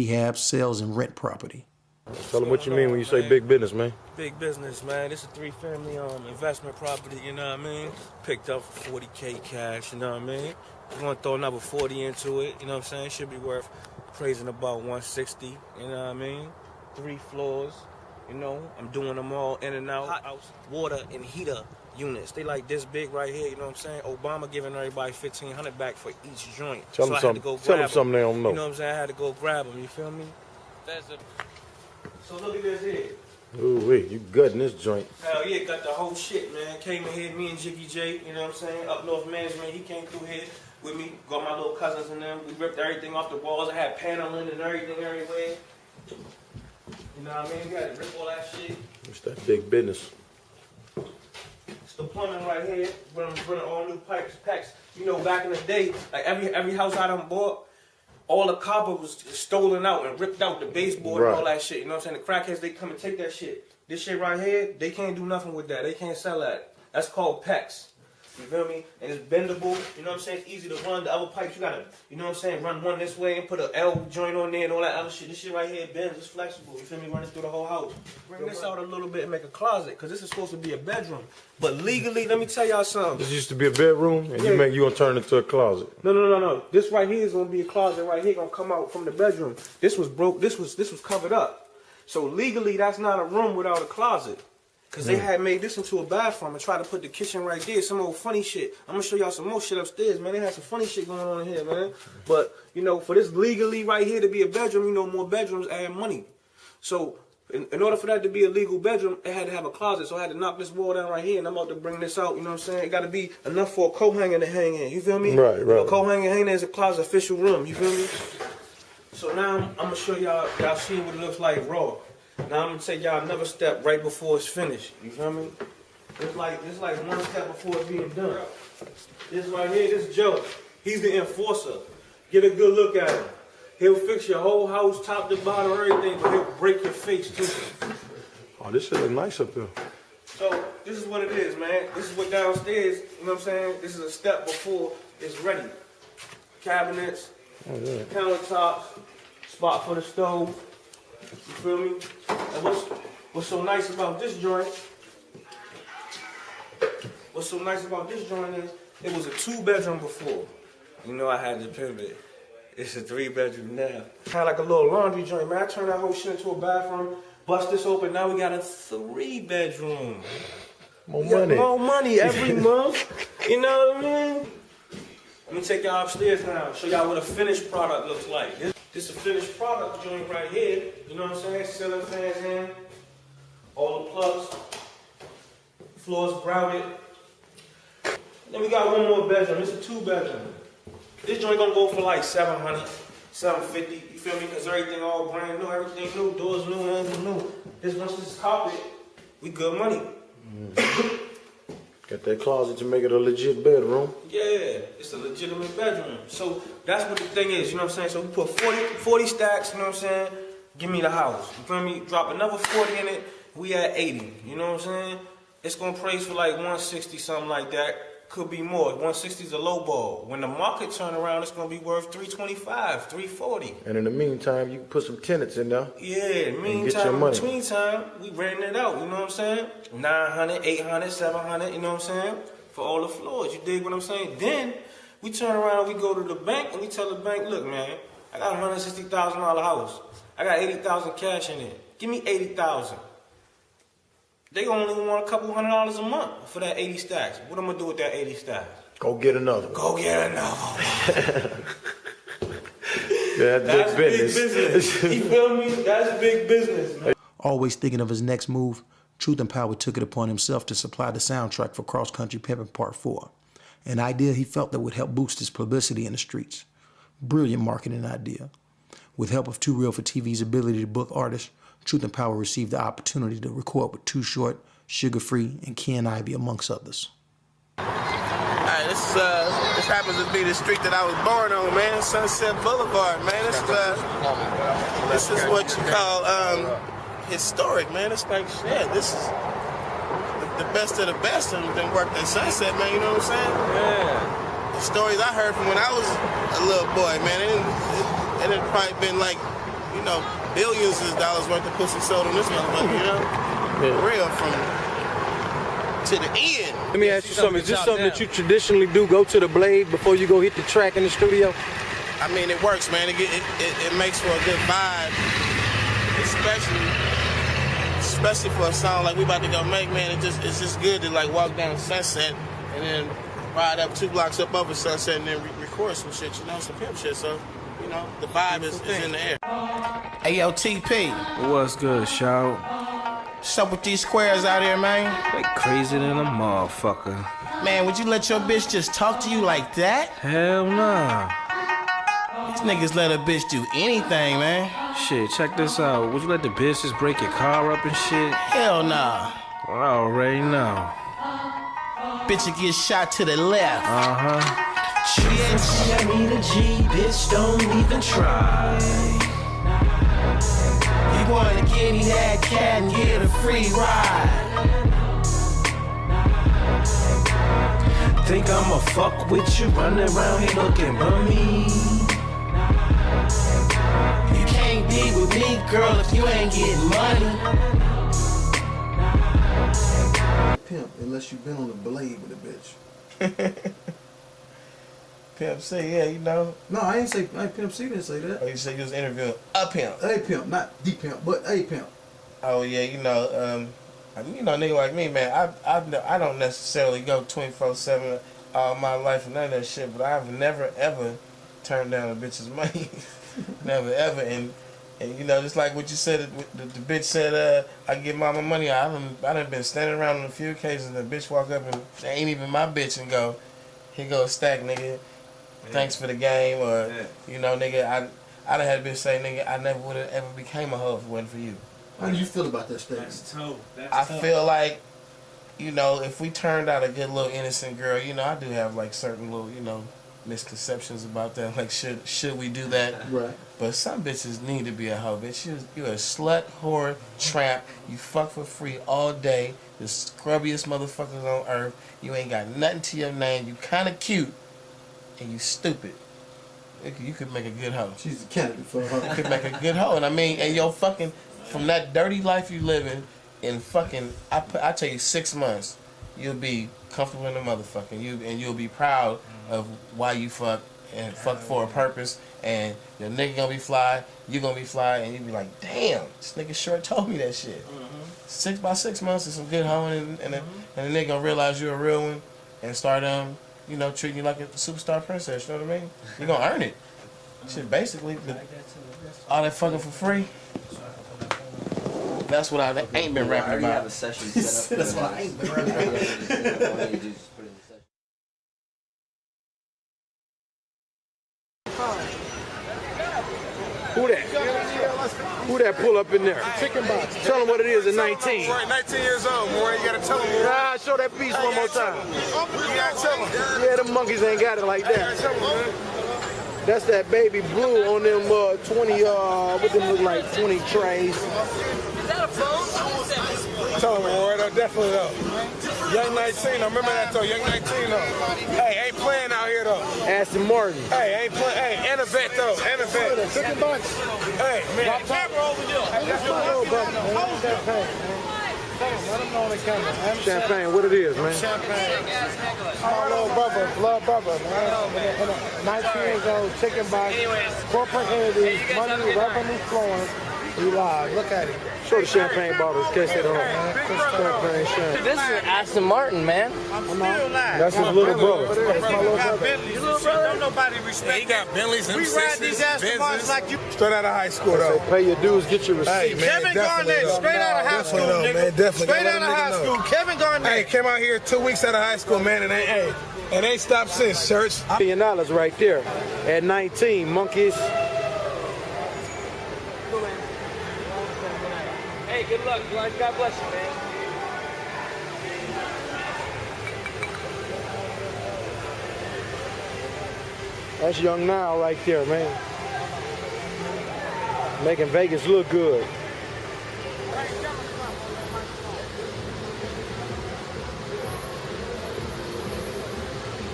rehabs, sells, and rent property. Tell them what you mean when you say big business, man. Big business, man. This is a three-family investment property, you know what I mean? Picked up for $40K cash, you know what I mean? We're gonna throw another 40 into it, you know what I'm saying? Should be worth praising about 160, you know what I mean? 3 floors, you know, I'm doing them all in and out. Hot water and heater units. They like this big right here, you know what I'm saying? Obama giving everybody $1,500 back for each joint. Tell them something they don't know. You know what I'm saying? I had to go grab them, you feel me? So look at this here. Ooh, wait, you gutting this joint. Hell yeah, got the whole shit, man. Came in here, me and Jiggy J, you know what I'm saying? Up North Management, he came through here with me, got my little cousins and them. We ripped everything off the walls. I had paneling and everything everywhere. You know what I mean? We had to rip all that shit. It's that big business. It's the plumbing right here. Running all new pipes, packs. You know, back in the day, like every house I done bought, all the copper was stolen out and ripped out, the baseboard and all that shit. You know what I'm saying? The crackheads, they come and take that shit. This shit right here, they can't do nothing with that. They can't sell that. That's called PEX. You feel me? And it's bendable. You know what I'm saying? It's easy to run. The other pipes, you gotta, you know what I'm saying, run one this way and put an L joint on there and all that other shit. This shit right here bends. It's flexible. You feel me? Running through the whole house. Bring this out a little bit and make a closet, because this is supposed to be a bedroom. But legally, let me tell y'all something. This used to be a bedroom, and you gonna turn it into a closet. No. This right here is gonna be a closet right here, gonna come out from the bedroom. This was broke. This was covered up. So legally, that's not a room without a closet. Because they had made this into a bathroom and tried to put the kitchen right there. Some old funny shit. I'm going to show y'all some more shit upstairs, man. They had some funny shit going on in here, man. But, you know, for this legally right here to be a bedroom, you know, more bedrooms add money. So, in order for that to be a legal bedroom, it had to have a closet. So I had to knock this wall down right here, and I'm about to bring this out, you know what I'm saying? It got to be enough for a coat hanger to hang in, you feel me? Right. A coat hanger hang in is a closet official room, you feel me? So now I'm going to show y'all see what it looks like raw. Now I'm gonna take y'all another step right before it's finished. You feel me? It's like one step before it's being done. This right here, this Joe. He's the enforcer. Get a good look at him. He'll fix your whole house, top to bottom, everything, but he'll break your face too. Oh, this shit look nice up here. So this is what it is, man. This is what downstairs. You know what I'm saying? This is a step before it's ready. Cabinets, countertops, spot for the stove. You feel me? And what's so nice about this joint? What's so nice about this joint is it was a 2-bedroom before. You know I had to pivot. It's a 3-bedroom now. Kind of like a little laundry joint, man. I turned that whole shit into a bathroom. Bust this open. Now we got a 3-bedroom. More money. More money every month. You know what I mean? Let me take y'all upstairs now. Show y'all what a finished product looks like. This is a finished product joint right here. You know what I'm saying? Ceiling fans in. All the plugs. Floors grouted. Then we got one more bedroom. It's a 2-bedroom. This joint gonna go for like $700, $750. You feel me? Because everything all brand new, everything new, doors new, handles new. Once this is carpet, we good money. Got that closet to make it a legit bedroom. Yeah, it's a legitimate bedroom. So that's what the thing is, you know what I'm saying? So we put 40 stacks, you know what I'm saying? Give me the house. You feel me? Drop another 40 in it, we at 80. You know what I'm saying? It's gonna praise for like 160, something like that. Could be more. 160 is a low ball. When the market turn around, it's gonna be worth 325, 340. And in the meantime, you can put some tenants in there. Yeah, meantime, between time, we renting it out, you know what I'm saying? 900, 800, 700, you know what I'm saying? For all the floors, you dig what I'm saying? Then, we turn around, we go to the bank, and we tell the bank, look, man, I got a $160,000 house. I got 80,000 cash in it. Give me 80,000. They only want a couple $100 a month for that 80 stacks. What am I gonna do with that 80 stacks? Go get another one. Go get another one. Yeah, that's big business. You feel me? That's big business, man. Always thinking of his next move, Truth and Power took it upon himself to supply the soundtrack for Cross Country Pimping Part 4, an idea he felt that would help boost his publicity in the streets. Brilliant marketing idea. With help of Too Real for TV's ability to book artists, Truth and Power received the opportunity to record with Too Short, Sugar Free, and Ken Ivy, amongst others. Alright, this happens to be the street that I was born on, man. Sunset Boulevard, man. This is what you call historic, man. It's like shit. This is the best of the best and been worked at Sunset, man. You know what I'm saying? Yeah. The stories I heard from when I was a little boy, man. It had probably been like, you know, billions of dollars worth of pussy sold on this motherfucker, you know? For real, from to the end. Let me ask you something. Is this something that you traditionally do, go to the blade before you go hit the track in the studio? I mean, it works, man. It makes for a good vibe, especially for a song like we about to go make, man. It's just good to like walk down Sunset and then ride up 2 blocks up over Sunset and then record some shit, you know, some pimp shit. So, you know, the vibe is in the air. Hey, yo, TP. What's good, shout? What's up with these squares out here, man? They crazy than a motherfucker. Man, would you let your bitch just talk to you like that? Hell nah. These niggas let a bitch do anything, man. Shit, check this out. Would you let the bitch just break your car up and shit? Hell nah. I already know. Bitch, you get shot to the left. Uh-huh. Bitch, I need a G, bitch, don't even try. You wanna get in that cat and get a free ride. Think I'ma fuck with you, running around here looking bummy. You can't be with me, girl, if you ain't getting money. Pimp, unless you've been on the blade with a bitch. Pimp C, yeah, you know. No, I ain't say, Pimp C didn't say that. Oh, you said you was interviewing a pimp. A pimp, not the pimp, but a pimp. Oh yeah, you know, nigga like me, man. I don't necessarily go 24/7 all my life and none of that shit, but I've never ever turned down a bitch's money, never ever. And you know, just like what you said, the bitch said, I give mama money. I done been standing around on a few occasions. The bitch walk up and they ain't even my bitch and go, here go a stack, nigga. Thanks for the game, or you know, nigga. I done had a bitch say, nigga, I never would have ever became a hoe if it wasn't for you. How do you feel about that statement? That's tough. I feel like, you know, if we turned out a good little innocent girl, you know, I do have like certain little, you know, misconceptions about that. Like, should we do that? Right. But some bitches need to be a hoe, bitch. You a slut, whore, tramp. You fuck for free all day. The scrubbiest motherfuckers on earth. You ain't got nothing to your name. You kind of cute, and you stupid. You could make a good hoe. She's a candidate for her. You could make a good hoe, and I mean, and yo fucking. From that dirty life you living in fucking, I tell you, 6 months, you'll be comfortable in the motherfucking. You'll be proud of why you fuck and fuck for a purpose. And your nigga gonna be fly, you gonna be fly, and you be like, damn, this nigga sure told me that shit. 6 months is some good hoeing, and the nigga gonna realize you're a real one and start you know, treating you like a superstar princess. You know what I mean? You gonna earn it. Shit, basically, all that fucking for free. That's what I ain't been rapping I already about. have a session set up. That's what I ain't been rapping about. All you do is put in the session. Who that? Who that pull up in there? Chicken box. Tell them what it is at 19. Right, 19 years old, boy. You gotta tell him. Nah, show that piece one more time. You gotta tell him. Yeah, them monkeys ain't got it like that. That's that baby blue on them 20, what them look like, 20 trays. Tell him, Roy, definitely though. Young 19, remember that though, Young 19 though. Hey, ain't playing out here though. Aston Martin. Hey, ain't playing, hey, and a vet though, and a vet. Chicken box. Hey, man. Champagne. Let them know on the camera, man. Champagne, what it is, man. Champagne. My little brother, blood brother, man. 19 years old, chicken box, corporate entities, money, revenue flowing. We live. Look at it. Show the champagne bottles, catch it on. Champagne, champagne. This is Aston Martin, man. That's his little brother. That's my little brother. Your little brother? Don't nobody respect. He got Bentleys and we ride these Aston Martins like you. Straight out of high school though. Pay your dues, get your receipt. Hey, man, Kevin Garnett, straight out of high school, nigga. Man, definitely. Straight out of high school, Kevin Garnett. Hey, came out here 2 weeks out of high school, man, and ain't stopped since, church. $1 million right there. At 19, monkeys. Hey, good luck. God bless you, man. That's Young Now right there, man. Making Vegas look good.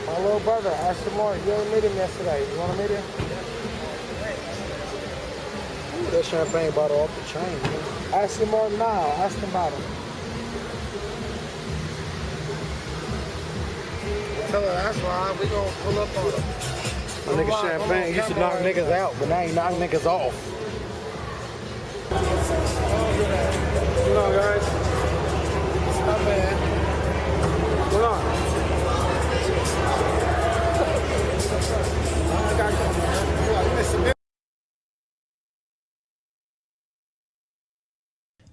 My little brother, Aston Martin, you didn't meet him yesterday. You want to meet him? that champagne bottle off the chain, man. Ask him Martin now. Ask him about him. Tell her that's why we gonna pull up on him. My nigga Champagne used to knock niggas out, but now he knock niggas off. Hold on, guys. It's not bad. Hold on.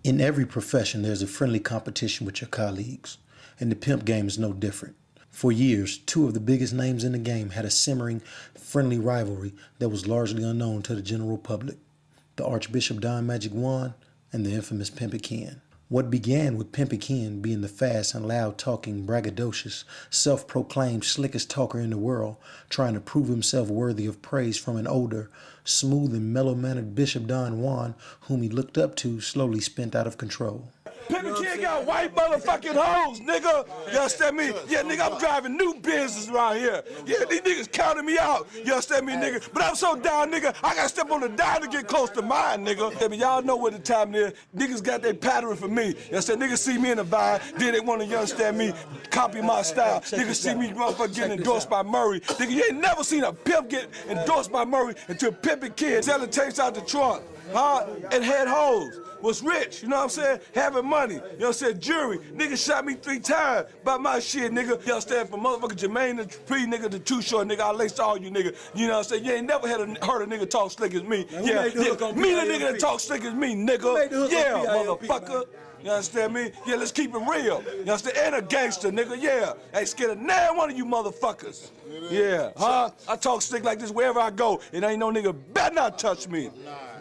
In every profession, there's a friendly competition with your colleagues, and the pimp game is no different. For years, two of the biggest names in the game had a simmering, friendly rivalry that was largely unknown to the general public: the Archbishop Don Magic Juan and the infamous Pimping. What began with Pimping being the fast and loud-talking, braggadocious, self-proclaimed slickest talker in the world, trying to prove himself worthy of praise from an older, smooth and mellow-mannered Bishop Don Juan, whom he looked up to, slowly spent out of control. Pimping got white motherfucking hoes, nigga. You understand me? Yeah, nigga, I'm driving new business around here. Yeah, these niggas counting me out. You understand me, nigga? But I'm so down, nigga, I gotta step on the dime to get close to mine, nigga. I mean, y'all know what the time it is. Niggas got that pattern for me. You understand? Niggas see me in the vibe, then they wanna, you understand me, copy my style. Niggas see me motherfucker getting endorsed by Murray. Nigga, you ain't never seen a pimp get endorsed by Murray until Pimping selling tapes out the trunk, huh? And had hoes. Was rich, you know what I'm saying? Having money, you know what I'm saying? Jury, nigga shot me 3 times by my shit, nigga. You understand? From motherfucking Jermaine the Pre, nigga, to Too Short, nigga, I laced all you nigga. You know what I'm saying? You ain't never heard a nigga talk slick as me. Man, Yeah, me the nigga that talk slick as me, nigga. Yeah, motherfucker. You understand me? Yeah, let's keep it real. You understand? And a gangster, nigga, yeah. Ain't scared of now one of you motherfuckers. Yeah, huh? I talk slick like this wherever I go. It ain't no nigga better not touch me.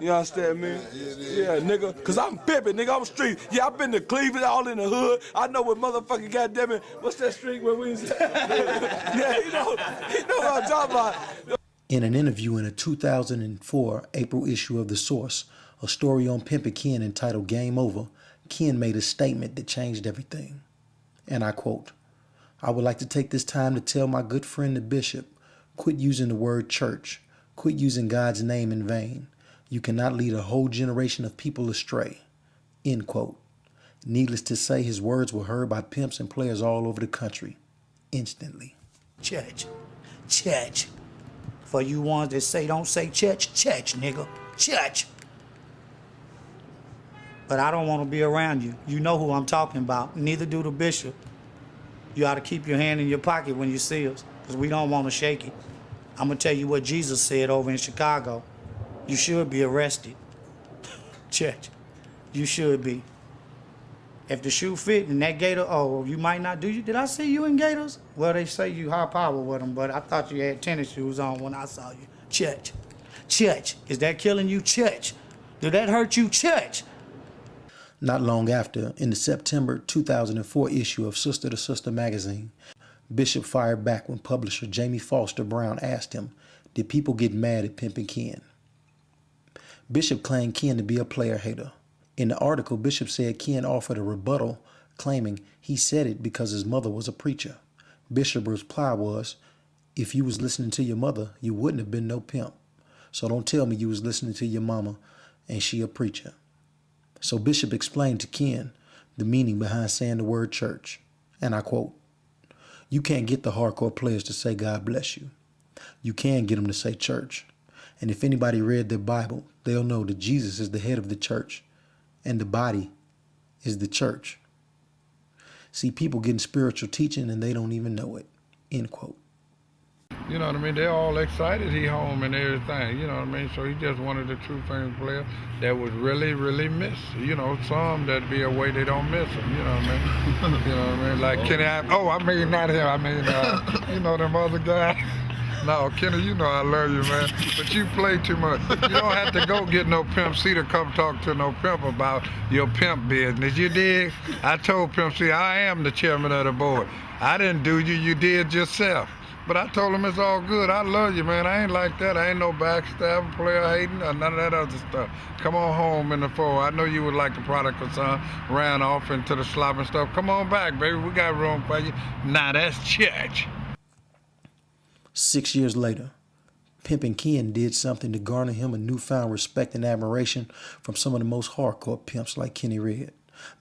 You understand me? Yeah, nigga, cause I'm pimping, nigga, I'm street. Yeah, I've been to Cleveland, all in the hood. I know what motherfucking goddamn it, what's that street where we was at? Yeah, you know what I'm talking about. In an interview in a 2004 April issue of The Source, a story on Pimping Ken entitled Game Over, Ken made a statement that changed everything. And I quote, "I would like to take this time to tell my good friend the bishop, quit using the word church, quit using God's name in vain. You cannot lead a whole generation of people astray." End quote. Needless to say, his words were heard by pimps and players all over the country, instantly. Church. Church. For you ones that say don't say church, church, nigga. Church. But I don't want to be around you. You know who I'm talking about. Neither do the bishop. You ought to keep your hand in your pocket when you see us, because we don't want to shake it. I'm going to tell you what Jesus said over in Chicago. You should be arrested. Church. You should be. If the shoe fit and that gator, oh, you might not do you. Did I see you in gators? Well, they say you high power with them, but I thought you had tennis shoes on when I saw you. Church. Church. Is that killing you? Church. Did that hurt you? Church. Not long after, in the September 2004 issue of Sister to Sister magazine, Bishop fired back when publisher Jamie Foster Brown asked him, did people get mad at Pimping Ken? Bishop claimed Ken to be a player hater. In the article, Bishop said Ken offered a rebuttal, claiming he said it because his mother was a preacher. Bishop's reply was, if you was listening to your mother, you wouldn't have been no pimp. So don't tell me you was listening to your mama and she a preacher. So Bishop explained to Ken the meaning behind saying the word church. And I quote, you can't get the hardcore players to say God bless you. You can get them to say church. And if anybody read their Bible, they'll know that Jesus is the head of the church and the body is the church. See, people getting spiritual teaching and they don't even know it. End quote. You know what I mean? They're all excited he home and everything, you know what I mean? So he just one of the true famous players that was really, really missed. You know, some that be away, they don't miss him, you know what I mean? You know what I mean? Like Kenny, not him, you know them other guys. No, Kenny, you know I love you, man, but you play too much. You don't have to go get no Pimp C to come talk to no pimp about your pimp business, you dig? I told Pimp C, I am the chairman of the board. I didn't do you, you did yourself. But I told him it's all good. I love you, man. I ain't like that. I ain't no backstabbing, player hating, or none of that other stuff. Come on home in the fall. I know you would like the prodigal son, ran off into the slop and stuff. Come on back, baby. We got room for you. Now that's church. 6 years later, Pimping Ken did something to garner him a newfound respect and admiration from some of the most hardcore pimps like Kenny Red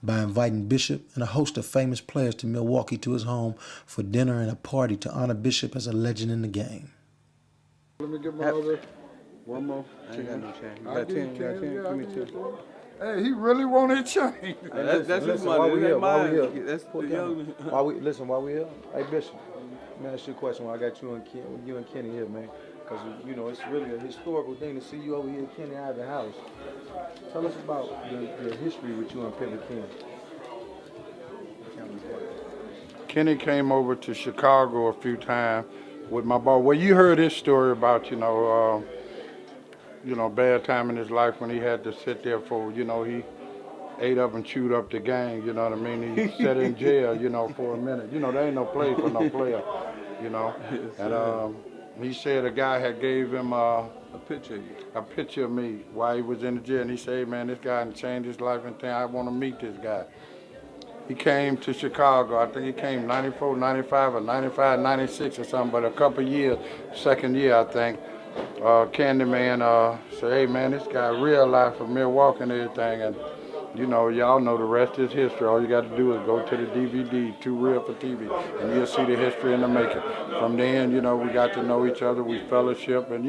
by inviting Bishop and a host of famous players to Milwaukee to his home for dinner and a party to honor Bishop as a legend in the game. Let me get my other. One more. I ain't got no change. You got 10? You got 10? Give me 10. Hey, he really wanted change. That's his money. While we here, That's the young. while we here, hey Bishop, let me ask you a question. While I got you and Kenny here, man, because you know it's really a historical thing to see you over here, Kenny, out of the house. Tell us about the history with you and Pimping Ken. Kenny came over to Chicago a few times with my boy. Well, you heard his story about bad time in his life when he had to sit there for, he ate up and chewed up the gang, you know what I mean? He sat in jail, for a minute. There ain't no place for no player, And he said a guy had gave him a picture of me while he was in the jail. And he said, hey, man, this guy can change his life and thing. I want to meet this guy. He came to Chicago. I think he came 94, 95, or 95, 96 or something, but a couple years, second year, I think. Candyman said, hey man, this guy real life from Milwaukee and everything, and y'all know the rest is history. All you got to do is go to the DVD, Too Real for TV, and you'll see the history in the making. From then, we got to know each other, we fellowship, and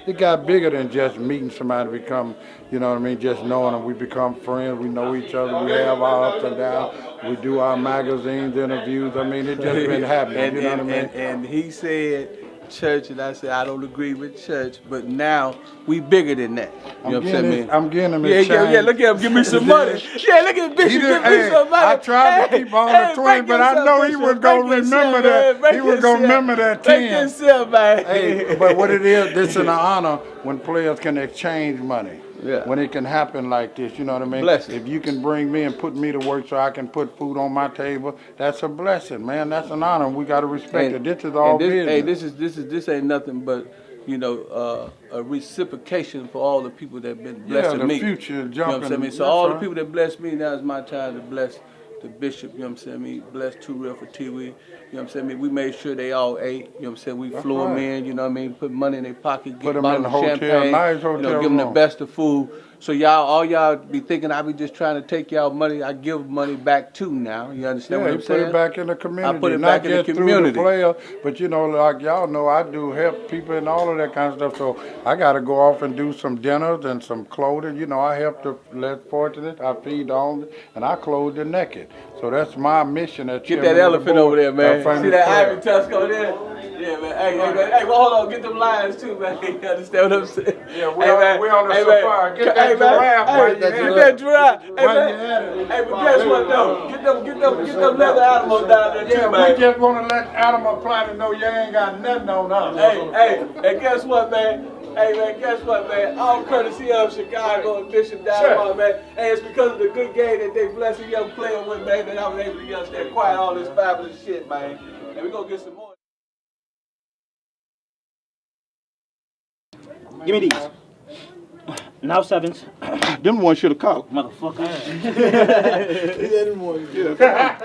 it got bigger than just meeting somebody to become, just knowing them. We become friends, we know each other, we have our ups and downs, we do our magazines, interviews. It just been happening, you know what I mean? And he said church, and I said I don't agree with church, but now we bigger than that. You know what I'm saying? I'm getting him his change. Yeah, look at him, give me some money. Yeah, look at Bishop, give me some money. I tried to keep on the 20, but I know he was going to remember that. He was going to remember that 10. Break yourself, man. Hey, but what it is, this is an honor when players can exchange money. Yeah. When it can happen like this, you know what I mean? Blessing. If you can bring me and put me to work so I can put food on my table, that's a blessing, man. That's an honor. We got to respect it. This is all business. Hey, this ain't nothing but a reciprocation for all the people that have been blessed the me. future You know what I'm saying? jumping. So all the people that blessed me, now is my time to bless the Bishop, you know what I'm saying? Bless Too Real for TV, you know what I'm saying? We made sure they all ate, you know what I'm saying? We flew them in, you know what I mean? Put money in their pocket, Put get them in the hotel, champagne, nice hotel give them the room. best of food. So all y'all be thinking I be just trying to take y'all money. I give money back too now. You understand what I'm saying? Put it back in the community. I put it Not back in the just community. Through the player, but like y'all know, I do help people and all of that kind of stuff. So I got to go off and do some dinners and some clothing. I help the less fortunate. I feed the homeless, and I clothe the naked. So that's my mission. Get that elephant over there, man. See that ivory tusk over there? Yeah, man. Hey, well, hold on. Get them lions too, man. You understand what I'm saying? Yeah, we're on the safari. Get that giraffe. Get that giraffe. Hey, man. Hey, but guess what, though? Get them leather animals down there, too, man. We just want to let Animal Planet know you ain't got nothing on us. Hey, and guess what, man? Hey, man, guess what, man? All courtesy of Chicago and Bishop Dynamite, man. Hey, it's because of the good game that they blessed a young player with, man, that I was able to stay quiet all this fabulous shit, man. And we're going to get some more. Give me these. Now sevens. Them ones should have caught. Motherfucker. Yeah, them ones should have caught.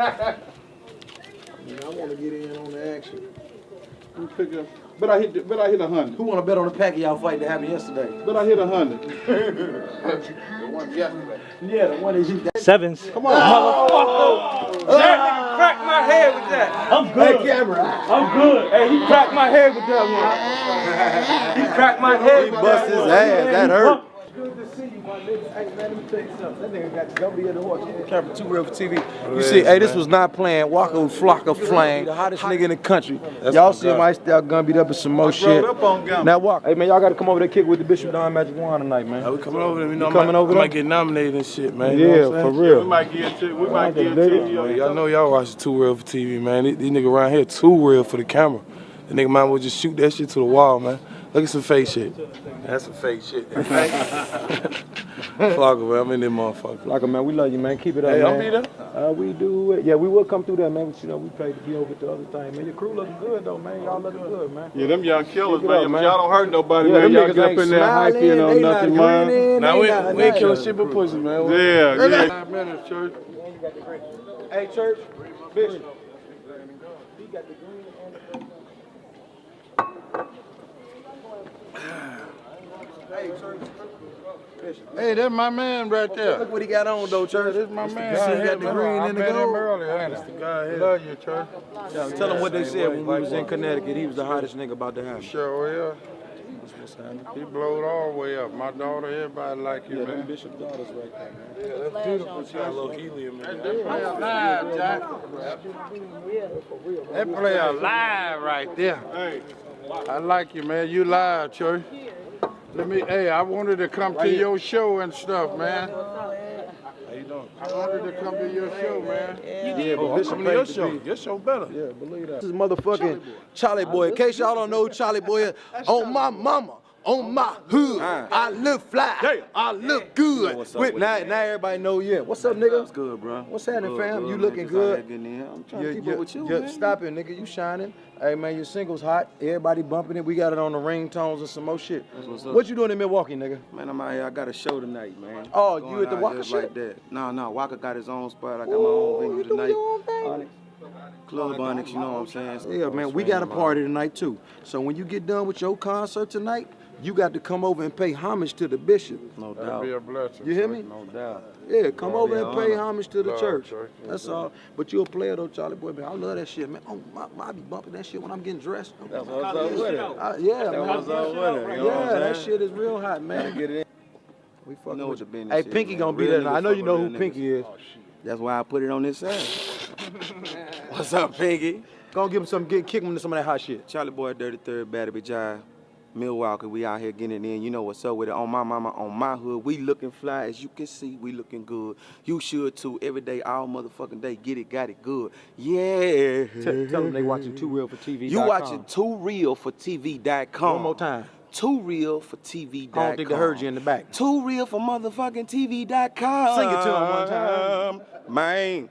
I want to get in on the action. But I hit 100. Who want to bet on the Pacquiao fight that happened yesterday? But I hit 100. The one yesterday. Yeah, the one that you. Sevens. Come on. That nigga cracked my head with that. I'm good. Hey, camera. I'm good. Hey, he cracked my head with that one. He cracked my head with Bust his ass. That hurt. Good to see you, my nigga. Hey, man, let me tell you something. That nigga got the W of the horse. Camera Too Real for TV. You see, hey, this was not playing. Walker with Flock of Flame, the hottest nigga in the country. Y'all see him iced out, gun beat up and some more shit. Now walk. Hey, man, y'all got to come over there kick with the Bishop Don Magic Wand tonight, man. We coming over there. We know coming over there? might get nominated and shit, man. Yeah, You know what I'm for saying? real. We might get to Y'all know y'all watch Too Real for TV, man. These niggas around here too real for the camera. The nigga might well just shoot that shit to the wall, man. Look at some fake shit. That's some fake shit. Flocka, man, I'm in there, motherfucker. Flocka, man, we love you, man. Keep it up, Hey, man. I'll be there. We do it. Yeah, we will come through there, man. But, we pay to be over at the other thing, man. Your crew looking good, though, man. Y'all looking good, man. Yeah, them young killers, Keep it up, man. Y'all don't hurt nobody, Yeah, man. them Y'all niggas get up ain't in there hyping on nothing, man. Now we ain't killing shit but pussy, man. Yeah. 5 minutes, church. Hey, church. Bishop. He got the green and the Hey, that's my man right there. Look what he got on though, Church. That's my man. See, he got the green and the I met gold. him earlier. I love you, Church. Tell him what they said when we was in Connecticut. He was the hottest nigga about to happen. Sure, yeah. He blowed all the way up. My daughter, everybody like you, man. Bishop daughters right there, man. Yeah, that's beautiful. Got a little helium in there. That play alive, Jack. That play alive right there. Hey, I like you, man. You live, Church. Hey, I wanted to come to your show and stuff, man. How you doing? I wanted to come to your show, man. Yeah, but Bishop paid your to show. be. Your show better. Yeah, believe that. This is motherfucking Charlie Boy. In case y'all don't know who Charlie Boy is, on my mama, on my hood, I look fly, I look good. Now everybody know, yeah. What's up, nigga? What's good, bro? What's happening, fam? Good, you man. looking Just good? out here getting in. I'm trying to keep up with you, man. Stop it, nigga. You shining. Hey, man, your single's hot. Everybody bumping it. We got it on the ringtones and some more shit. What's up. What you doing in Milwaukee, nigga? Man, I'm out here. I got a show tonight, man. Oh, Going you at the out Walker just shit? like that. No, Walker got his own spot. I got my own venue tonight. Onyx. Club Onyx, you know what I'm saying? Yeah, man, we got a party tonight, too. So when you get done with your concert tonight, you got to come over and pay homage to the bishop. No That'd doubt. be a blessing. You hear me? No doubt. Yeah, come That'd over be and an pay honor. homage to the Love, church. church. That's all. But you a player though, Charlie Boy, man. I love that shit, man. Oh, I be bumping that shit when I'm getting dressed. That's what's up with it. Yeah, That's man. what's up with it. You know what Yeah, I'm that saying? shit is real hot, man. Get it in. We fucking know with what the you. business Hey, is, Pinky man. gonna be Real there now. I niggas know you fuck know with who real Pinky is. That's why I put it on this side. What's up, Pinky? Go on, give him some, kick him to some of that hot shit. Charlie Boy, 33rd, Battery Jive, Milwaukee. We out here getting it in. You know what's up with it. On my mama, on my hood. We looking fly. As you can see, we looking good. You should too. Every day, all motherfucking day. Get it, got it good. Yeah. Tell them they watching Too Real for TV. You watching Too Real for TV.com. One more time. Too Real for TV.com. I don't think they heard you in the back. Too Real for motherfucking TV.com. Sing it to them one time. Man.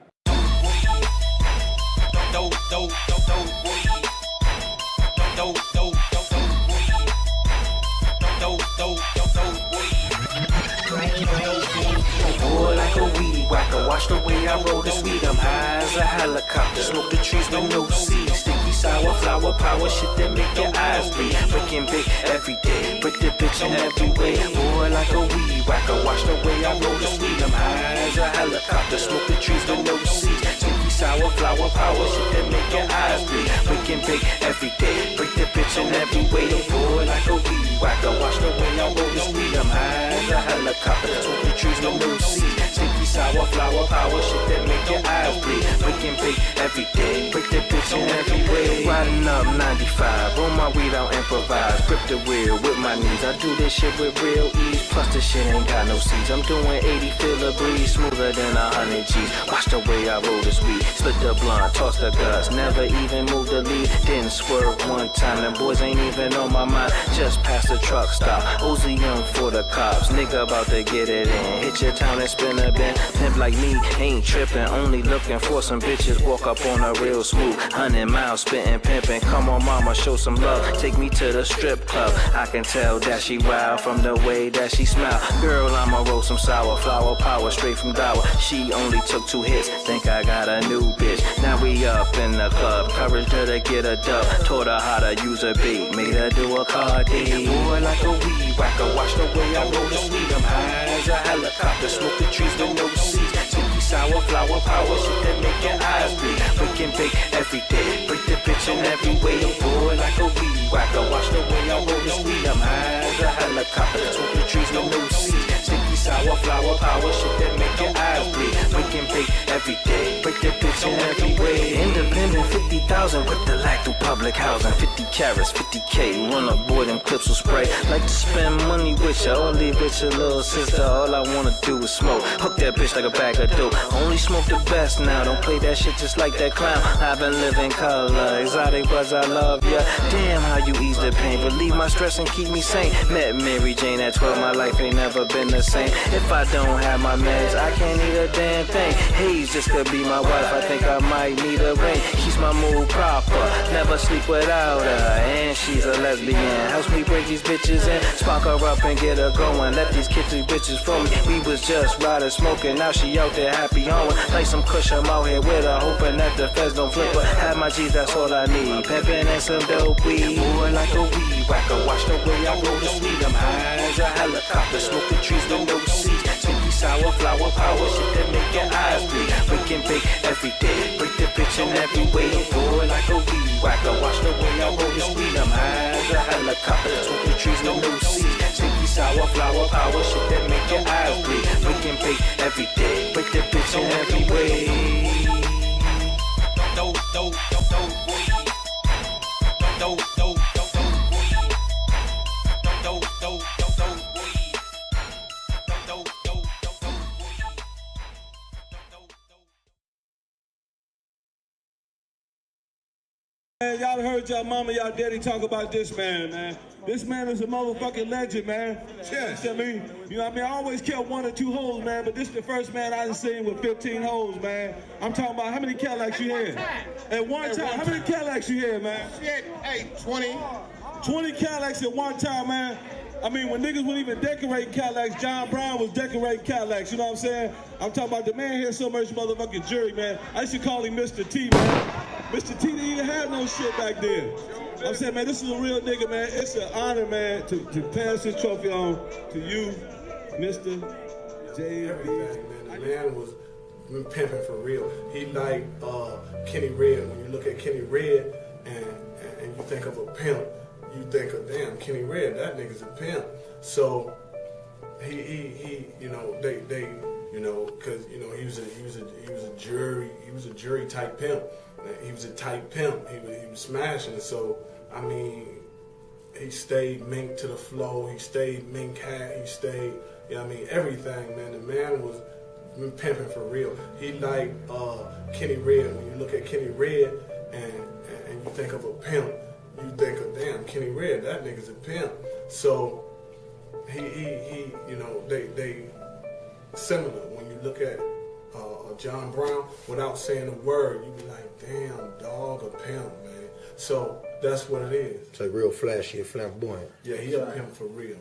Boy, like a weed whacker, watch the way I roll this weed. I'm high as a helicopter, smoke the trees with no seeds. Sticky sour flower power, shit that make your eyes bleed. Breaking big every day, break the bitch in every way. Boy, like a weed whacker, watch the way I roll this weed. I'm high as a helicopter, smoke the trees with no seeds. Sticky sour flower power, shit that make your eyes bleed. Breaking big every day, break the bitch in every way. Boy, like a weed whacker, watch the way I roll this weed. I'm high as a helicopter, smoke the trees with no seeds. Sticky sour flower power, shit that make your eyes bleed. Breaking big every day, break the bitch in every way. Riding up 95, roll my weed out, improvise. Grip the wheel with my knees, I do this shit with real ease. Plus the shit ain't got no seeds. I'm doing 80, feel the breeze, smoother than 100 G's. Watch the way I roll this weed, split the blunt, toss the guts, never even move the lead. Didn't swerve one time, them boys ain't even on my mind. Just past the truck stop, Uzi young for the cops. Nigga about to get it in, hit your town and spin a bin. Pimp like me ain't tripping, only looking for some bitches. Walk up on a real smooth, 100 miles spitting, pimping. Come on, mama, show some love. Take me to the strip club. I can tell that she wild from the way that she smile. Girl, I'ma roll some sour flower power straight from Dower. She only took 2 hits. Think I got a new bitch. Now we up in the club. Courage her to get a dub. Taught her how to use a beat. Made her do a cardi. Boy, like a weed whacker. Watch the way I roll the weed. I'm high as a helicopter. Smoke the trees with no seeds. Sticky sour flower power. Shit that make your eyes bleed. Breaking big every day. Break the bitch in every way. Boy, like a weed whacker. Watch the way I roll the weed. I'm high as a helicopter. Smoke the trees with no seeds. Sticky sour flower power. Shit that make your eyes bleed. Breaking big every day. Break the bitch in every way. Independent 50,000 with the lack through public housing. 50 carats, 50K. Run up, boy, them clips will spray. Like to spend money with ya, or leave with your little sister. All I wanna do is smoke. Hook that bitch like a bag of dope. Only smoke the best now. Don't play that shit just like that clown. I've been living color. Exotic buzz, I love ya. Damn, how you ease the pain. Relieve my stress and keep me sane. Met Mary Jane at 12. My life ain't never been the same. If I don't have my meds, I can't eat a damn thing. Haze just could be my wife. I think I might need a ring. Keeps my mood proper. flipper. Never sleep without her, and she's a lesbian. Helps me break these bitches in, spark her up and get her going. Let these kitchen bitches for me. We was just riding, smoking. Now she out there happy hoeing. Like some kush, I'm out here with her, hoping that the feds don't flip her. Have my G's, that's all I need. Pimping and some dope weed. Boy, like a weed whacker. Watch the way I roll the sweet. I'm high as a helicopter. Smoke the trees with no seeds. Stinky sour flower power. Shit that make your eyes bleed. Breaking big every day. Break the bitch in every way. Boy, like a weed whacker. Watch the way I roll the sweet. I'm high as a helicopter. Smoke the trees with no seeds. Stinky sour flower power. Shit that make your eyes bleed. Breaking big every day. Break the bitch in every way. Man, y'all heard y'all mama, y'all daddy talk about this man. This man is a motherfucking legend, man. Yeah. You know what I mean? You know what I mean? I always kept 1 or 2 hoes, man, but this is the first man I done seen with 15 hoes, man. I'm talking about how many Cadillacs you had? At one time, how many Cadillacs you had, man? Shit, hey, 20. 20 Cadillacs at one time, man. I mean, when niggas wouldn't even decorate Cadillacs, John Brown was decorating Cadillacs, you know what I'm saying? I'm talking about the man here so much motherfucking jury, man. I used to call him Mr. T, man. Mr. T didn't even have no shit back then. I'm saying, man, this is a real nigga, man. It's an honor, man, to pass this trophy on to you, Mr. J.B. The man was pimping for real. He like Kenny Red. When you look at Kenny Red and you think of a pimp, you think of, damn, Kenny Red, that nigga's a pimp. So he you know, they you know, cause you know he was a jury type pimp. He was a tight pimp. He was smashing. So I mean, he stayed mink to the flow. He stayed mink hat. He stayed, you know what I mean, everything, man. The man was pimping for real. He like Kenny Red. When you look at Kenny Red and you think of a pimp, you think of, damn, Kenny Red, that nigga's a pimp. So he you know, they similar. When you look at John Brown, without saying a word, you be like, damn, dog, a pimp, man. So that's what it is. It's like real flashy, flamboyant. Yeah, he a pimp for real.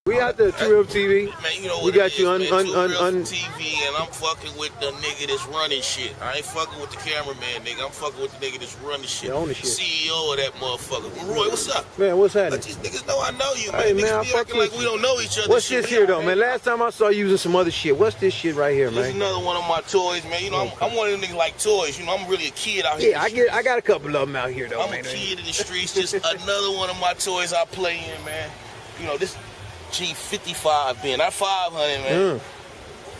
We out there, True Real TV. Man, you know what we got it you is, on man, TV, and I'm fucking with the nigga that's running shit. I ain't fucking with the cameraman, nigga. I'm fucking with the nigga that's running shit. Yeah, owning shit. CEO of that motherfucker. Maroy, what's up? Man, what's happening? Let these niggas know I know you, man. Hey, Niggas man, be I fuck acting like with we you. don't know each other. What's shit. this here, though, man? Last time I saw you using some other shit. What's this shit right here, This is man? another one of my toys, man. You know, I'm one of them niggas like toys. You know, I'm really a kid out here. Yeah, I got a couple of them out here, though, I'm man. a kid in the streets. Just another one of my toys I play in, man. You know, this G55 bin, not 500, man.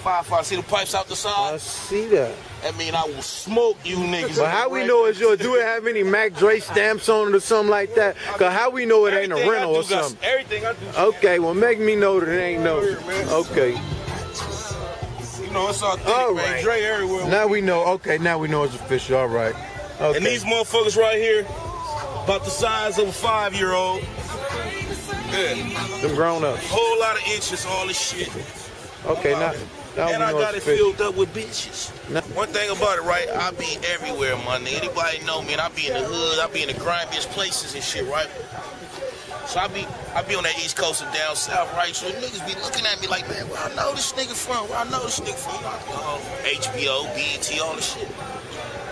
500. See the pipes out the side? I see that. That mean I will smoke you niggas. But how we know it's yours? Do it have any Mac Dre stamps on it or something like that? Because how we know it ain't a rental or something? Everything I do. Okay, well, make me know that it ain't no. Okay. You know, it's authentic, All man. right. Dre everywhere. Now we know. Okay, now we know it's official. All right. Okay. And these motherfuckers right here, about the size of a 5-year-old. Yeah. Them grown ups. Whole lot of inches, all this shit. Okay, now And we I know got it it's official. filled up with bitches. One thing about it, right? I be everywhere, my nigga. Anybody know me? And I be in the hood. I be in the grimiest places and shit, right? So I be on that East Coast and down south, right? So niggas be looking at me like, man, where I know this nigga from? Where I know this nigga from? HBO, BET, all this shit.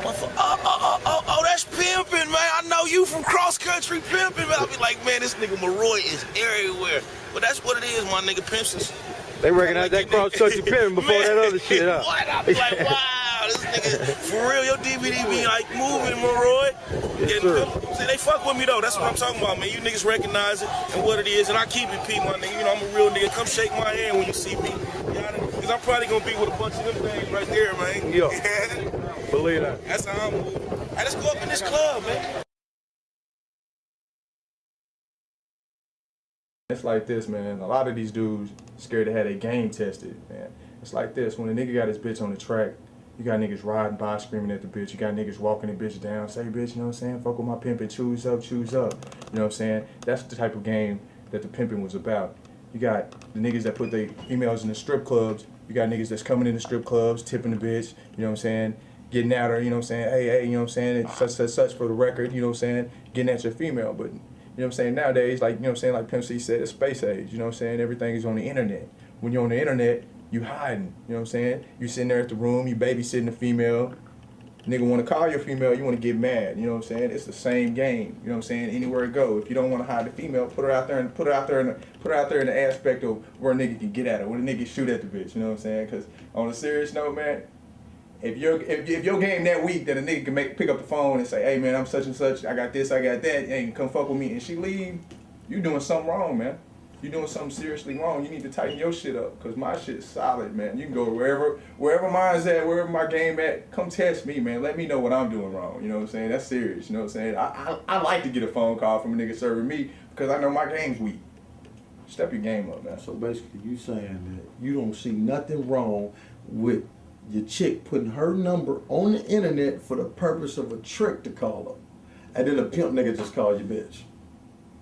Oh, that's Pimping, man. I know you from cross country Pimping, man. I be like, man, this nigga Maroy is everywhere. But that's what it is, my nigga Pimps. They recognize that cross country pimping before that other shit, huh? What? I be like, wow, this nigga, for real, your DVD be like moving, Maroy. Yes, sir. See, they fuck with me though. That's what I'm talking about, man. You niggas recognize it and what it is, and I keep it P, my nigga. You know, I'm a real nigga. Come shake my hand when you see me. Because I'm probably gonna be with a bunch of them things right there, man. Yo. Believe that. That's how I'm moving. Hey, let's go up in this club, man. It's like this, man. A lot of these dudes scared to have their game tested, man. It's like this. When a nigga got his bitch on the track, you got niggas riding by screaming at the bitch. You got niggas walking the bitch down. Say, bitch, you know what I'm saying? Fuck with my pimpin', choose up, choose up. You know what I'm saying? That's the type of game that the pimping was about. You got the niggas that put their emails in the strip clubs You got niggas that's coming in the strip clubs, tipping the bitch, you know what I'm saying? Getting at her, you know what I'm saying? Hey, you know what I'm saying? It's such for the record, you know what I'm saying? Getting at your female. But, you know what I'm saying? Nowadays, like, you know what I'm saying? Like Pimp C said, it's space age, you know what I'm saying? Everything is on the internet. When you're on the internet, you hiding, you know what I'm saying? You sitting there at the room, you babysitting the female. Nigga want to call your female, you want to get mad, you know what I'm saying? It's the same game, you know what I'm saying? Anywhere it go. If you don't want to hide the female, put her out there in the aspect of where a nigga can get at her, where a nigga shoot at the bitch, you know what I'm saying? Because on a serious note, man, if your game that weak that a nigga can pick up the phone and say, hey man, I'm such and such, I got this, I got that, and come fuck with me, and she leave, you doing something wrong, man. You doing something seriously wrong. You need to tighten your shit up, cause my shit's solid, man. You can go wherever mine's at, wherever my game at. Come test me, man. Let me know what I'm doing wrong. You know what I'm saying? That's serious. You know what I'm saying? I like to get a phone call from a nigga serving me because I know my game's weak. Step your game up, man. So basically, you saying that you don't see nothing wrong with your chick putting her number on the internet for the purpose of a trick to call her, and then a pimp nigga just call you bitch.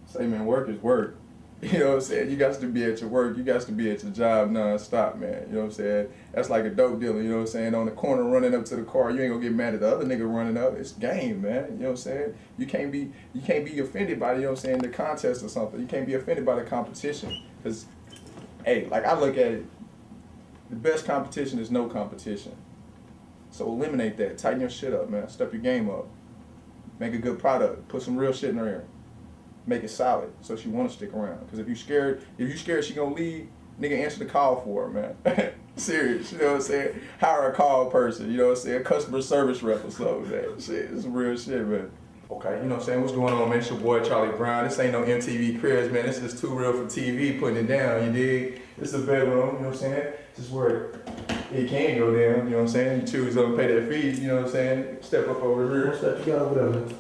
Say, man, work is work. You know what I'm saying? You got to be at your work. You got to be at your job non-stop, man. You know what I'm saying? That's like a dope dealer, you know what I'm saying? On the corner running up to the car, you ain't gonna get mad at the other nigga running up. It's game, man. You know what I'm saying? You can't be offended by, you know what I'm saying, the contest or something. You can't be offended by the competition. Cause, hey, like I look at it, the best competition is no competition. So eliminate that. Tighten your shit up, man. Step your game up. Make a good product. Put some real shit in her ear. Make it solid so she want to stick around. Because if you scared she gonna leave, nigga, answer the call for her, man. Serious, you know what I'm saying? Hire a call person, you know what I'm saying? Customer service rep or something, man. Shit, it's some real shit, man. Okay, you know what I'm saying? What's going on, man? It's your boy Charlie Brown. This ain't no MTV Cribs, man. This is too real for TV, putting it down, you dig? This is a bedroom, you know what I'm saying? This is where it can go down, you know what I'm saying? You choose to pay that fee, you know what I'm saying? Step up over here. What's that you got over there, man?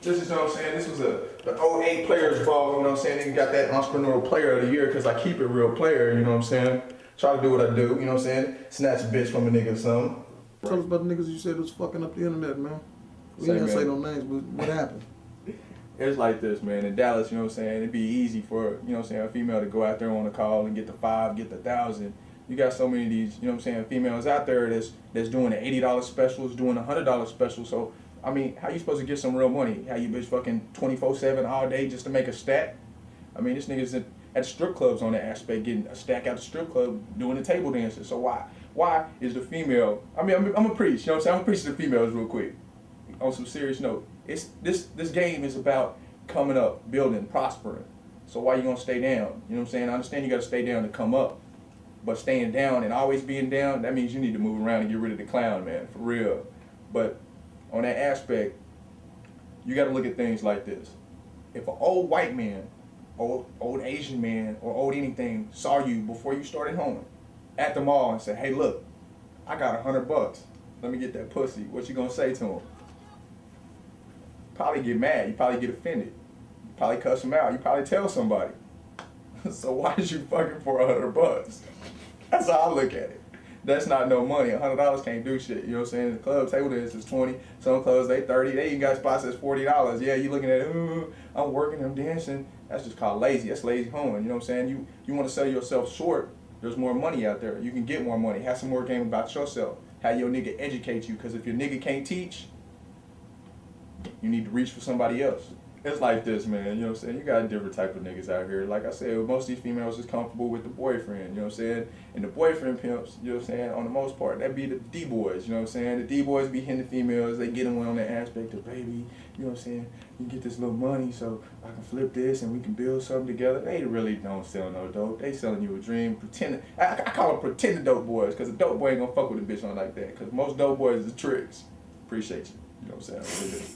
This is what I'm saying. This was the 08 Players Ball, you know what I'm saying? Nigga got that Entrepreneurial Player of the Year because I keep it real player, you know what I'm saying? Try to do what I do, you know what I'm saying? Snatch a bitch from a nigga or something. Tell us about the niggas you said was fucking up the internet, man. We ain't gonna say no names, but what happened? It's like this, man. In Dallas, you know what I'm saying? It'd be easy for, you know what I'm saying, a female to go out there on a call and get the 5, get the 1,000. You got so many of these, you know what I'm saying, females out there that's doing the $80 specials, doing the $100 specials. So, I mean, how you supposed to get some real money? How you bitch fucking 24/7 all day just to make a stack? I mean, this nigga's at strip clubs on that aspect, getting a stack out the strip club, doing the table dances. So why is the female? I mean, I'm a preach. You know what I'm saying? I'm gonna preach to the females real quick. On some serious note, this game is about coming up, building, prospering. So why you gonna stay down? You know what I'm saying? I understand you gotta stay down to come up, but staying down and always being down, that means you need to move around and get rid of the clown, man, for real. But on that aspect, you gotta look at things like this. If an old white man, old Asian man, or old anything saw you before you started home at the mall and said, hey look, I got $100, let me get that pussy, what you gonna say to him? Probably get mad, you probably get offended, you probably cuss him out, you probably tell somebody. So why is you fucking for $100? That's how I look at it. That's not no money. $100 can't do shit. You know what I'm saying? The club table dance is 20. Some clubs they 30. They even got spots that's $40. Yeah, you looking at it, I'm working, I'm dancing. That's just called lazy. That's lazy hoeing. You know what I'm saying? You want to sell yourself short. There's more money out there. You can get more money. Have some more game about yourself. Have your nigga educate you. Because if your nigga can't teach, you need to reach for somebody else. It's like this, man, you know what I'm saying? You got a different type of niggas out here. Like I said, most of these females is comfortable with the boyfriend, you know what I'm saying? And the boyfriend pimps, you know what I'm saying, on the most part, that be the D-boys, you know what I'm saying? The D-boys be hitting the females, they get them on that aspect of, baby, you know what I'm saying? You get this little money so I can flip this and we can build something together. They really don't sell no dope. They selling you a dream, pretending. I call them pretending dope boys, because a dope boy ain't gonna fuck with a bitch on like that, because most dope boys is tricks. Appreciate you, you know what I'm saying?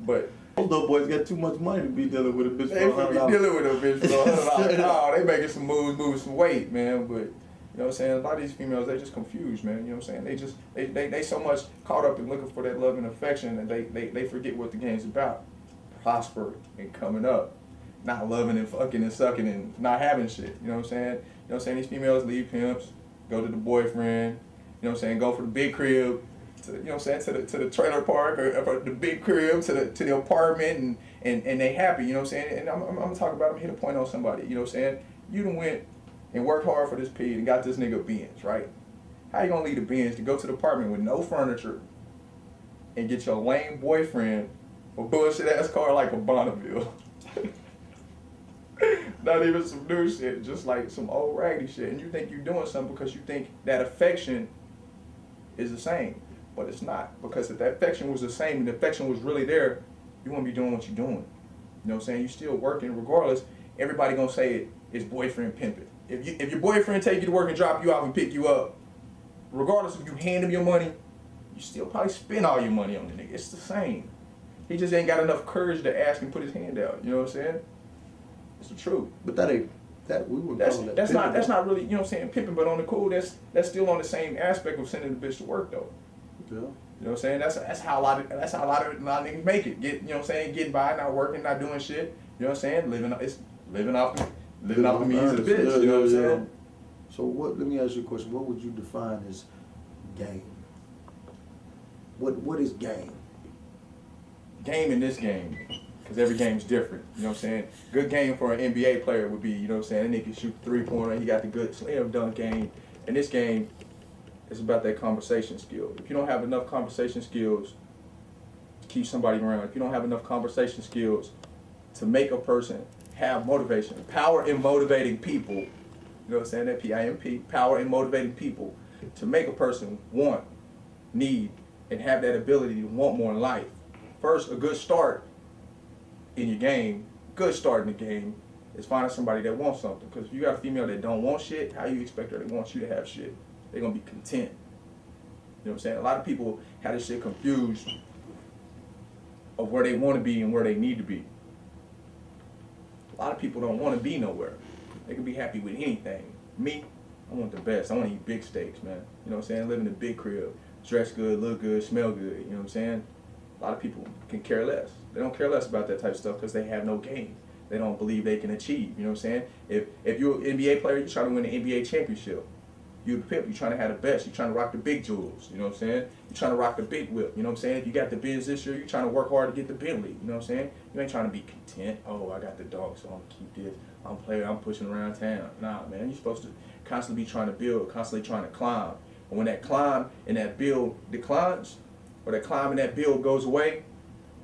But those dope boys got too much money to be dealing with a bitch they for $100. be dealing with a bitch for $100. No, they making some moves, moving some weight, man. But you know what I'm saying? A lot of these females, they just confused, man. You know what I'm saying? They so much caught up in looking for that love and affection, and they forget what the game's about. Prosper and coming up, not loving and fucking and sucking and not having shit. You know what I'm saying? You know what I'm saying? These females leave pimps, go to the boyfriend. You know what I'm saying? Go for the big crib. To, you know what I'm saying, to the trailer park or the big crib, to the apartment, and they happy, you know what I'm saying? And I'm gonna talk about them, hit a point on somebody, you know what I'm saying? You done went and worked hard for this pig and got this nigga a Benz, right? How you gonna leave the Benz to go to the apartment with no furniture and get your lame boyfriend a bullshit ass car like a Bonneville? Not even some new shit, just like some old raggedy shit. And you think you're doing something because you think that affection is the same. But it's not. Because if that affection was the same and the affection was really there, you wouldn't be doing what you're doing. You know what I'm saying? You still working regardless. Everybody gonna say it's boyfriend pimping. If your boyfriend take you to work and drop you off and pick you up, regardless if you hand him your money, you still probably spend all your money on the nigga. It's the same. He just ain't got enough courage to ask and put his hand out. You know what I'm saying? It's the truth. But that ain't that we were calling that. That's not really, you know what I'm saying, pimping, but on the cool, that's still on the same aspect of sending the bitch to work though. Yeah. You know what I'm saying? That's how a lot of niggas make it. You know what I'm saying? Getting by, not working, not doing shit. You know what I'm saying? Living off the means of the bitch. Yeah, you know what I'm yeah. saying? So let me ask you a question. What would you define as game? What is game? Game in this game, because every game's different. You know what I'm saying? Good game for an NBA player would be, you know what I'm saying, that nigga shoot 3-pointer, he got the good slam dunk game. In this game, it's about that conversation skill. If you don't have enough conversation skills to keep somebody around, if you don't have enough conversation skills to make a person have motivation, power in motivating people, you know what I'm saying, that PIMP, power in motivating people, to make a person want, need, and have that ability to want more in life. First, a good start in your game, is finding somebody that wants something. Because if you got a female that don't want shit, how you expect her to want you to have shit? They're going to be content. You know what I'm saying? A lot of people have this shit confused of where they want to be and where they need to be. A lot of people don't want to be nowhere. They can be happy with anything. Me, I want the best. I want to eat big steaks, man. You know what I'm saying? Live in a big crib. Dress good, look good, smell good. You know what I'm saying? A lot of people can care less. They don't care less about that type of stuff because they have no game. They don't believe they can achieve. You know what I'm saying? If you're an NBA player, you're trying to win the NBA championship. You're a pimp, you're trying to have the best. You're trying to rock the big jewels. You know what I'm saying? You're trying to rock the big whip. You know what I'm saying? If you got the Benz this year, you're trying to work hard to get the Bentley. You know what I'm saying? You ain't trying to be content. Oh, I got the dog, so I'm going to keep this. I'm a player, I'm pushing around town. Nah, man. You're supposed to constantly be trying to build, constantly trying to climb. And when that climb and that build declines, or that climb and that build goes away,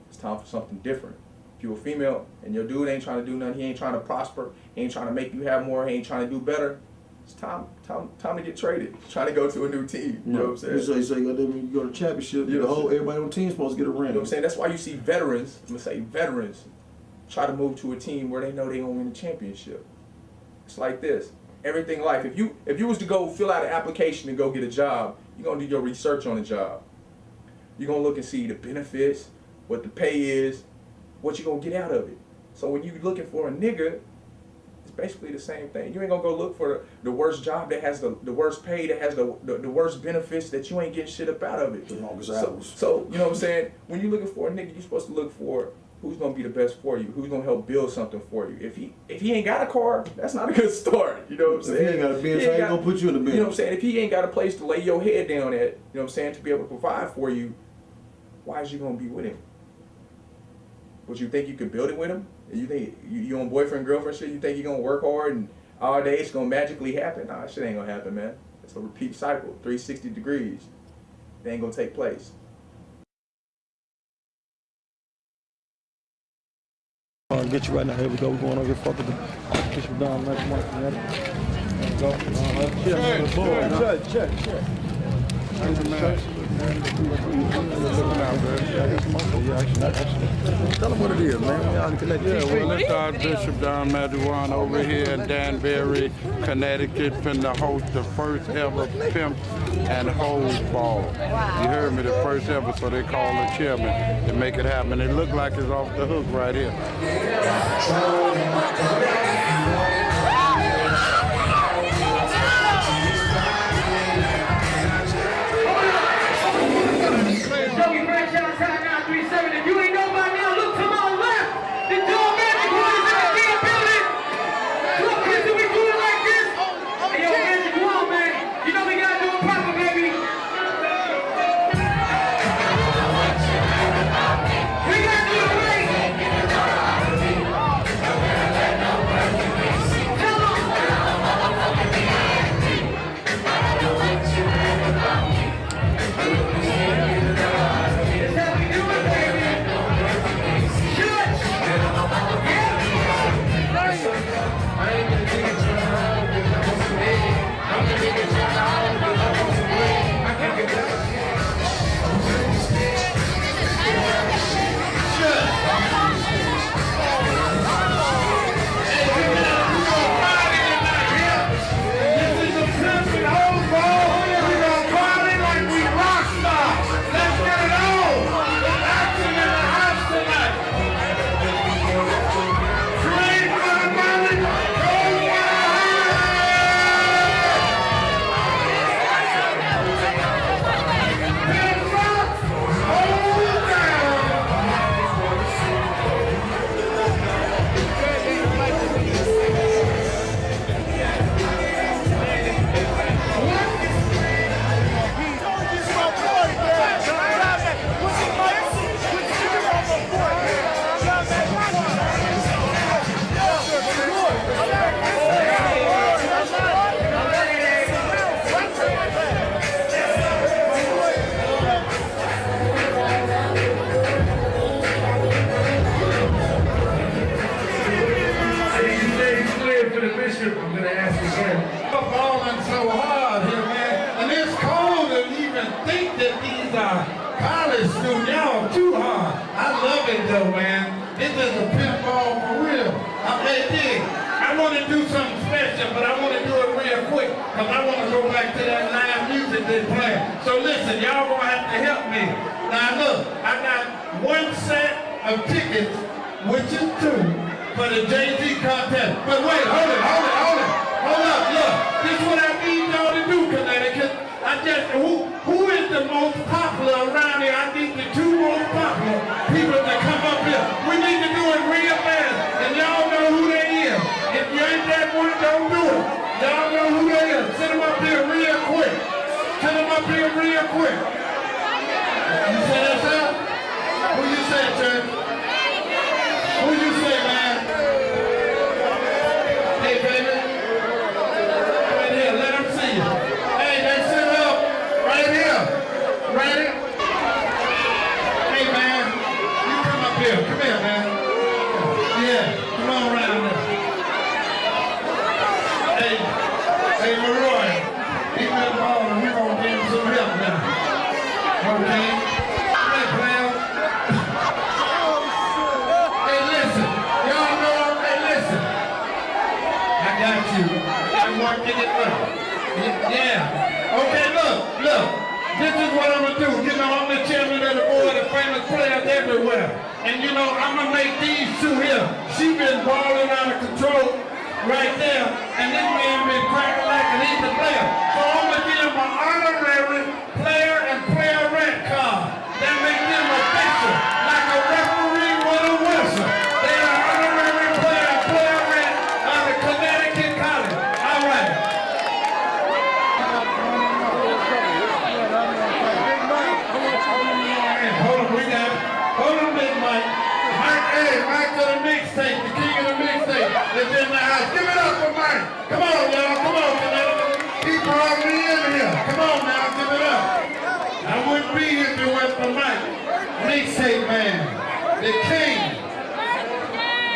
it's time for something different. If you're a female and your dude ain't trying to do nothing, he ain't trying to prosper, he ain't trying to make you have more, he ain't trying to do better, it's time to get traded. It's trying to go to a new team. You know what I'm saying? So you go to championship, everybody on the team supposed to get a ring. You know what I'm saying? That's why you see veterans, I'm going to say veterans, try to move to a team where they know they're going to win a championship. It's like this. Everything in life. If you was to go fill out an application and go get a job, you're going to do your research on the job. You're going to look and see the benefits, what the pay is, what you're going to get out of it. So when you're looking for a nigga, it's basically the same thing. You ain't going to go look for the worst job that has the worst pay, that has the worst benefits, that you ain't getting shit up out of it. The longest hours. So, you know what I'm saying? When you're looking for a nigga, you're supposed to look for who's going to be the best for you, who's going to help build something for you. If he ain't got a car, that's not a good start. You know what I'm saying? If he ain't got a Benz, how he going to put you in the Benz? You know what I'm saying? If he ain't got a place to lay your head down at, you know what I'm saying, to be able to provide for you, why is you going to be with him? But you think you can build it with him? You think you on boyfriend, girlfriend shit, you think you're going to work hard and all day it's going to magically happen? Nah, shit ain't going to happen, man. It's a repeat cycle, 360 degrees. It ain't going to take place. Get you right now. Here we go. We're going over here. Fuck with the Archbishop down next month. There we go. Check. Tell them what it is, man. Well, it's Archbishop Don Maduan over here in Danbury, Connecticut, finna host the first ever Pimp and Hose Ball. You heard me, the first ever, so they call the chairman to make it happen. It look like it's off the hook right here. If you ain't know by now, look to my left. The dog magic one is in the building. Look, Chris, we do it like this. Hey, yo, magic one, man. You know we gotta do it proper, baby. We gotta do it right. question I'm gonna ask again. I'm balling so hard here, man. And it's cold to even think that these are college students. Y'all too hard. I love it though, man. This is a pimp ball for real. I want to do something special, but I want to do it real quick because I want to go back to that live music they play. So listen, y'all gonna have to help me. Now look, I got one set of tickets, which is 2, for the Jay-Z contest. But wait, hold it. Hold up, look. This is what I need y'all to do, Connecticut. Who is the most popular around here? I need the 2 most popular people to come up here. We need to do it real fast, and y'all know who they is. If you ain't that one, don't do it. Y'all know who they is. Send them up here real quick. Send them up here real quick. You say that, sir? Who you say, Church? Who you say, man? Hey, baby. Right here, let them see you. Hey, they sit up. Right here. Right here. Hey, man. You come up here. Come here, man. Yeah, come on around there. Hey, Maroy. He been balling. We gonna give him some help now. Okay? Hey, pal. Hey, listen. Y'all know, hey, listen. I got you. I'm working it up. Yeah. Okay, look. This is what I'm gonna do. You know, I'm the chairman of the board of famous players everywhere. And you know, I'm gonna make these 2 here. She been balling out of control right there. And this man been cracking like an easy player. So I'm gonna give him an honorary player and player-rent card. That make them official, like a referee with a whistle. They are honorary player and player-rent out of Connecticut College. All right. Hold on, Big Mike. Mike to the mixtape, the king of the mixtape. Is in the house. Give it up for Mike. Come on, y'all. Come on, Connecticut. He brought me in here. Come on now, give it up. I wouldn't be here if it wasn't for Mike. Mixtape man. The king.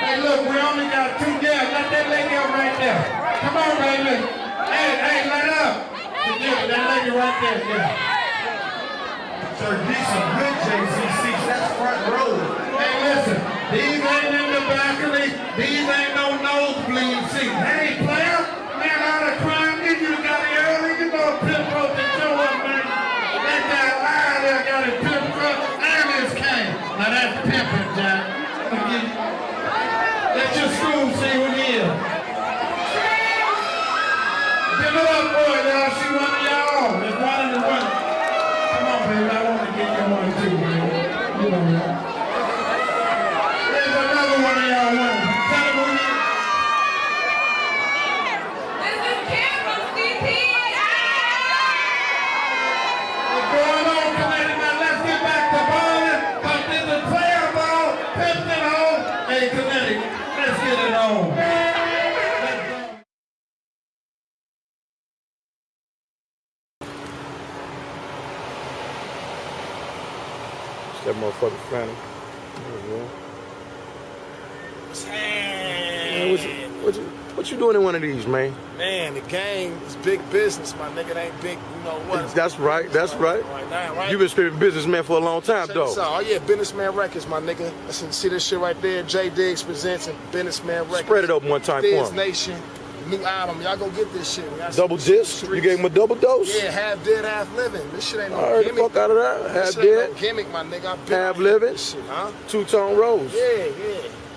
Hey, look, we only got 2 girls. Let that lady up right there. Come on, baby. Hey, let up. Yeah, that lady right there, yeah. So these some good Jay-Z seats. That's front row. Hey, listen. These ain't in the balcony. These ain't no nosebleed seats. Hey, player. Man, all the crime you got it early. You know Pimp supposed to show up, man. That guy live there got his Pimp truck and his cane. Now that's pimping, Jack. Let your school see who he is. Give it up, boy, y'all. She one of y'all. It's one of the one. Come on, baby. I want to get you one too, man. You know that. There's another one of y'all. Tell them who you is. This is Kim from CP. What's going on, Connecticut? Now let's get back to balling. Because this is player ball. Pimp it on. Hey, Connecticut. Let's get it on. That motherfucker funny. Man, what you doing in one of these, man? Man, the game is big business, my nigga. It ain't big, you know what? That's right. Right now, right? You've been spitting business, man, for a long time, Check though. this out. Oh yeah, Businessman Records, my nigga. Listen, see this shit right there? J Diggs presents Businessman Records. Spread it open one time Diz for him. Nation, new album. Y'all go get this shit. Double disc? You gave him a double dose? Yeah, half dead, half living. This shit ain't no I heard gimmick. the fuck out of that. Half This shit ain't dead, no gimmick, my nigga. I been half out living, this shit, huh? two-tone rose. Yeah.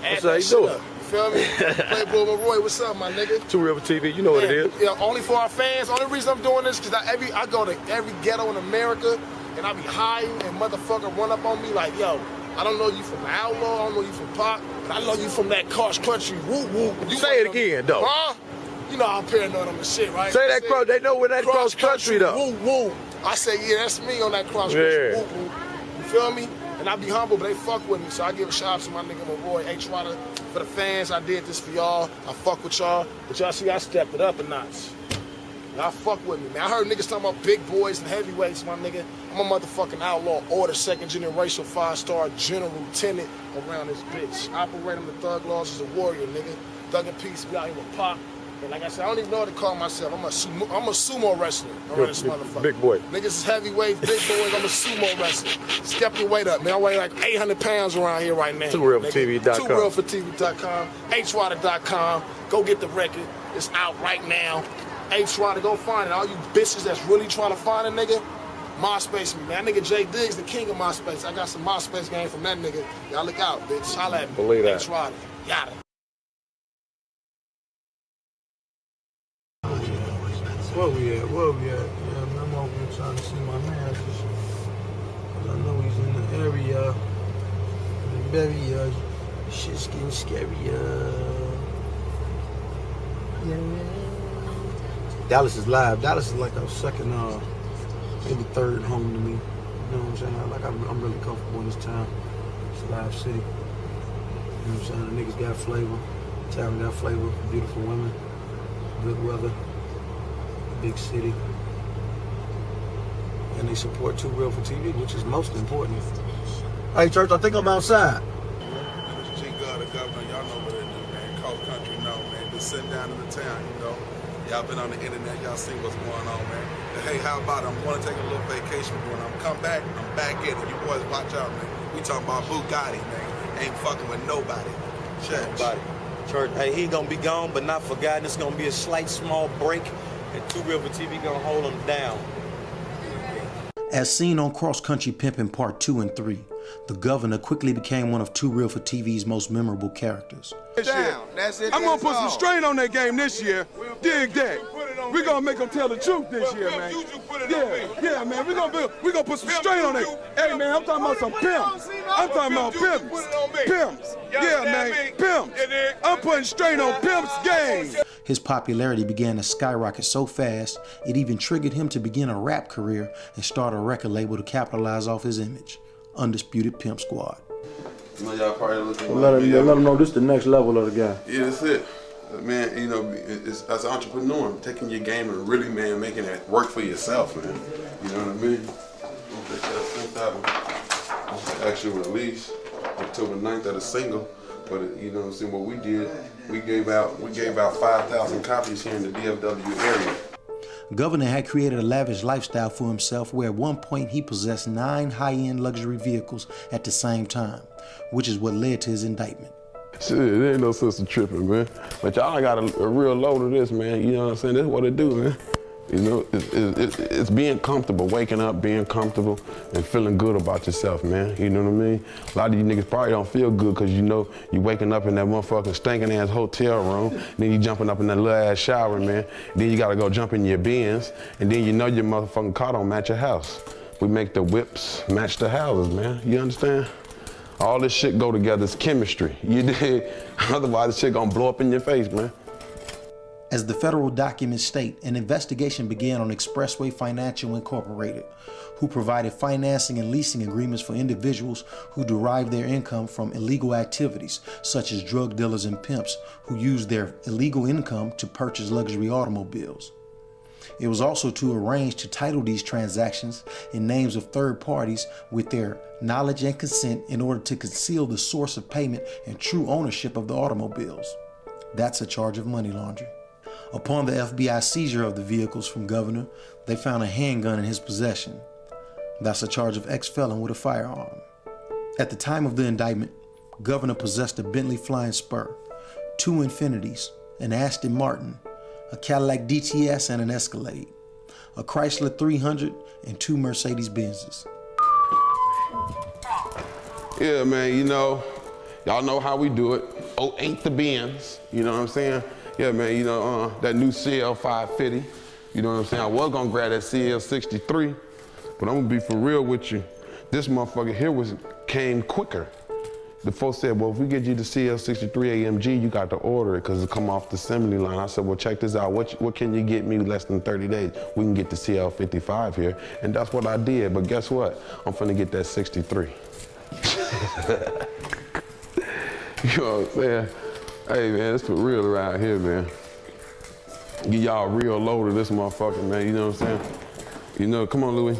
That's Add how that you shit do it. up. You feel me? Playboy Maroy, what's up, my nigga? 2 River TV, you know what it is. Yeah, only for our fans. Only reason I'm doing this because I go to every ghetto in America and I be hiding and motherfucker run up on me like, yo, I don't know you from Outlaw, I don't know you from Pac, but I know you from that Kosh Country. Woo woo. You Say it again, though. Huh? You know I'm paranoid on the shit, right? Say that cross. They know where that cross country though. Woo woo. I say, yeah, that's me on that cross country. Woo woo. You feel me? And I be humble, but they fuck with me. So I give a shout out to my nigga Maroy, H-Rider. For the fans, I did this for y'all. I fuck with y'all. But y'all see, I stepped it up a notch. Y'all fuck with me, man. I heard niggas talking about big boys and heavyweights, my nigga. I'm a motherfucking outlaw, order, second generation, 5-star general lieutenant around this bitch. Operating the thug laws as a warrior, nigga. Thug in peace, we out here with Pop. But like I said, I don't even know what to call myself. I'm a sumo wrestler. I'm this motherfucker. Big boy. Niggas is heavyweights, big boys. I'm a sumo wrestler. Step your weight up, man. I weigh like 800 pounds around here right now. TwoRealForTV.com. TwoRealForTV.com. HWater.com. Go get the record. It's out right now. HWater, go find it. All you bitches that's really trying to find a nigga, MySpace me, man. That nigga Jay Diggs, the king of MySpace. I got some MySpace game from that nigga. Y'all look out, bitch. Holla at me. Believe that. HWater. Yada. Where we at? Yeah, man, I'm over here trying to see my man. Cause I know he's in the area. Very, shit's getting scary. Dallas is live. Dallas is like our second, maybe third home to me. You know what I'm saying? Like I'm really comfortable in this town. It's a live city. You know what I'm saying? The niggas got flavor. Town got flavor. Beautiful women. Good weather. Big city. And they support Too Real for TV, which is most important. Hey, church, I think I'm outside. G-God, the governor, y'all know what it do, man. Cold country, no, man. Just sitting down in the town, you know. Y'all been on the internet, y'all see what's going on, man. But hey, how about it? I'm going to take a little vacation. When I'm come back, I'm back in it. You boys watch out, man. We talking about Bugatti, man. Ain't fucking with nobody. Nobody. Church, hey, he gonna be gone, but not forgotten. It's gonna be a slight, small break, and Too Real for TV gonna hold him down. As seen on Cross Country Pimping Part 2 and 3, the governor quickly became one of Too Real for TV's most memorable characters. That's it. I'm gonna put some strain on that game this year. Dig that. We're gonna make them tell the truth this year, man. Yeah, man. We're gonna put some strain on it. Hey, man, I'm talking about some pimps. I'm talking about pimps. Pimps. Yeah, man. Pimps. I'm putting strain on Pimp's game. His popularity began to skyrocket so fast, it even triggered him to begin a rap career and start a record label to capitalize off his image, Undisputed Pimp Squad. You know, y'all probably looking Let him know this is the next level of the guy. Yeah, that's it. Man, you know, it's, as an entrepreneur, taking your game and really, man, making it work for yourself, man. You know what I mean? That actual release, October 9th of the single. But you know what I'm saying? What we did, we gave out 5,000 copies here in the DFW area. Governor had created a lavish lifestyle for himself where at one point he possessed 9 high-end luxury vehicles at the same time, which is what led to his indictment. Shit, there ain't no sense of tripping, man. But y'all got a real load of this, man. You know what I'm saying? That's what it do, man. You know, it's being comfortable, waking up, being comfortable, and feeling good about yourself, man. You know what I mean? A lot of you niggas probably don't feel good because you know you waking up in that motherfucking stinking ass hotel room, then you jumping up in that little ass shower, man. Then you gotta go jump in your Benz, and then you know your motherfucking car don't match your house. We make the whips match the houses, man. You understand? All this shit go together, it's chemistry. You dig? Otherwise, this shit gonna blow up in your face, man. As the federal documents state, an investigation began on Expressway Financial Incorporated, who provided financing and leasing agreements for individuals who derive their income from illegal activities, such as drug dealers and pimps who use their illegal income to purchase luxury automobiles. It was also to arrange to title these transactions in names of third parties with their knowledge and consent in order to conceal the source of payment and true ownership of the automobiles. That's a charge of money laundering. Upon the FBI seizure of the vehicles from Governor, they found a handgun in his possession. That's a charge of ex-felon with a firearm. At the time of the indictment, Governor possessed a Bentley Flying Spur, 2 Infinitis, an Aston Martin, a Cadillac DTS and an Escalade, a Chrysler 300, and 2 Mercedes Benzes. Yeah, man, you know, y'all know how we do it. 08 the Benz, you know what I'm saying? Yeah, man, you know, that new CL550, you know what I'm saying? I was gonna grab that CL63, but I'm gonna be for real with you. This motherfucker here came quicker. The folks said, well, if we get you the CL63 AMG, you got to order it because it come off the assembly line. I said, well, check this out. What can you get me less than 30 days? We can get the CL55 here. And that's what I did. But guess what? I'm finna get that 63. You know what I'm saying? Hey, man, it's for real around here, man. Give y'all a real load of this motherfucker, man. You know what I'm saying? You know, come on, Louis.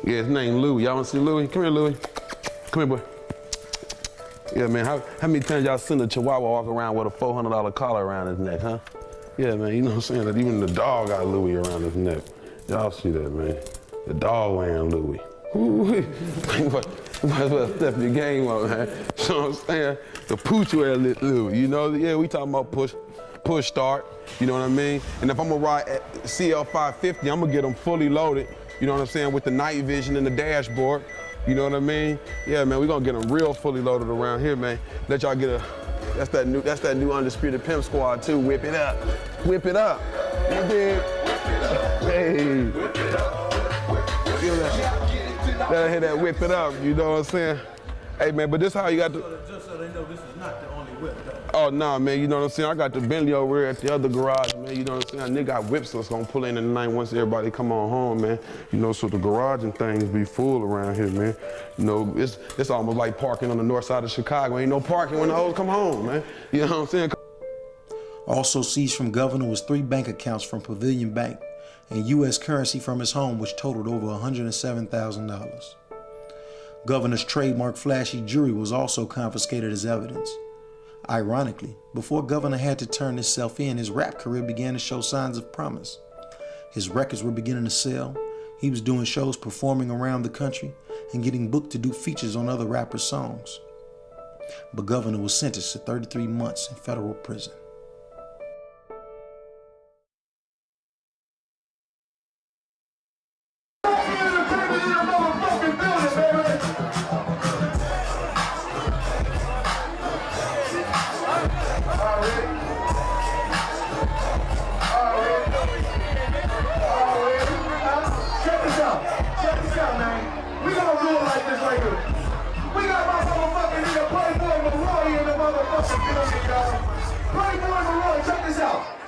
Yeah, his name Louis. Y'all wanna see Louis? Come here, Louis. Come here, boy. Yeah, man, how many times y'all seen a Chihuahua walk around with a $400 collar around his neck, huh? Yeah, man, you know what I'm saying? That even the dog got Louis around his neck. Y'all see that, man? The dog wearing Louis. Ooh, you might as well step your game up, man. You know what I'm saying? The pooch wear Louis, you know? Yeah, we talking about push start, you know what I mean? And if I'm gonna ride at CL550, I'm gonna get them fully loaded, you know what I'm saying, with the night vision and the dashboard, you know what I mean? Yeah, man, we gonna get them real fully loaded around here, man. Let y'all get that's that new Undisputed Pimp Squad too. Whip it up. Whip it up. You dig? Hey. Feel that? Let her hear that whip it up, you know what I'm saying? Hey man, but this how you got to. Just so they know this is not the only whip though. Oh nah, man, you know what I'm saying? I got the Bentley over here at the other garage, man. You know what I'm saying? Nigga got whips that's gonna pull in the night once everybody come on home, man. You know, so the garage and things be full around here, man. You know, it's almost like parking on the north side of Chicago. Ain't no parking when the hoes come home, man. You know what I'm saying? Also seized from Governor was 3 bank accounts from Pavilion Bank and U.S. currency from his home, which totaled over $107,000. Governor's trademark flashy jewelry was also confiscated as evidence. Ironically, before Governor had to turn himself in, his rap career began to show signs of promise. His records were beginning to sell. He was doing shows performing around the country and getting booked to do features on other rappers' songs. But Governor was sentenced to 33 months in federal prison.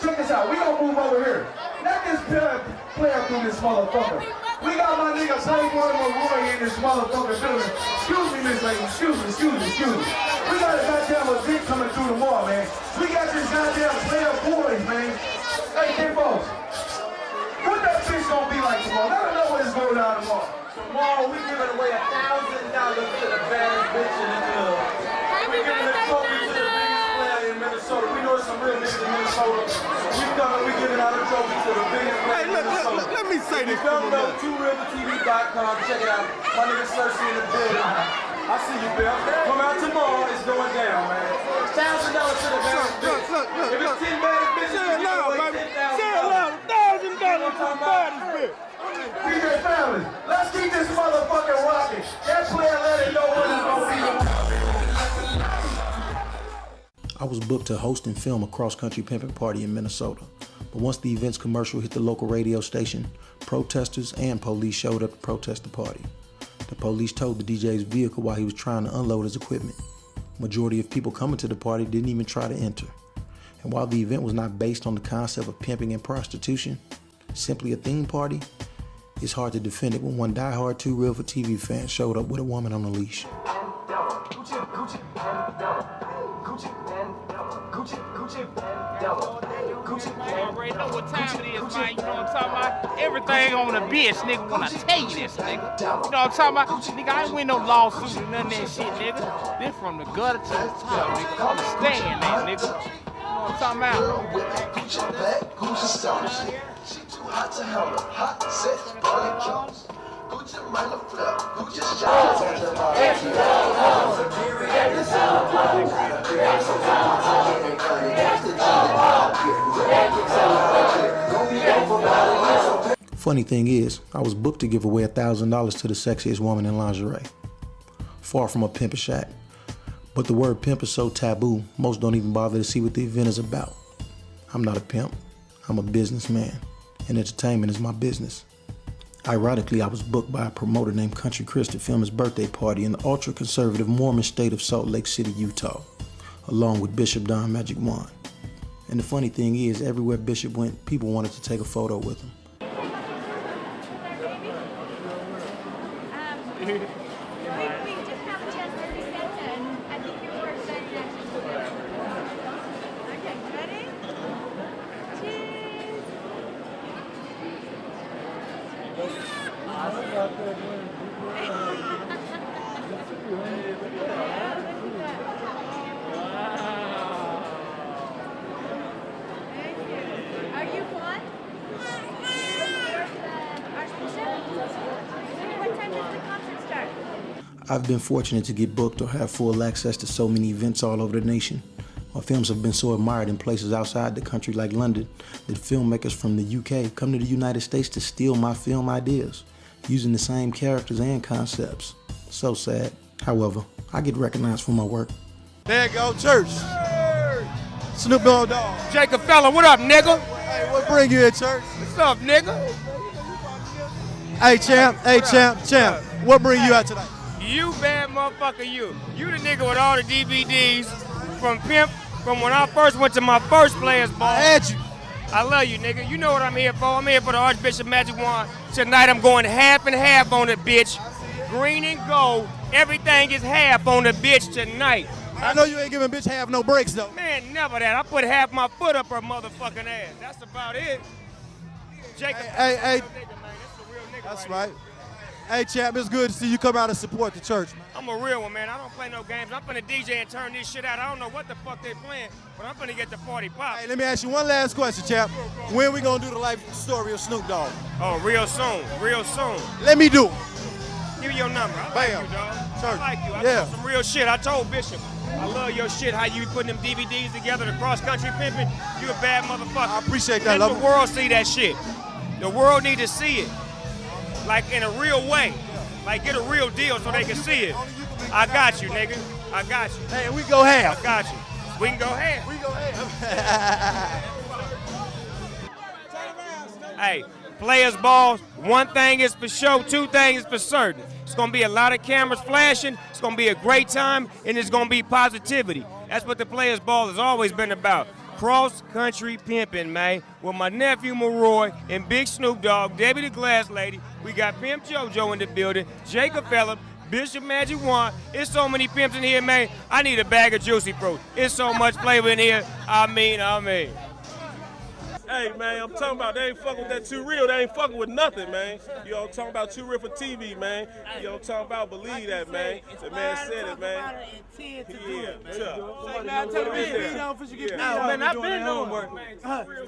Check this out. We gonna move over here. Let this player through this motherfucker. We got my nigga Playboy Maroy in this motherfucker building. Excuse me, Miss Lady. Excuse me. We got a goddamn event coming through tomorrow, man. We got this goddamn player boys, man. Hey, folks. What that bitch gonna be like tomorrow? Let her know what is going on tomorrow. Tomorrow we giving away $1,000 to the baddest bitch in the club. We giving a trophy to the biggest player in Minnesota. We know some real niggas in Minnesota. We giving out a trophy to the biggest player in Minnesota. Let me say this. Come to 2rivertv.com. Check it out. My nigga Cersei in the building. I see you, Bill. Come out tomorrow. It's going down, man. $1,000 to the baddest bitch. If it's 10 baddest bitches, we give away $10,000. Say it loud. $1,000 to the baddest bitch. DJ family, let's keep this motherfucking rocking. That player let it know what it's gonna be. I was booked to host and film a cross-country pimping party in Minnesota. But once the event's commercial hit the local radio station, protesters and police showed up to protest the party. The police towed the DJ's vehicle while he was trying to unload his equipment. Majority of people coming to the party didn't even try to enter. And while the event was not based on the concept of pimping and prostitution, simply a theme party, it's hard to defend it when one diehard 2 Real for TV fan showed up with a woman on a leash. Already know what time it is, man. You know what I'm talking about? Everything on the bitch, nigga, when I tell you this, nigga. You know what I'm talking about? Nigga, I ain't win no lawsuit or none of that shit, nigga. This from the gutter to the top, nigga. Understand that, nigga. You know what I'm talking about? Gucci back, Gucci stars. She too hot to handle. Hot set, Barney Jones. Gucci minor flip, Gucci shot. Funny thing is, I was booked to give away $1,000 to the sexiest woman in lingerie. Far from a pimpish act. But the word pimp is so taboo, most don't even bother to see what the event is about. I'm not a pimp, I'm a businessman, and entertainment is my business. Ironically, I was booked by a promoter named Country Chris to film his birthday party in the ultra-conservative Mormon state of Salt Lake City, Utah, along with Bishop Don Magic Wand. And the funny thing is, everywhere Bishop went, people wanted to take a photo with him. I've been fortunate to get booked or have full access to so many events all over the nation. My films have been so admired in places outside the country like London that filmmakers from the UK come to the United States to steal my film ideas, using the same characters and concepts. So sad. However, I get recognized for my work. There you go, church. Snoop Dogg. Jacob Fella, what up, nigga? Hey, what bring you in, church? What's up, nigga? Hey, champ. What bring you out tonight? You bad motherfucker, you. You the nigga with all the DVDs from Pimp, from when I first went to my first Players Ball. I had you. I love you, nigga. You know what I'm here for. I'm here for the Archbishop Magic Wand. Tonight I'm going half and half on the bitch. Green and gold. Everything is half on the bitch tonight. I know you ain't giving bitch half no breaks, though. Man, never that. I put half my foot up her motherfucking ass. That's about it. Jacob. Hey. That's right. Hey, champ, it's good to see you come out and support the church, man. I'm a real one, man. I don't play no games. I'm finna DJ and turn this shit out. I don't know what the fuck they playing, but I'm finna get the party pop. Hey, let me ask you one last question, champ. When we gonna do the life story of Snoop Dogg? Oh, real soon. Real soon. Let me do it. Give me your number. I like you, dog. Church. I like you. I know some real shit. I told Bishop, I love your shit, how you putting them DVDs together, the cross-country pimping. You a bad motherfucker. I appreciate that, Let love. the world see that shit. The world need to see it. Like in a real way. Like get a real deal so they can see it. I got you, nigga. I got you. Hey, we go half. I got you. We can go half. We go half. Hey, Players Balls, one thing is for sure, two things for certain. It's gonna be a lot of cameras flashing, it's gonna be a great time, and it's gonna be positivity. That's what the Players Ball has always been about. Cross-country pimping, man, with my nephew Maroy and Big Snoop Dogg, Debbie the Glass Lady. We got Pimp JoJo in the building, Jacob Phillip, Bishop Magic Wand. It's so many pimps in here, man. I need a bag of Juicy Fruit. It's so much flavor in here. I mean. Hey, man, I'm talking about they ain't fucking with that Too Real. They ain't fucking with nothing, man. You know, I'm talking about Too Real for TV, man. You know, I'm talking about believe that, man. The man said it, man. Yeah, tough. Man, I've been doing work.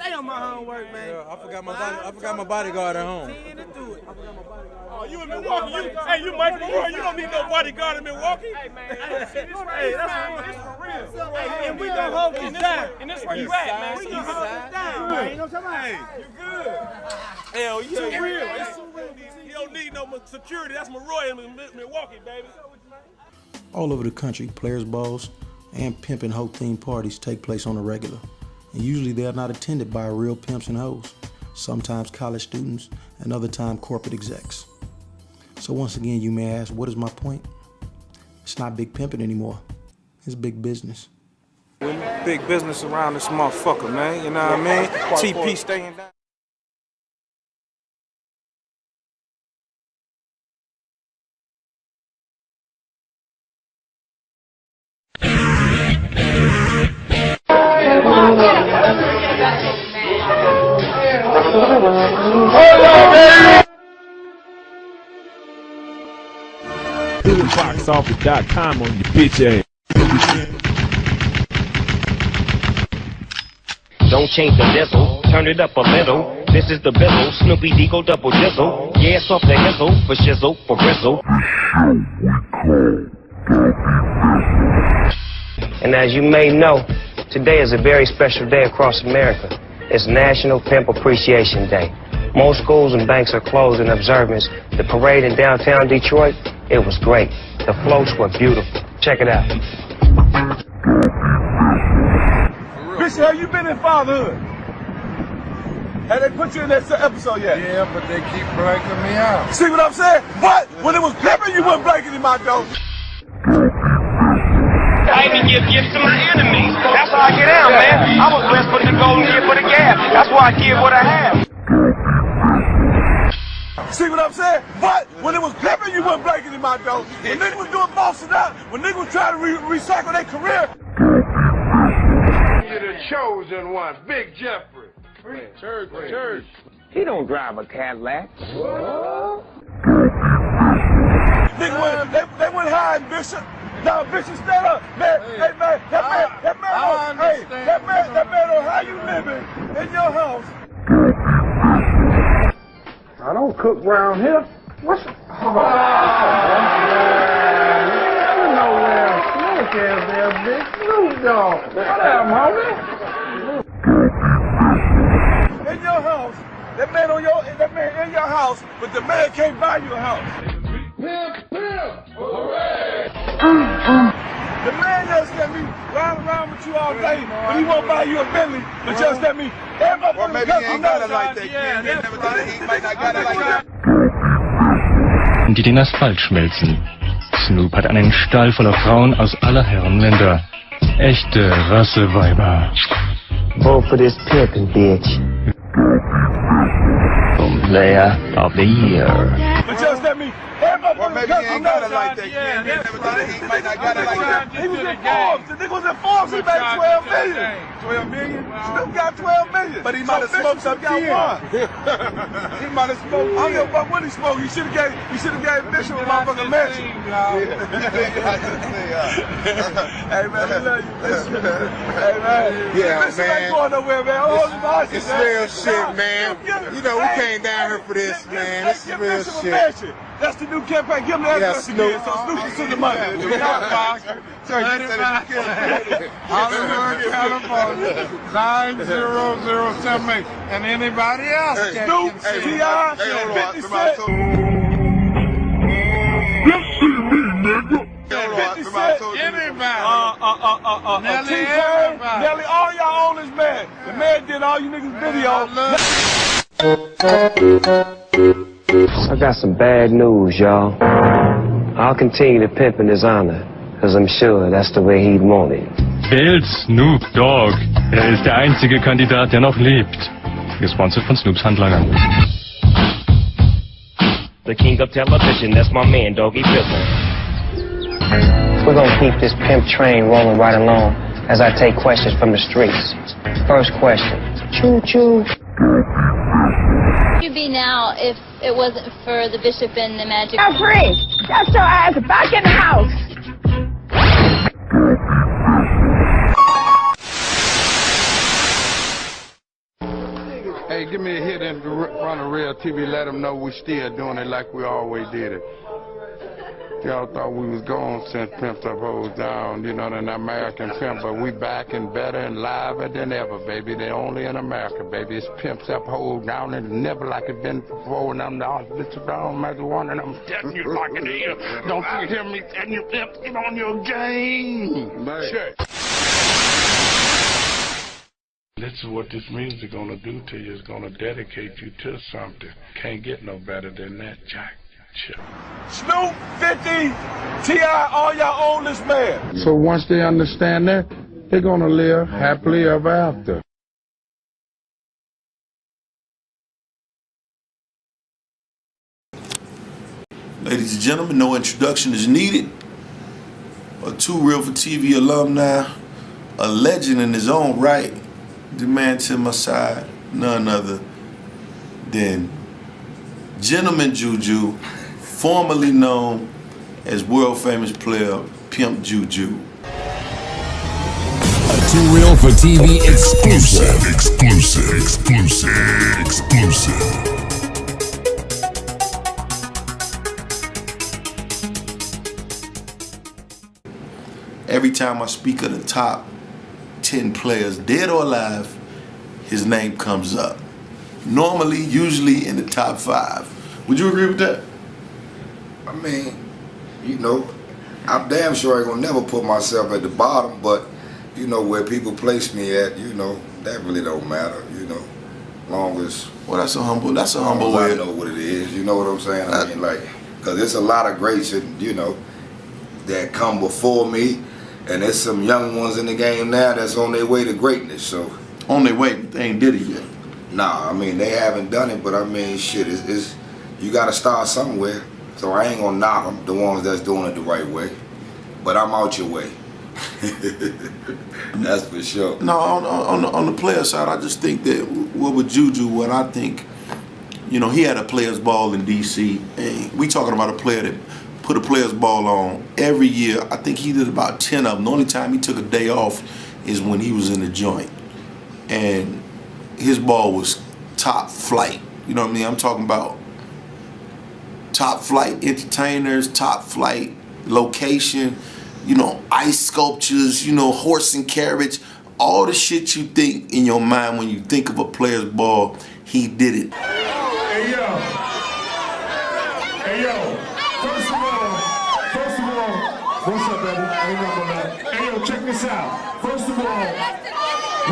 Stay on my homework, man. I forgot my bodyguard at home. Oh, you in Milwaukee? You Michael Maroy. You don't need no bodyguard in Milwaukee. Hey, man. Hey, that's for real. Hey, and we gonna hold this down. And that's where you at, man. We gonna hold this down, man. You know what I'm talking about? Hey, you good. Hell yeah. Too real. You don't need no security. That's Maroy in Milwaukee, baby. All over the country, Players Balls and Pimp and Hoe themed parties take place on a regular. And usually they are not attended by real pimps and hoes. Sometimes college students and other time corporate execs. So once again, you may ask, what is my point? It's not big pimping anymore. It's big business. Big business around this motherfucker, man. You know what I mean? TP staying down. Boxoffice.com on your bitch ass. Don't change the diesel, turn it up a little. This is the bizzle, Snoopy Deagle double jizzle. Yeah, it's off the hizzle, for shizzle, for grizzle. And as you may know, today is a very special day across America. It's National Pimp Appreciation Day. Most schools and banks are closed in observance. The parade in downtown Detroit, it was great. The floats were beautiful. Check it out. Bishop, have you been in fatherhood? Have they put you in that episode yet? Yeah, but they keep blanking me out. See what I'm saying? But when it was pimping, you wasn't blanking in my door. I even give gifts to my enemies. That's how I get out, man. I was blessed with the golden gift for the gap. That's why I give what I have. See what I'm saying? But when it was pimping, you wasn't blanking in my door. When niggas was doing bossing up, when niggas was trying to recycle their career. You're the chosen one, Big Jeffrey. Church. He don't drive a Cadillac. Nigga, they went hiding, Bishop. No, Bishop, stand up. Man, hey, man, that man on how you living in your house. I don't cook round here. What's ass there, big Snoop Dogg. What up, homie? In your house, that man in your house, but the man can't buy you a house. Pimp, pimp, hooray! The man just let me ride around with you all day, but he won't buy you a Bentley, but just let me. Or maybe he ain't got it like that, kid. He might not got it like that. Die den Asphalt schmelzen. Snoop hat einen Stall voller Frauen aus aller Herrenländer. Echte Rasseweiber. Vote for this pimping bitch. Player of the year. But just let me. Or maybe he ain't got it like that, kid. He might not got it like that. He was in Forbes. The nigga was in Forbes. He made 12 million. 12 million? Snoop got 12 million. But he might have smoked some got 10. one. He might have smoked 10. I don't give a fuck what he smoked. He should have gave Bishop a motherfucking mansion. Hey man, we love you. Hey man. Yeah, Bishop man. ain't going nowhere, man. I'm holding my shit, It's man. real shit, man. You know, we came down here for this, man. This is Give real Bishop a shit. mansion. That's the new campaign. Give him the address Snoop. again, so Snoop can send the money. Hollywood, California, 90078. And anybody else that Snoop, can see T.I., it. 50 Cent. Nelly, Nelly, all y'all own this man. The man did all you niggas videos. I got some bad news, y'all. I'll continue to pimp in his honor, because I'm sure that's the way he'd want it. Wählt Snoop Dogg. Er ist der einzige Kandidat, der noch lebt. Gesponsert von Snoops Handlangern. The king of television, that's my man, Doggy Pimping. We're gonna keep this pimp train rolling right along as I take questions from the streets. First question. Choo-choo. You'd be now if it wasn't for the bishop and the magic. Now, free. Get your ass back in the house. Hey, give me a hit in front of Real TV. Let them know we still doing it like we always did it. Y'all thought we was gone since Pimped Up Hoes Down, you know, an American pimp, but we back and better and liver than ever, baby. They're only in America, baby. It's Pimped Up Hoes Down and never like it been before, and I'm the bitch down, one, and I'm telling you like it is. Don't you hear me telling you, Pimp, get on your game. Sure. This is what this music gonna do to you. It's gonna dedicate you to something. Can't get no better than that, Jack. Snoop, 50, T.I., all y'all own this man. So once they understand that, they're gonna live happily ever after. Ladies and gentlemen, no introduction is needed. A Too Real for TV alumni, a legend in his own right. The man to my side, none other than Gentleman Juju, formerly known as world famous player Pimp Juju. A Too Real for TV exclusive. Exclusive. Every time I speak of the top 10 players, dead or alive, his name comes up. Normally, usually in the top 5. Would you agree with that? I mean, you know, I'm damn sure I ain't gonna never put myself at the bottom, but you know where people place me at, you know, that really don't matter, you know, long as. Well, that's a humble way. I know what it is, you know what I'm saying? I mean, like, cause there's a lot of greats, you know, that come before me, and there's some young ones in the game now that's on their way to greatness. So. On their way, but they ain't did it yet. Nah, I mean they haven't done it, but I mean, shit, it's you gotta start somewhere. So I ain't gonna knock them, the ones that's doing it the right way. But I'm out your way. That's for sure. No, on the player side, I just think that with Juju, what I think, you know, he had a player's ball in D.C. And we talking about a player that put a player's ball on every year. I think he did about 10 of them. The only time he took a day off is when he was in the joint. And his ball was top flight. You know what I mean? I'm talking about top flight entertainers, top flight location. ice sculptures, horse and carriage, all the shit you think in your mind when you think of a player's ball, he did it. Hey yo, first of all, what's up, baby? Ain't nothing but that. Hey yo, check this out. First of all,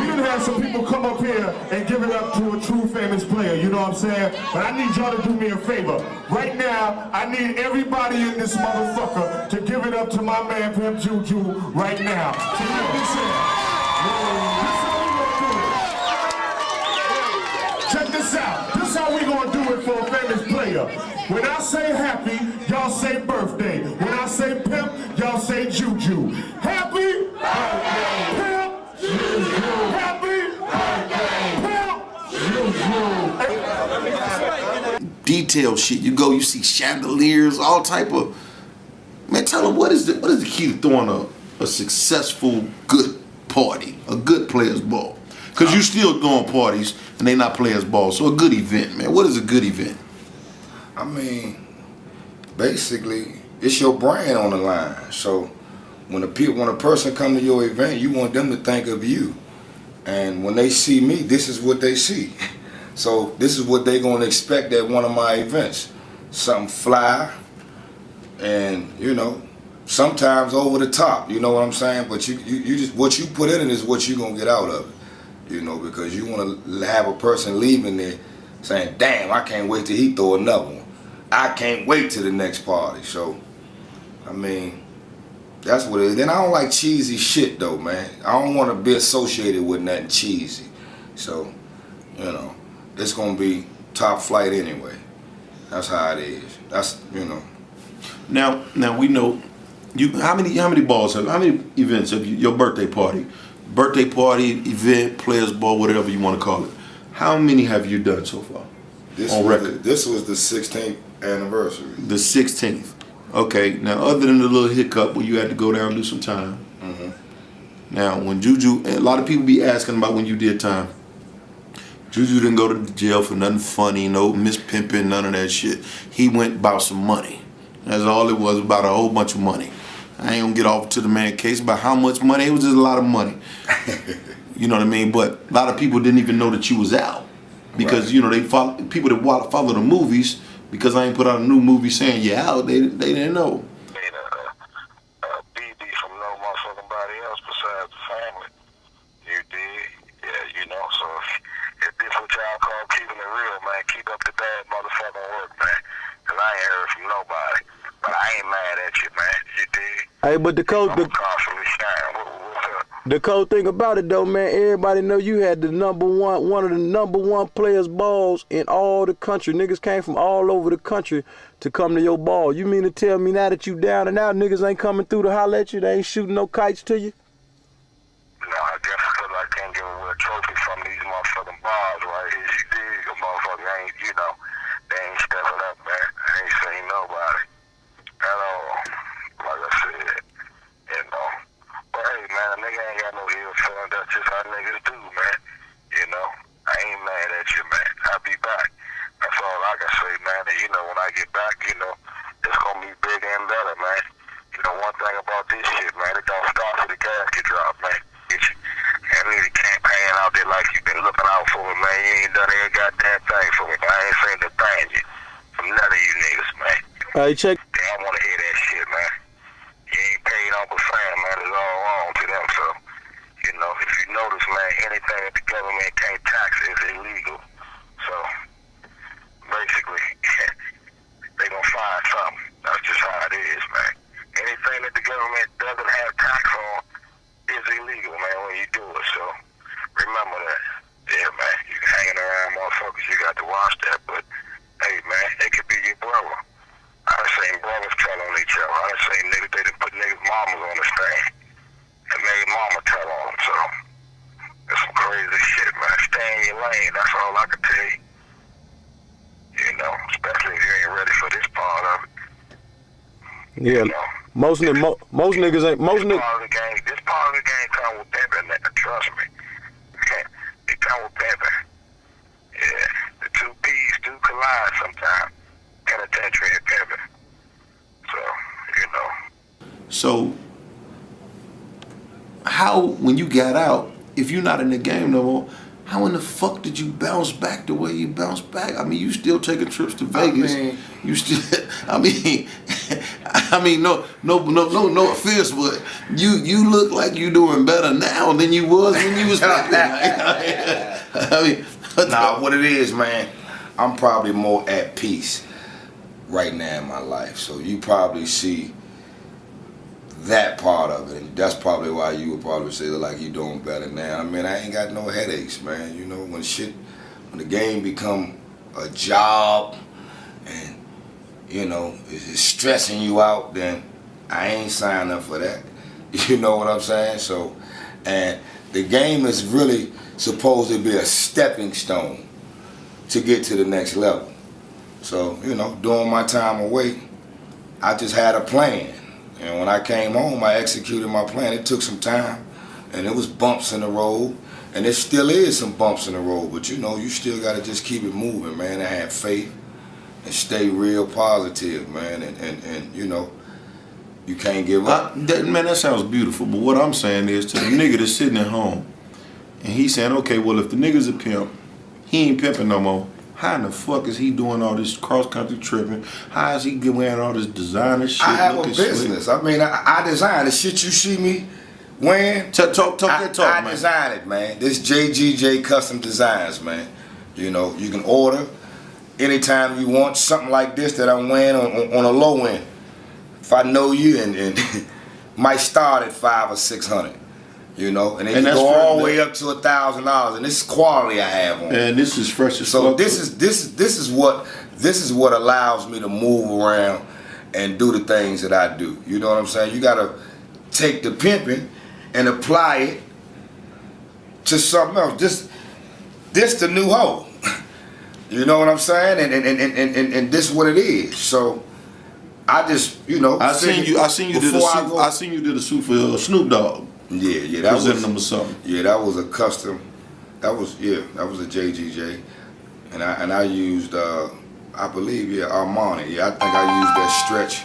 we done had some people come up here and give it up to a true famous player, you know what I'm saying? But I need y'all to do me a favor. Right now, I need everybody in this motherfucker to give it up to my man Pimp Juju right now. So check this out. Check this out. This is how we gonna do it for a famous player. When I say happy, y'all say birthday. When I say pimp, y'all say juju. Happy birthday, pimp. Happy birthday, pimp. Detailed shit. You go, you see chandeliers, all type of. Man, tell them what is the key to throwing a successful good party, a good players ball. Because you still going parties and they not players ball. So a good event, man. What is a good event? I mean, basically, it's your brand on the line. So when a person come to your event, you want them to think of you. And when they see me, this is what they see. So this is what they gonna expect at one of my events. Something fly and, sometimes over the top, you know what I'm saying? But you just, what you put in it is what you gonna get out of it. Because you want to have a person leaving there saying, damn, I can't wait till he throw another one. I can't wait to the next party. So, I mean, that's what it is. Then I don't like cheesy shit though, man. I don't want to be associated with nothing cheesy. So, it's going to be top flight anyway. That's how it is. That's, Now we know, how many balls, how many events have you, your birthday party, event, players ball, whatever you want to call it. How many have you done so far on record? This was the 16th anniversary. The 16th. Okay. Now, other than the little hiccup where you had to go down and do some time. Now, when Juju, a lot of people be asking about when you did time. Juju didn't go to jail for nothing funny, no mispimping, none of that shit. He went about some money. That's all it was, about a whole bunch of money. I ain't gonna get off to the man case about how much money. It was just a lot of money. You know what I mean? But a lot of people didn't even know that you was out. Because, people that follow the movies, because I ain't put out a new movie saying you out, they didn't know. BB from no motherfucking body else besides the family. You did? Yeah, so if this what y'all call keeping it real, man, keep up the bad motherfucking work, man. Cause I ain't heard from nobody. But I ain't mad at you, man. You did? Hey, but the cold thing about it though, man, everybody know you had one of the number one players balls in all the country. Niggas came from all over the country to come to your ball. You mean to tell me now that you down and out, niggas ain't coming through to holler at you? They ain't shooting no kites to you? No, I guess because I can't give away a trophy from these motherfucking bars right here. You dig? A motherfucker ain't, they ain't stepping up, man. I ain't seen nobody at all. Like I said, But hey, man, a nigga ain't got no ill feeling. That's just how niggas do, man. I ain't mad at you, man. I'll be back. That's all I can say, man. And, when I get back, it's gonna be bigger and better, man. One thing about this shit, man, it don't start till the casket drop, man. And really campaign out there like you been looking out for me, man. You ain't done any goddamn thing for me, man. I ain't seen the thing from none of you niggas, man. Hey, check. I want to hear that shit, man. You ain't paid Uncle Sam, man. It's all wrong to them. So, if you notice, man, anything that the government can't tax is illegal. So, basically, they gonna find something. That's just how it is, man. Anything that the government doesn't have tax on is illegal, man, when you do it. So, remember that. Yeah, man. You hanging around motherfuckers, you got to watch that. But, hey, man, it could be your brother. I done seen brothers tell on each other. I done seen niggas, they done put niggas' mamas on the stand and made mama tell on them. So, it's some crazy shit, man. Stay in your lane. That's all I can tell you. Especially if you ain't ready for this part of it. Yeah. Most niggas ain't. This part of the game come with pimping, trust me. It come with pimping. Yeah. The two P's do collide sometimes. Penitentiary and pimping. So, So, how when you got out, if you're not in the game no more, how in the fuck did you bounce back the way you bounced back? I mean, you still taking trips to Vegas. You still, I mean, no offense, but you look like you doing better now than you was when you was rapping. I mean, nah, what it is, man, I'm probably more at peace right now in my life. So you probably see that part of it, and that's probably why you would probably say like you doing better now. I mean, I ain't got no headaches, man. You know, when the game become a job and you know it's stressing you out, then I ain't signed up for that. You know what I'm saying? So, and the game is really supposed to be a stepping stone to get to the next level. So, you know, during my time away, I just had a plan. And when I came home, I executed my plan. It took some time, and it was bumps in the road, and it still is some bumps in the road. But you know, you still got to just keep it moving, man, and have faith and stay real positive, man. And you know, you can't give up. Man, that sounds beautiful. But what I'm saying is to the nigga that's sitting at home, and he's saying, okay, well, if the nigga's a pimp, he ain't pimping no more. How in the fuck is he doing all this cross-country tripping? How is he wearing all this designer shit? I have a business. I mean, I design the shit you see me wearing. Talk that talk, man. I design it, man. This JGJ Custom Designs, man. You know, you can order anytime you want something like this that I'm wearing on a low end. If I know you, and might start at $500 or $600. You know, and it can go all the way up to $1,000, and this is quality I have on. And this is fresh as so fuck. this is what allows me to move around and do the things that I do. You know what I'm saying? You gotta take the pimping and apply it to something else. This the new hoe. You know what I'm saying? And this is what it is. So I just, you know, I seen you did a suit for Snoop Dogg. Yeah, that was them or something. Yeah, that was a custom. That was a JGJ, and I used I believe Armani. Yeah, I think I used that stretch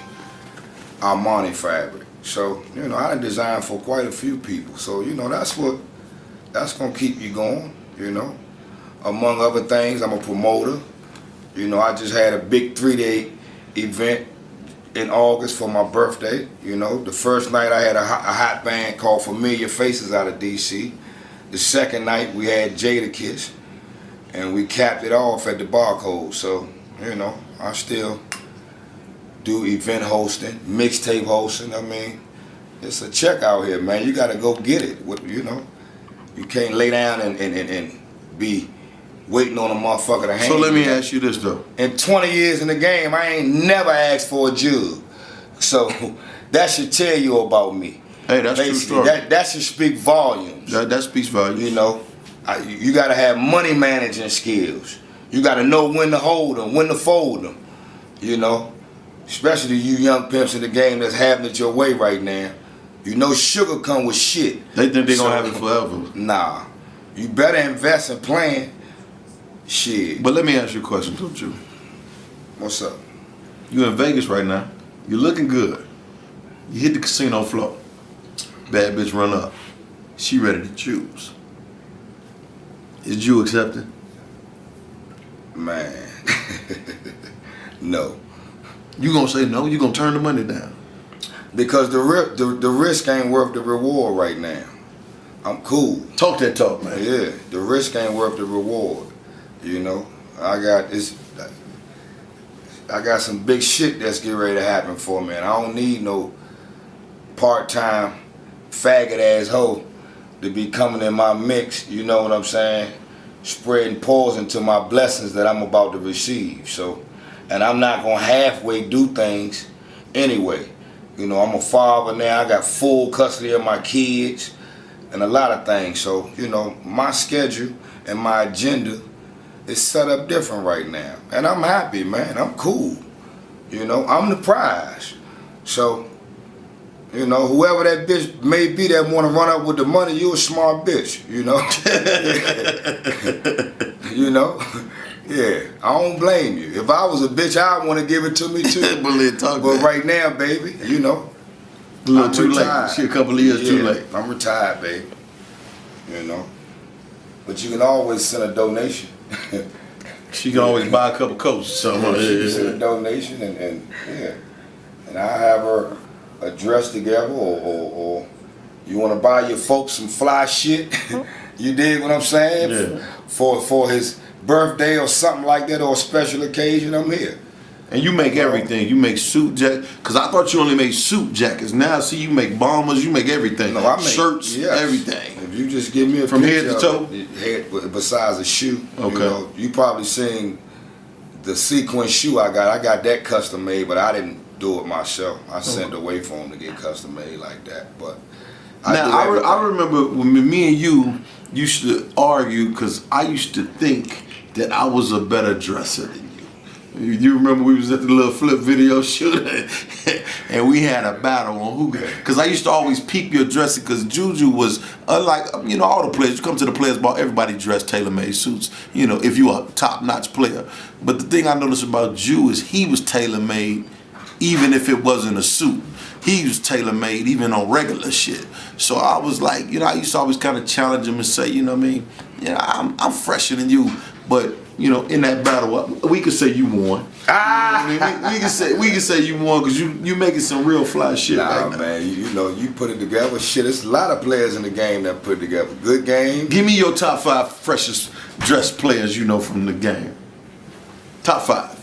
Armani fabric. So you know, I designed for quite a few people. So you know, that's gonna keep you going. You know, among other things, I'm a promoter. You know, I just had a big 3-day event in August for my birthday. You know, the first night I had a hot band called Familiar Faces out of DC. The second night we had Jadakiss, and we capped it off at the Barcode. So, you know, I still do event hosting, mixtape hosting. I mean, it's a check out here, man. You gotta go get it. You know, you can't lay down and be waiting on a motherfucker to hang. So let me ask you this though. In 20 years in the game, I ain't never asked for a jug. So that should tell you about me. Hey, that's true story. That should speak volumes. That speaks volumes. You know, you gotta have money managing skills. You gotta know when to hold them, when to fold them. You know, especially you young pimps in the game that's having it your way right now. You know, sugar come with shit. They think they gonna have it forever. Nah, you better invest in plan. Shit. But let me ask you a question, don't you? What's up? You in Vegas right now. You're looking good. You hit the casino floor. Bad bitch run up. She ready to choose. Is you accepting? Man. No. You gonna say no? You gonna turn the money down? Because the risk ain't worth the reward right now. I'm cool. Talk that talk, man. Yeah, the risk ain't worth the reward. You know, I got some big shit that's getting ready to happen for me, and I don't need no part-time faggot ass hoe to be coming in my mix. You know what I'm saying? Spreading poison to my blessings that I'm about to receive. So, and I'm not gonna halfway do things anyway. You know, I'm a father now. I got full custody of my kids and a lot of things. So, you know, my schedule and my agenda is set up different right now. And I'm happy, man. I'm cool. You know, I'm the prize. So, you know, whoever that bitch may be that want to run up with the money, you a smart bitch, you know? You know? Yeah, I don't blame you. If I was a bitch, I'd want to give it to me too. But right now, baby, you know, A little too late. She a couple of years too late. I'm retired, babe. You know. But you can always send a donation. She can always buy a couple coats or something. She can send a donation and I have her a dress together or you want to buy your folks some fly shit. You dig what I'm saying? Yeah. For his birthday or something like that or a special occasion, I'm here. And you make everything. You make suit jackets. Because I thought you only made suit jackets. Now I see you make bombers. You make everything. No, I make shirts, everything. If you just give me a from head picture to toe? of it, head, besides a shoe. Okay. You know, you probably seen the sequin shoe I got. I got that custom made, but I didn't do it myself. I sent it away for him to get custom made like that. But I remember when me and you used to argue because I used to think that I was a better dresser than you. You remember we was at the little flip video shoot and we had a battle on who, because I used to always peep your dressing because Juju was, unlike, you know, all the players, you come to the players ball, everybody dressed tailor-made suits, you know, if you are a top-notch player. But the thing I noticed about Ju is he was tailor-made even if it wasn't a suit. He was tailor-made even on regular shit. So I was like, you know, I used to always kind of challenge him and say, you know what I mean, yeah, I'm fresher than you, but you know, in that battle, we could say you won. We can say you won because you making some real fly shit right now. Man, you know, you put it together. Shit, there's a lot of players in the game that put it together. Good game. Give me your top 5 freshest dressed players you know from the game. Top 5.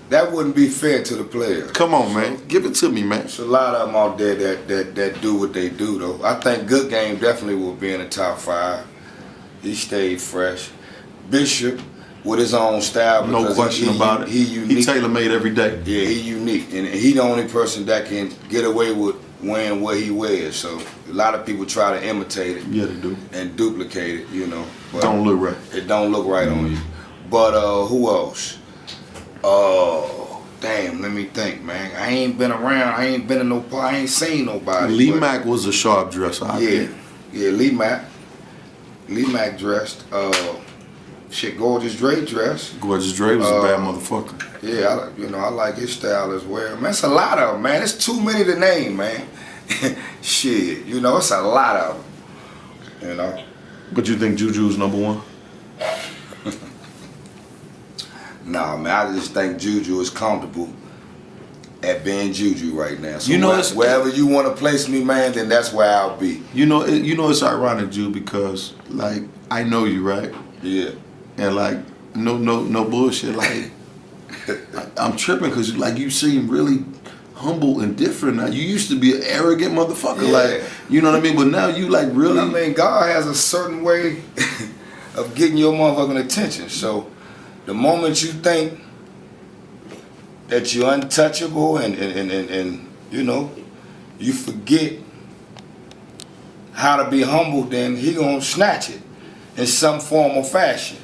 That wouldn't be fair to the players. Come on, man. Give it to me, man. There's a lot of them out there that do what they do, though. I think Good Game definitely will be in the top 5. He stayed fresh. Bishop with his own style. No question about it. He unique. He tailor-made every day. Yeah, he unique. And he the only person that can get away with wearing what he wears. So a lot of people try to imitate it. Yeah, they do. And duplicate it, you know. But don't look right. It don't look right on you. But who else? Damn, let me think, man. I ain't been around. I ain't been in no. I ain't seen nobody. Lee Mack was a sharp dresser. Yeah, Lee Mack. Lee Mack dressed. Shit, Gorgeous Dre dressed. Gorgeous Dre was a bad motherfucker. Yeah, I like his style as well. Man, it's a lot of them, man. It's too many to name, man. Shit, you know, it's a lot of them. You know. But you think Juju's number 1? Nah, man, I just think Juju is comfortable at being Juju right now. So you know, wherever you want to place me, man, then that's where I'll be. You know, it's ironic, Ju, because like I know you, right? Yeah. And like no bullshit. Like I'm tripping because like you seem really humble and different now. You used to be an arrogant motherfucker, like you know what I mean. But now you like really. I mean, God has a certain way of getting your motherfucking attention. So the moment you think that you're untouchable and you know you forget how to be humble, then he gonna snatch it in some form or fashion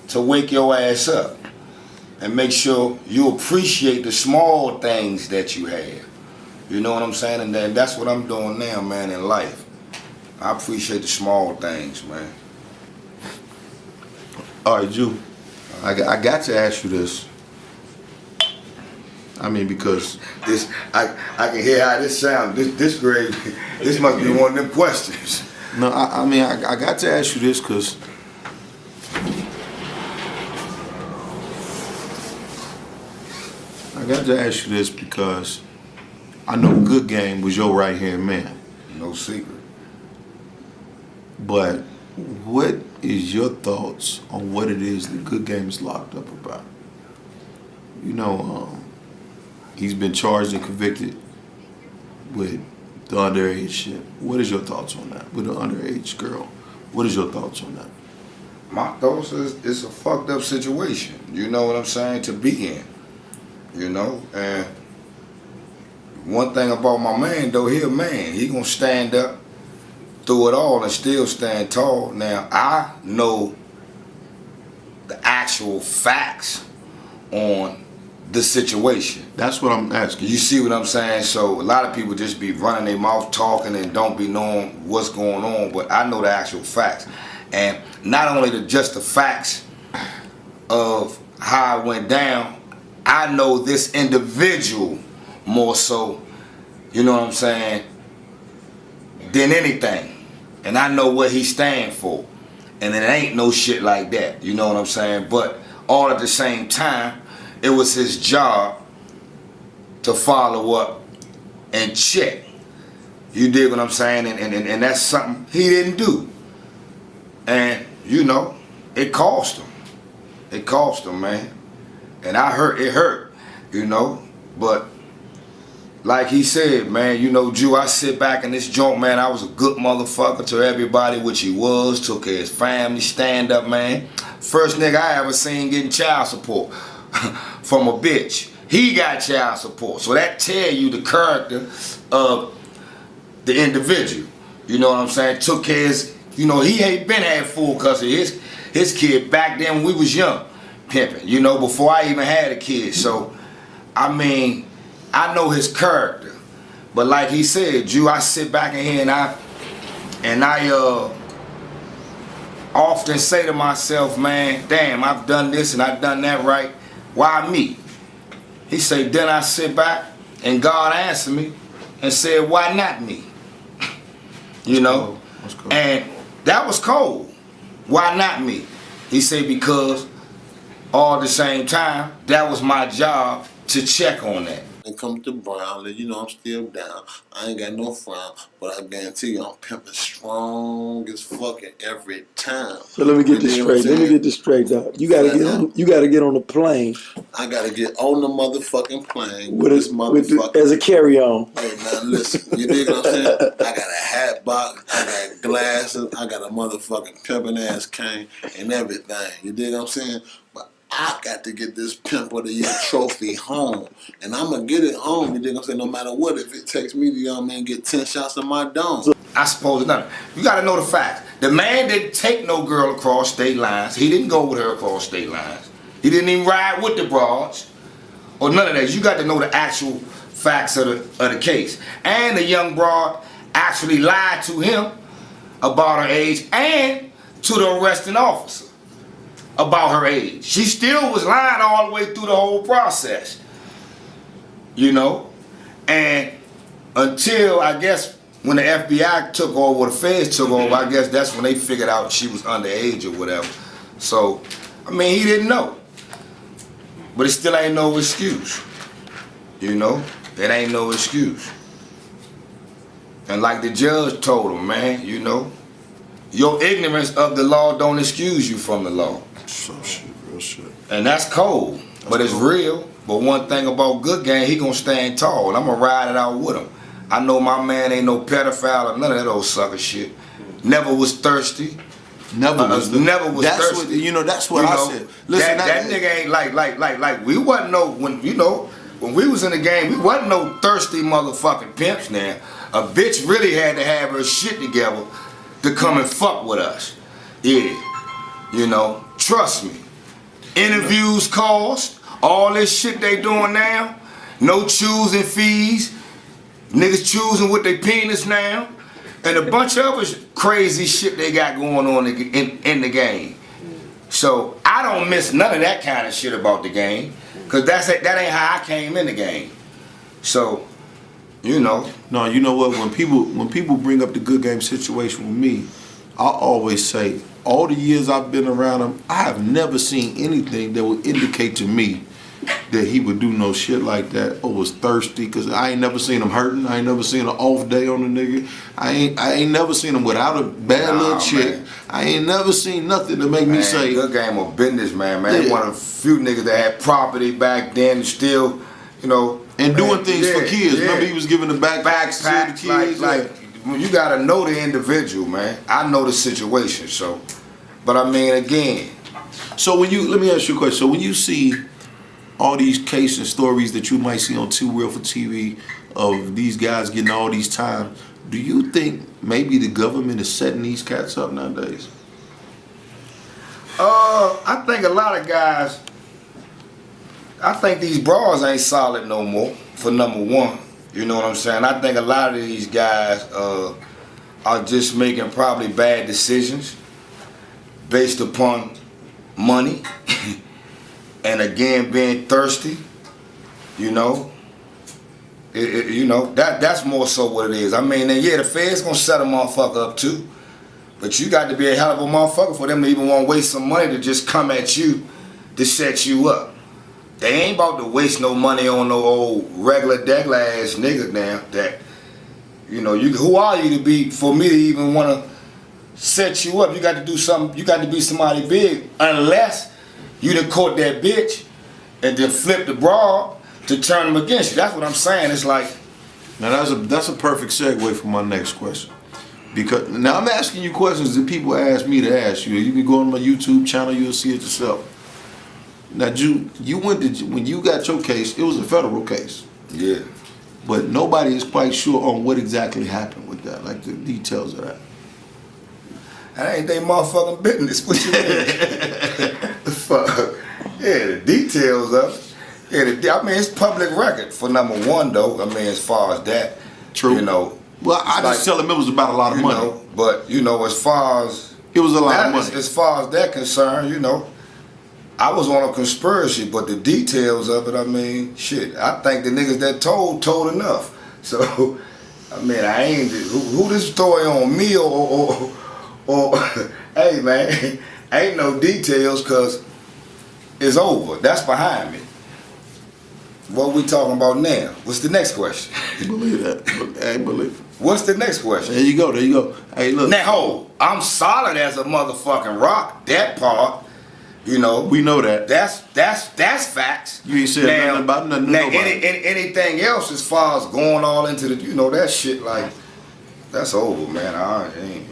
to wake your ass up and make sure you appreciate the small things that you have. You know what I'm saying? And then that's what I'm doing now, man, in life. I appreciate the small things, man. All right, Ju, I got to ask you this. I mean, because this, I can hear how this sounds. This grade, this must be one of them questions. No, I mean, I got to ask you this because I know Good Game was your right-hand man. No secret. But what is your thoughts on what it is that Good Game is locked up about? You know, he's been charged and convicted with the underage shit. What is your thoughts on that? With an underage girl. What is your thoughts on that? My thoughts is it's a fucked up situation. You know what I'm saying? To be in. You know? And one thing about my man, though, he a man. He gonna stand up through it all and still stand tall. Now, I know the actual facts on the situation. That's what I'm asking. You see what I'm saying? So a lot of people just be running their mouth talking and don't be knowing what's going on, but I know the actual facts. And not only just the facts of how it went down, I know this individual more so. you know what I'm saying, than anything. And I know what he stand for. And it ain't no shit like that, you know what I'm saying? But all at the same time, it was his job to follow up and check. You dig what I'm saying? And that's something he didn't do. And, you know, it cost him. It cost him, man. And it hurt, you know. But like he said, man, you know, Jew, I sit back in this joint, man, I was a good motherfucker to everybody, which he was, took care of his family, stand up, man. First nigga I ever seen getting child support from a bitch. He got child support. So that tell you the character of the individual. You know what I'm saying? Took care of his, you know, he ain't been had full custody of his kid back then when we was young, pimping, you know, before I even had a kid. So, I mean, I know his character. But like he said, Jew, I sit back in here and I often say to myself, man, damn, I've done this and I've done that right. Why me? He said, then I sit back and God answered me and said, why not me? You know? That's cool. And that was cold. Why not me? He said, because all at the same time, that was my job to check on that. And come to Brown, let you know I'm still down. I ain't got no frown, but I guarantee you I'm pimping strong as fucking every time. So let me get this straight. Let me get this straight, dog. You gotta get on the plane. I gotta get on the motherfucking plane with this motherfucker as a carry-on. Hey man, listen, you dig what I'm saying? I got a hat box, I got glasses, I got a motherfucking pimping ass cane and everything. You dig what I'm saying? But I got to get this Pimp of the Year trophy home. And I'm going to get it home, you dig what I'm saying, no matter what. If it takes me to, you know what I mean, get 10 shots of my dome. I suppose nothing. You got to know the facts. The man didn't take no girl across state lines. He didn't go with her across state lines. He didn't even ride with the broads or none of that. You got to know the actual facts of the case. And the young broad actually lied to him about her age and to the arresting officer about her age. She still was lying all the way through the whole process. You know? And until, I guess, when the FBI took over, or the feds took over, I guess that's when they figured out she was underage or whatever. So, I mean, he didn't know. But it still ain't no excuse. You know? It ain't no excuse. And like the judge told him, man, you know, your ignorance of the law don't excuse you from the law. So shit, real shit. And that's cold, but it's real. But one thing about Good Game, he gonna stand tall, and I'm gonna ride it out with him. I know my man ain't no pedophile or none of that old sucker shit. Never was thirsty. Never was thirsty. What, you know, that's what I said. Listen, that nigga ain't like we wasn't no, when you know, when we was in the game, we wasn't no thirsty motherfucking pimps now. A bitch really had to have her shit together to come and fuck with us. Yeah. You know, trust me. Interviews cost, all this shit they doing now, no choosing fees, niggas choosing with their penis now, and a bunch of other crazy shit they got going on in the game. So I don't miss none of that kind of shit about the game, cause that ain't how I came in the game. So, you know. No, you know what? When people bring up the Good Game situation with me, I always say, all the years I've been around him, I have never seen anything that would indicate to me that he would do no shit like that or was thirsty, because I ain't never seen him hurting. I ain't never seen an off day on the nigga. I ain't never seen him without a bad little chick. Man. I ain't never seen nothing to make me say. Good Game of business, man. Yeah. One of the few niggas that had property back then, still, you know. And doing things for kids. Remember he was giving the backpacks to the kids. Like, you gotta know the individual, man. I know the situation, so. But I mean, again. So when you, let me ask you a question. So when you see all these cases and stories that you might see on Too Real for TV of these guys getting all these time, do you think maybe the government is setting these cats up nowadays? I think a lot of guys, I think these bras ain't solid no more, for number one. You know what I'm saying? I think a lot of these guys are just making probably bad decisions based upon money and again being thirsty, you know. You know, that's more so what it is. I mean, and yeah, the feds gonna set a motherfucker up too, but you got to be a hell of a motherfucker for them to even want to waste some money to just come at you to set you up. They ain't about to waste no money on no old regular degular ass nigga now. That, you know, who are you to be for me to even want to set you up? You got to do something. You got to be somebody big, unless you done caught that bitch and then flip the broad to turn them against you. That's what I'm saying. It's like, now that's a perfect segue for my next question. Because now I'm asking you questions that people ask me to ask you. You can go on my YouTube channel, you'll see it yourself. Now, you went to, when you got your case, it was a federal case. Yeah. But nobody is quite sure on what exactly happened with that, like the details of that. That ain't they motherfucking business. What you mean? Fuck. Yeah, the details of it. Yeah, I mean, it's public record for number one, though. I mean, as far as that. True. You know. Well, I just tell them it was about a lot of money. Know, but, you know, as far as... It was a lot of money. As far as that concerned, you know, I was on a conspiracy, but the details of it, I mean, shit, I think the niggas that told enough. So, I mean, I ain't... Who this story on me or hey, man, ain't no details because it's over. That's behind me. What we talking about now? What's the next question? Believe that. I believe it. What's the next question? There you go. Hey, look. Now, I'm solid as a motherfucking rock. That part, you know. We know that. That's facts. You ain't said nothing about nothing. Now, anything else as far as going all into the, you know, that shit, like, that's over, man. I ain't,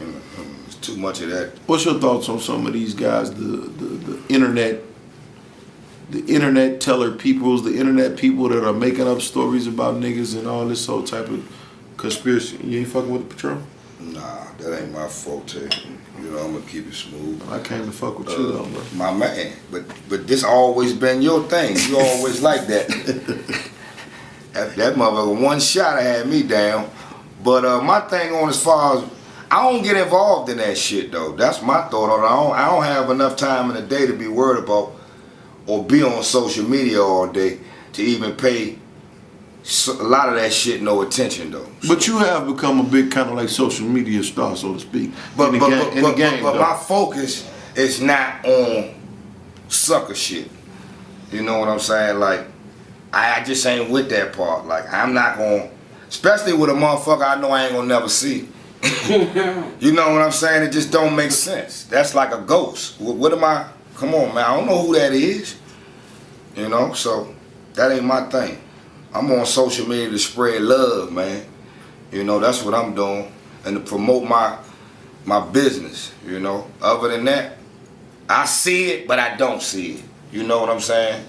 it's too much of that. What's your thoughts on some of these guys, the internet teller peoples, the internet people that are making up stories about niggas and all this whole type of conspiracy? You ain't fucking with the Patrol? Nah, that ain't my forte. You know, I'm gonna keep it smooth. I came to fuck with you though, bro. My man, but this always been your thing. You always like that. that motherfucker, one shot had me down. But my thing on as far as, I don't get involved in that shit though. That's my thought on it. I don't have enough time in the day to be worried about or be on social media all day to even pay a lot of that shit no attention though. But you have become a big kind of like social media star, so to speak. But my focus is not on sucker shit. You know what I'm saying? Like, I just ain't with that part. Like, I'm not gonna, especially with a motherfucker I know I ain't gonna never see. You know what I'm saying? It just don't make sense. That's like a ghost. What am I? Come on, man. I don't know who that is. You know, so that ain't my thing. I'm on social media to spread love, man. You know, that's what I'm doing. And to promote my business, you know. Other than that, I see it, but I don't see it. You know what I'm saying?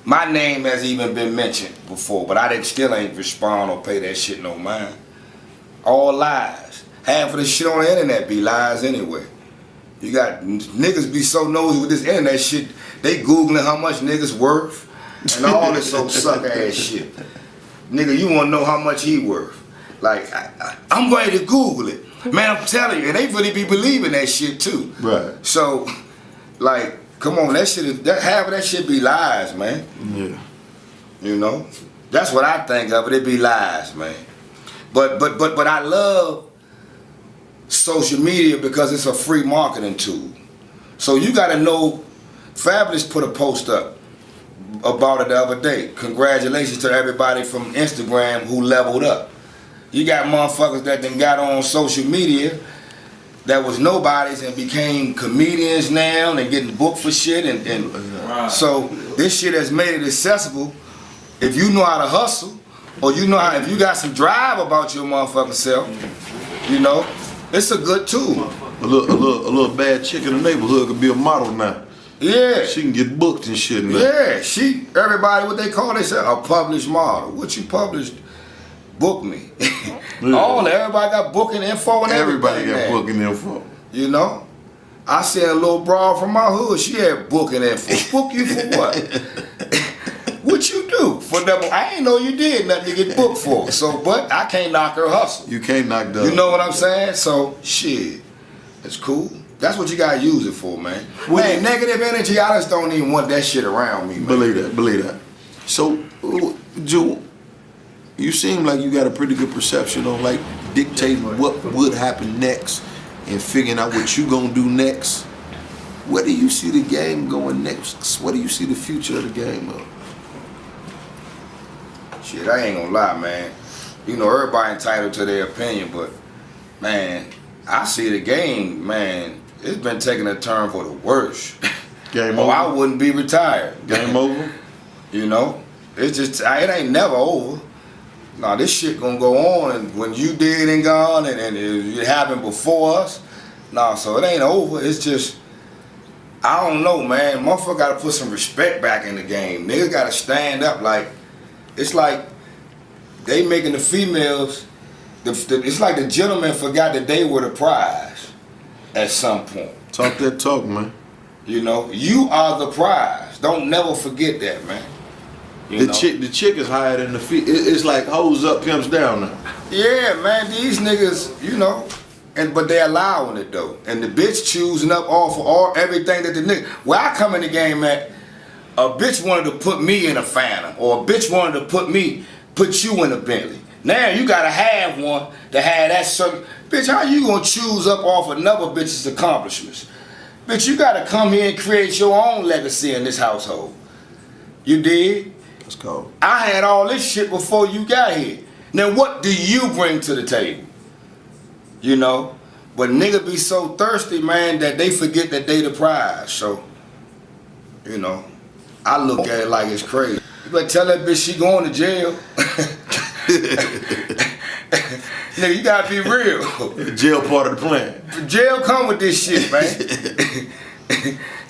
My name has even been mentioned before, but I still ain't respond or pay that shit no mind. All lies. Half of the shit on the internet be lies anyway. You got niggas be so nosy with this internet shit, they Googling how much niggas worth and all this old sucker ass shit. Nigga, you wanna know how much he worth. Like, I'm ready to Google it. Man, I'm telling you, and they really be believing that shit too. Right. So, like, come on, half of that shit be lies, man. Yeah. You know? That's what I think of it be lies, man. But I love social media because it's a free marketing tool. So you gotta know, Fabulous put a post up about it the other day. Congratulations to everybody from Instagram who leveled up. You got motherfuckers that then got on social media that was nobodies and became comedians now and getting booked for shit and wow. So this shit has made it accessible. If you know how to hustle, or you know how, if you got some drive about your motherfucking self, you know, it's a good tool. A little bad chick in the neighborhood could be a model now. Yeah. She can get booked and shit now. Yeah, everybody, what they call themselves, a published model. What you published, book me. Yeah. Everybody got booking info and everybody got booking info. You know? I seen a little broad from my hood, she had booking info. Book you for what? What you do? I ain't know you did nothing to get booked for. So, but I can't knock her hustle. You can't knock that. You know what I'm saying? So, shit, it's cool. That's what you gotta use it for, man. Man, negative energy, I just don't even want that shit around me, man. Believe that. So, Jew, you seem like you got a pretty good perception on like dictating what would happen next and figuring out what you gonna do next. Where do you see the game going next? What do you see the future of the game of? Shit, I ain't gonna lie, man. You know, everybody entitled to their opinion, but man, I see the game, man, it's been taking a turn for the worse. Game or over? I wouldn't be retired. Game over? You know? It's just, it ain't never over. Nah, this shit gonna go on, and when you dead and gone, and it happened before us, nah, so it ain't over. It's just, I don't know, man. Motherfucker gotta put some respect back in the game. Niggas gotta stand up. Like, it's like they making the females, it's like the gentlemen forgot that they were the prize at some point. Talk that talk, man. You know, you are the prize. Don't never forget that, man. The chick is higher than the fee. It's like hoes up, pimps down now. Yeah, man, these niggas, you know, but they allowing it though. And the bitch choosing up all everything that the nigga. Where I come in the game at, a bitch wanted to put me in a Phantom, or a bitch wanted to put you in a Bentley. Now you gotta have one to have that certain. Bitch, how you gonna choose up off another bitch's accomplishments? Bitch, you gotta come here and create your own legacy in this household. You dig? Let's go. I had all this shit before you got here. Now what do you bring to the table? You know? But nigga be so thirsty, man, that they forget that they the prize. So, you know, I look at it like it's crazy. You better tell that bitch she going to jail. Nigga, you gotta be real. Jail part of the plan. Jail come with this shit, man.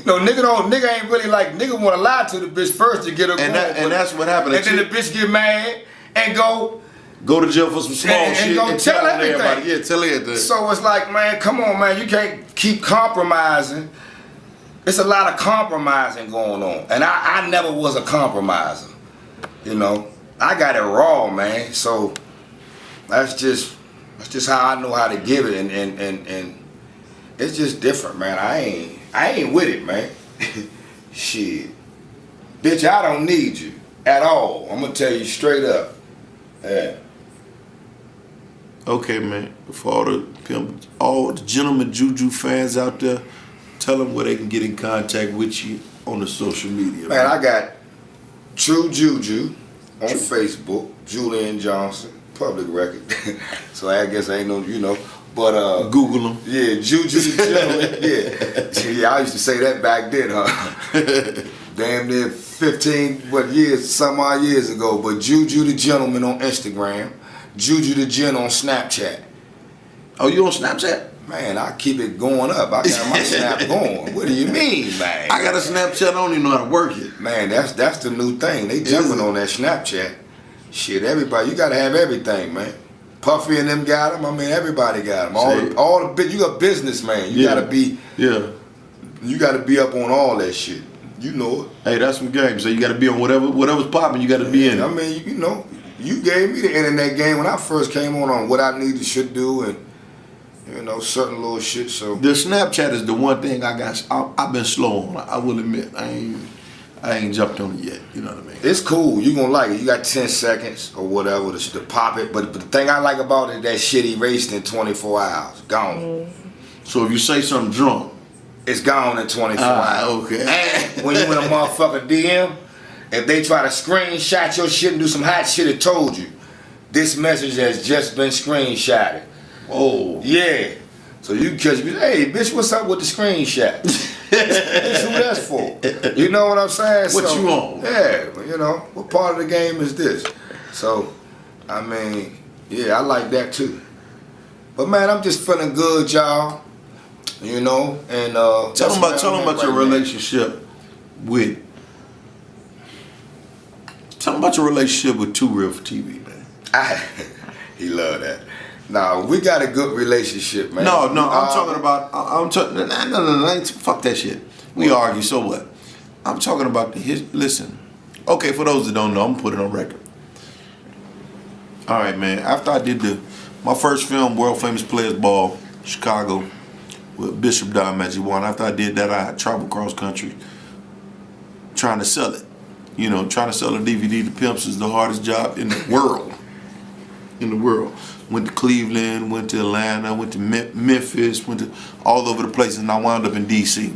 No, nigga ain't really like, nigga wanna lie to the bitch first to get her and that's what happened. And then the bitch get mad and go to jail for some small shit and go tell everything. Everybody. Yeah, tell everything. So it's like, man, come on, man, you can't keep compromising. It's a lot of compromising going on. And I never was a compromiser. You know, I got it raw, man. So that's just how I know how to give it, and it's just different, man. I ain't with it, man. Shit. Bitch, I don't need you at all. I'm gonna tell you straight up. Yeah. Okay, man. For all the gentlemen Juju fans out there, tell them where they can get in contact with you on the social media. Man, I got True Juju on Facebook, Julian Johnson, public record. So I guess I ain't no, you know. But Google them. Yeah, Juju the Gentleman. Yeah, I used to say that back then, huh? Damn near 15 some odd years ago. But Juju the Gentleman on Instagram, Juju the Gent on Snapchat. Oh, you on Snapchat? Man, I keep it going up. I got my Snap going. What do you mean, man? I got a Snapchat. I don't even know how to work it. Man, that's the new thing. They jumping on that Snapchat. Shit, everybody, you gotta have everything, man. Puffy and them got them. I mean, everybody got them. All the you got businessman. You gotta be. Yeah. You gotta be up on all that shit. You know it. Hey, that's some game. So you gotta be on whatever's popping. You gotta be in it. I mean, you know, you gave me the internet game when I first came on what I needed should do and. You know, certain little shit, so. The Snapchat is the one thing I've been slow on. I will admit. I ain't jumped on it yet. You know what I mean? It's cool. You gonna like it. You got 10 seconds or whatever to pop it. But the thing I like about it, that shit erased in 24 hours. Gone. So if you say something drunk, it's gone in 24 hours. Okay. And when you in a motherfucker DM, if they try to screenshot your shit and do some hot shit, it told you. This message has just been screenshotted. Oh. Yeah. So you can catch me, hey, bitch, what's up with the screenshot? Bitch, who that's for? You know what I'm saying? What you on? Yeah, you know, what part of the game is this? So, I mean, yeah, I like that too. But man, I'm just feeling good, y'all. You know, and tell them about your relationship with. Tell them about your relationship with Too Real for TV, man. He love that. Nah, we got a good relationship, man. No, I'm talking about. No, fuck that shit. We argue, so what? I'm talking about listen. Okay, for those that don't know, I'm gonna put it on record. All right, man. After I did my first film, World Famous Players Ball, Chicago, with Bishop Don Magic One. After I did that, I traveled cross country trying to sell it. You know, trying to sell a DVD to pimps is the hardest job in the world. in the world. Went to Cleveland, went to Atlanta, went to Memphis, went to all over the places, and I wound up in D.C.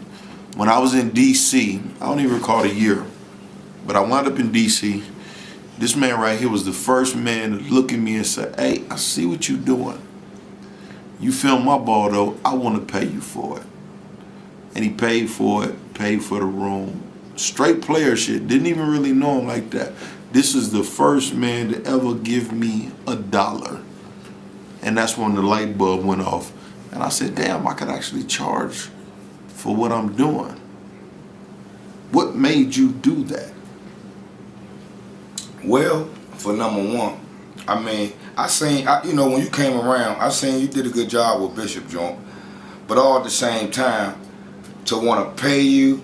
When I was in D.C., I don't even recall the year, but I wound up in D.C. This man right here was the first man to look at me and say, hey, I see what you're doing. You film my ball though, I want to pay you for it. And he paid for it, paid for the room. Straight player shit, didn't even really know him like that. This is the first man to ever give me $1. And that's when the light bulb went off. And I said, damn, I could actually charge for what I'm doing. What made you do that? Well, for number one, I mean, you know, when you came around, I seen you did a good job with Bishop Joint. But all at the same time, to want to pay you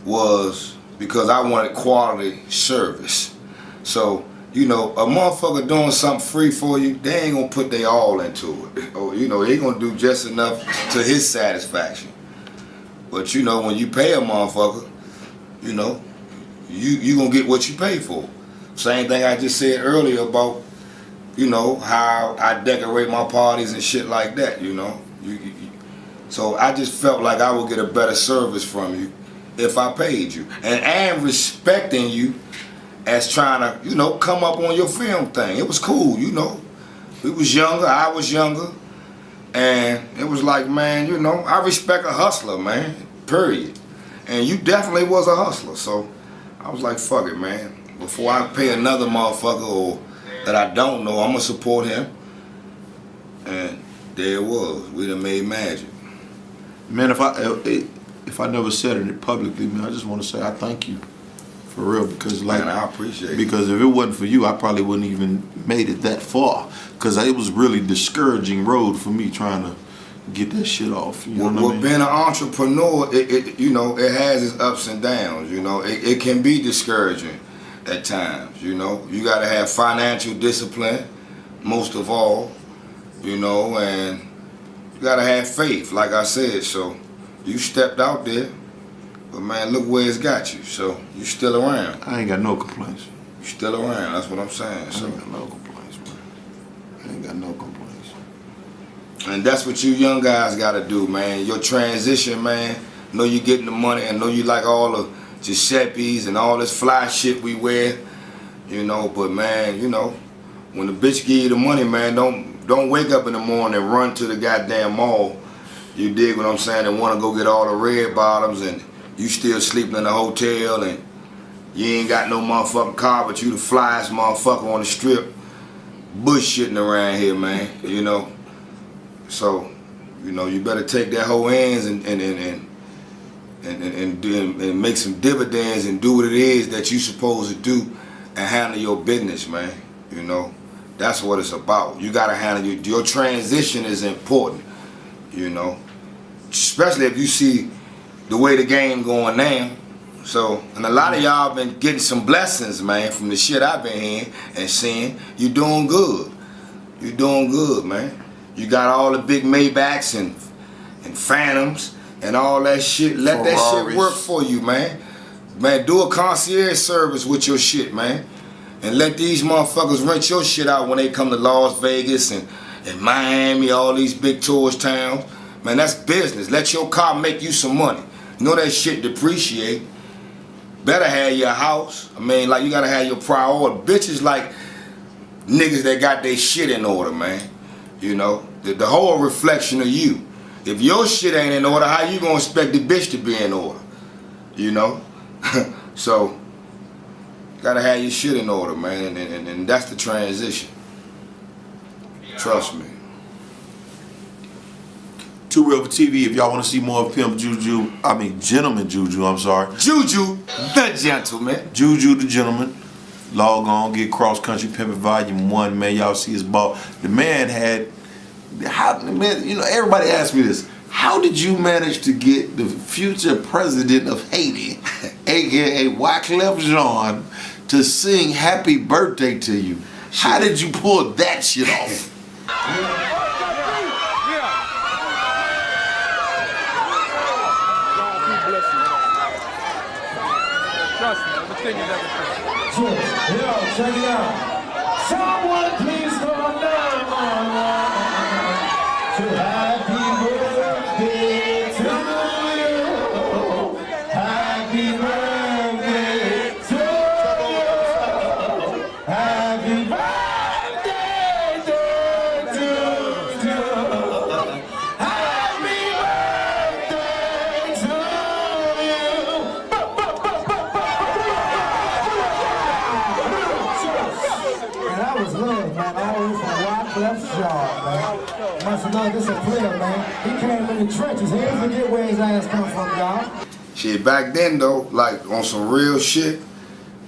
was because I wanted quality service. So, you know, a motherfucker doing something free for you, they ain't gonna put their all into it. Or, you know, they gonna do just enough to his satisfaction. But, you know, when you pay a motherfucker, you know, you gonna get what you pay for. Same thing I just said earlier about, you know, how I decorate my parties and shit like that, you know. So I just felt like I would get a better service from you if I paid you. And respecting you as trying to, you know, come up on your film thing. It was cool, you know. We was younger, I was younger. And it was like, man, you know, I respect a hustler, man, period. And you definitely was a hustler. So I was like, fuck it, man. Before I pay another motherfucker or that I don't know, I'm gonna support him. And there it was. We done made magic. Man, if I never said it publicly, man, I just want to say I thank you. For real, because like, man, I appreciate it. Because if it wasn't for you, I probably wouldn't even made it that far. Because it was really discouraging road for me trying to get that shit off. You know what I mean? Being an entrepreneur, you know, it has its ups and downs. You know, it can be discouraging at times. You know, you got to have financial discipline, most of all. You know, and you got to have faith, like I said. So you stepped out there. But man, look where it's got you. So you still around. I ain't got no complaints. You still around. That's what I'm saying. I ain't got no complaints, man. I ain't got no complaints. And that's what you young guys got to do, man. Your transition, man. Know you getting the money, and know you like all the Giuseppe's and all this fly shit we wear. You know, but man, you know, when the bitch give you the money, man, don't wake up in the morning and run to the goddamn mall. You dig what I'm saying? And want to go get all the red bottoms and you still sleeping in a hotel and you ain't got no motherfucking car, but you the flyest motherfucker on the strip bullshitting around here, man, you know. So, you know, you better take that whole ends and make some dividends and do what it is that you supposed to do and handle your business, man, you know. That's what it's about. You gotta handle your transition is important, you know. Especially if you see the way the game going now. So, and a lot of y'all been getting some blessings, man, from the shit I've been hearing and seeing. You doing good. You doing good, man. You got all the big Maybachs and Phantoms and all that shit. Let that shit work for you, man. Man, do a concierge service with your shit, man. And let these motherfuckers rent your shit out when they come to Las Vegas and Miami, all these big tourist towns. Man, that's business. Let your car make you some money. You know that shit depreciate. Better have your house. I mean, like, you gotta have your priority. Bitches like niggas that got their shit in order, man. You know, the whole reflection of you. If your shit ain't in order, how you gonna expect the bitch to be in order? You know? So, gotta have your shit in order, man, and that's the transition. Trust me. Too Real for TV. If y'all want to see more of Pimp Juju, Gentleman Juju, I'm sorry. Juju, the gentleman. Juju, the gentleman. Log on, get Cross Country Pimping Volume 1, man. Y'all see his ball. The man had, man, you know, everybody asks me this. How did you manage to get the future president of Haiti, aka Wyclef Jean, to sing Happy Birthday to you? How did you pull that shit off? Yo, check it out. Someone please call 911 to happy birthday to you. Happy birthday to you. Happy birthday to you. Happy birthday to you. Man, that was love, man. All the way from Wyclif's yard, man. Must have known this a player, man. He came in the trenches. He didn't forget where his ass come from, y'all. Shit, back then though, like on some real shit,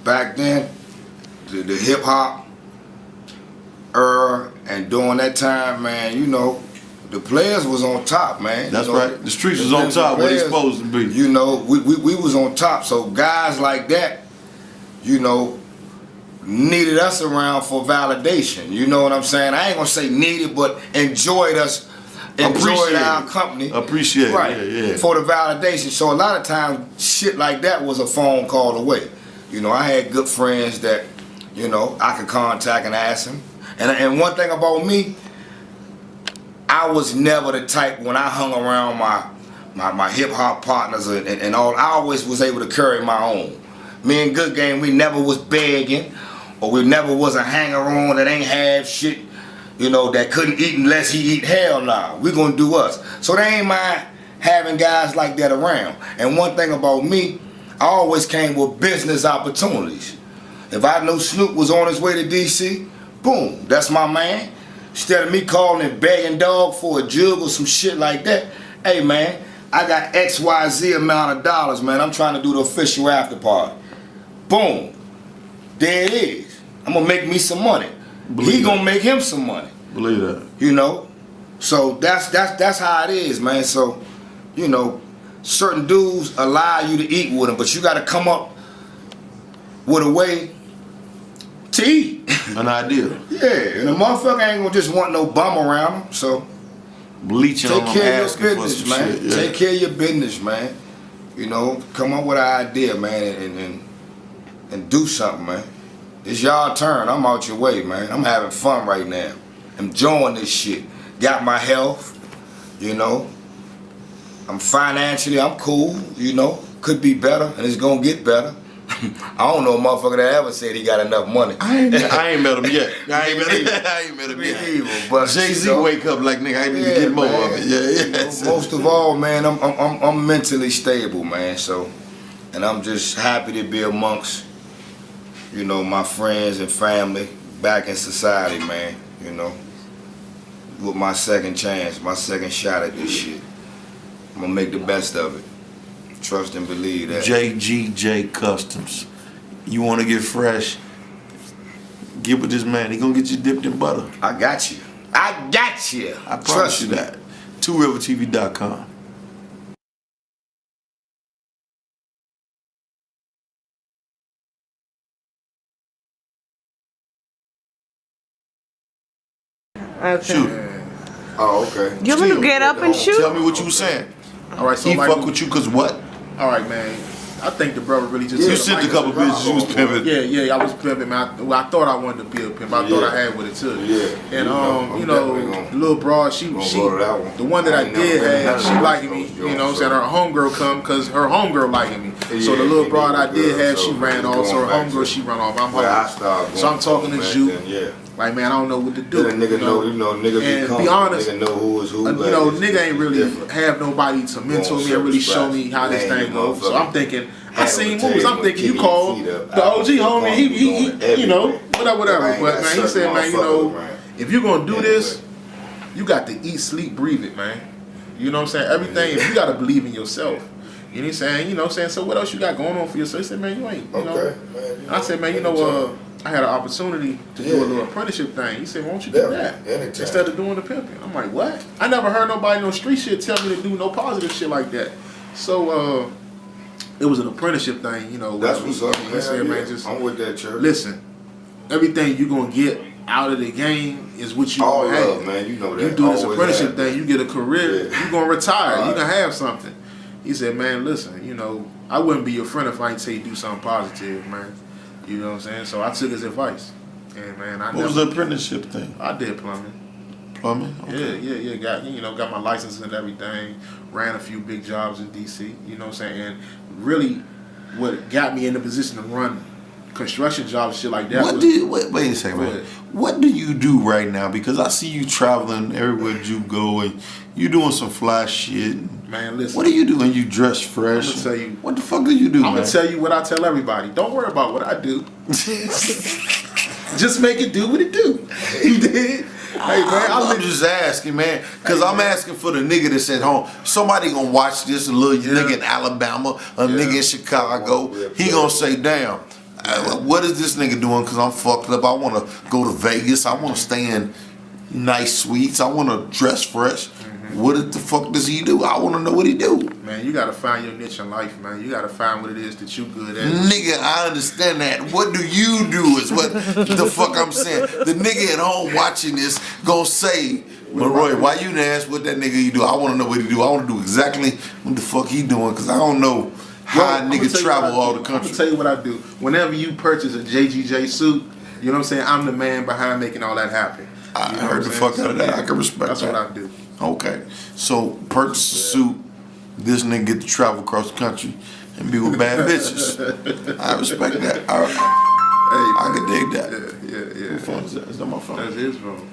back then, the hip hop era and during that time, man, you know, the players was on top, man. That's you know, right. The streets was on top where they supposed to be. You know, we was on top. So guys like that, you know, needed us around for validation. You know what I'm saying? I ain't gonna say needed, but enjoyed us. Enjoyed our company. Appreciate it. Right. Yeah. For the validation. So a lot of times shit like that was a phone call away. You know, I had good friends that, you know, I could contact and ask them. And one thing about me, I was never the type when I hung around my hip hop partners and all, I always was able to carry my own. Me and Good Game, we never was begging, or we never was a hanger on that ain't have shit, you know, that couldn't eat unless he eat. Hell nah, we gonna do us. So they ain't mind having guys like that around. And one thing about me, I always came with business opportunities. If I knew Snoop was on his way to DC, boom, that's my man. Instead of me calling and begging dog for a jug or some shit like that, hey man, I got XYZ amount of dollars, man. I'm trying to do the official after party. Boom, there it is. I'm gonna make me some money. He gonna make him some money. Believe that. You know, so that's how it is, man. So, you know, certain dudes allow you to eat with them, but you got to come up with a way to eat. An idea. Yeah, and the motherfucker ain't gonna just want no bum around him. So, bleaching take on care them, of your business, man. Shit, yeah. Take care of your business, man. You know, come up with an idea, man, and do something, man. It's y'all turn. I'm out your way, man. I'm having fun right now. Enjoying this shit. Got my health, you know. I'm financially, I'm cool, you know. Could be better, and it's gonna get better. I don't know a motherfucker that ever said he got enough money. I ain't met him yet. I ain't met him yet. But Jay-Z wake up like, nigga, I need to get more of it. Yeah. You know, most of all, man, I'm mentally stable, man. So, and I'm just happy to be amongst, you know, my friends and family back in society, man. You know, with my second chance, my second shot at this shit. I'm gonna make the best of it. Trust and believe that. JGJ Customs. You want to get fresh? Get with this man. He gonna get you dipped in butter. I got you. I got you. I promise you that. 2rivertv.com. Shoot. Oh, okay. You want to get up and shoot? Tell me what you were saying. All right, so he like fuck with you because what? All right, man. I think the brother really just. You sent a couple bitches. You was pimping. Yeah, I was pimping. I thought I wanted to be a pimp. I thought I had with it too. Yeah. And you know, the little broad, she the one that I did have, she liking me. You know what I'm saying? Her homegirl come because her homegirl liking me. So the little broad I did have, she ran off. So her homegirl, she run off. I'm home. So I'm talking to Juke. Like, man, I don't know what to do. Nigga know, nigga and be honest, nigga know who is who. You know, nigga ain't really have nobody to mentor me and really show me how this thing goes. So I'm thinking, I seen movies. I'm thinking you called the OG homie. He you know, whatever. But man, he said, man, you know, if you're gonna do this, you got to eat, sleep, breathe it, man. You know what I'm saying? Everything. You got to believe in yourself. And he's saying, you know what I'm saying? So what else you got going on for yourself? He said, man, you ain't, you know. And I said, man, you know, I had an opportunity to do a little apprenticeship thing. He said, why don't you do that instead of doing the pimping? I'm like, what? I never heard nobody no street shit tell me to do no positive shit like that. So it was an apprenticeship thing, you know. That's what's up, man. He said, man, just I'm with that, church. Listen, everything you gonna get out of the game is what you all gonna have. love, man. You know that. You do this Always apprenticeship have. thing, you get a career, you gonna retire, Right. you gonna have something. He said, man, listen, you know, I wouldn't be your friend if I didn't say do something positive, man. You know what I'm saying? So I took his advice. And man, What was the apprenticeship thing? I did plumbing. Plumbing? Okay. Yeah. Got my license and everything. Ran a few big jobs in DC. You know what I'm saying? And really, what got me in the position to run construction jobs, shit like that. Wait a second, man. What do you do right now? Because I see you traveling everywhere you go, and you doing some fly shit. Man, listen. What do you do when you dress fresh? I'm gonna tell you. What the fuck do you do, I'm man? gonna tell you what I tell everybody. Don't worry about what I do. Just make it do what it do. You did. Hey man, I'm just asking, man, because I'm asking for the nigga that's at home. Somebody gonna watch this, a little nigga in Alabama, a nigga in Chicago. He gonna say, damn, what is this nigga doing? Because I'm fucked up. I want to go to Vegas. I want to stay in nice suites. I want to dress fresh. What the fuck does he do? I want to know what he do. Man, you gotta find your niche in life, man. You gotta find what it is that you good at. Nigga, I understand that. What do you do is what the fuck I'm saying. The nigga at home watching this gonna say, Maroy, why you didn't ask what that nigga you do? I want to know what he do. I want to do exactly what the fuck he doing, because I don't know how a nigga travel all the country. I'm gonna tell you what I do. Whenever you purchase a JGJ suit, you know what I'm saying? I'm the man behind making all that happen. I heard the fuck out of that. I can respect that. That's what I do. Okay, so purchase a suit. This nigga get to travel across the country and be with bad bitches. I respect that. I can dig that. Yeah. Whose phone is that? Is that my phone? That's his phone.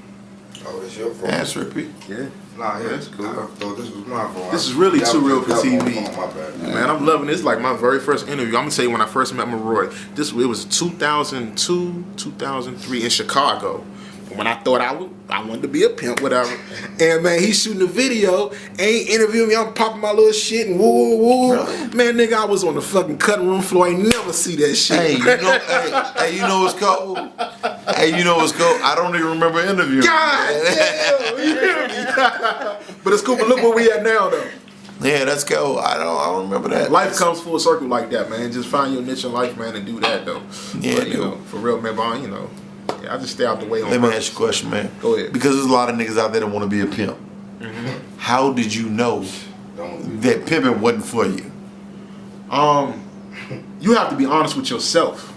Oh, that's your phone. Answer it, P. Yeah. Nah, yeah, that's cool. I thought this was my phone. This is really too real for TV. My bad, man, I'm loving this. Like my very first interview. I'm gonna tell you when I first met Maroy. It was 2002, 2003 in Chicago. When I thought I wanted to be a pimp, whatever. And man, he's shooting a video, ain't interviewing me. I'm popping my little shit and woo. Man, nigga, I was on the fucking cutting room floor. I ain't never see that shit. Hey, you know what's cold? Hey, you know what's cold? I don't even remember interviewing. God damn, you hear me? But it's cool. But look where we at now, though. Yeah, that's cool. I don't remember that. Life comes full circle like that, man. Just find your niche in life, man, and do that, though. Yeah, but, you know, for real, man, you know. I just stay out the way on Let me purpose. ask you a question, man. Go ahead. Because there's a lot of niggas out there that want to be a pimp. How did you know that pimping wasn't for you? You have to be honest with yourself.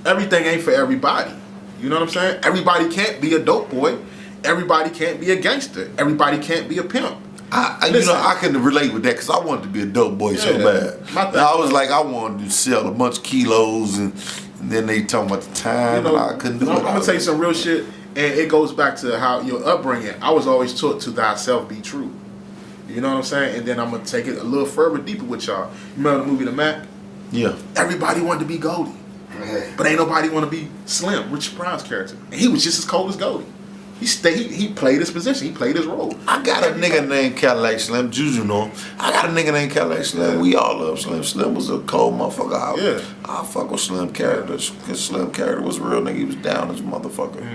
Everything ain't for everybody. You know what I'm saying? Everybody can't be a dope boy. Everybody can't be a gangster. Everybody can't be a pimp. I can relate with that because I wanted to be a dope boy so bad. I was like, I wanted to sell a bunch of kilos, and then they talking about the time, and I couldn't do it. I'm gonna tell you some real shit, and it goes back to how your upbringing. I was always taught to thyself be true. You know what I'm saying? And then I'm gonna take it a little further deeper with y'all. You remember the movie The Mac? Yeah. Everybody wanted to be Goldie, but ain't nobody want to be Slim, Richard Pryor's character, and he was just as cold as Goldie. He played his position. He played his role. I got a nigga named Cadillac Slim. Juju know him. I got a nigga named Cadillac Slim. We all love Slim. Slim was a cold motherfucker. I fuck with Slim character because Slim character was a real nigga. He was down as a motherfucker.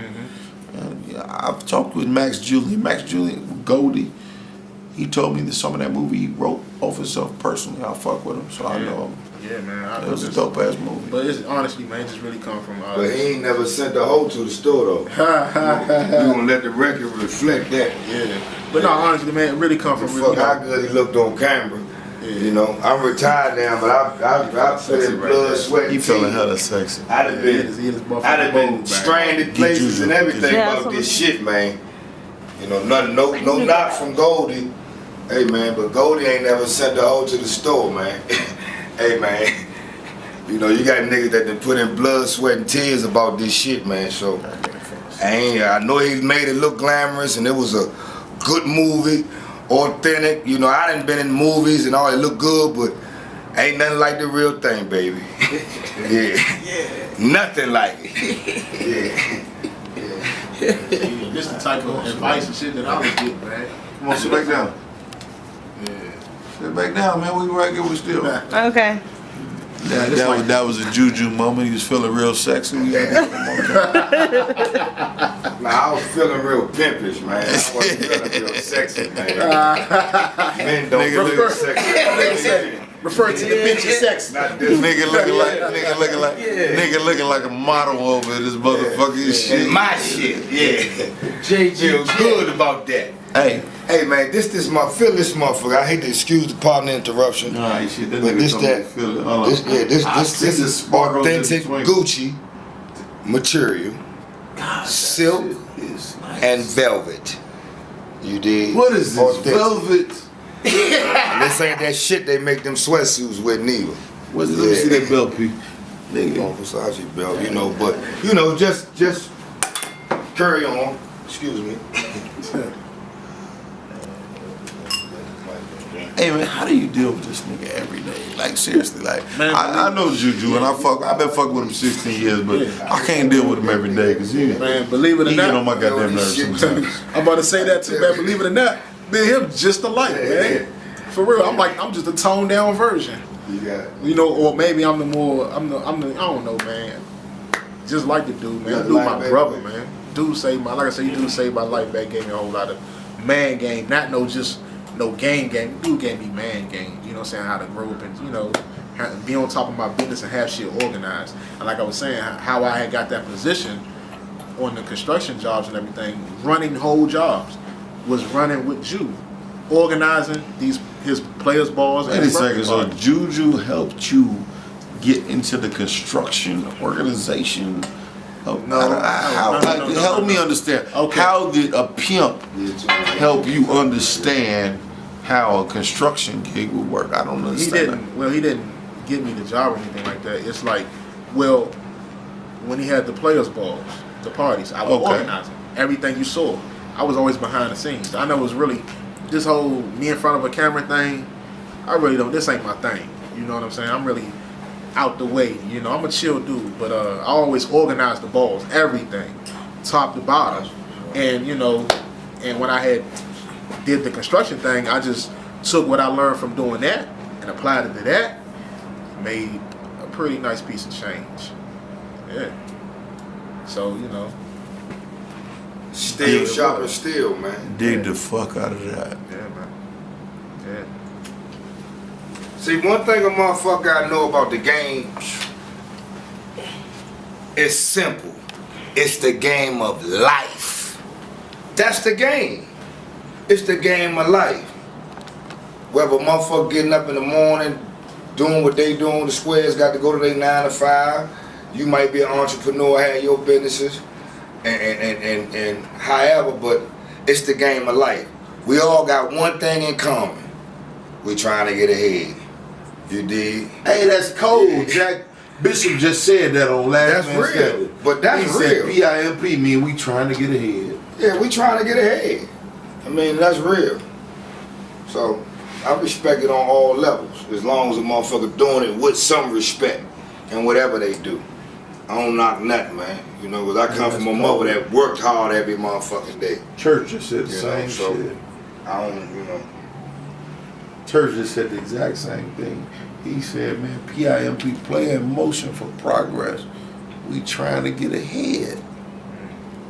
And I've talked with Max Julian. Max Julian, Goldie. He told me that some of that movie he wrote off himself personally. I fuck with him, so I know him. Yeah, man. It was a dope ass movie. But it's honestly, man, it just really come from. But he ain't never sent the hoe to the store though. You gonna let the record reflect that? Yeah. But no, honestly, man, it really come from. Fuck how good he looked on camera. Yeah. You know, I'm retired now, but I put in blood, sweat, and He feeling hella sexy. I'd have been stranded places and everything about this shit, man. You know, no knock from Goldie. Hey man, but Goldie ain't never sent the hoe to the store, man. Hey man, you know you got niggas that done put in blood, sweat, and tears about this shit, man. So I know he made it look glamorous, and it was a good movie, authentic. You know, I done been in movies and all it look good, but ain't nothing like the real thing, baby. Yeah, nothing like it. Yeah. This the type of advice and shit that I was getting, man. Come on, sit back down. Sit back down, man. We right here. We still. Okay. Yeah, that was a Juju moment. He was feeling real sexy. I was feeling real pimpish, man. I wasn't feeling real sexy, man. Men don't feel sexy. Refer to the bitch as sexy. Nigga looking like a model over this motherfucking shit. And my shit, JG feel good about that. Hey man, this motherfucker. I hate to excuse the partner interruption. Alright, shit. But this is authentic Gucci material. silk, and velvet. You did. What is this? Velvet? This ain't that shit they make them sweatsuits with neither. Let me see that belt, P. Nigga. Versace belt, you know, but you know, just carry on. Excuse me. Hey man, how do you deal with this nigga every day? Like seriously, like man, I know Juju and I've been fucking with him 16 years, but I can't deal with him every day because man, believe it or not, get on my goddamn nerves sometimes. I'm about to say that too, man. Believe it or not, me and him just alike, man. For real, I'm just a toned down version. You know, or maybe I'm the I don't know, man. Just like the dude, man. Dude, my brother, man. Dude saved my, like I said, you dude saved my life back, gave me a whole lot of man game, not no game. Dude gave me man game. You know what I'm saying? How to grow up and, you know, be on top of my business and have shit organized. And like I was saying, how I had got that position on the construction jobs and everything, running whole jobs, was running with Jew, organizing his players' balls. Wait a second, so Juju helped you get into the construction organization? Help me understand. Okay. How did a pimp help you understand how a construction gig would work? I don't understand. He didn't give me the job or anything like that. It's like, well, when he had the players' balls, the parties, I was organizing everything you saw. I was always behind the scenes. I know it was really this whole me in front of a camera thing. I really don't. This ain't my thing. You know what I'm saying? I'm really out the way. You know, I'm a chill dude, but I always organize the balls, everything, top to bottom. And you know, and when I did the construction thing, I just took what I learned from doing that and applied it to that. Made a pretty nice piece of change. Yeah. So you know. Still shopping, still, man. Dig the fuck out of that. Yeah, man. Yeah. See, one thing a motherfucker I know about the game, it's simple. It's the game of life. That's the game. It's the game of life. Whether a motherfucker getting up in the morning, doing what they doing, the squares got to go to their 9 to 5. You might be an entrepreneur, have your businesses, and however, but it's the game of life. We all got one thing in common. We trying to get ahead. You dig? Hey, that's cold. Jack Bishop just said that on last That's real. But that's real. He said PIMP mean we trying to get ahead. Yeah, we trying to get ahead. I mean, that's real. So, I respect it on all levels, as long as a motherfucker doing it with some respect and whatever they do. I don't knock nothing, man. You know, because I come from a mother that worked hard every motherfucking day. Church just said the same shit. I don't, you know. Church just said the exact same thing. He said, man, PIMP play in motion for progress. We trying to get ahead.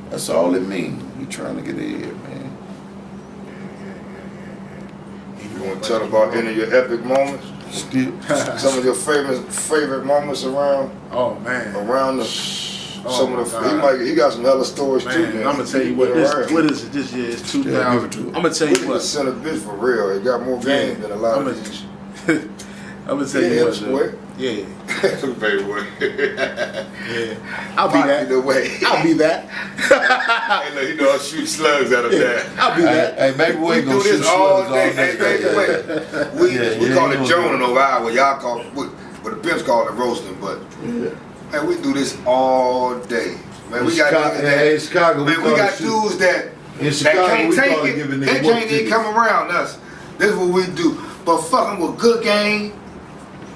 That's all it means. We trying to get ahead, man. You want to tell about any of your epic moments? Still, some of your favorite moments around. Oh man, around the. Some of the he got some other stories too. Man, I'm gonna tell you what is it this year? It's 2000. I'm gonna tell you what. It's a bitch for real. It got more games than a lot of these. I'm gonna tell you what. Yeah. Baby boy. Yeah. I'll be that. Either way. I'll be that. Hey, look, you know I'll shoot slugs out of that. I'll be that. Hey, baby boy, we do this all day. Hey, baby boy. We call it joning over our way. Y'all call but the pimps call it roasting, but man, we do this all day. Man, we got niggas that, Chicago, man, we got dudes that can't take it. They can't even come around us. This is what we do. But fucking with Good Game,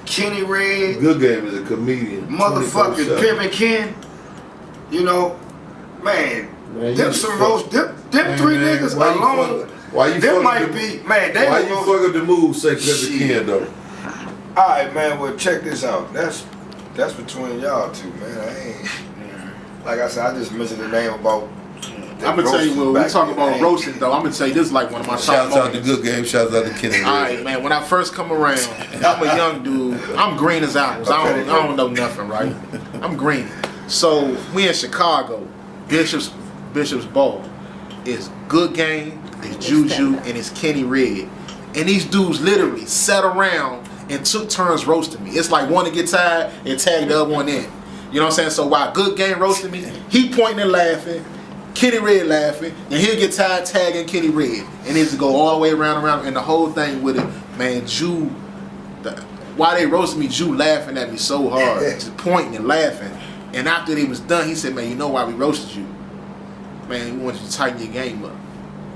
Kenny Red, Good Game is a comedian. Motherfucking Pimping Ken. You know, man them some roast. Them three niggas alone. Why you them might be man. They why you fuck up the move? Say Pimping Ken though. All right, man. Well, check this out. That's between y'all two, man. I ain't. Like I said, I just mentioned the name about. I'm gonna tell you when we talk about roasting though. I'm gonna tell you this is like one of my top moments. Shouts out to Good Game. Shouts out to Kenny. All right, man. When I first come around, I'm a young dude. I'm green as apples. I don't know nothing, right? I'm green. So we in Chicago. Bishop's Ball is Good Game, is Juju, and it's Kenny Red. And these dudes literally sat around and took turns roasting me. It's like one to get tired and tag the other one in. You know what I'm saying? So while Good Game roasting me, he pointing and laughing, Kenny Red laughing, and he'll get tired tagging Kenny Red. And it's go all the way around, and the whole thing with it, man, Jew, while they roasted me, Jew laughing at me so hard, just pointing and laughing. And after they was done, he said, man, you know why we roasted you? Man, we want you to tighten your game up.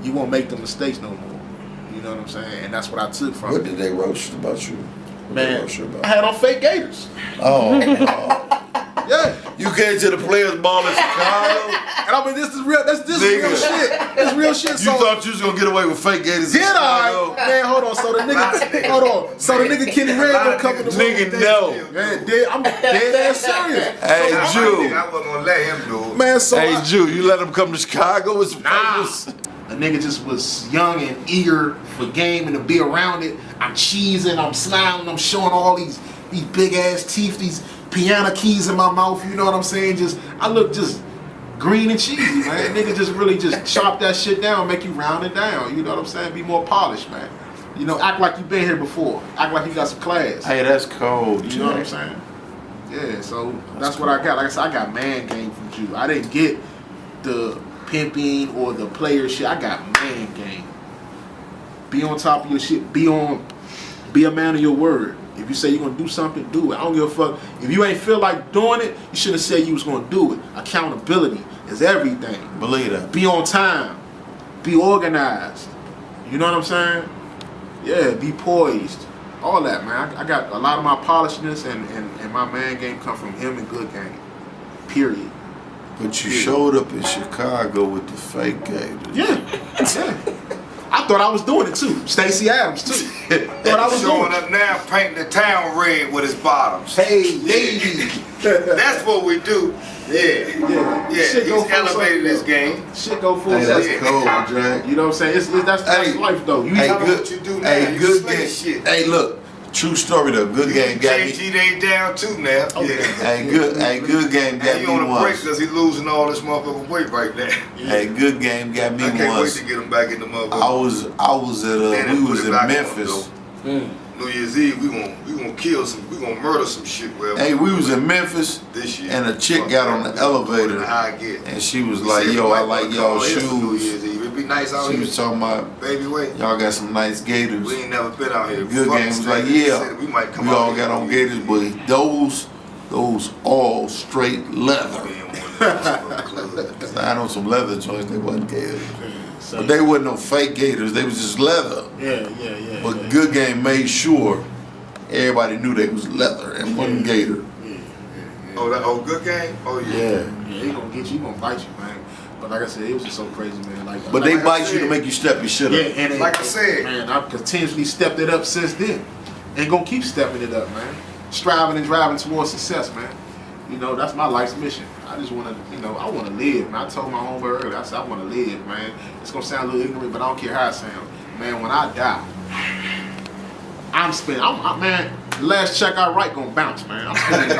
You won't make the mistakes no more. You know what I'm saying? And that's what I took from it. What did they roast about you? Man, I had on fake gators. Oh. Yeah. You came to the Players Ball in Chicago? And I mean, this is real. This is real shit. This is real shit. You So, thought you was gonna get away with fake gators? did I? Man, hold on. So the nigga, hold on. So the nigga Kenny Red gonna come to the Nigga, no. Man, I'm dead ass serious. Hey, Jew. I wasn't gonna let him do it. Man, so Hey, Jew, you let him come to Chicago with some papers? A nigga just was young and eager for game and to be around it. I'm cheesing, I'm smiling, I'm showing all these big ass teeth, these piano keys in my mouth. You know what I'm saying? I look just green and cheesy, man. Nigga just really just chop that shit down, make you round it down. You know what I'm saying? Be more polished, man. You know, act like you been here before. Act like you got some class. Hey, that's cold. You know what I'm saying? Yeah, so that's what I got. Like I said, I got man game from Jew. I didn't get the pimping or the player shit. I got man game. Be on top of your shit. Be a man of your word. If you say you're gonna do something, do it. I don't give a fuck. If you ain't feel like doing it, you should have said you was gonna do it. Accountability is everything. Believe that. Be on time. Be organized. You know what I'm saying? Yeah, be poised. All that, man. I got a lot of my polishedness and my man game come from him and Good Game. Period. But you showed up in Chicago with the fake gators. Yeah. I thought I was doing it too. Stacey Adams too. Thought I was showing doing up now, painting the town red with his bottoms. Hey, lady. That's what we do. Yeah. Shit He's go full elevated circle, this game. Shit go full Hey, that's circle. cold, Jack. You know what I'm saying? That's life though. You Tell tell me what you do now. Hey, You Good slay Game. shit. Hey, look. True story though. Good Game got me. JG they down too now. Yeah. Hey, Good Game got He me on a break once. because he losing all this motherfucking weight right now. Hey, Good Game got me I can't once. wait to get him back in the motherfucker. I was at we was in Memphis. New Year's Eve, we gonna kill some, we gonna murder some shit. Well, Hey, we was in Memphis, this year, and a chick got on the elevator, and she was like, "Yo, I like y'all shoes." It'd be nice out She here. was talking about, Baby, wait. y'all got some nice gators. We ain't never been out here. Good Fuck Game was the like, state. yeah, We might come we out all here got on New gators, but those all straight leather. I had on some leather joints, they wasn't gators. But they wasn't no fake gators, they was just leather. Yeah. But Good Game made sure everybody knew they was leather and wasn't gator. Oh, Good Game? Oh, yeah. Yeah, he gonna get you, he gonna bite you, man. But like I said, it was just so crazy, man. But they bite you to make you step your shit up. Yeah, and like I said, man, I've continuously stepped it up since then. And gonna keep stepping it up, man. Striving and driving towards success, man. You know, that's my life's mission. I just wanna, I wanna live, man. I told my homeboy earlier, I said I wanna live, man. It's gonna sound a little ignorant, but I don't care how it sounds. Man, when I die, I'm spending, man, the last check I write gonna bounce, man. I'm spending it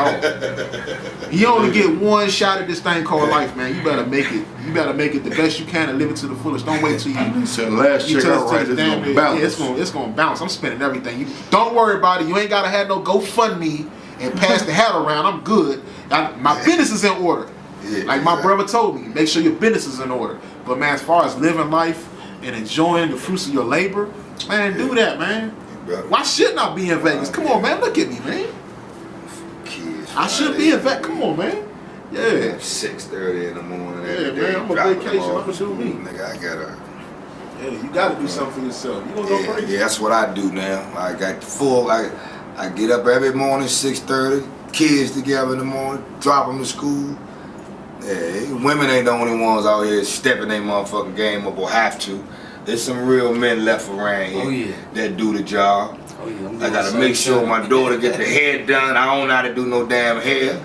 all. You only get one shot at this thing called life, man. You better make it. You better make it the best you can and live it to the fullest. Don't wait till you. So last check I write is gonna bounce. Yeah, it's gonna bounce. I'm spending everything. Don't worry about it. You ain't gotta have no GoFundMe and pass the hat around. I'm good. My business is in order. Like my brother told me, make sure your business is in order. But man, as far as living life and enjoying the fruits of your labor, man, do that, man. Why shouldn't I be in Vegas? Come on, man. Look at me, man. I should be in Vegas. Come on, man. Yeah. 6:30 in the morning. Yeah, man. I'm on vacation. I'm gonna do me. Nigga, I gotta. Yeah, you gotta do something for yourself. You gonna go crazy. Yeah, that's what I do now. I got full. I get up every morning, 6:30. Kids together in the morning. Drop them to school. Yeah, women ain't the only ones out here stepping their motherfucking game up or have to. There's some real men left around here that do the job. I gotta make sure my daughter get the hair done. I don't know how to do no damn hair.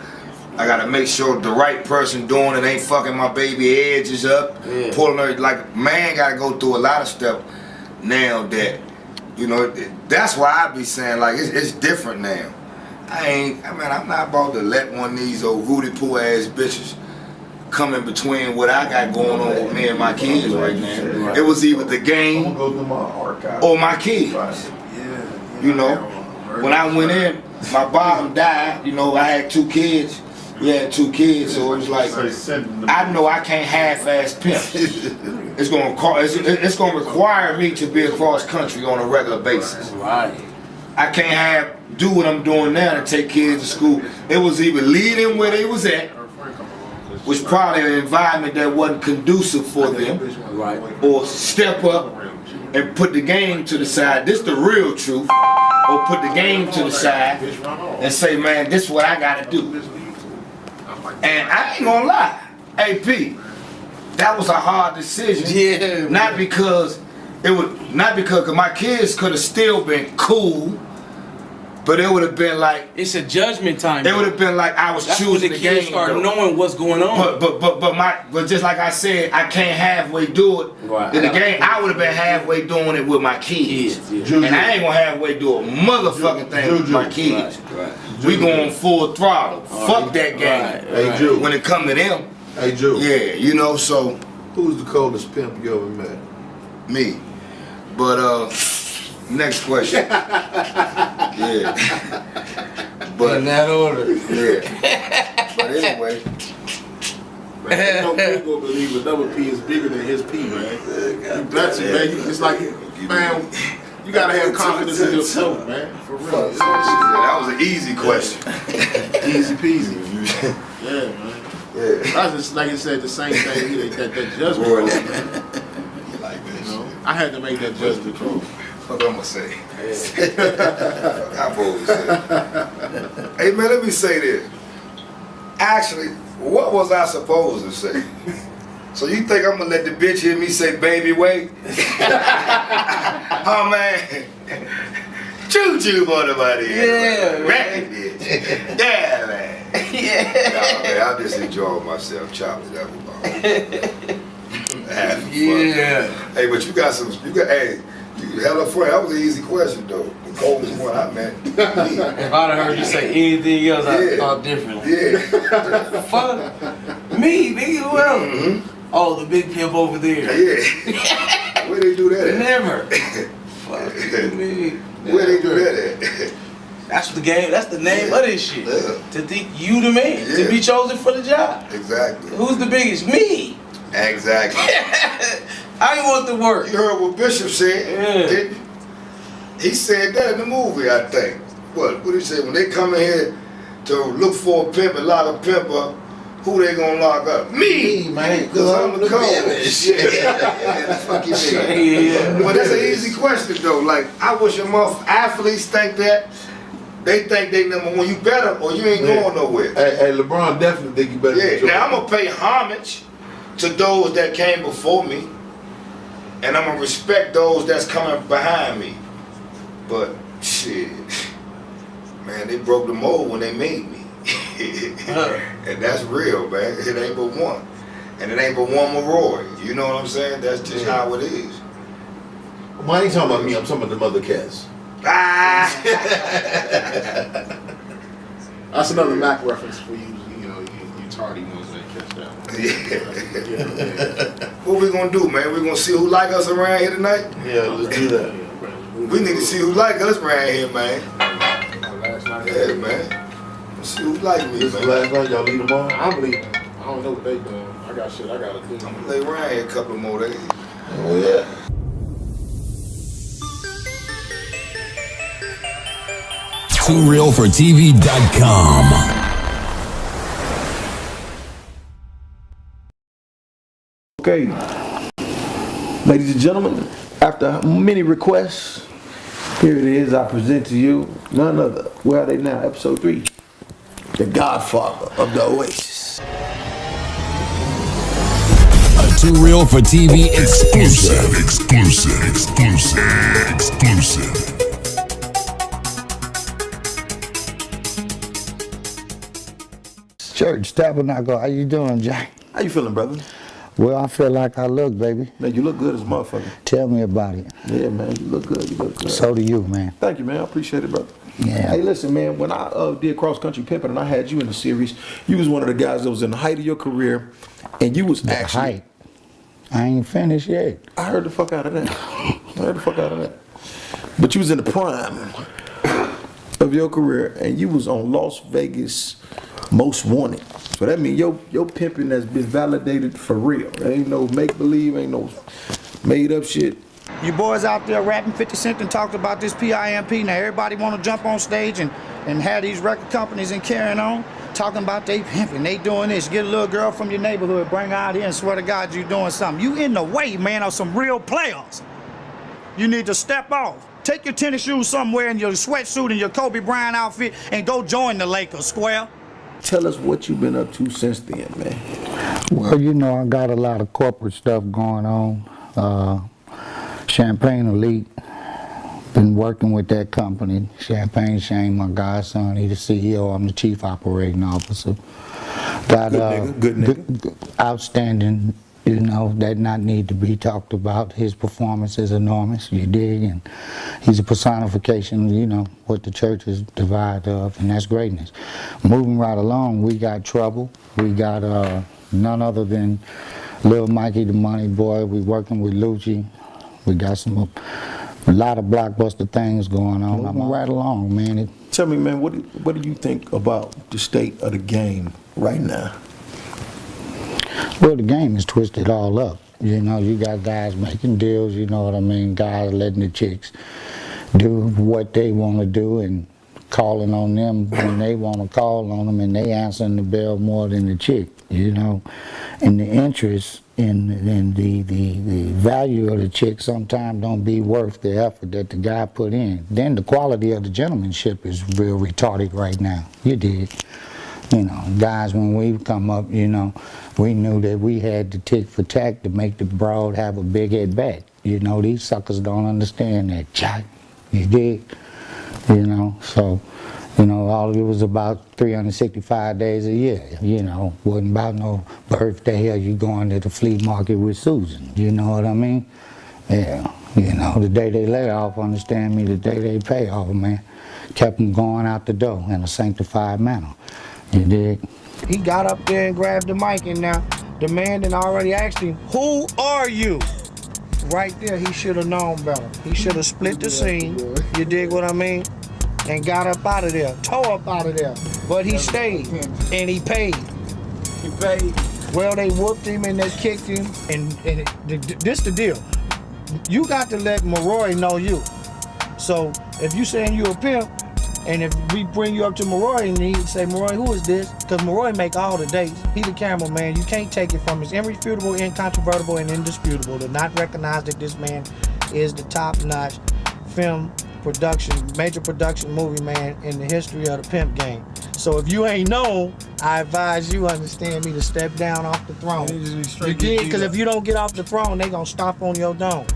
I gotta make sure the right person doing it ain't fucking my baby edges up, pulling her. Like, man gotta go through a lot of stuff now that, that's why I be saying, like, it's different now. I'm not about to let one of these old Rudy Poo ass bitches come in between what I got going on with me and my kids right now. It was either the game or my kids. When I went in, my bottom died. I had 2 kids. We had 2 kids, so it was like, I know I can't half-ass pimp. It's gonna require me to be across country on a regular basis. Right. I can't do what I'm doing now to take kids to school. It was either lead them where they was at, which probably an environment that wasn't conducive for them, right, or step up and put the game to the side. This the real truth. Or put the game to the side and say, man, this is what I gotta do. And I ain't gonna lie, AP, that was a hard decision. Yeah. Not because my kids could have still been cool, but it would have been like, it's a judgment time. It would have been like I was choosing the game. Start knowing what's going on. But just like I said, I can't halfway do it. Right. In the game, I would have been halfway doing it with my kids. And I ain't gonna halfway do a motherfucking thing with my kids. Right. We going full throttle. Fuck that game. Hey, Drew. When it come to them. Hey, Drew. Yeah, you know, so. Who's the coldest pimp you ever met? Me. But next question. Yeah. But in that order. Yeah. But anyway. Man, no P gonna believe another P is bigger than his P, man. You got to, man. It's like, man, you gotta have confidence in yourself, man. For real. That was an easy question. Easy peasy. Yeah, man. Yeah. I just, like I said, the same thing. That judgment call, man. Like this. You know, I had to make that judgment call. What I'm gonna say? I've always said. Hey man, let me say this. Actually, what was I supposed to say? So you think I'm gonna let the bitch hear me say baby wait? Oh man. Choo choo motorbody. Yeah, man. Bitch. Yeah, man. Yeah. Nah, man, I'm just enjoying myself chopping that one. Yeah. Hey, but you got, hey, you hella funny. That was an easy question though. The coldest one I met. If I'd have heard you say anything else, I'd thought differently. Yeah. Fuck me, nigga. Who else? Mm-hmm. Oh, the big pimp over there. Yeah. Where they do that at? Never. Fuck me. Where they do that at? That's the game. That's the name of this shit. Yeah. To think you the man, to be chosen for the job. Exactly. Who's the biggest? Me. Exactly. I ain't want to work. You heard what Bishop said, didn't you? He said that in the movie, I think. What did he say? When they come in here to look for a pimp and lock a pimp up, who they gonna lock up? Me, man, because I'm the coldest. Yeah, fuck you, yeah. But that's an easy question though. Like, I wish your athletes think that. They think they number one. You better or you ain't going nowhere. Hey, LeBron definitely think you better. Yeah. Now I'm gonna pay homage to those that came before me, and I'm gonna respect those that's coming behind me. But shit, man, they broke the mold when they made me, and that's real, man. It ain't but one, and it ain't but one Maroy. You know what I'm saying? That's just how it is. Well, I ain't talking about me. I'm talking about the other cats. That's another Mac reference for you. You know, you tardy ones that catch that one. Yeah. What we gonna do, man? We gonna see who like us around here tonight? Yeah, let's do that. We need to see who like us around here, man. Yeah, man. Let's see who like me, This man. is the last night. Y'all leave tomorrow? I'm leaving. I don't know what they doing. I got shit I gotta do. I'm gonna lay around here a couple more days. Oh yeah. TooRealForTV.com. Okay, ladies and gentlemen, after many requests, here it is. I present to you none other. Where are they now? Episode 3. The Godfather of the Oasis. A Too Real for TV exclusive. Exclusive. Church Tabernacle, how you doing, Jack? How you feeling, brother? Well, I feel like I look, baby. Man, you look good as a motherfucker. Tell me about it. Yeah, man, you look good. You look good. So do you, man. Thank you, man. I appreciate it, brother. Yeah. Hey, listen, man. When I did Cross Country Pimping and I had you in the series, you was one of the guys that was in the height of your career, and you was The actually height. I ain't finished yet. I heard the fuck out of that. But you was in the prime of your career, and you was on Las Vegas most wanted. So that means your pimping has been validated for real. There ain't no make believe, ain't no made up shit. You boys out there rapping 50 Cent and talked about this PIMP. Now everybody want to jump on stage and have these record companies and carrying on, talking about they pimping, they doing this. Get a little girl from your neighborhood, bring her out here and swear to God you doing something. You in the way, man, of some real players. You need to step off. Take your tennis shoes somewhere in your sweatsuit and your Kobe Bryant outfit and go join the Lakers, square. Tell us what you've been up to since then, man. Well, you know, I got a lot of corporate stuff going on. Champagne Elite, been working with that company. Champagne Shane, my godson, he the CEO, I'm the chief operating officer. Got good nigga. Outstanding, you know, that not need to be talked about. His performance is enormous, you dig, and he's a personification, you know, what the church is divided of, and that's greatness. Moving right along, we got Trouble. We got none other than Lil Mikey the Money Boy. We working with Lucci. We got a lot of blockbuster things going on. I'm right along, man. Tell me, man, what do you think about the state of the game right now? Well, the game is twisted all up. You know, you got guys making deals, you know what I mean, guys letting the chicks do what they want to do and calling on them when they want to call on them, and they answering the bell more than the chick, you know. And the interest in the value of the chick sometimes don't be worth the effort that the guy put in. Then the quality of the gentlemanship is real retarded right now. You dig? You know, guys, when we come up, you know, we knew that we had the tick for tack to make the broad have a big at bat. You know, these suckers don't understand that, child. You dig? You know, so, you know, all of it was about 365 days a year. You know, wasn't about no birthday or you going to the flea market with Susan. You know what I mean? Yeah, you know, the day they lay off, understand me, the day they pay off, man. Kept them going out the door in a sanctified manner. You dig? He got up there and grabbed the mic, and now the man then already asked him, "Who are you?" Right there, he should have known better. He should have split the scene, you dig what I mean? And got up out of there, tore up out of there. But he stayed, and he paid. He paid. Well, they whooped him and they kicked him, and this the deal. You got to let Maroy know you. So if you saying you a pimp, and if we bring you up to Maroy and he say, "Maroy, who is this?" Because Maroy make all the dates. He the cameraman. You can't take it from him. It's irrefutable, incontrovertible, and indisputable to not recognize that this man is the top-notch film production, major production movie man in the history of the pimp game. So if you ain't known, I advise you, understand me, to step down off the throne. You did, because if you don't get off the throne, they gonna stomp on your dome.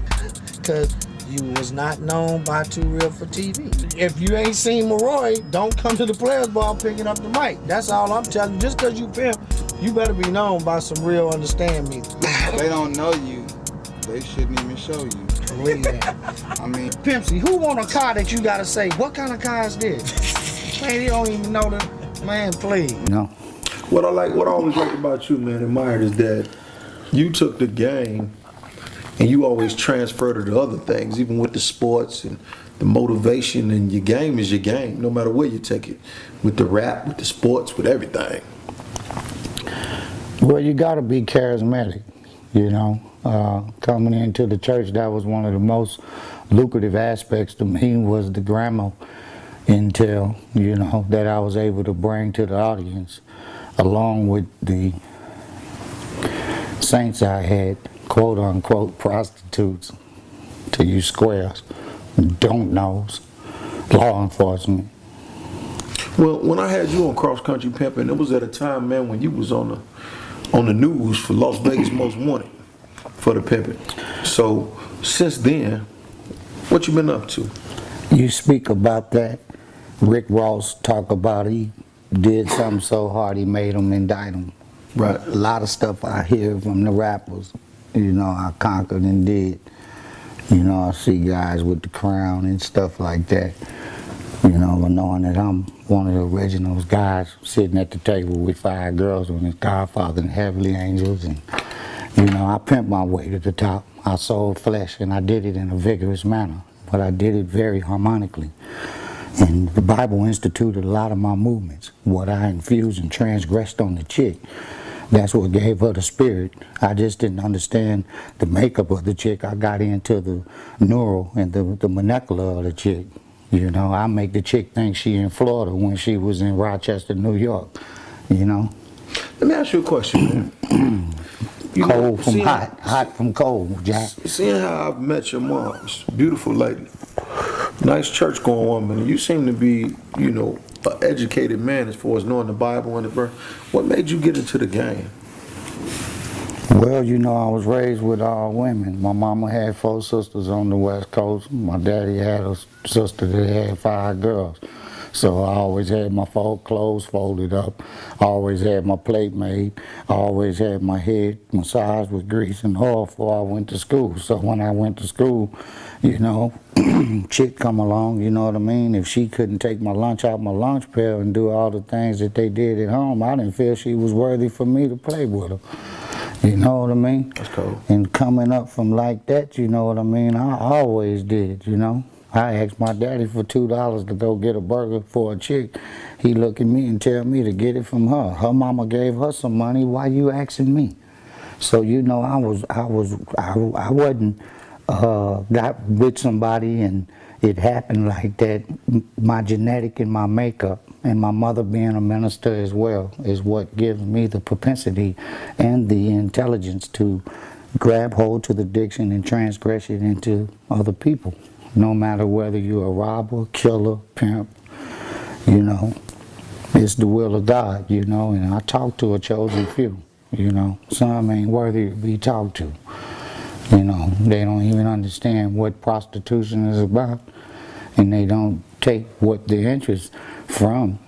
Because you was not known by Too Real for TV. If you ain't seen Maroy, don't come to the Players Ball picking up the mic. That's all I'm telling you. Just because you pimp, you better be known by some real understand me. They don't know you. They shouldn't even show you. Believe that. I mean, Pimpsy, who want a car that you gotta say, what kind of car is this? Man, you don't even know the man, please. No. What I always like about you, man, admired, is that you took the game and you always transferred it to other things, even with the sports and the motivation, and your game is your game, no matter where you take it. With the rap, with the sports, with everything. Well, you gotta be charismatic, you know. Coming into the church, that was one of the most lucrative aspects to me, was the grammar intel, you know, that I was able to bring to the audience, along with the saints I had, quote unquote prostitutes, to use squares, don't knows, law enforcement. Well, when I had you on Cross Country Pimping, it was at a time, man, when you was on the news for Las Vegas Most Wanted for the pimping. So since then, what you been up to? You speak about that. Rick Ross talk about he did something so hard he made him indict him. Right. A lot of stuff I hear from the rappers, you know, I conquered and did. You know, I see guys with the crown and stuff like that. You know, knowing that I'm one of the originals guys sitting at the table with 5 girls on his Godfather and Heavenly Angels, and you know, I pimped my way to the top. I sold flesh, and I did it in a vigorous manner, but I did it very harmonically. And the Bible instituted a lot of my movements. What I infused and transgressed on the chick, that's what gave her the spirit. I just didn't understand the makeup of the chick. I got into the neural and the molecular of the chick. You know, I make the chick think she in Florida when she was in Rochester, New York. You know. Let me ask you a question, man. Cold from hot, hot from cold, Jack. Seeing how I've met your mom, she's a beautiful lady, nice church-going woman, and you seem to be, you know, an educated man as far as knowing the Bible and the verse. What made you get into the game? Well, you know, I was raised with all women. My mama had 4 sisters on the West Coast. My daddy had a sister that had 5 girls. So I always had my clothes folded up. I always had my plate made. I always had my head massaged with grease and oil before I went to school. So when I went to school, you know, chick come along, you know what I mean? If she couldn't take my lunch out my lunch pail and do all the things that they did at home, I didn't feel she was worthy for me to play with her. You know what I mean? That's cool. And coming up from like that, you know what I mean? I always did, you know? I asked my daddy for $2 to go get a burger for a chick. He look at me and tell me to get it from her. Her mama gave her some money. Why you asking me? So you know, I wasn't got with somebody and it happened like that. My genetic and my makeup and my mother being a minister as well is what gives me the propensity and the intelligence to grab hold to the diction and transgress it into other people. No matter whether you're a robber, killer, pimp, you know, it's the will of God, you know, and I talk to a chosen few, you know. Some ain't worthy to be talked to, you know. They don't even understand what prostitution is about, and they don't take what their interest from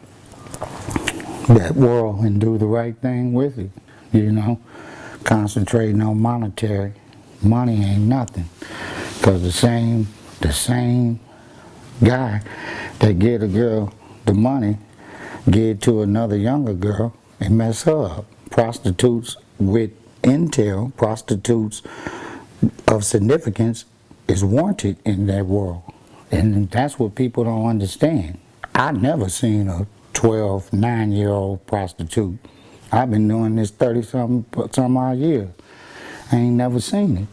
that world and do the right thing with it, you know. Concentrating on monetary. Money ain't nothing, because the same guy that get a girl the money get to another younger girl and mess her up. Prostitutes with intel, prostitutes of significance is wanted in that world, and that's what people don't understand. I never seen a 12, 9-year-old prostitute. I've been doing this 30-some odd years. I ain't never seen it.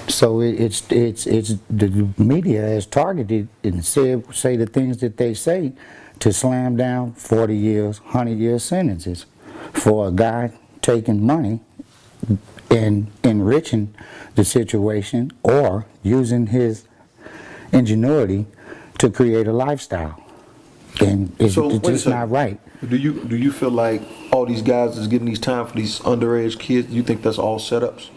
So it's the media has targeted and say the things that they say to slam down 40 years, 100-year sentences for a guy taking money and enriching the situation or using his ingenuity to create a lifestyle. And it's just not right. Do you feel like all these guys is getting these time for these underage kids? You think that's all setups?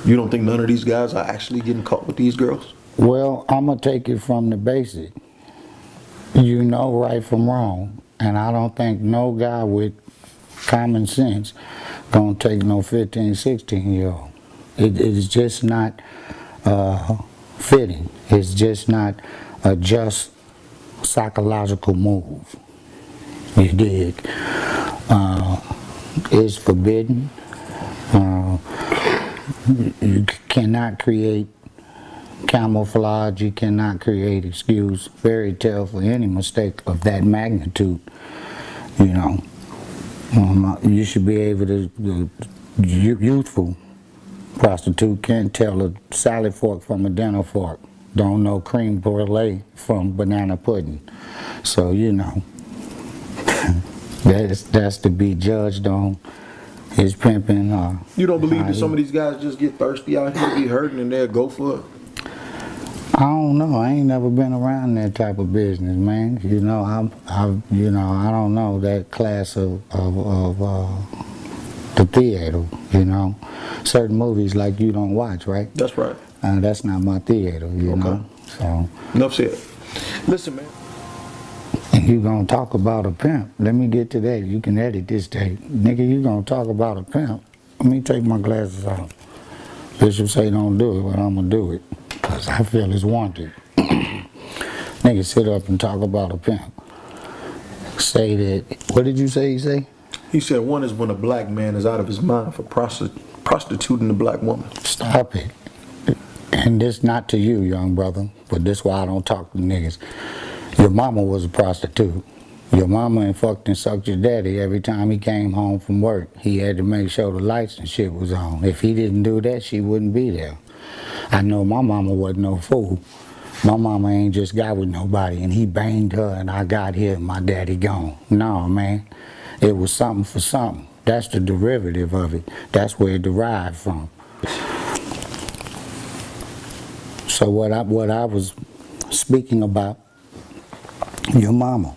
You don't think none of these guys are actually getting caught with these girls? Well, I'm going to take it from the basic. You know right from wrong. And I don't think no guy with common sense going to take no 15, 16-year-old. It is just not fitting. It's just not a just psychological move. You dig? It's forbidden. You cannot create camouflage, you cannot create excuse, fairy tale for any mistake of that magnitude, you know. You should be able to, the youthful prostitute can't tell a salad fork from a dinner fork, don't know creme brulee from banana pudding. So, you know, that's to be judged on. His pimping. You don't believe that some of these guys just get thirsty out here, be hurting, and they'll go for it? I don't know. I ain't never been around that type of business, man. You know, I don't know that class of the theater. You know, certain movies like you don't watch, right? That's right. That's not my theater. You know. So enough said. Listen, man. And you gonna talk about a pimp. Let me get to that. You can edit this tape. Nigga, you gonna talk about a pimp. Let me take my glasses off. Bishop say don't do it, but I'm gonna do it. Because I feel it's wanted. Nigga sit up and talk about a pimp. Say that, what did you say he say? He said one is when a black man is out of his mind for prostituting a black woman. Stop it. And this not to you, young brother, but this why I don't talk to niggas. Your mama was a prostitute. Your mama and fucked and sucked your daddy every time he came home from work. He had to make sure the lights and shit was on. If he didn't do that, she wouldn't be there. I know my mama wasn't no fool. My mama ain't just got with nobody and he banged her and I got here and my daddy gone. No, man. It was something for something. That's the derivative of it. That's where it derived from. So what I was speaking about, your mama.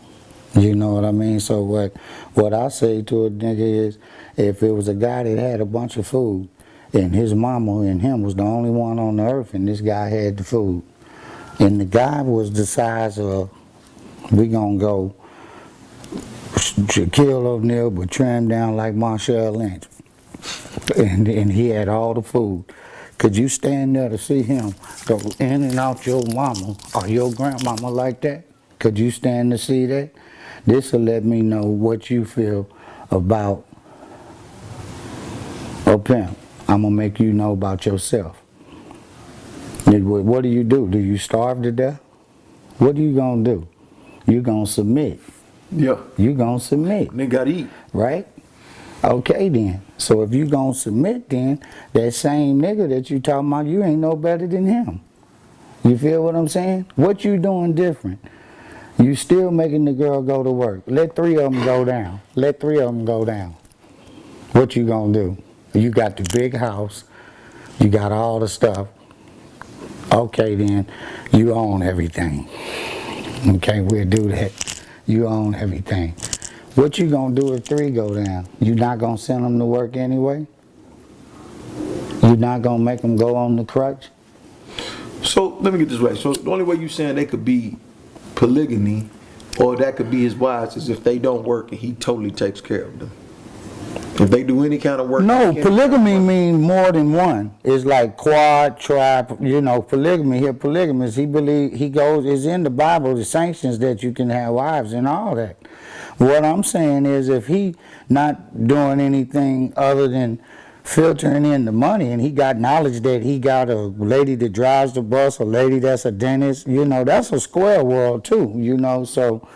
You know what I mean? So what I say to a nigga is, if it was a guy that had a bunch of food and his mama and him was the only one on the earth and this guy had the food, and the guy was the size of, we gonna go Shaquille O'Neal but trim down like Marshall Lynch, and he had all the food. Could you stand there to see him go in and out your mama or your grandmama like that? Could you stand to see that? This will let me know what you feel about a pimp. I'm gonna make you know about yourself. What do? Do you starve to death? What are you gonna do? You gonna submit. Yeah. You gonna submit. They gotta eat. Right? Okay then. So if you gonna submit then, that same nigga that you talking about, you ain't no better than him. You feel what I'm saying? What you doing different? You still making the girl go to work. Let 3 of them go down. Let 3 of them go down. What you gonna do? You got the big house. You got all the stuff. Okay then, you own everything. Okay, we'll do that. You own everything. What you gonna do if 3 go down? You not gonna send them to work anyway? You not gonna make them go on the crutch? So let me get this right. So the only way you saying they could be polygamy, or that could be his wives, is if they don't work and he totally takes care of them. If they do any kind of work. No, polygamy means more than one. It's like quad, tribe, you know, polygamy. Here, polygamous, is in the Bible, the sanctions that you can have wives and all that. What I'm saying is if he not doing anything other than filtering in the money and he got knowledge that he got a lady that drives the bus, a lady that's a dentist, you know, that's a square world too, you know, so.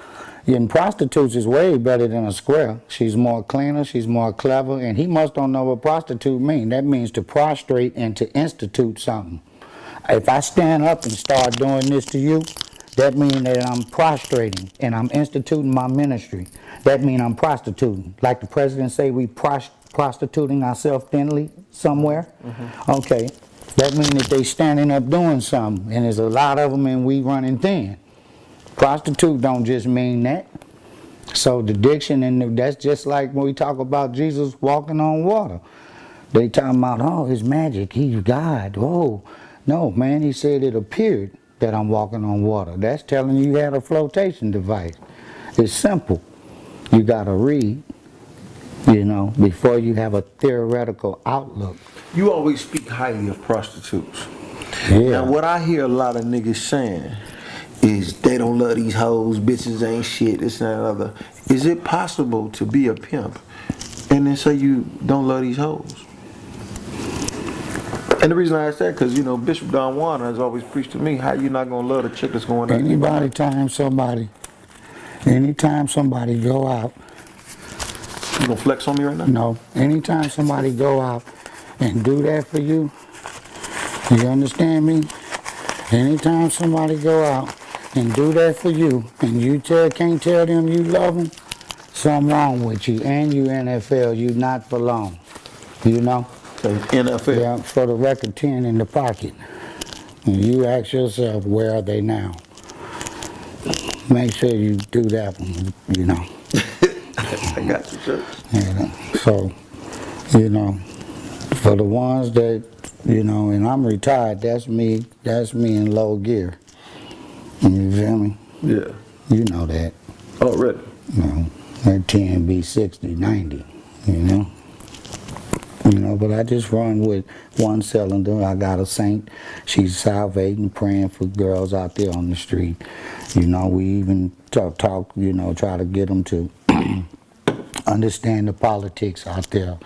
And prostitutes is way better than a square. She's more cleaner, she's more clever, and he must don't know what prostitute means. That means to prostrate and to institute something. If I stand up and start doing this to you, that means that I'm prostrating and I'm instituting my ministry. That means I'm prostituting. Like the president say, we prostituting ourselves thinly somewhere. Mm-hmm. Okay, that means that they standing up doing something, and there's a lot of them and we running thin. Prostitute don't just mean that. So the diction, and that's just like when we talk about Jesus walking on water. They talking about, oh, his magic, he's God. Oh, no, man, he said it appeared that I'm walking on water. That's telling you had a flotation device. It's simple. You got to read, you know, before you have a theoretical outlook. You always speak highly of prostitutes. Yeah. Now, what I hear a lot of niggas saying is they don't love these hoes, bitches ain't shit, this and that and other. Is it possible to be a pimp and then say you don't love these hoes? And the reason I ask that, because, you know, Bishop Don Juan has always preached to me, how you not going to love the chick that's going out? Anytime somebody go out. You going to flex on me right now? No. Anytime somebody go out and do that for you, you understand me? Anytime somebody go out and do that for you, and you can't tell them you love them, something wrong with you. And you NFL, you not for long. You know? NFL? Yeah, for the record, 10 in the pocket. And you ask yourself, where are they now? Make sure you do that one, you know. I got you, church. Yeah, so, you know, for the ones that, you know, and I'm retired, that's me in low gear. You feel me? Yeah. You know that. Oh, really? You know, that 10 be 60, 90, you know? You know, but I just run with one cylinder. I got a saint. She's salvating, praying for girls out there on the street. You know, we even talk, you know, try to get them to understand the politics out there,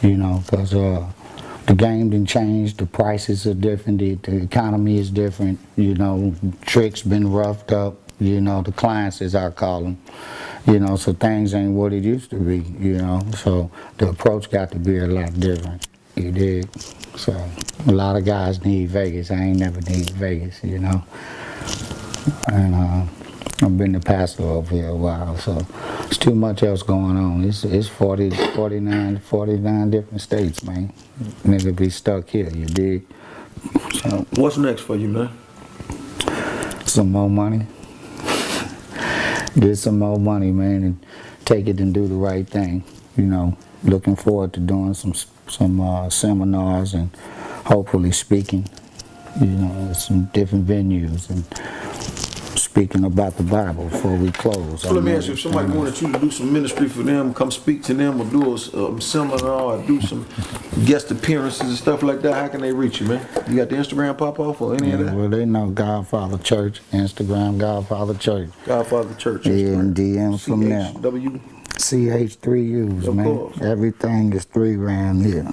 you know, because the game done changed, the prices are different, the economy is different, you know, tricks been roughed up, you know, the clients as I call them, you know, so things ain't what it used to be, you know, so the approach got to be a lot different, you dig? So a lot of guys need Vegas. I ain't never need Vegas, you know, and I've been the pastor over here a while, so it's too much else going on. It's 49 different states, man. Nigga be stuck here, you dig? So, what's next for you, man? Some more money. Get some more money, man, and take it and do the right thing. You know, looking forward to doing some seminars and hopefully speaking, you know, at some different venues and speaking about the Bible before we close. So let me ask you, if somebody wanted you to do some ministry for them, come speak to them, or do a seminar, or do some guest appearances and stuff like that, how can they reach you, man? You got the Instagram pop off or any of that? Well, they know Godfather Church, Instagram Godfather Church. Godfather Church. Yeah, and DM from them. CH3Us, man. Course. Everything is 3 grand here.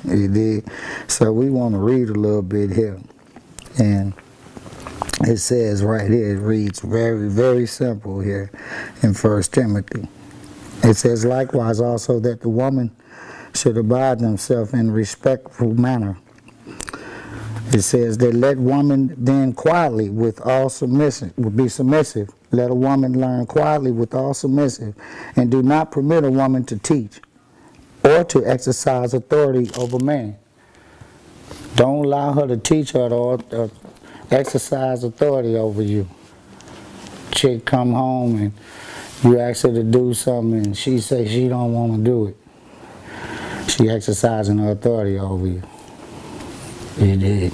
You dig? So we want to read a little bit here. And it says right here, it reads very, very simple here in 1 Timothy. It says, likewise also that the woman should abide themselves in a respectful manner. It says that let woman then quietly with all submission, be submissive. Let a woman learn quietly with all submissive, and do not permit a woman to teach or to exercise authority over man. Don't allow her to teach her or exercise authority over you. Chick come home and you ask her to do something and she say she don't want to do it. She exercising her authority over you. You did.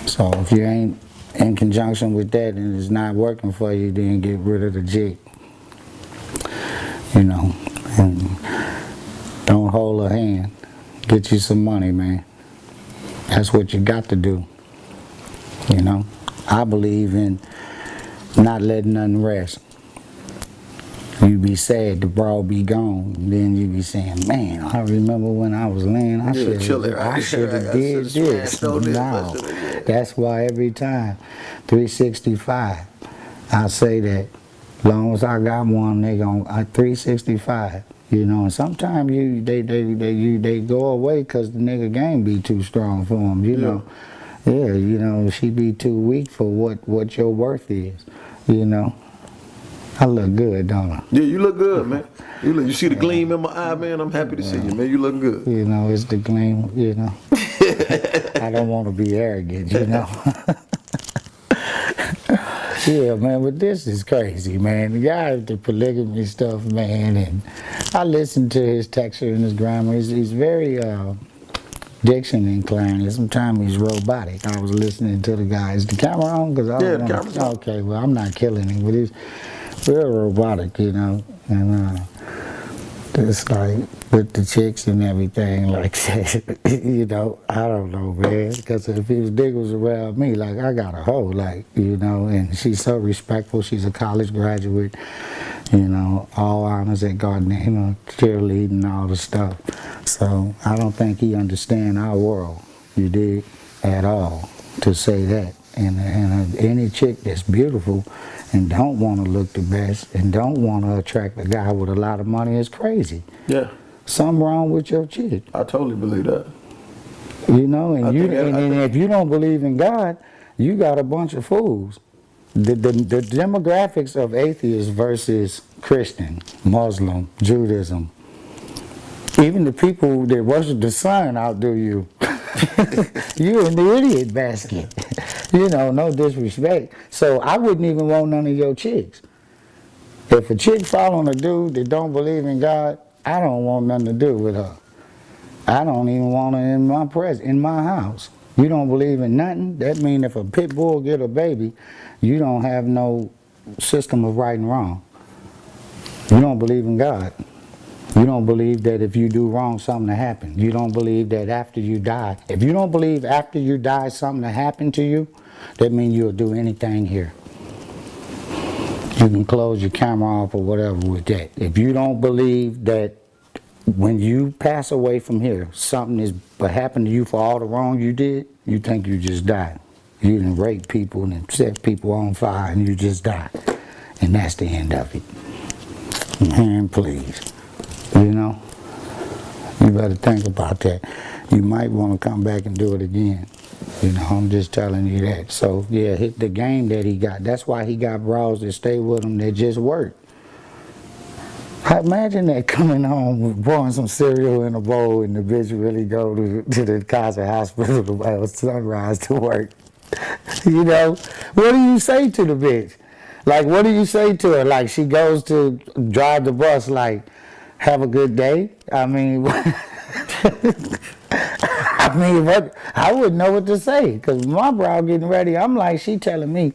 So if you ain't in conjunction with that and it's not working for you, then get rid of the jig. You know, and don't hold her hand. Get you some money, man. That's what you got to do. You know, I believe in not letting nothing rest. You be sad, the bra be gone. Then you be saying, man, I remember when I was laying, I should have did this. No, that's why every time, 365, I say that, as long as I got one, they gon' 365. You know, and sometimes they go away because the nigga game be too strong for them, you know. Yeah, you know, she be too weak for what your worth is, you know. I look good, don't I? Yeah, you look good, man. You see the gleam in my eye, man? I'm happy to see you, man. You look good. You know, it's the gleam, you know. I don't want to be arrogant, you know. Yeah, man, but this is crazy, man. The guy with the polygamy stuff, man, and I listened to his texture and his grammar. He's very diction inclined, and sometimes he's robotic. I was listening to the guy. Is the camera on? Cause I the camera's on. Okay, well, I'm not killing him, but he's real robotic, you know. And it's like with the chicks and everything, like that, you know, I don't know, man. Because if his dick was around me, like, I got a hoe, like, you know, and she's so respectful. She's a college graduate, you know, all honors at Gardner, you know, cheerleading and all the stuff. So I don't think he understands our world, you dig, at all, to say that. And any chick that's beautiful and don't want to look the best and don't want to attract a guy with a lot of money is crazy. Yeah. Something wrong with your chick. I totally believe that. You know, and if you don't believe in God, you got a bunch of fools. The demographics of atheists versus Christian, Muslim, Judaism, even the people that worship the sun outdo you. You're in the idiot basket. You know, no disrespect. So I wouldn't even want none of your chicks. If a chick following a dude that don't believe in God, I don't want nothing to do with her. I don't even want her in my house. You don't believe in nothing? That means if a pit bull get a baby, you don't have no system of right and wrong. You don't believe in God. You don't believe that if you do wrong, something will happen. You don't believe that after you die. If you don't believe after you die something will happen to you, that means you'll do anything here. You can close your camera off or whatever with that. If you don't believe that when you pass away from here, something is happened to you for all the wrong you did, you think you just died. You didn't rape people and set people on fire and you just died. and that's the end of it. Man, please, you know, you better think about that. You might want to come back and do it again. You know, I'm just telling you that. So yeah, hit the game that he got. That's why he got bras that stay with him that just work. Imagine that coming home, pouring some cereal in a bowl, and the bitch really go to the Kaiser Hospital to Sunrise to work. You know, what do you say to the bitch? Like, what do you say to her? Like, she goes to drive the bus, like, have a good day? I mean, I wouldn't know what to say, because my bro getting ready, I'm like, she telling me,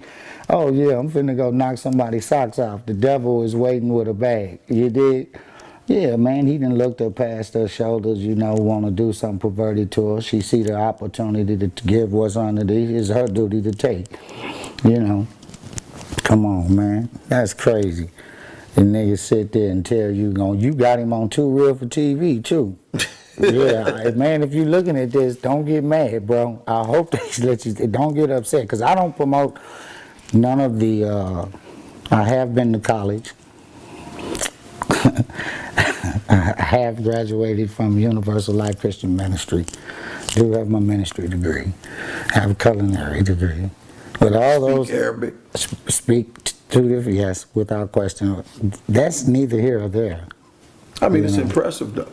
oh yeah, I'm finna go knock somebody's socks off. The devil is waiting with a bag. You did? Yeah, man, he done looked up past her shoulders, you know, want to do something perverted to her. She see the opportunity to give what's underneath. It's her duty to take, you know. Come on, man. That's crazy. The niggas sit there and tell you, you got him on Too Real for TV, too. Yeah, man, if you're looking at this, don't get mad, bro. I hope they let you, don't get upset, because I don't promote none of the, I have been to college. I have graduated from Universal Life Christian Ministry. Do have my ministry degree. I have a culinary degree. But all those... Speak Arabic. Speak two different, yes, without question. That's neither here or there. I mean, it's impressive, though.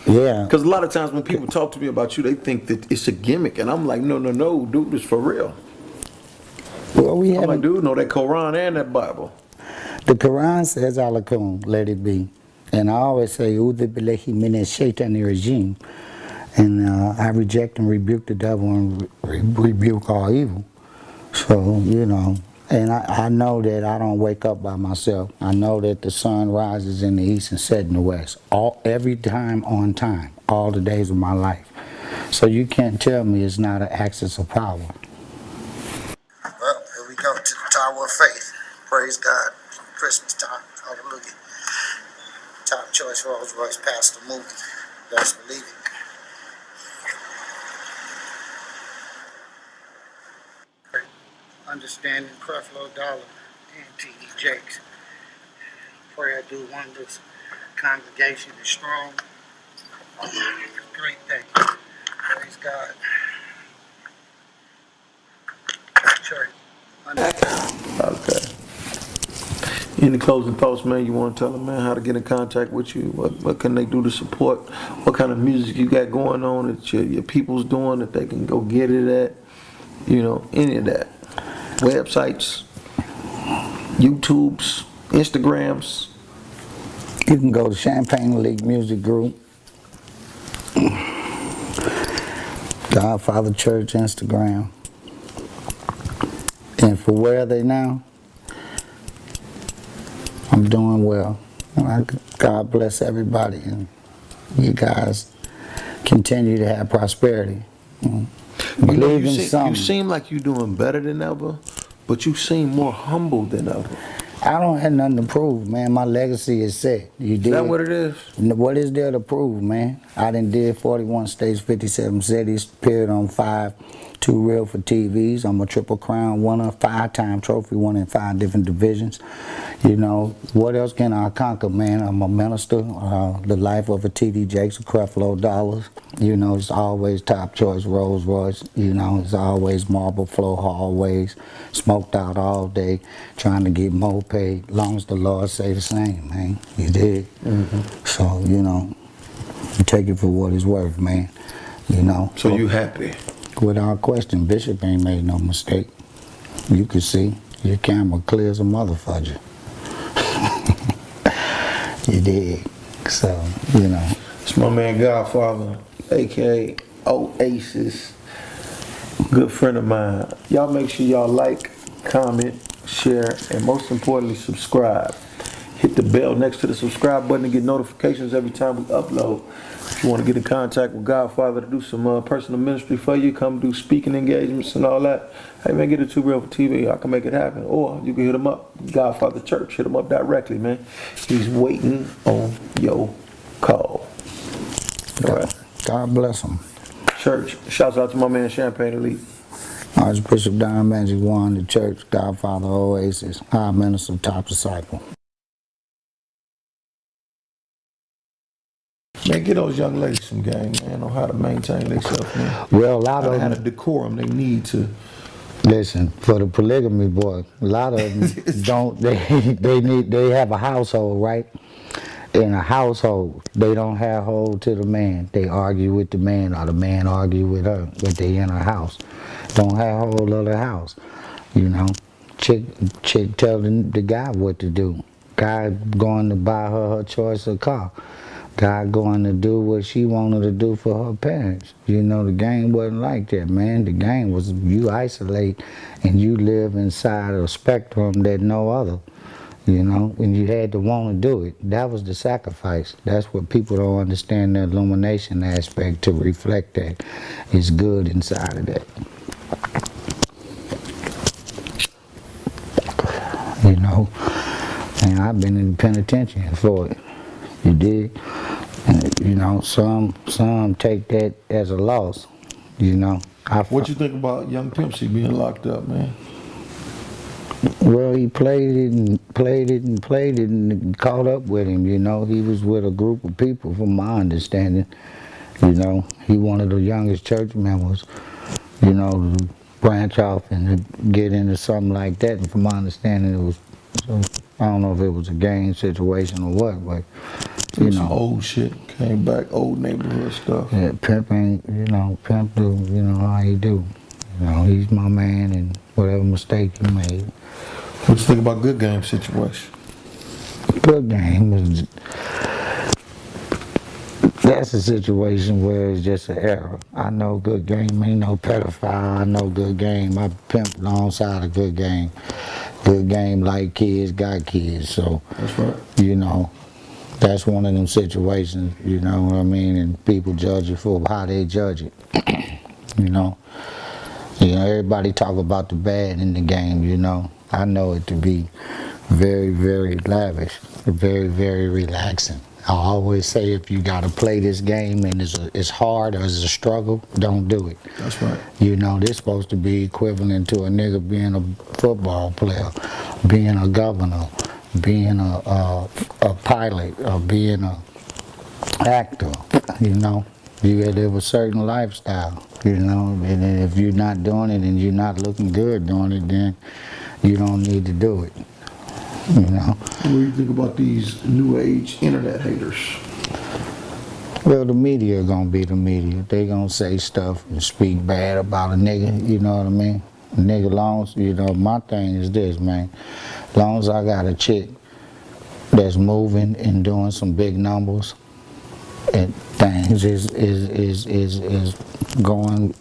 Yeah. Because a lot of times when people talk to me about you, they think that it's a gimmick. And I'm like, no, dude, it's for real. Well, we have. I'm like, dude, know that Quran and that Bible. The Quran says, Alakum, let it be. And I always say, Udhu billahi minash shaitani rajim. And I reject and rebuke the devil and rebuke all evil. So, you know, and I know that I don't wake up by myself. I know that the sun rises in the east and sets in the west. Every time on time, all the days of my life. So you can't tell me it's not an axis of power. Well, here we go to the Tower of Faith. Praise God. Christmas time. Hallelujah. Top choice Rolls Royce Pastor moving. Best believe it. Understanding Creflo Dollar and T.D. Jakes. Prayer do wonders. Congregation is strong. Great day. Praise God. Church. Okay. Any closing thoughts, man? You want to tell them, man, how to get in contact with you? What can they do to support? What kind of music you got going on that your people's doing that they can go get it at? You know, any of that. Websites, YouTubes, Instagrams. You can go to Champagne League Music Group, Godfather Church Instagram. And for where are they now? I'm doing well. God bless everybody, and you guys continue to have prosperity. Believe in something. You seem like you're doing better than ever, but you seem more humble than ever. I don't have nothing to prove, man. My legacy is set. You did. Is that what it is? What is there to prove, man? I done did 41 states, 57 cities, appeared on 5 Too Real for TVs. I'm a Triple Crown winner, 5-time trophy winner in 5 different divisions. You know, what else can I conquer, man? I'm a minister, the life of a T.D. Jakes, a Creflo Dollars. You know, it's always top choice Rolls Royce. You know, it's always marble floor hallways, smoked out all day, trying to get more paid. Long as the Lord say the same, man. You did. So, you know, you take it for what it's worth, man. You know. So you happy? Without question, Bishop ain't made no mistake. You can see your camera clear as a motherfucker. You did. So, you know. It's my man Godfather, a.k.a. Oasis. Good friend of mine. Y'all make sure y'all like, comment, share, and most importantly, subscribe. Hit the bell next to the subscribe button to get notifications every time we upload. If you want to get in contact with Godfather to do some personal ministry for you, come do speaking engagements and all that, hey man, get it Too Real for TV. I can make it happen. Or you can hit him up, Godfather Church. Hit him up directly, man. He's waiting on your call. All right. God bless him. Church, shouts out to my man Champagne Elite. Archbishop Don Magic One, the church, Godfather Oasis, High Minister, Top Disciple. Man, get those young ladies some game, man, on how to maintain themselves, man. Well, a lot how of to them have the decorum they need to. Listen, for the polygamy boy, a lot of them don't. They have a household, right? In a household, they don't have hold to the man. They argue with the man, or the man argue with her, but they in a house. Don't have hold of the house, you know. Chick telling the guy what to do. Guy going to buy her choice of car. Guy going to do what she wanted to do for her parents. You know, the game wasn't like that, man. The game was you isolate and you live inside a spectrum that no other. You know, and you had to want to do it. That was the sacrifice. That's what people don't understand, the illumination aspect to reflect that. It's good inside of that. You know, and I've been in the penitentiary for it. You dig? And, you know, some take that as a loss. You know. What you think about young Pimp C being locked up, man? Well, he played it and caught up with him, you know. He was with a group of people, from my understanding. You know, he one of the youngest church members, you know, to branch off and to get into something like that. And from my understanding, it was, I don't know if it was a gang situation or what, but, you know. Old shit, came back, old neighborhood stuff. Yeah, Pimp ain't, you know, Pimp do, you know, how he do. You know, he's my man, and whatever mistake he made. What you think about Good Game situation? Good Game is, that's a situation where it's just an error. I know Good Game ain't no pedophile. I know Good Game. I pimped alongside of Good Game. Good Game like kids, got kids. So, that's right. You know, that's one of them situations, you know what I mean? And people judge it for how they judge it. You know? You know, everybody talk about the bad in the game, you know. I know it to be very, very lavish, very, very relaxing. I always say if you got to play this game and it's hard or it's a struggle, don't do it. That's right. You know, this supposed to be equivalent to a nigga being a football player, being a governor, being a pilot, or being a actor, you know. You gotta live a certain lifestyle, you know, and if you're not doing it and you're not looking good doing it, then you don't need to do it, you know. What do you think about these new age internet haters? Well, the media gonna be the media. They gonna say stuff and speak bad about a nigga, you know what I mean? A nigga long, you know, my thing is this, man. Long as I got a chick that's moving and doing some big numbers, and things is going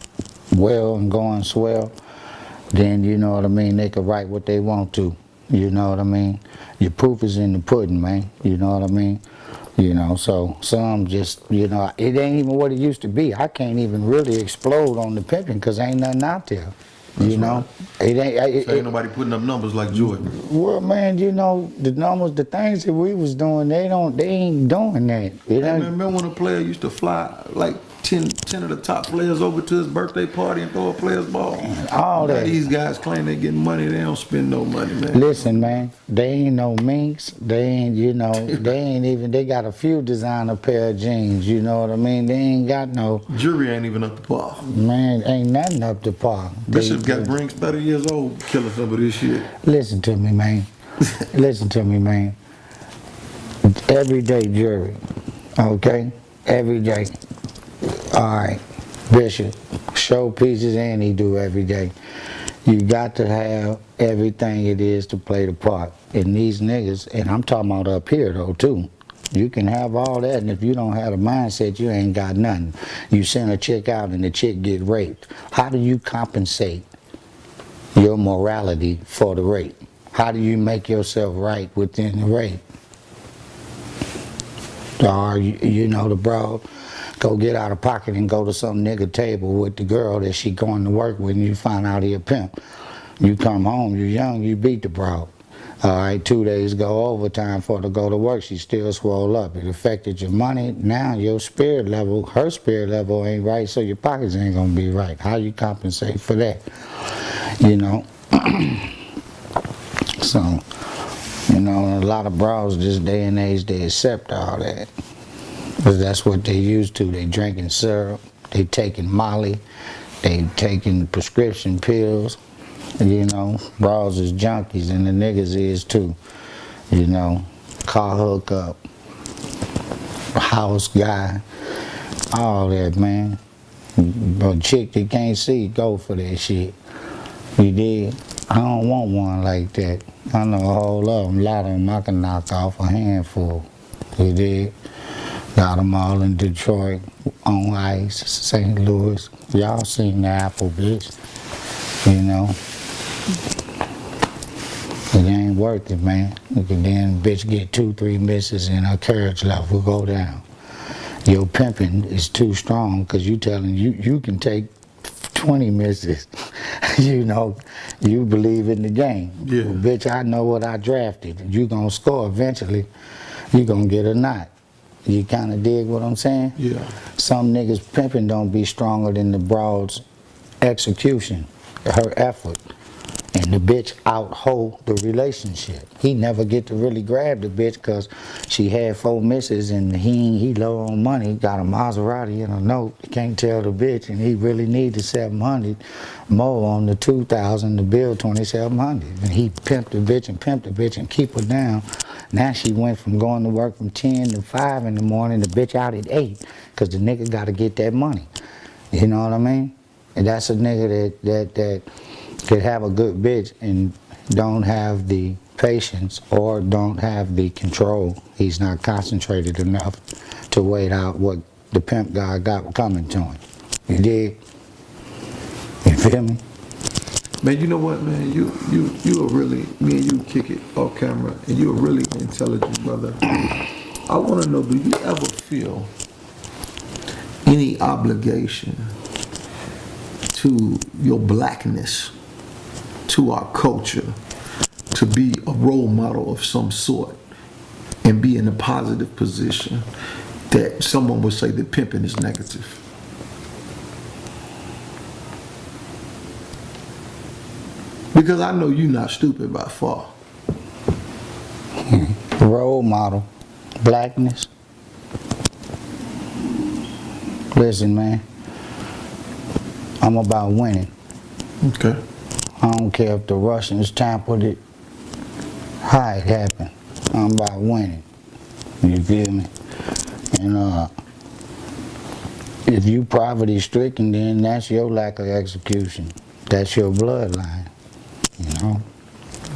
well and going swell, then you know what I mean, they can write what they want to, you know what I mean. Your proof is in the pudding, man, you know what I mean. You know, so some just, you know, it ain't even what it used to be. I can't even really explode on the pimping because ain't nothing out there. That's you know, right. Ain't nobody putting up numbers like Jordan. Well, man, you know, the numbers, the things that we was doing, they ain't doing that. Hey, man, remember when a player used to fly like 10 of the top players over to his birthday party and throw a player's ball? Man, all that. These guys claim they getting money, they don't spend no money, man. Listen, man, they ain't no minks. They ain't, you know, they ain't even, they got a few designer pair of jeans, you know what I mean? They ain't got no. Jury ain't even up to par. Man, ain't nothing up to par. Bishop got rings 30 years old killing some of this shit. Listen to me, man. Listen to me, man. Everyday jury, okay? Every day. All right, Bishop, show pieces and he do every day. You got to have everything it is to play the part. And these niggas, and I'm talking about up here though too, you can have all that, and if you don't have a mindset, you ain't got nothing. You send a chick out and the chick get raped. How do you compensate your morality for the rape? How do you make yourself right within the rape? Or, you know, the broad go get out of pocket and go to some nigga table with the girl that she going to work with, and you find out he a pimp. You come home, you're young, you beat the broad. All right, 2 days go overtime for her to go to work. She still swole up. It affected your money. Now your spirit level, her spirit level ain't right, so your pockets ain't gonna be right. How you compensate for that? You know. So, you know, a lot of bros this day and age, they accept all that. Because that's what they used to. They drinking syrup, they taking Molly, they taking prescription pills. You know, bros is junkies and the niggas is too. You know, car hookup, house guy, all that, man. But chick that can't see, go for that shit. You dig? I don't want one like that. I know a whole lot of them I can knock off a handful. You dig? Got them all in Detroit, on ice, St. Louis. Y'all seen the Apple, bitch. You know? It ain't worth it, man. Then bitch get 2-3 misses and her courage level go down. Your pimping is too strong because you telling you can take 20 misses. You know, you believe in the game. Yeah. Well, bitch, I know what I drafted. You gonna score eventually. You gonna get a knot. You kind of dig what I'm saying? Yeah. Some niggas pimping don't be stronger than the broad's execution, her effort. And the bitch out-hold the relationship. He never get to really grab the bitch because she had 4 misses and he low on money, got a Maserati and a note. He can't tell the bitch and he really needed 700 more on the 2,000 to build 2,700. And he pimped the bitch and keep her down. Now she went from going to work from 10 to 5 in the morning, the bitch out at 8 because the nigga got to get that money. You know what I mean? And that's a nigga that could have a good bitch and don't have the patience or don't have the control. He's not concentrated enough to wait out what the pimp guy got coming to him. You dig? You feel me? Man, you know what, man? You are really, me and you kick it off camera, and you are really intelligent, brother. I want to know, do you ever feel any obligation to your blackness, to our culture, to be a role model of some sort and be in a positive position that someone would say that pimping is negative? Because I know you're not stupid by far. Role model, blackness. Listen, man, I'm about winning. Okay. I don't care if the Russians tampered it, how it happened. I'm about winning. You feel me? And if you poverty stricken, then that's your lack of execution. That's your bloodline. You know?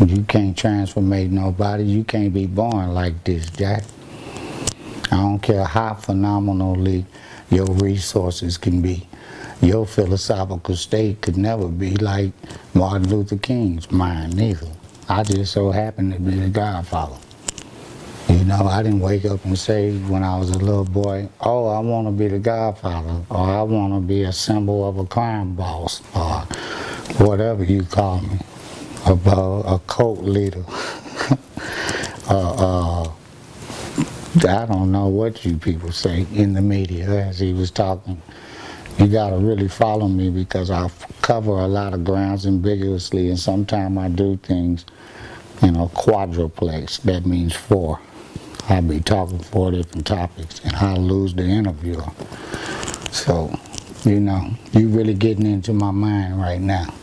You can't transformate nobody. You can't be born like this, Jack. I don't care how phenomenally your resources can be. Your philosophical state could never be like Martin Luther King's mind, neither. I just so happen to be the godfather. You know, I didn't wake up and say when I was a little boy, oh, I want to be the godfather, or I want to be a symbol of a crime boss, or whatever you call me, a cult leader. I don't know what you people say in the media as he was talking. You gotta really follow me because I cover a lot of grounds ambiguously, and sometimes I do things, you know, quadruplex. That means 4. I'll be talking 4 different topics, and I'll lose the interviewer. So, you know, you really getting into my mind right now.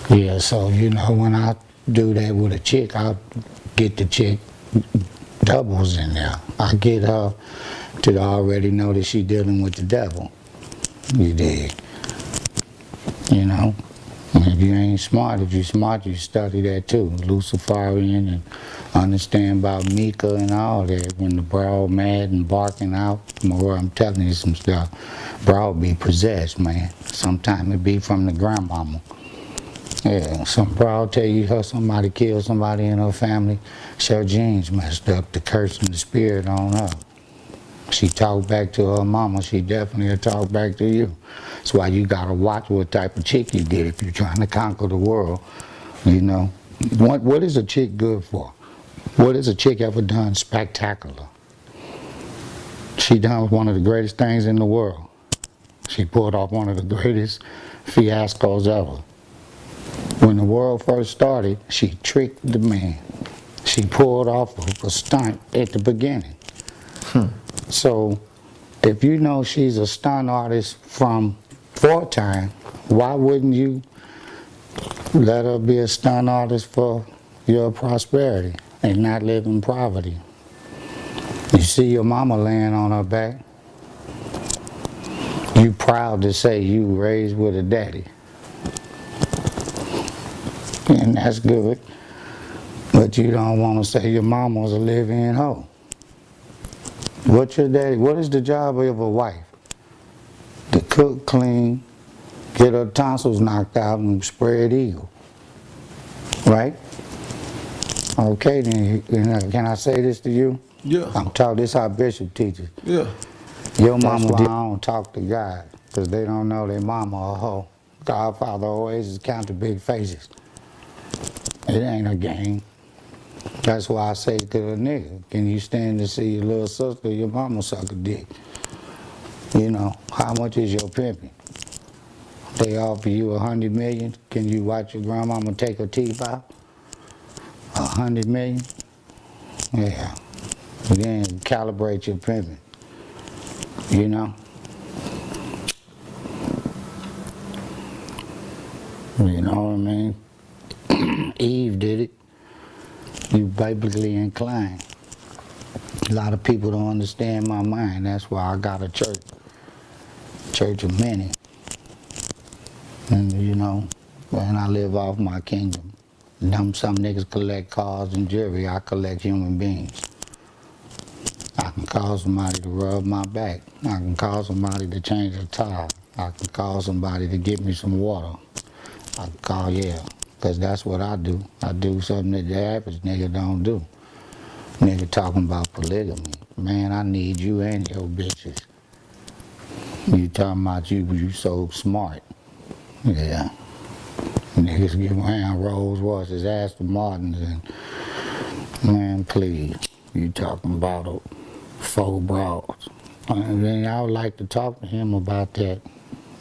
Yeah, so, you know, when I do that with a chick, I'll get the chick doubles in there. I get her to already know that she's dealing with the devil. You dig? You know? And if you ain't smart, if you smart, you study that too. Luciferian, and understand about Mika and all that. When the bro mad and barking out, or I'm telling you some stuff, bro be possessed, man. Sometimes it be from the grandmama. Yeah, some bro tell you how somebody killed somebody in her family. Her genes messed up, the curse and the spirit on her. She talked back to her mama, she definitely will talk back to you. That's why you gotta watch what type of chick you get if you're trying to conquer the world, you know. What is a chick good for? What has a chick ever done spectacular? She done one of the greatest things in the world. She pulled off one of the greatest fiascos ever. When the world first started, she tricked the man. She pulled off a stunt at the beginning. So, if you know she's a stunt artist from foretime, why wouldn't you let her be a stunt artist for your prosperity and not live in poverty? You see your mama laying on her back. You proud to say you raised with a daddy. And that's good. But you don't want to say your mama was a live-in hoe. What is the job of a wife? To cook, clean, get her tonsils knocked out and spread eagle. Right? Okay, then can I say this to you? Yeah. I'm talking, this how Bishop teaches. Yeah. Your mama I don't talk to God, because they don't know their mama a hoe. Godfather always is counting big faces. It ain't a game. That's why I say to a nigga, can you stand to see your little sister, your mama suck a dick? You know, how much is your pimping? They offer you $100 million, can you watch your grandmama take her teeth out? $100 million? Yeah. Then calibrate your pimping. You know? You know what I mean? Eve did it. You biblically inclined. A lot of people don't understand my mind. That's why I got a church. Church of many. And you know, and I live off my kingdom. Some niggas collect cars and jewelry. I collect human beings. I can call somebody to rub my back. I can call somebody to change a tire. I can call somebody to get me some water. I can call, yeah, because that's what I do. I do something that the average nigga don't do. Nigga talking about polygamy. Man, I need you and your bitches. You talking about you so smart. Yeah. Niggas give around Rolls Royces, Aston Martins, and man, please, you talking about a faux broads. And then I would like to talk to him about that.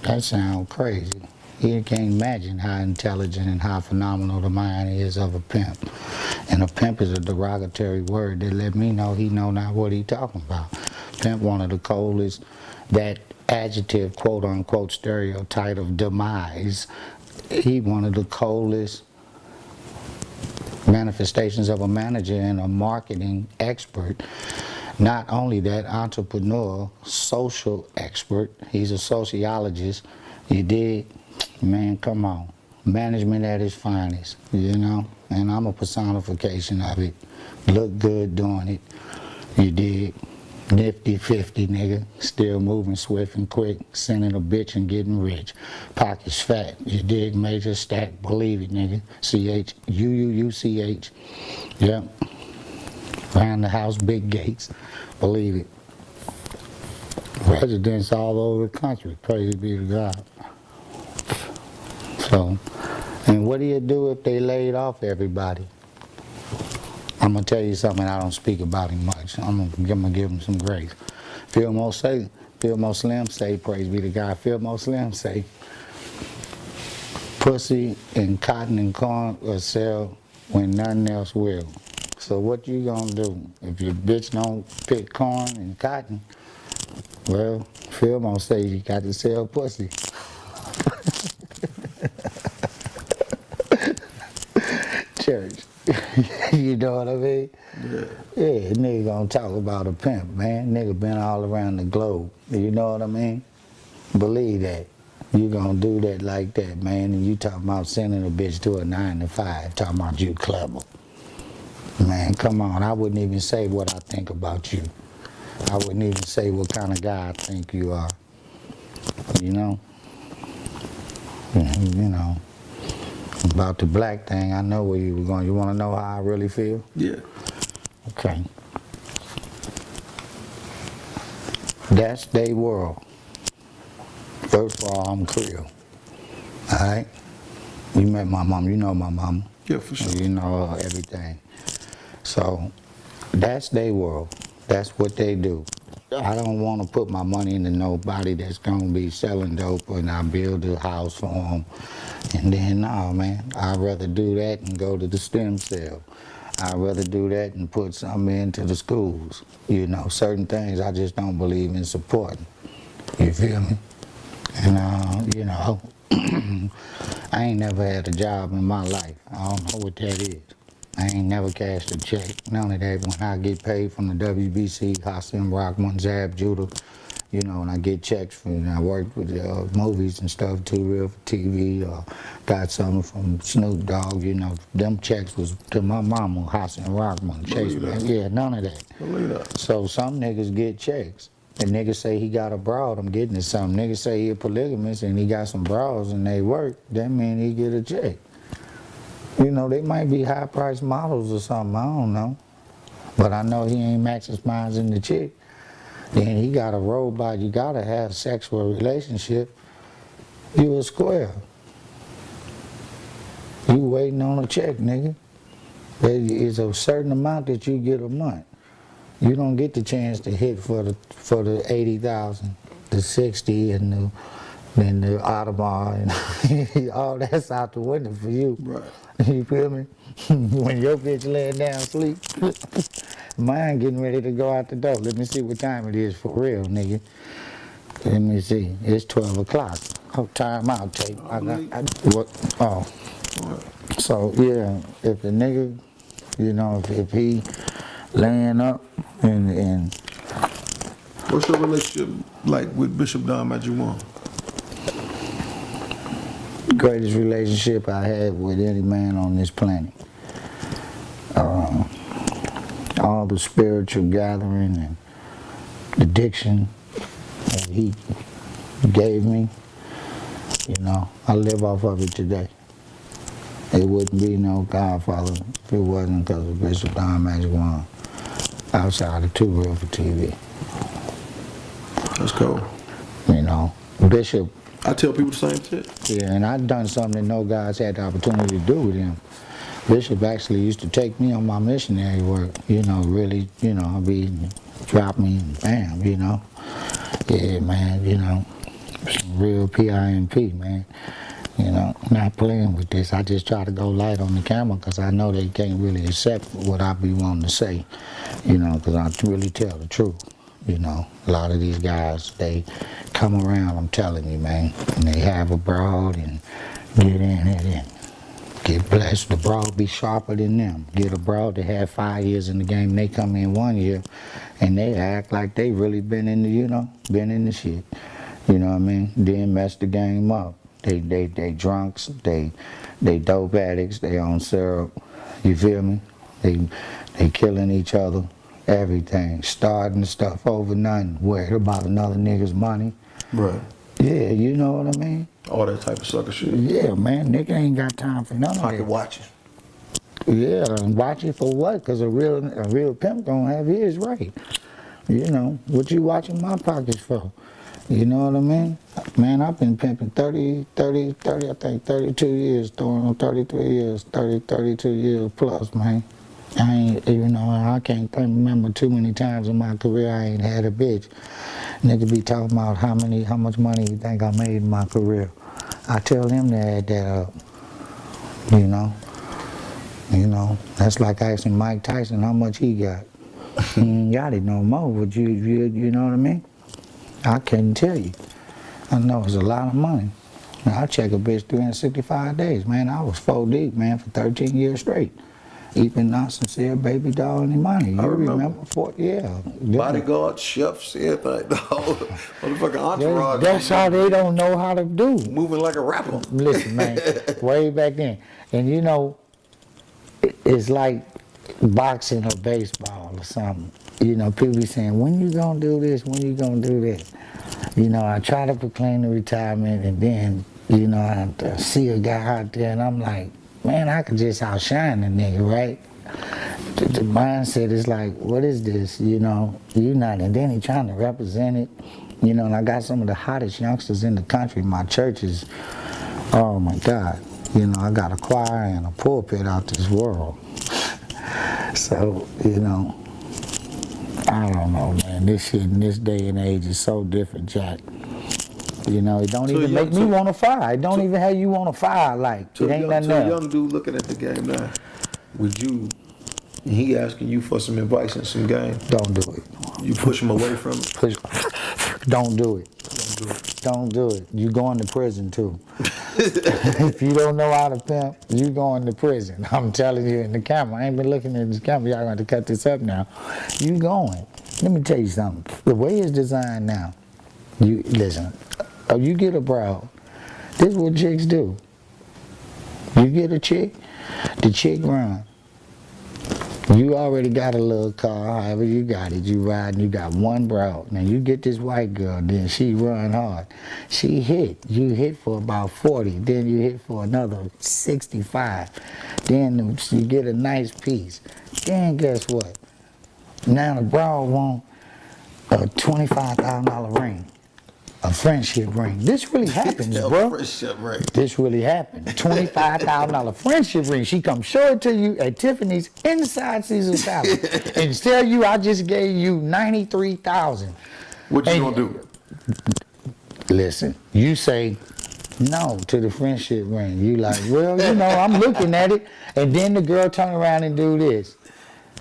That sounds crazy. He can't imagine how intelligent and how phenomenal the mind is of a pimp. And a pimp is a derogatory word that let me know he know not what he talking about. Pimp one of the coldest, that adjective, quote unquote, stereotype of demise. He one of the coldest manifestations of a manager and a marketing expert. Not only that, entrepreneur, social expert. He's a sociologist. You dig? Man, come on. Management at its finest, you know? And I'm a personification of it. Look good doing it. You dig? Nifty 50, nigga. Still moving swift and quick. Sending a bitch and getting rich. Pockets fat. You dig? Major stack. Believe it, nigga. C-H-U-U-U-C-H. Yep. Around the house, big gates. Believe it. Residents all over the country. Praise be to God. So, and what do you do if they laid off everybody? I'm going to tell you something I don't speak about him much. I'm going to give him some grace. Philmo Slim say, praise be to God. Philmo Slim say, pussy and cotton and corn will sell when nothing else will. So what you gonna do? If your bitch don't pick corn and cotton, well, Philmo say you got to sell pussy. Church. You know what I mean? Yeah, nigga gonna talk about a pimp, man. Nigga been all around the globe. You know what I mean? Believe that. You gonna do that like that, man, and you talking about sending a bitch to a 9 to 5, talking about you clever. Man, come on. I wouldn't even say what I think about you. I wouldn't even say what kind of guy I think you are. You know? You know. About the black thing, I know where you were going. You want to know how I really feel? Yeah. Okay. That's their world. First of all, I'm Creole. All right? You met my mom. You know my mama. Yeah, for sure. You know, everything. So that's their world. That's what they do. I don't want to put my money into nobody that's going to be selling dope and I build a house for them. And then, no, man, I'd rather do that and go to the stem cell. I'd rather do that and put something into the schools. You know, certain things I just don't believe in supporting. You feel me? And, you know, I ain't never had a job in my life. I don't know what that is. I ain't never cashed a check. None of that. When I get paid from the WBC, Hassan Rockman, Zab Judah, you know, and I get checks from, I worked with movies and stuff, Too Real for TV, or got something from Snoop Dogg, you know, them checks was to my mama, Hassan Rockman, Chase Bank. Yeah, none of that. Believe that. So some niggas get checks. And niggas say he got a broad, I'm getting it something. Niggas say he a polygamist and he got some broads and they work, that mean he get a check. You know, they might be high-priced models or something, I don't know. But I know he ain't maximizing the chick. Then he got a robot, you gotta have sexual relationship. You a square. You waiting on a check, nigga. There is a certain amount that you get a month. You don't get the chance to hit for the 80,000, the 60, and the Audemars, and all that's out the window for you. Right. You feel me? When your bitch laying down asleep, mine getting ready to go out the door. Let me see what time it is for real, nigga. Let me see. It's 12 o'clock. Oh, time out, tape. So yeah, if the nigga, you know, if he laying up and what's your relationship like with Bishop Don Majuwan? Greatest relationship I had with any man on this planet. All the spiritual gathering and the diction that he gave me, you know, I live off of it today. It wouldn't be no Godfather if it wasn't because of Bishop Don Majuwan outside of Too Real for TV. That's cool. You know, Bishop. I tell people the same shit. Yeah, and I've done something that no guys had the opportunity to do with him. Bishop actually used to take me on my missionary work, you know, really, you know, drop me and bam, you know. Yeah, man, you know, some real PIMP, man. You know, not playing with this. I just try to go light on the camera because I know they can't really accept what I be wanting to say, you know, because I really tell the truth. You know, a lot of these guys, they come around, I'm telling you, man, and they have a broad and get in it and get blessed. The broad be sharper than them. Get a broad that had 5 years in the game, they come in 1 year and they act like they really been in the, you know, been in the shit. You know what I mean? Then mess the game up. They drunks, they dope addicts, they on syrup. You feel me? They killing each other. Everything, starting stuff over nothing, worried about another nigga's money. Right. Yeah, you know what I mean? All that type of sucker shit. Yeah, man, nigga ain't got time for none of that. Pocket watching. Yeah, and watching for what? Because a real pimp gonna have his right. You know, what you watching my pockets for? You know what I mean? Man, I've been pimping 32 years, throwing on 33 years, 32 years plus, man. I ain't, you know, I can't remember too many times in my career I ain't had a bitch. Nigga be talking about how much money you think I made in my career. I tell them to add that up. You know, that's like asking Mike Tyson how much he got. He ain't got it no more, but you know what I mean? I couldn't tell you. I know it's a lot of money. I check a bitch 365 days, man. I was 4 deep, man, for 13 years straight. Even not sincere baby doll any money. You remember? Yeah. Bodyguard, chefs, everything. The whole motherfucking entourage. That's how they don't know how to do. Moving like a rapper. Listen, man, way back then. And you know, it's like boxing or baseball or something. You know, people be saying, when you gonna do this? When you gonna do that? You know, I try to proclaim the retirement and then, you know, I see a guy out there and I'm like, man, I could just outshine the nigga, right? The mindset is like, what is this? You know, you not, and then he trying to represent it. You know, and I got some of the hottest youngsters in the country. My church is, oh my God. You know, I got a choir and a pulpit out this world. So, you know, I don't know, man. This shit in this day and age is so different, Jack. You know, it don't even make me want to fire. It don't even have you want to fire. Like, it ain't nothing else. To a young dude looking at the game now, would you, he asking you for some advice in some game? Don't do it. You push him away from it? Don't do it. Don't do it. You going to prison too. If you don't know how to pimp, you going to prison. I'm telling you in the camera. I ain't been looking at this camera. Y'all going to cut this up now. You going. Let me tell you something. The way it's designed now, you listen. Oh, you get a bro. This is what chicks do. You get a chick, the chick run. You already got a little car, however you got it. You riding, you got one bro. Now you get this white girl, then she run hard. She hit. You hit for about 40. Then you hit for another 65. Then you get a nice piece. Then guess what? Now the bro want a $25,000 ring. A friendship ring. This really happens, bro. Friendship ring. This really happened. $25,000 friendship ring. She come show it to you at Tiffany's inside Caesar Palace and tell you I just gave you $93,000. What you gonna do? Listen, you say no to the friendship ring. You like, well, you know, I'm looking at it, and then the girl turn around and do this.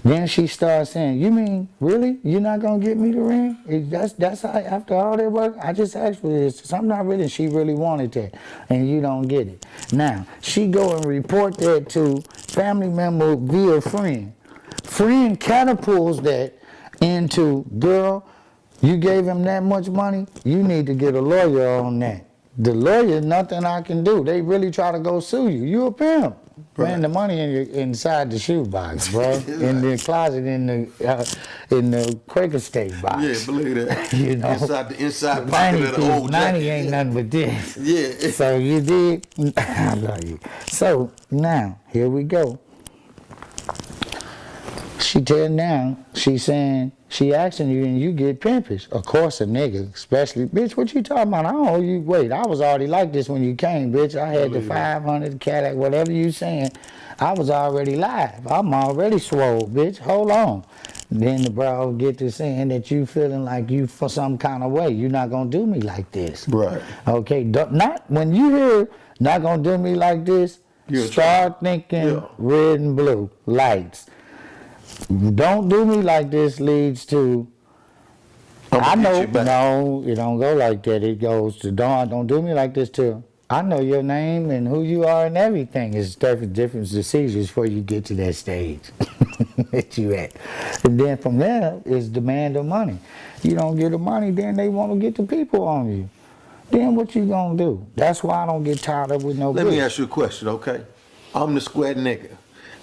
Then she starts saying, you mean, really? You're not going to get me the ring? That's how, after all that work, I just asked for this. So I'm not really, she really wanted that, and you don't get it. Now, she go and report that to family member via friend. Friend catapults that into, girl, you gave him that much money, you need to get a lawyer on that. The lawyer, nothing I can do. They really try to go sue you. You a pimp. Right. Man, the money inside the shoebox, bro. Right. In the closet, in the Quaker State box. Yeah, believe that. You know, inside pocket of the old 90 jacket. ain't nothing but this. Yeah. So you did. I love you. So now here we go. She telling now, she's saying, she asking you and you get pimpish. Of course a nigga, especially, bitch, what you talking about? I don't owe you, wait, I was already like this when you came, bitch. I had the 500 Cadillac, whatever you saying. I was already live. I'm already swole, bitch. Hold on. Then the bro get to saying that you feeling like you for some kind of way. You're not gonna do me like this. Right. Okay, not, when you hear not gonna do me like this, start thinking red and blue, lights. Don't do me like this leads to, I know, no, it don't go like that. It goes to don't do me like this too. I know your name and who you are and everything. It's different procedures before you get to that stage that you at. And then from there is demand of money. You don't get the money, then they want to get the people on you. Then what you gonna do? That's why I don't get tied up with no Let bitch. me ask you a question, okay? I'm the square nigga.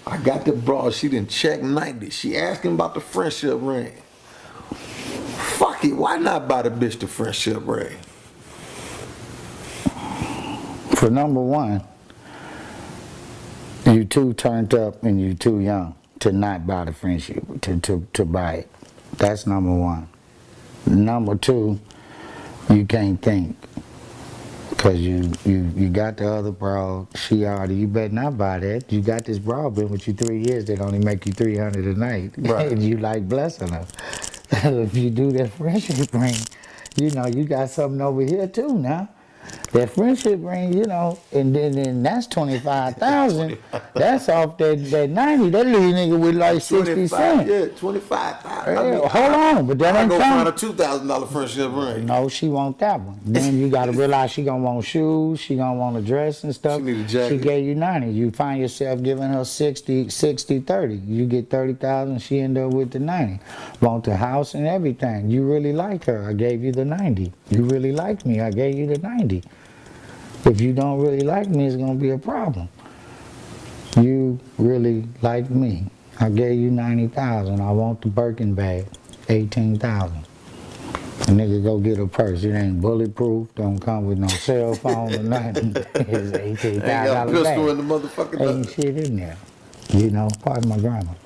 I got the broad, she didn't check 90. She asking about the friendship ring. Fuck it, why not buy the bitch the friendship ring? For number one, you too turned up and you too young to not buy the friendship, to buy it. That's number one. Number two, you can't think. Cause you got the other bra, you better not buy that. You got this bra been with you 3 years that only make you $300 a night. Right. And you like blessing her. If you do that friendship ring, you know, you got something over here too now. That friendship ring, you know, and then that's 25,000. That's off that 90. That little nigga with like 60 cents. Yeah, 25,000. Yeah, hold on, but that ain't I coming. go find a $2,000 friendship ring. No, she want that one. Then you gotta realize she gonna want shoes, she gonna want a dress and stuff. She need a jacket. She gave you 90. You find yourself giving her 60, 30. You get 30,000, she end up with the 90. Want the house and everything. You really like her, I gave you the 90. You really like me, I gave you the 90. If you don't really like me, it's gonna be a problem. You really like me. I gave you 90,000. I want the Birkin bag, 18,000. A nigga go get a purse. It ain't bulletproof. Don't come with no cell phone or nothing. It's $18,000 Ain't got a pistol bag. in the motherfucking Ain't shit in there. You know, pardon my grammar.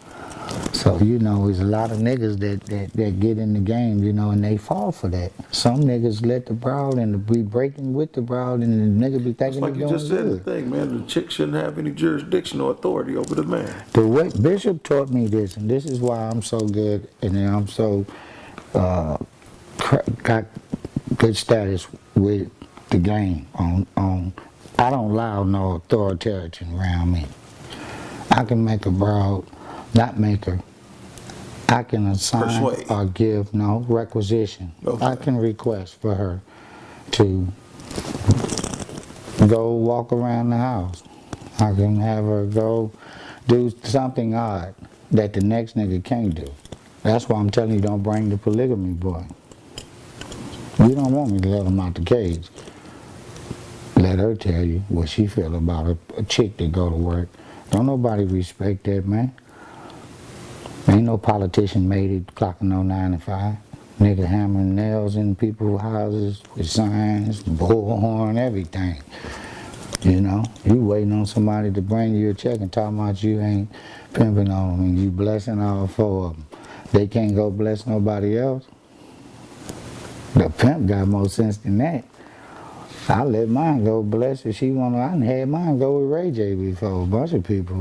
So, you know, there's a lot of niggas that get in the game, you know, and they fall for that. Some niggas let the broad and be breaking with the broad, and the nigga be thinking Like he you doing just said, the good. thing, man, the chick shouldn't have any jurisdiction or authority over the man. The way Bishop taught me this, and this is why I'm so good, and then I'm so got good status with the game. On I don't allow no authoritarian around me. I can make a broad, not make her. I can assign or give no requisition. Okay. I can request for her to go walk around the house. I can have her go do something odd that the next nigga can't do. That's why I'm telling you, don't bring the polygamy boy. You don't want me to let him out the cage. Let her tell you what she feel about a chick that go to work. Don't nobody respect that, man. Ain't no politician made it clocking no 9 to 5. Nigga hammering nails in people's houses with signs, bullhorn, everything. You know, you waiting on somebody to bring you a check and talking about you ain't pimping on them and you blessing all 4 of them. They can't go bless nobody else. The pimp got more sense than that. I let mine go bless her. She wanna. I done had mine go with Ray J before. A bunch of people,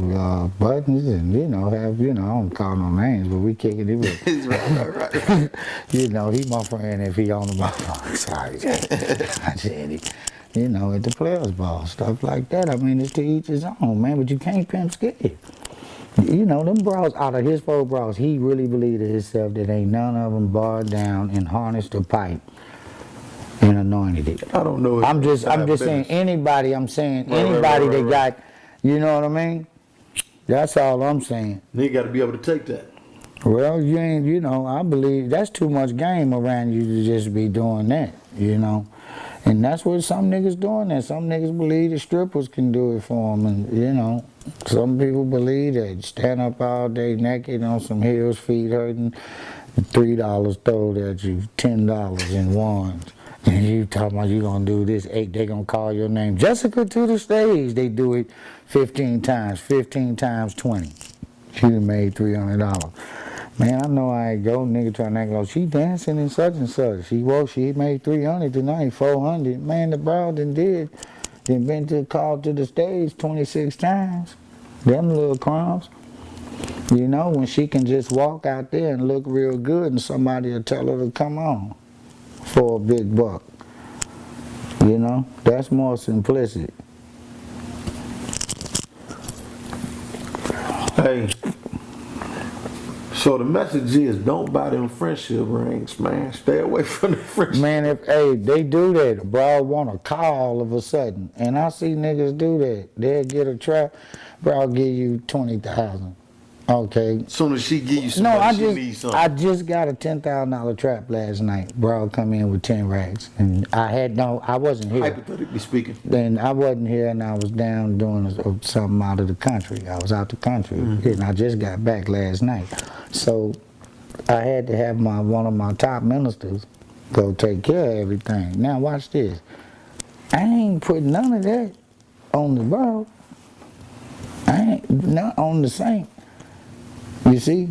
buttons, and you know, have I don't call no names, but we kicking it with. right. You know, he my friend if he on the phone. Sorry, I said it. You know, at the players' ball, stuff like that. I mean, it's to each his own, man. But you can't pimp scared. You know, them bras out of his 4 bras, he really believed in himself that ain't none of them barred down and harnessed a pipe and anointed it. I don't know. I'm just saying anybody. I'm saying anybody that got, you know what I mean. That's all I'm saying. They got to be able to take that. Well, you ain't. You know, I believe that's too much game around you to just be doing that. You know. And that's what some niggas doing that. Some niggas believe the strippers can do it for them. And, you know, some people believe that stand up all day naked on some heels, feet hurting, $3 thrown at you, $10 in ones. And you talking about you gonna do this, 8, they gonna call your name. Jessica to the stage. They do it 15 times 20. She done made $300. Man, I know I ain't go, nigga trying to act like she dancing and such and such. She made 300 tonight, 400. Man, the broad done been to call to the stage 26 times. Them little crumbs. You know, when she can just walk out there and look real good and somebody will tell her to come on for a big buck. You know, that's more simplicity. Hey. So the message is don't buy them friendship rings, man. Stay away from the friendship. Man, if they do that, bro, want a car all of a sudden, and I see niggas do that. They'll get a trap, bro. I'll give you 20,000. Okay. As soon as she give you something, she needs something. I just got a $10,000 trap last night. Bro, come in with 10 racks, and I wasn't here. Hypothetically speaking. Then I wasn't here, and I was down doing something out of the country. I was out the country, and I just got back last night. So I had to have one of my top ministers go take care of everything. Now watch this. I ain't putting none of that on the borough. I ain't not on the saint. You see?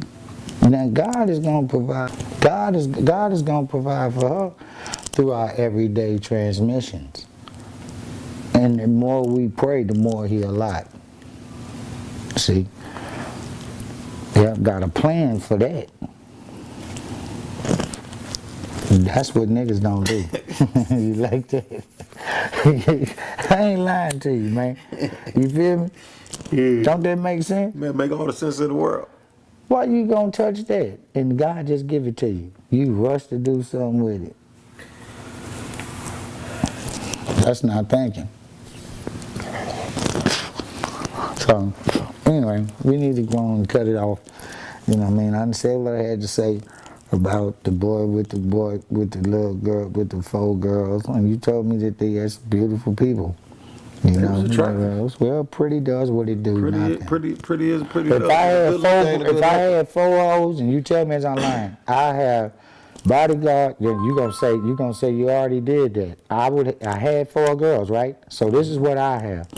Now God is gonna provide. God is gonna provide for her through our everyday transmissions. And the more we pray, the more He allot. See? Yeah, got a plan for that. That's what niggas don't do. You like that? I ain't lying to you, man. You feel me? Yeah. Don't that make sense? Man, make all the sense in the world. Why you gonna touch that? And God just give it to you. You rush to do something with it. That's not thinking. So, anyway, we need to go on and cut it off. You know what I mean? I said what I had to say about the boy with the little girl, with the 4 girls. And you told me that that's beautiful people. You know, well, pretty does what it do. Pretty is pretty. If I had 4 O's and you tell me it's online, I have bodyguard. Then you gonna say you already did that. I had 4 girls, right? So this is what I have.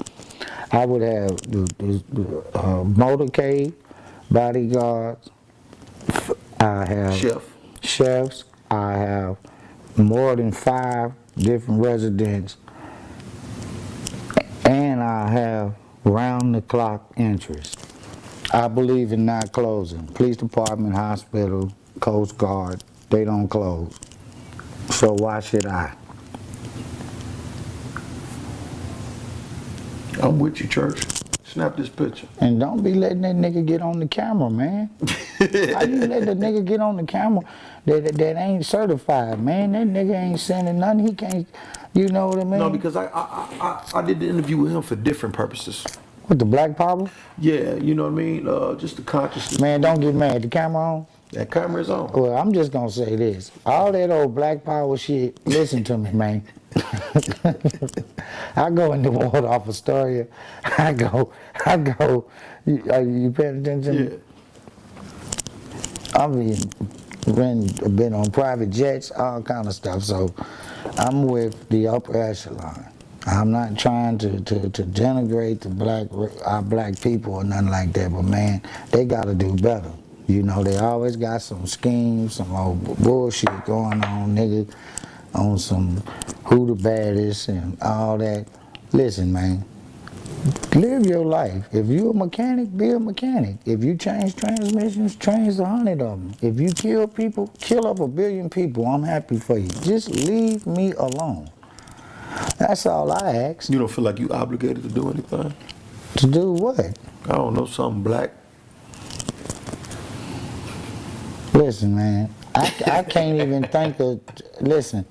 I would have the motorcade, bodyguards. I have chefs. I have more than 5 different residents. And I have round-the-clock interest. I believe in not closing. Police department, hospital, Coast Guard, they don't close. So why should I? I'm with you, Church. Snap this picture. And don't be letting that nigga get on the camera, man. How you let the nigga get on the camera that ain't certified, man? That nigga ain't sending nothing. He can't, you know what I mean? No, because I did the interview with him for different purposes. With the Black Power? Yeah, you know what I mean? Just the consciousness. Man, don't get mad. The camera on? That camera is on. Well, I'm just gonna say this. All that old Black Power shit, listen to me, man. I go in the Waldorf Astoria. I go. Are you paying attention? Yeah. I've been on private jets, all kind of stuff. So I'm with the upper echelon. I'm not trying to denigrate our black people or nothing like that, but man, they gotta do better. You know, they always got some schemes, some old bullshit going on, nigga, on some who the baddest and all that. Listen, man, live your life. If you a mechanic, be a mechanic. If you change transmissions, change 100 of them. If you kill people, kill up 1 billion people. I'm happy for you. Just leave me alone. That's all I ask. You don't feel like you obligated to do anything? To do what? I don't know, something black. Listen, man, I can't even think of, listen,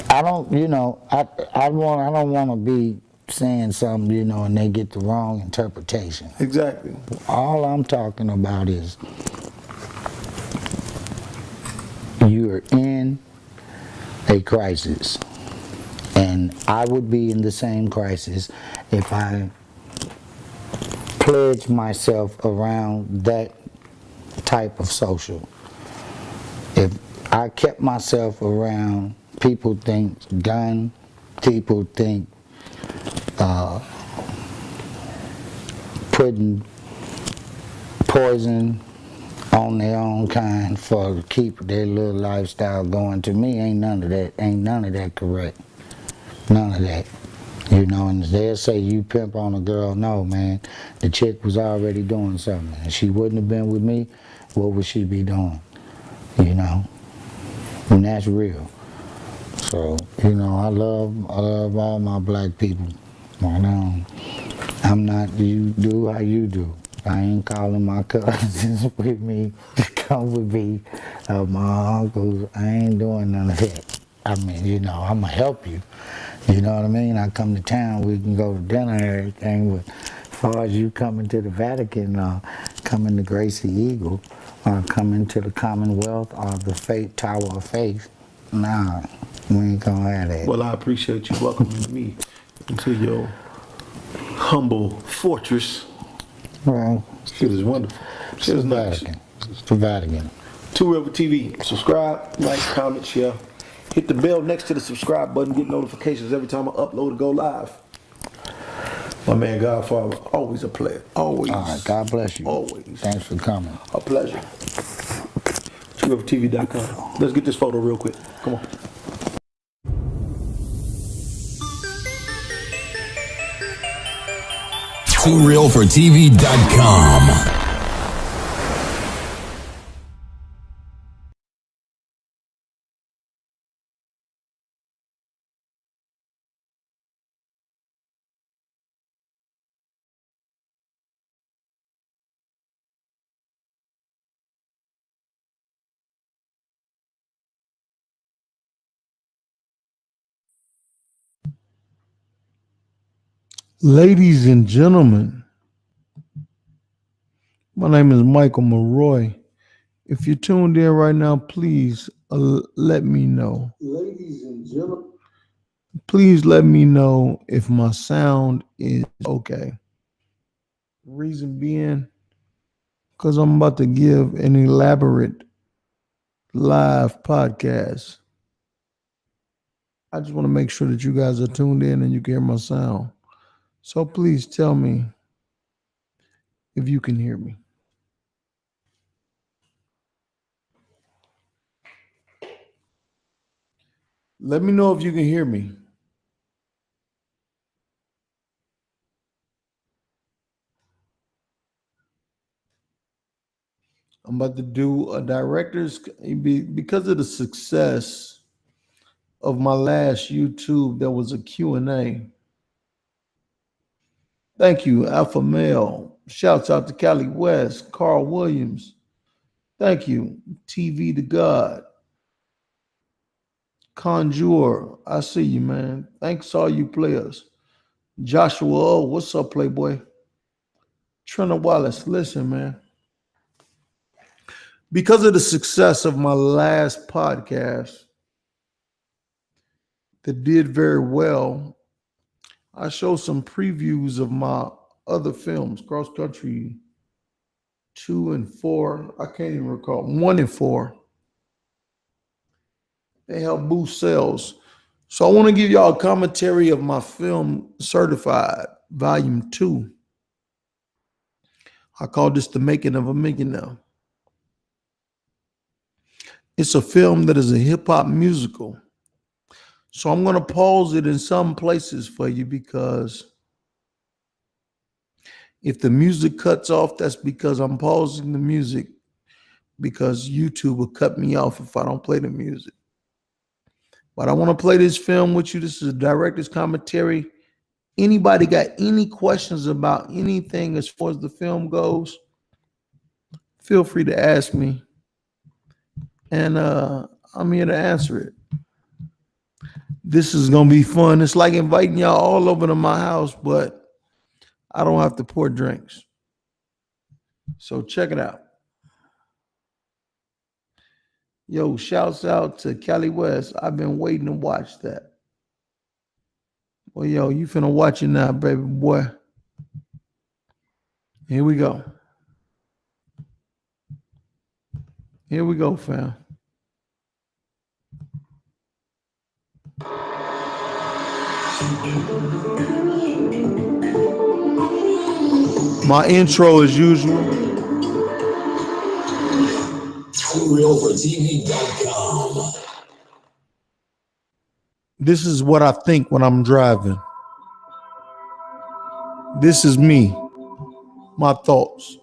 I don't, you know, I don't want to be saying something, you know, and they get the wrong interpretation. Exactly. All I'm talking about is you're in a crisis, and I would be in the same crisis if I pledged myself around that type of social. If I kept myself around, people think gun, people think putting poison on their own kind for to keep their little lifestyle going. To me, ain't none of that correct. None of that. You know, and they'll say you pimp on a girl. No, man, the chick was already doing something. If she wouldn't have been with me, what would she be doing? You know, and that's real. So, you know, I love all my black people. I'm not, you do how you do. I ain't calling my cousins with me to come with me, my uncles. I ain't doing none of that. I mean, you know, I'm gonna help you. You know what I mean? I come to town, we can go to dinner and everything, but as far as you coming to the Vatican, coming to Gracie Eagle, or coming to the Commonwealth or the Tower of Faith, nah, we ain't gonna have that. Well, I appreciate you welcoming me into your humble fortress. Well, shit is wonderful. Shit is nice. It's the Vatican. 2 River TV. Subscribe, like, comment, share. Hit the bell next to the subscribe button. Get notifications every time I upload or go live. My man Godfather, always a player. Always. All right, God bless you. Always. Thanks for coming. A pleasure. 2rivertv.com. Let's get this photo real quick. Come on. TooRealForTV.com. Ladies and gentlemen, my name is Michael Maroy. If you're tuned in right now, please let me know. Ladies and gentlemen, please let me know if my sound is okay. Reason being, because I'm about to give an elaborate live podcast. I just want to make sure that you guys are tuned in and you can hear my sound. So please tell me if you can hear me. Let me know if you can hear me. I'm about to do a director's because of the success of my last YouTube. There was a Q&A. Thank you, Alpha Male. Shouts out to Cali West, Carl Williams. Thank you, TV to God. Conjure, I see you, man. Thanks all you players. Joshua O, what's up, Playboy? Trina Wallace, listen, man. Because of the success of my last podcast that did very well, I showed some previews of my other films, Cross Country 2 and 4. I can't even recall. 1 and 4. They help boost sales. So I want to give y'all a commentary of my film Certified, Volume 2. I call this The Making of a Millionaire. It's a film that is a hip-hop musical. So I'm going to pause it in some places for you because if the music cuts off, that's because I'm pausing the music because YouTube will cut me off if I don't play the music. But I want to play this film with you. This is a director's commentary. Anybody got any questions about anything as far as the film goes, feel free to ask me. And I'm here to answer it. This is going to be fun. It's like inviting y'all all over to my house, but I don't have to pour drinks. So check it out. Yo, shouts out to Cali West. I've been waiting to watch that. Well, yo, you finna watch it now, baby boy. Here we go. Here we go, fam. My intro as usual. TrueRealForTV.com. This is what I think when I'm driving. This is me. My thoughts.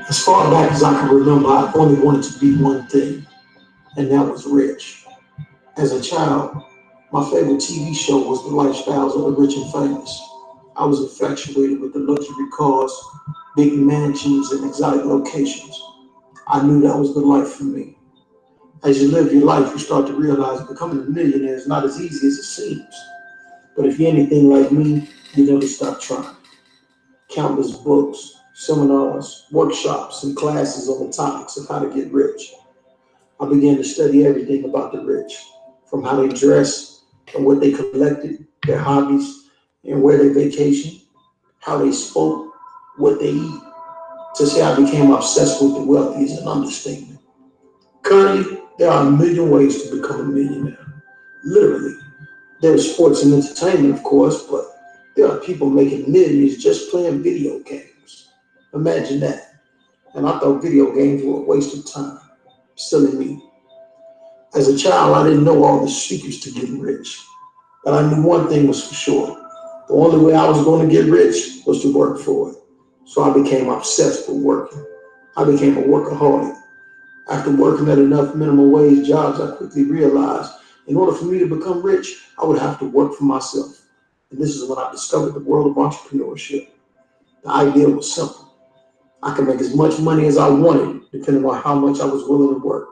As far back as I can remember, I only wanted to be one thing, and that was rich. As a child, my favorite TV show was The Lifestyles of the Rich and Famous. I was infatuated with the luxury cars, big mansions, and exotic locations. I knew that was the life for me. As you live your life, you start to realize becoming a millionaire is not as easy as it seems. But if you're anything like me, you never stop trying. Countless books, seminars, workshops, and classes on the topics of how to get rich. I began to study everything about the rich, from how they dress and what they collected, their hobbies, and where they vacation, how they spoke, what they eat. To say I became obsessed with the wealthy is an understatement. Currently, there are a million ways to become a millionaire. Literally. There's sports and entertainment, of course, but there are people making millions just playing video games. Imagine that. And I thought video games were a waste of time. Silly me. As a child, I didn't know all the secrets to getting rich. But I knew one thing was for sure. The only way I was going to get rich was to work for it. So I became obsessed with working. I became a workaholic. After working at enough minimum wage jobs, I quickly realized in order for me to become rich, I would have to work for myself. And this is when I discovered the world of entrepreneurship. The idea was simple. I could make as much money as I wanted, depending on how much I was willing to work.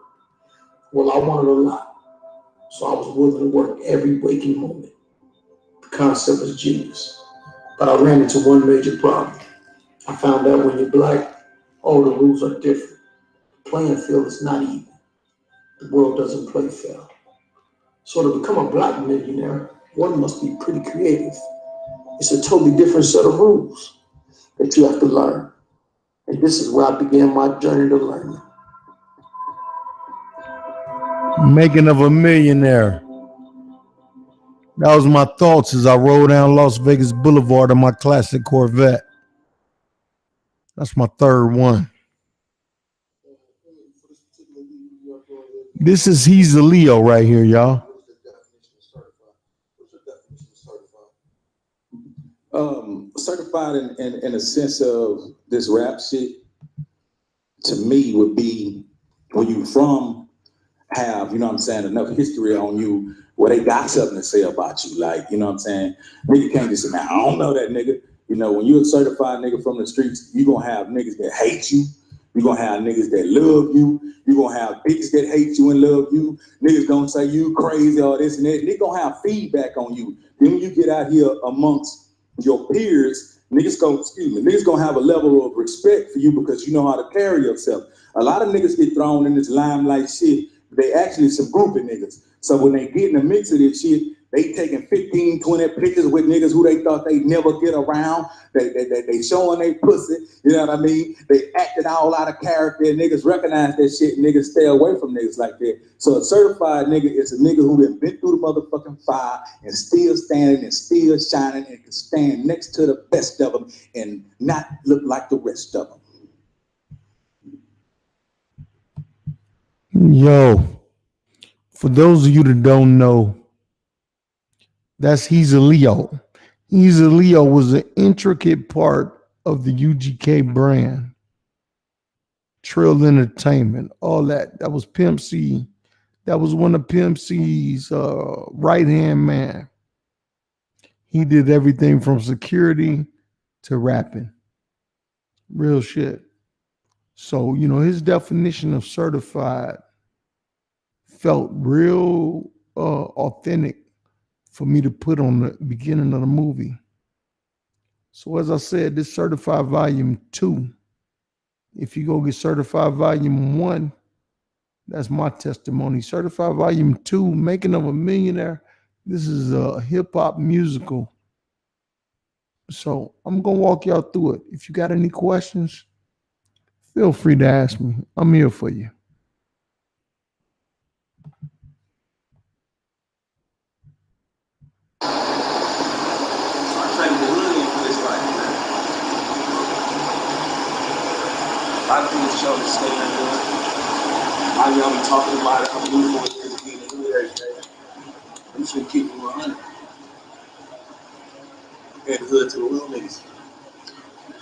Well, I wanted a lot, so I was willing to work every waking moment. The concept was genius, but I ran into one major problem. I found out when you're black, all the rules are different. The playing field is not even. The world doesn't play fair. So to become a black millionaire, one must be pretty creative. It's a totally different set of rules that you have to learn. And this is where I began my journey to learning. Making of a Millionaire. That was my thoughts as I rode down Las Vegas Boulevard on my classic Corvette. That's my third one. This is He's a Leo right here, y'all. Certified in a sense of this rap shit, to me, would be when you have, you know what I'm saying, enough history on you where they got something to say about you. Like, you know what I'm saying? Nigga can't just say, man, I don't know that nigga. You know, when you're a certified nigga from the streets, you're going to have niggas that hate you. You're going to have niggas that love you. You're going to have bitches that hate you and love you. Niggas going to say you crazy or this and that. Niggas going to have feedback on you. Then when you get out here amongst your peers, niggas gonna have a level of respect for you because you know how to carry yourself. A lot of niggas get thrown in this limelight shit. They actually some groupie niggas. So when they get in the mix of this shit, they taking 15, 20 pictures with niggas who they thought they'd never get around. They showing they pussy, you know what I mean? They acted all out of character. Niggas recognize that shit. Niggas stay away from niggas like that. So a certified nigga is a nigga who been through the motherfucking fire and still standing and still shining and can stand next to the best of them and not look like the rest of them. Yo, for those of you that don't know, that's He's a Leo. He's a Leo was an intricate part of the UGK brand. Trill Entertainment, all that. That was Pimp C. That was one of Pimp C's right-hand man. He did everything from security to rapping. Real shit. So, you know, his definition of certified felt real authentic for me to put on the beginning of the movie. So as I said, this Certified Volume 2, if you go get Certified Volume 1, that's my testimony. Certified Volume 2, Making of a Millionaire, this is a hip-hop musical. So I'm going to walk y'all through it. If you got any questions, feel free to ask me. I'm here for you. A lot of people show me stay in the hood. A lot of y'all be talking about it. I'm moving with this being in the hood every day. I'm just gonna keep it 100. Compared the hood to the real niggas.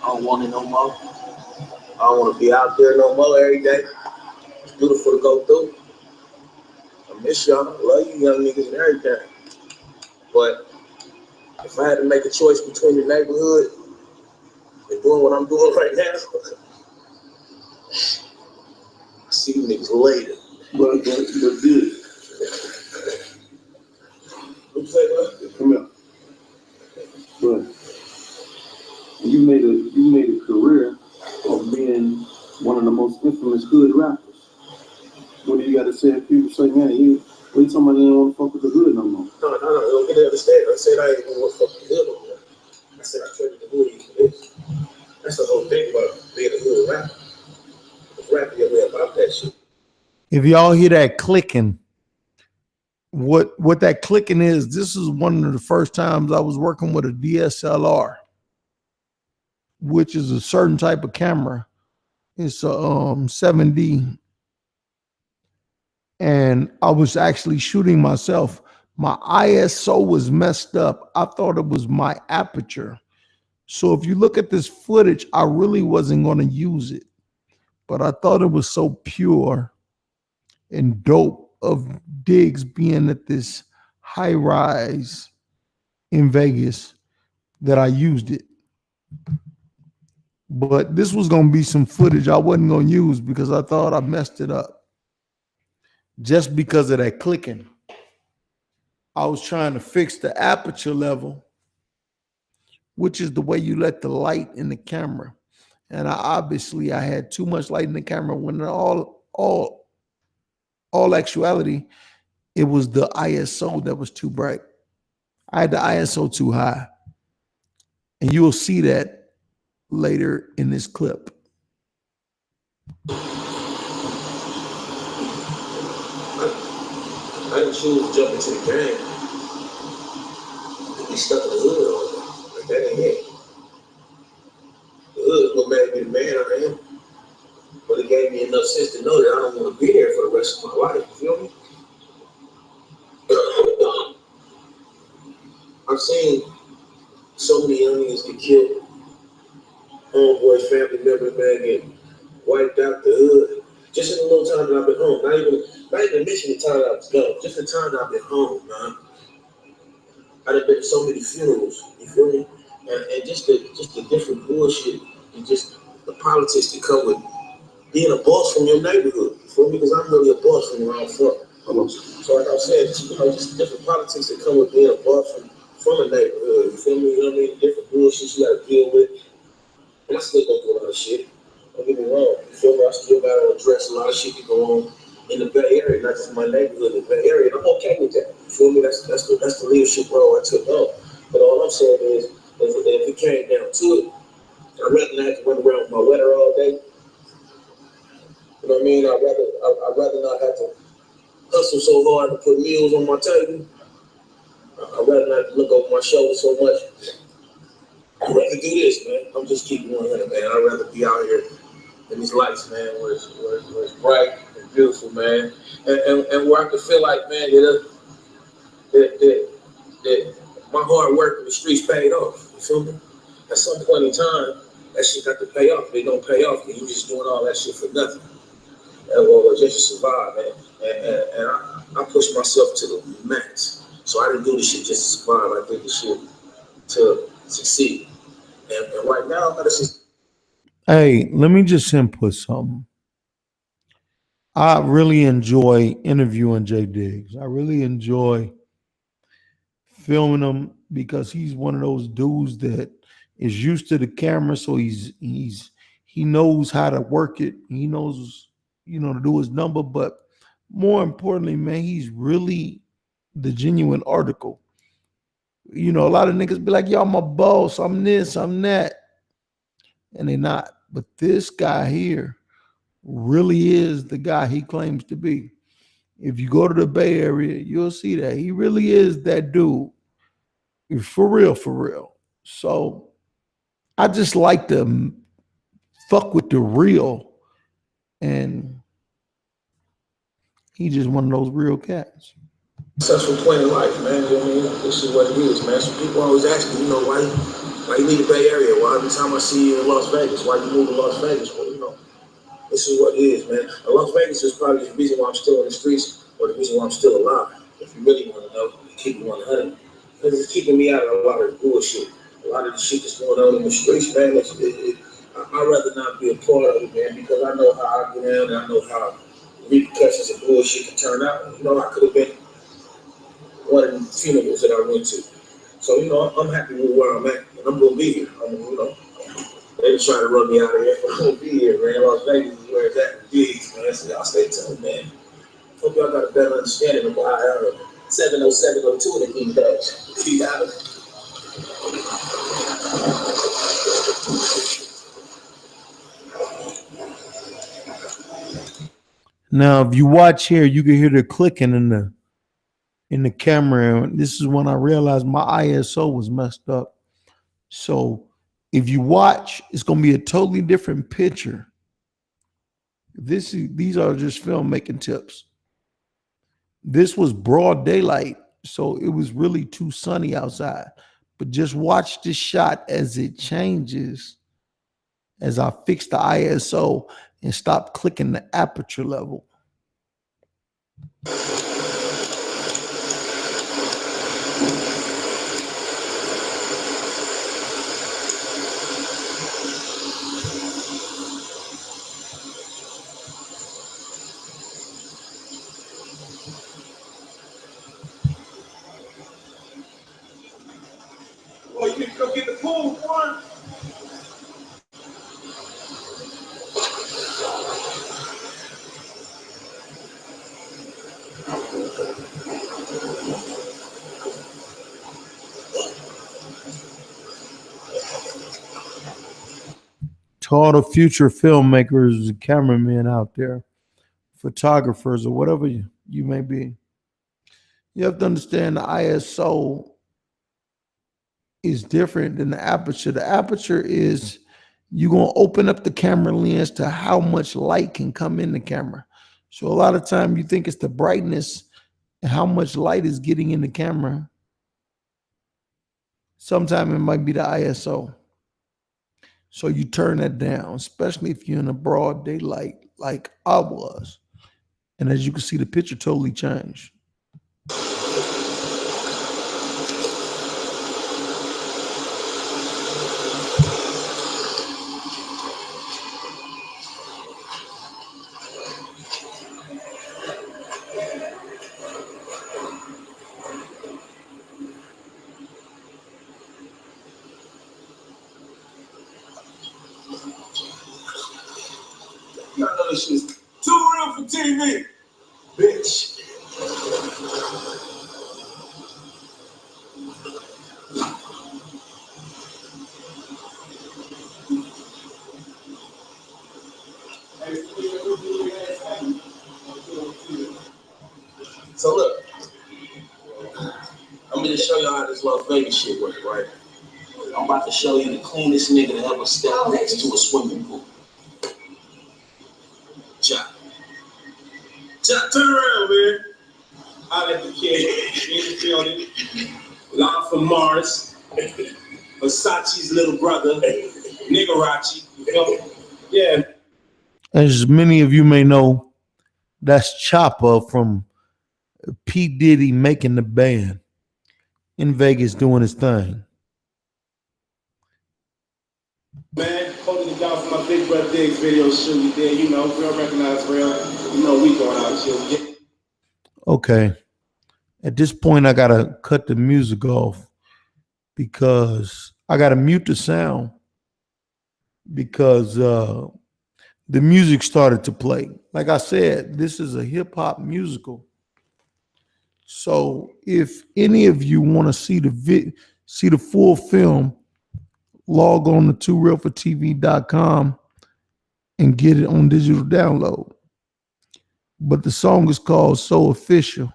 I don't want it no more. I don't want to be out there no more every day. It's beautiful to go through. I miss y'all. I love you young niggas and everything. But if I had to make a choice between the neighborhood and doing what I'm doing right now, I see you niggas later. But good. What you say, bro? Come here. But you made a career of being one of the most infamous hood rappers. What do you got to say if people say, man, what you talking about, you don't want to fuck with the hood no more? No, you don't get to understand. I said I ain't gonna want to fuck with the hood no more. I said I traded the hood for this. That's the whole thing about being a hood rapper. It's rapping your way about that shit. If y'all hear that clicking, what that clicking is, this is one of the first times I was working with a DSLR, which is a certain type of camera. It's a 7D. And I was actually shooting myself. My ISO was messed up. I thought it was my aperture. So if you look at this footage, I really wasn't going to use it. But I thought it was so pure and dope of Diggs being at this high rise in Vegas that I used it. But this was going to be some footage I wasn't going to use because I thought I messed it up. Just because of that clicking. I was trying to fix the aperture level, which is the way you let the light in the camera. And I had too much light in the camera when in all actuality, it was the ISO that was too bright. I had the ISO too high. And you'll see that later in this clip. I didn't choose to jump into the game. stuck in the hood all day. Like, that ain't it. The hood is what made me the man I am. But it gave me enough sense to know that I don't want to be there for the rest of my life. You feel me? I've seen so many young niggas get killed. Homeboys, family members, man, get wiped out the hood. Just in the little time that I've been home. Not even mention the time that I was gone. Just the time that I've been home, man. I've been to so many funerals. You feel me? And just the different bullshit and just the politics that come with being a boss from your neighborhood. You feel me? Because I'm really a boss from where I'm from. So like I said, just different politics that come with being a boss from a neighborhood. You feel me? You know what I mean? Different bullshit you gotta deal with. And I still go through a lot of shit. Don't get me wrong. You feel me? I still gotta address a lot of shit that go on in the Bay Area, not just my neighborhood, the Bay Area. And I'm okay with that. You feel me? That's the leadership role I took on. But all I'm saying is, if it came down to it, I'd rather not have to run around with my letter all day. You know what I mean? I'd rather not have to hustle so hard to put meals on my table. I'd rather not look over my shoulder so much. I'd rather do this, man. I'm just keeping 100, man. I'd rather be out here in these lights, man, where it's bright and beautiful, man. And where I can feel like, man, that my hard work in the streets paid off. You feel me? At some point in time, that shit got to pay off. If it don't pay off, then you just doing all that shit for nothing. Or just to survive, man. And I pushed myself to the max. So I didn't do this shit just to survive. I did this shit to succeed. And right now, I just. Hey, let me just input something. I really enjoy interviewing Jay Diggs. I really enjoy filming him because he's one of those dudes that is used to the camera, so he knows how to work it. He knows, to do his number, but more importantly, man, he's really the genuine article. A lot of niggas be like, yo, I'm a boss, I'm this, I'm that. And they're not. But this guy here really is the guy he claims to be. If you go to the Bay Area, you'll see that. He really is that dude. For real, for real. So I just like to fuck with the real. And he's just one of those real cats. Successful point in life, man. You know what I mean? This is what it is, man. So people always ask me, why you leave the Bay Area? Why every time I see you in Las Vegas, why you move to Las Vegas? Well, this is what it is, man. And Las Vegas is probably the reason why I'm still in the streets, or the reason why I'm still alive. If you really want to know, keep it 100. Because it's keeping me out of a lot of bullshit. A lot of the shit that's going on in the streets, man. I'd rather not be a part of it, man, because I know how I get down and I know how repercussions of bullshit can turn out. I could have been one of the funerals that I went to. So, I'm happy with where I'm at, and I'm going to be here. They was trying to run me out of here, but I'm going to be here, man. Las Vegas is where it's at. Jeez, man. So y'all stay tuned, man. Hope y'all got a better understanding of why I am 70702 in the King Dash. Keep out of it. Now, if you watch here, you can hear the clicking in the camera. And this is when I realized my ISO was messed up. So if you watch, it's going to be a totally different picture. These are just filmmaking tips. This was broad daylight, so it was really too sunny outside. But just watch this shot as it changes, as I fix the ISO and stop clicking the aperture level. Oh, you need to go get the pool, one. To all the future filmmakers, cameramen out there, photographers, or whatever you may be, you have to understand the ISO is different than the aperture. The aperture is you're gonna open up the camera lens to how much light can come in the camera. So a lot of time you think it's the brightness and how much light is getting in the camera. Sometimes it might be the ISO. So you turn that down, especially if you're in a broad daylight like I was. And as you can see, the picture totally changed. Y'all know this shit's too real for TV, bitch. So look, I'm gonna show y'all how this Las Vegas shit works, right? I'm about to show you the cleanest nigga to ever step next to a swimming pool. Chop. Chop, turn around, man. I let the kid in the building. Live from Mars. Versace's little brother. Nigarachi. Yeah. As many of you may know, that's Chopper from P. Diddy Making the Band in Vegas doing his thing. Man, holding it down for my big brother Diggs video shoot we did, you know, real recognize real. You know we going out here. Okay. At this point, I gotta cut the music off because I gotta mute the sound because the music started to play. Like I said, this is a hip hop musical. So if any of you want to see the full film, log on to toorealfortv.com and get it on digital download. But the song is called So Official.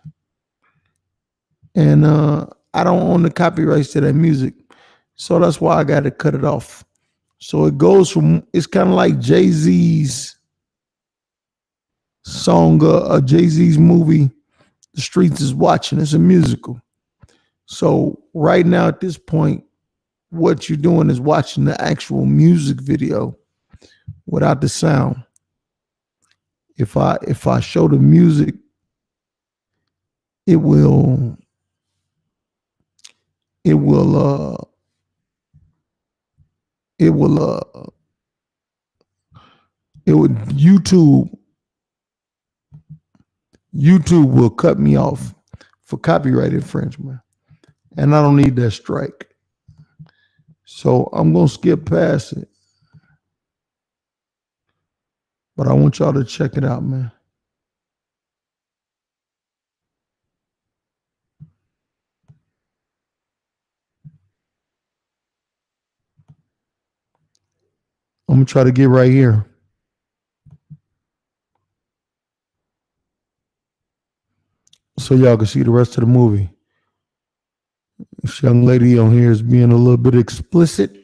And I don't own the copyrights to that music. So that's why I got to cut it off. So it goes from, it's kind of like Jay-Z's song, Jay-Z's movie, The Streets is Watching. It's a musical. So right now at this point, what you're doing is watching the actual music video without the sound. If I show the music, it would YouTube will cut me off for copyright infringement. And I don't need that strike. So I'm going to skip past it. But I want y'all to check it out, man. I'm going to try to get right here. So y'all can see the rest of the movie. This young lady on here is being a little bit explicit.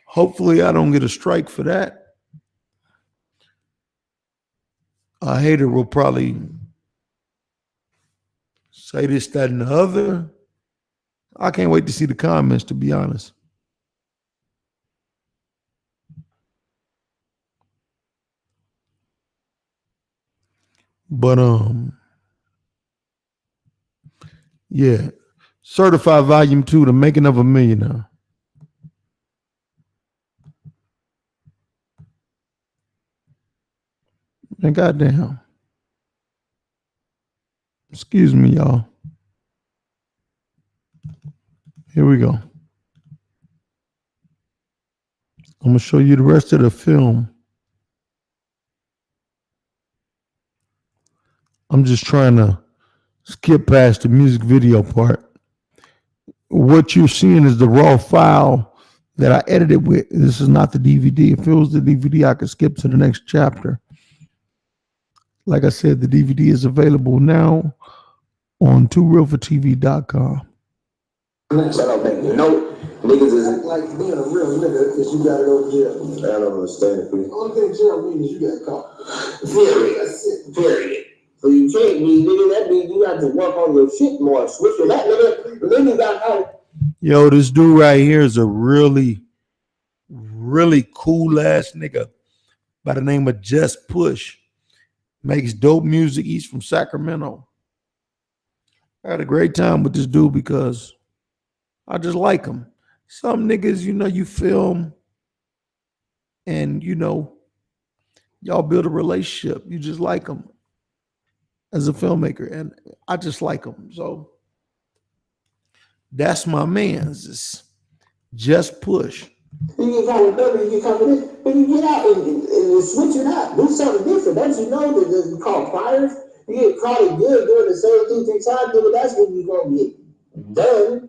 Hopefully I don't get a strike for that. A hater will probably say this, that, and the other. I can't wait to see the comments, to be honest. But yeah. Certified Volume 2, The Making of a Millionaire. And goddamn. Excuse me, y'all. Here we go. I'm going to show you the rest of the film. I'm just trying to skip past the music video part. What you're seeing is the raw file that I edited with. This is not the DVD. If it was the DVD, I could skip to the next chapter. Like I said, the DVD is available now on toorealfortv.com. So I don't think no niggas is like being a real nigga is you got to go to jail. I don't understand it. The only thing jail means is you got caught. Period. That's it. Period. So you can't be nigga. That means you got to work on your shit more. Switch with that nigga. But then you got out. Yo, this dude right here is a really cool ass nigga by the name of Just Push. Makes dope music. He's from Sacramento. I had a great time with this dude because I just like him. Some niggas, you film and, y'all build a relationship. You just like them as a filmmaker. And I just like him. So that's my man's. Just Push. You get caught with better, you get caught with it. When you get out and switch it up, do something different. Don't you know that you call priors? You get caught good doing the same thing 3 times, nigga. That's when you gonna get done.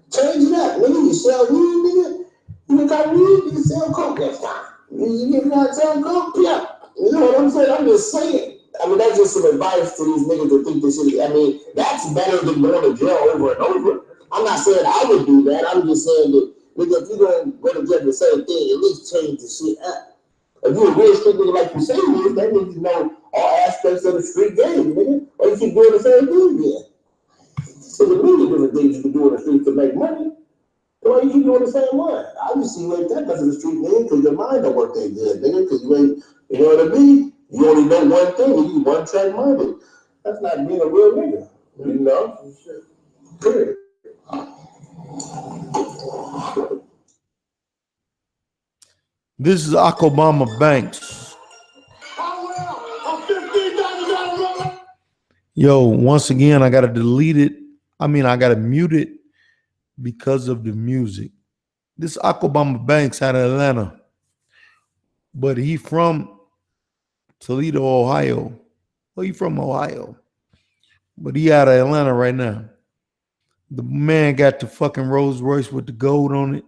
Change it up, nigga. You sell weed, nigga. You get caught weed, you can sell coke next time. You get caught selling coke, yeah. You know what I'm saying? I'm just saying. I mean, that's just some advice to these niggas that think this shit. I mean, that's better than going to jail over and over. I'm not saying I would do that. I'm just saying that. Nigga, if you gonna go to jail the same thing, at least change the shit up. If you a real street nigga like you say you is, that means you know all aspects of the street game, nigga. Or you keep doing the same thing again. There's a million different things you can do in the street to make money. So why you keep doing the same one? Obviously you ain't that much of a street nigga because your mind don't work that good, nigga, because you ain't, you know what I mean? You only know one thing and you one track minded. That's not being a real nigga, you know? Period. This is Akobama Banks. Yo, once again, I got to delete it. I got to mute it because of the music. This Akobama Banks out of Atlanta, but he from Toledo, Ohio. Well, he from Ohio, but he out of Atlanta right now. The man got the fucking Rolls Royce with the gold on it.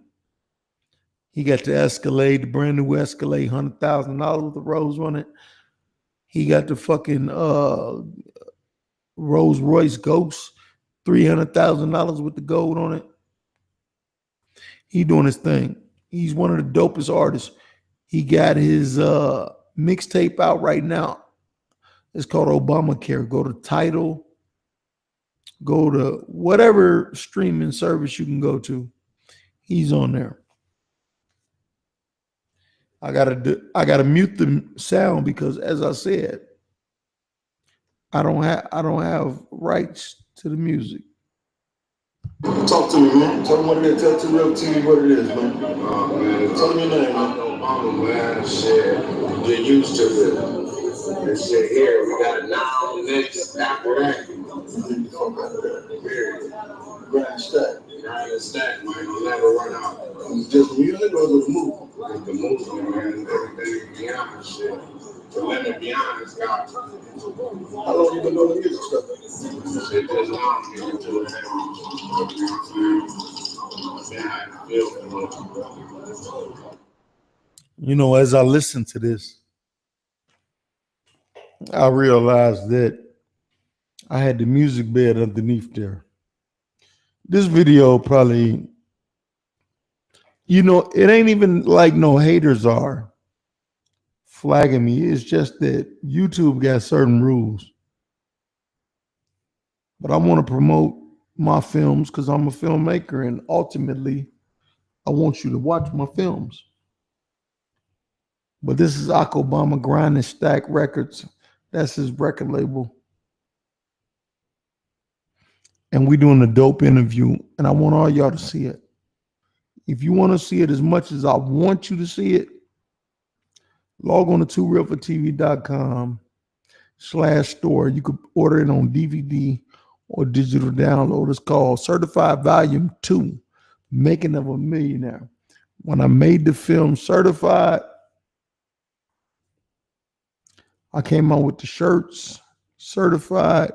He got the Escalade, the brand new Escalade, $100,000 with the rose on it. He got the fucking Rolls Royce Ghost, $300,000 with the gold on it. He doing his thing. He's one of the dopest artists. He got his mixtape out right now. It's called Obamacare. Go to Tidal. Go to whatever streaming service you can go to. He's on there. I gotta mute the sound because, as I said, I don't have rights to the music. Talk to me, man. Tell them what it is. Tell Real TV what it is, man. Man. Tell them your name, man. Obama, man. Shit. Get used to this shit here. We got it now, next, after that. Period. Grind stack. Grind and stack, man. You'll never run out. It's just music or the movie? It's the movement, man. Everything beyond shit. The limit beyond is God. How long you been doing the music stuff? Shit just now, get into it. As I listen to this, I realized that I had the music bed underneath there. This video probably, it ain't even like no haters are flagging me. It's just that YouTube got certain rules. But I want to promote my films because I'm a filmmaker, and ultimately, I want you to watch my films. But this is Akobama Grind and Stack Records. That's his record label. And we're doing a dope interview, and I want all y'all to see it. If you want to see it as much as I want you to see it, log on to tworealfortv.com/store. You could order it on DVD or digital download. It's called Certified Volume 2, Making of a Millionaire. When I made the film Certified, I came out with the shirts, Certified,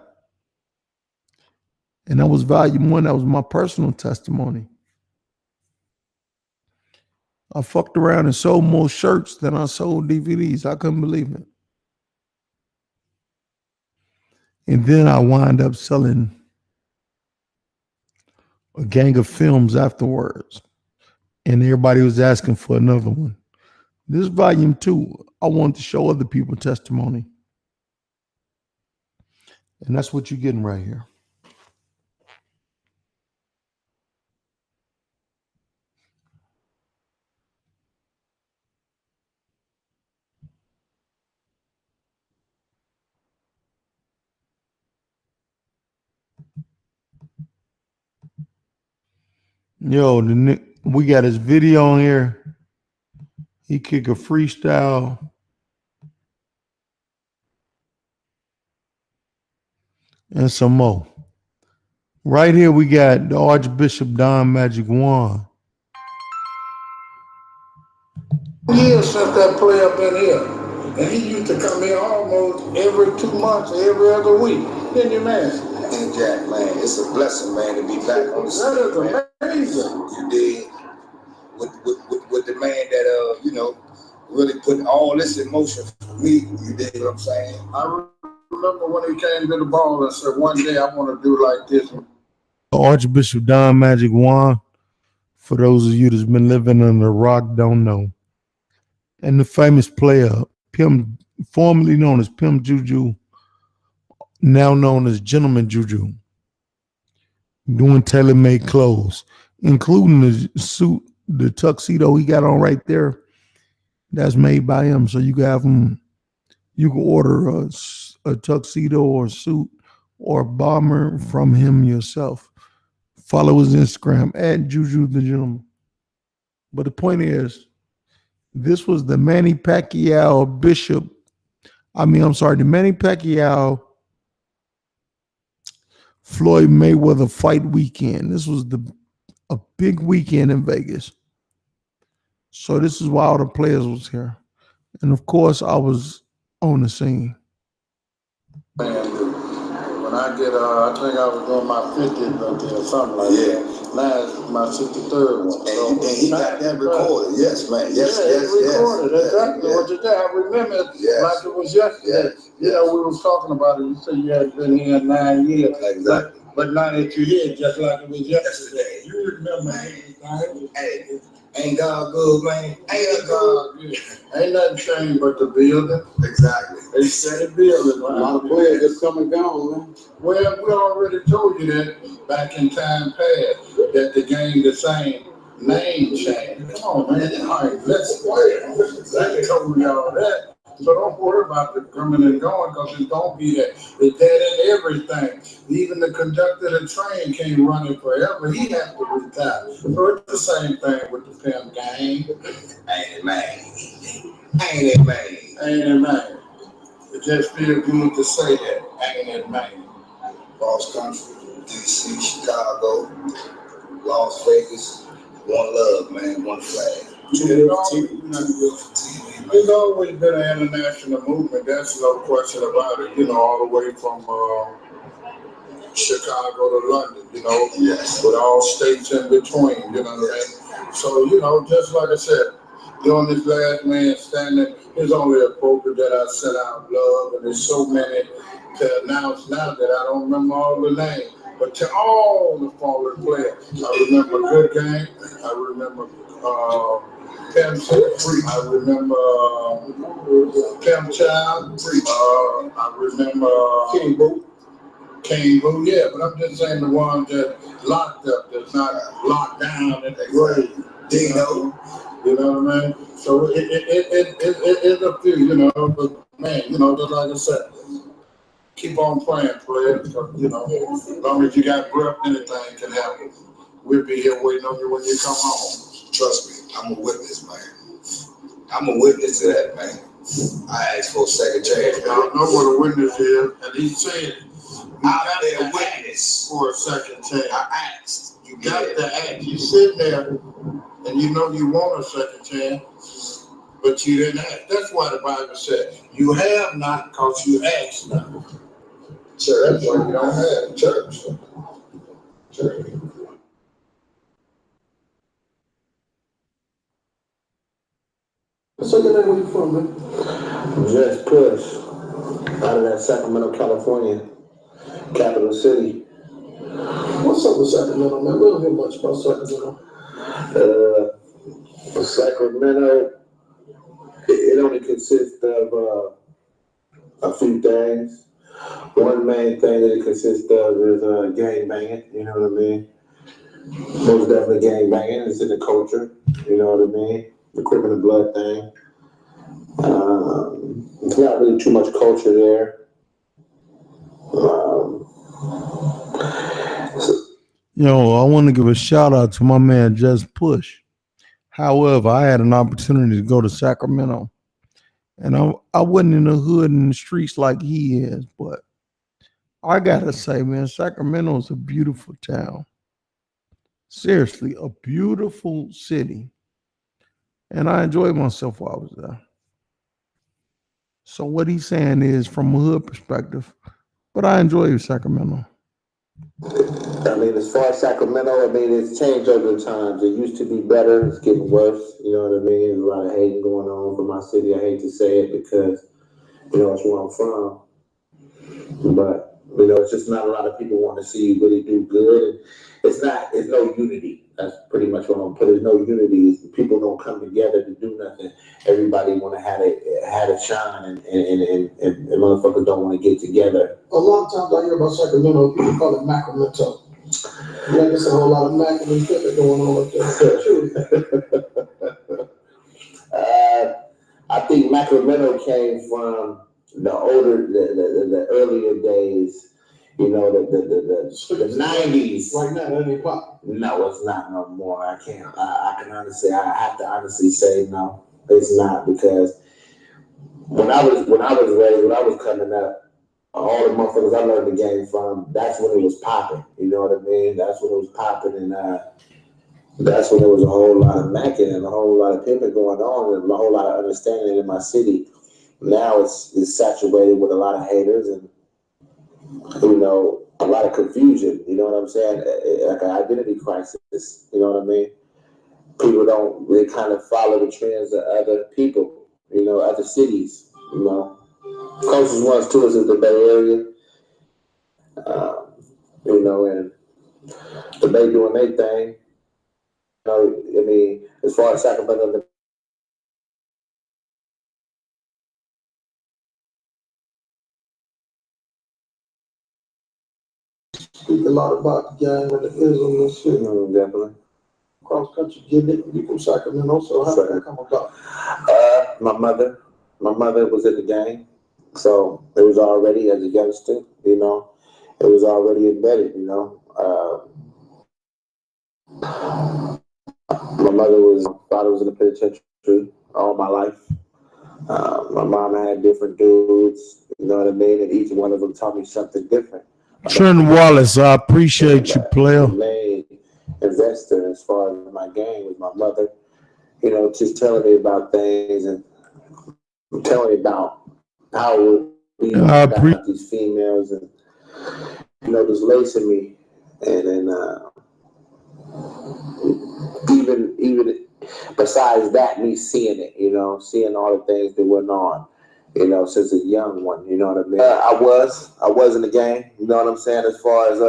and that was volume 1. That was my personal testimony. I fucked around and sold more shirts than I sold DVDs. I couldn't believe it. And then I wind up selling a gang of films afterwards, and everybody was asking for another one. This volume 2, I wanted to show other people testimony. And that's what you're getting right here. Yo, we got his video on here. He kick a freestyle. And some more. Right here we got the Archbishop Don Magic Juan. Years since that player been here. And he used to come here almost every 2 months, every other week. Didn't you, man? And Jack, man, it's a blessing, man, to be back on the scene. That is amazing. You dig? With the man that you know, really put all this in motion for me. You dig what I'm saying? I remember when he came to the ball and said, one day I want to do like this. Archbishop Don Magic Juan, for those of you that's been living under a rock, don't know. And the famous player, Pimp, formerly known as Pimp Juju, now known as Gentleman Juju, doing tailor-made clothes, including the suit, the tuxedo he got on right there. That's made by him. So you can have him, you can order a tuxedo or a suit or a bomber from him yourself. Follow his Instagram at Juju the Gentleman. But the point is, this was the Manny Pacquiao the Manny Pacquiao Floyd Mayweather fight weekend. This was a big weekend in Vegas. So this is why all the players was here. And of course, I was on the scene. When I get, I think I was doing my 50th birthday or something like that. Now it's my 63rd one. And he got that recorded. Yes, man. Yes. Recorded. Exactly what you did. I remember it like it was yesterday. You know, we was talking about it. You said you had been here 9 years. Exactly. But now that you're here, just like it was yesterday. You remember everything. Hey, ain't God good, man? Ain't God good. Ain't nothing changed but the building. Exactly. They said the building. A lot of players just come and gone, man. Well, we already told you that back in time past, that the game the same, name change. Come on, man. All right, let's play. I told y'all that. So don't worry about the coming and going, because it's going to be that. It's that in everything. Even the conductor of the train can't run it forever. He has to retire. So it's the same thing with the Pimp game. Ain't it, man? Ain't it, man? Ain't it, man? It just feels good to say that. Ain't it, man? Cross country, DC, Chicago, Las Vegas. One love, man. One flag. It's always been an international movement. That's no question about it. You know, all the way from Chicago to London. You know, with all states in between. You know what I mean? So you know, just like I said, doing this last man standing, it's only appropriate that I send out love, and there's so many to announce now that I don't remember all the names. But to all the fallen players, I remember Good Game. I remember Pimp, I remember Pimp Child. I remember King Boo. Yeah, but I'm just saying the ones that locked up, that's not locked down in the grave. Dino. You know what I mean? So it's a few, you know, but man, you know, just like I said, keep on playing, players, because, you know, as long as you got breath, anything can happen. We'll be here waiting on you when you come home. Trust me, I'm a witness, man. I'm a witness to that, man. I asked for a second chance. I don't know what a witness is, and he said, I'm their witness for a second chance. I asked. You got to ask. You sit there, and you know you want a second chance, but you didn't ask. That's why the Bible said, you have not because you ask not. Church. That's why you don't have church. So where you from, man? Just Push, out of that Sacramento, California, capital city. What's up with Sacramento, man? We don't hear much about Sacramento. Sacramento, it only consists of a few things. One main thing that it consists of is gang banging, you know what I mean? Most definitely gang banging. It's in the culture, you know what I mean? The crip and the blood thing. There's not really too much culture there. Yo, I want to give a shout out to my man Just Push. However, I had an opportunity to go to Sacramento, and I wasn't in the hood and the streets like he is, but I gotta say, man, Sacramento is a beautiful town. Seriously, a beautiful city, and I enjoyed myself while I was there. So what he's saying is from a hood perspective, but I enjoy Sacramento. I mean, as far as Sacramento, I mean, it's changed over the times. It used to be better. It's getting worse. You know what I mean? There's a lot of hating going on for my city. I hate to say it because, you know, it's where I'm from. But, you know, it's just not a lot of people want to see you really do good. It's no unity. That's pretty much what I'm put. There's no unity. People don't come together to do nothing. Everybody want to have it shine, and motherfuckers don't want to get together. A lot of times I hear about Sacramento, people call it Macramento. Yeah, there's a whole lot of Mac and Pimping going on up there. I think Sacramento came from the earlier days. You know, the 90s. Right now, that ain't pop. No, it's not no more. I have to honestly say no, it's not, because when I was raised, when I was coming up, all the motherfuckers I learned the game from, that's when it was popping. You know what I mean? That's when it was popping, and that's when there was a whole lot of macking and a whole lot of pimping going on, and a whole lot of understanding in my city. Now it's saturated with a lot of haters and, you know, a lot of confusion. You know what I'm saying? Like an identity crisis. You know what I mean? People don't really kind of follow the trends of other people. You know, other cities. You know, closest ones to us is the Bay Area. You know, and the Bay doing their thing. You know, I mean, as far as Sacramento. Speak a lot about the gang and the ism and shit. Definitely. Cross country, get it. You from Sacramento, so how did that come about? My mother was in the gang, so it was already, as a youngster, you know, it was already embedded, you know. My father was in the penitentiary all my life. My mom had different dudes, you know what I mean, and each one of them taught me something different. Trent Wallace, I appreciate you, player. The main investor as far as my game was my mother, you know, just telling me about things and telling me about how we got these females and, you know, just lacing me. And then even besides that, me seeing it, you know, seeing all the things that went on, you know, since a young one, you know what I mean? I was in the game, you know what I'm saying, as far as,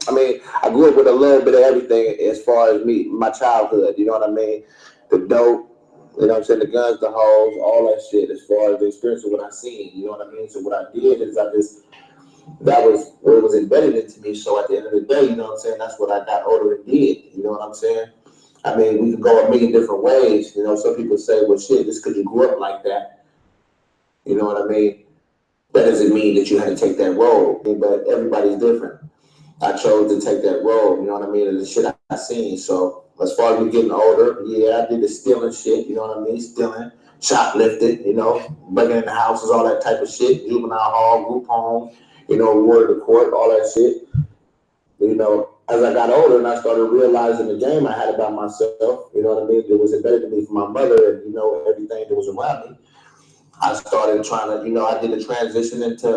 I mean, I grew up with a little bit of everything as far as my childhood, you know what I mean? The dope, you know what I'm saying, the guns, the hoes, all that shit, as far as the experience of what I seen, you know what I mean? So what I did is that was what was embedded into me. So at the end of the day, you know what I'm saying, that's what I got older and did, you know what I'm saying? I mean, we can go a million different ways. You know, some people say, well, shit, just because you grew up like that, you know what I mean? That doesn't mean that you had to take that role. But everybody's different. I chose to take that role, you know what I mean? And the shit I seen. So as far as me getting older, yeah, I did the stealing shit, you know what I mean? Stealing, shoplifting, you know, breaking into houses, all that type of shit, juvenile hall, group home, you know, word of court, all that shit. You know, as I got older and I started realizing the game I had about myself, you know what I mean? It was embedded to me from my mother and, you know, everything that was around me. I started trying to, you know, I did a transition into,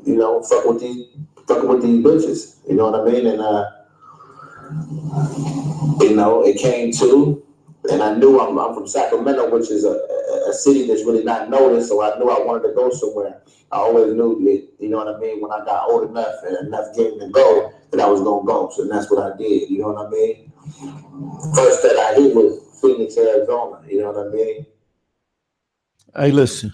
you know, fucking with these bitches, you know what I mean? And, you know, it came to, and I knew I'm from Sacramento, which is a a city that's really not noticed, so I knew I wanted to go somewhere. I always knew that, you know what I mean, when I got old enough and enough game to go, that I was gonna go. So that's what I did, you know what I mean? First that I hit was Phoenix, Arizona, you know what I mean? Hey, listen.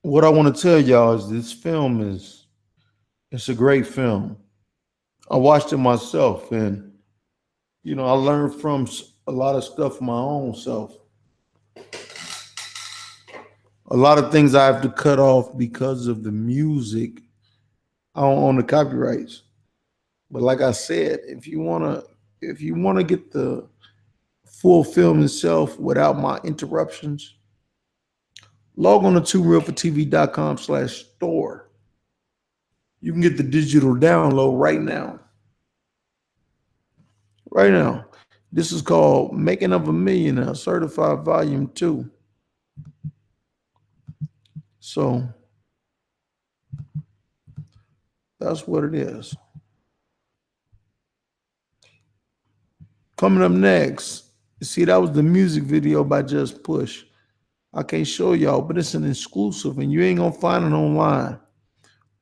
What I want to tell y'all is this film it's a great film. I watched it myself, and I learned from a lot of stuff my own self. A lot of things I have to cut off because of the music. I don't own the copyrights. But like I said, if you wanna get the full film itself without my interruptions, log on to tworealfortv.com/store. You can get the digital download right now. Right now. This is called Making of a Millionaire, Certified Volume 2. So that's what it is. Coming up next, see, that was the music video by Just Push. I can't show y'all, but it's an exclusive, and you ain't gonna find it online.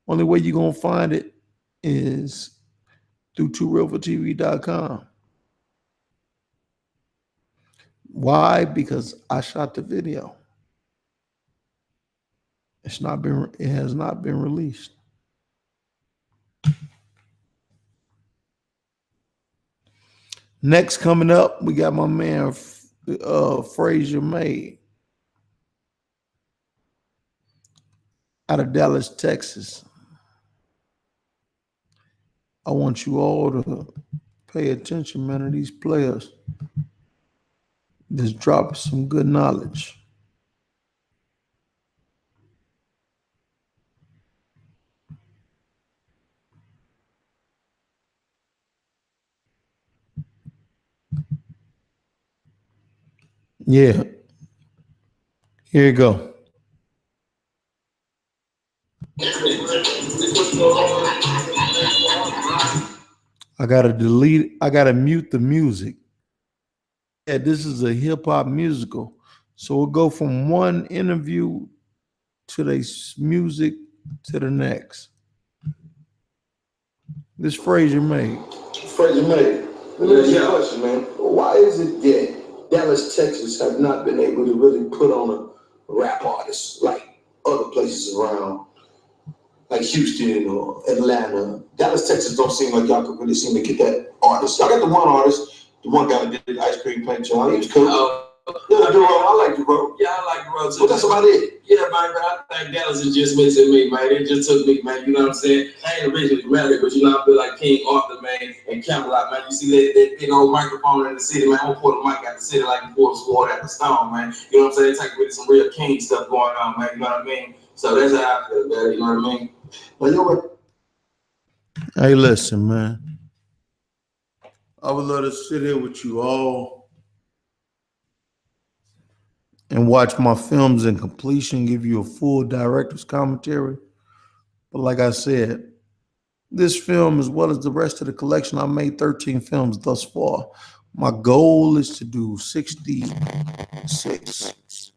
Only way you're gonna find it is through tworealfortv.com. Why? Because I shot the video. It has not been released. Next coming up, we got my man Frazier May out of Dallas, Texas. I want you all to pay attention, man, to these players. Just drop some good knowledge. Yeah. Here you go. I gotta mute the music. Yeah, this is a hip hop musical. So we'll go from one interview to the music to the next. This Frazier May. Frazier May, let me ask you a question, man. Why is it that Dallas, Texas have not been able to really put on a rap artist like other places around, like Houston or Atlanta? Dallas, Texas don't seem like y'all could really seem to get that artist. Y'all got the one artist, the one guy that did Ice Cream Paint John. He was cool. Yeah, Duro, I like Duro. Yeah, I like Duro too. But that's about it. Yeah, man, I think Dallas is just missing me, man. It just took me, man. You know what I'm saying? I ain't originally married, but I feel like King Arthur, man, and Camelot, man. You see that big old microphone in the city, man. I'm gonna pour the mic out the city like you pour the sword at the stone, man. You know what I'm saying? It's like really some real King stuff going on, man. You know what I mean? So that's how I feel, man. You know what I mean? But you know what? Hey, listen, man. I would love to sit here with you all and watch my films in completion, give you a full director's commentary. But like I said, this film, as well as the rest of the collection, I made 13 films thus far. My goal is to do 66.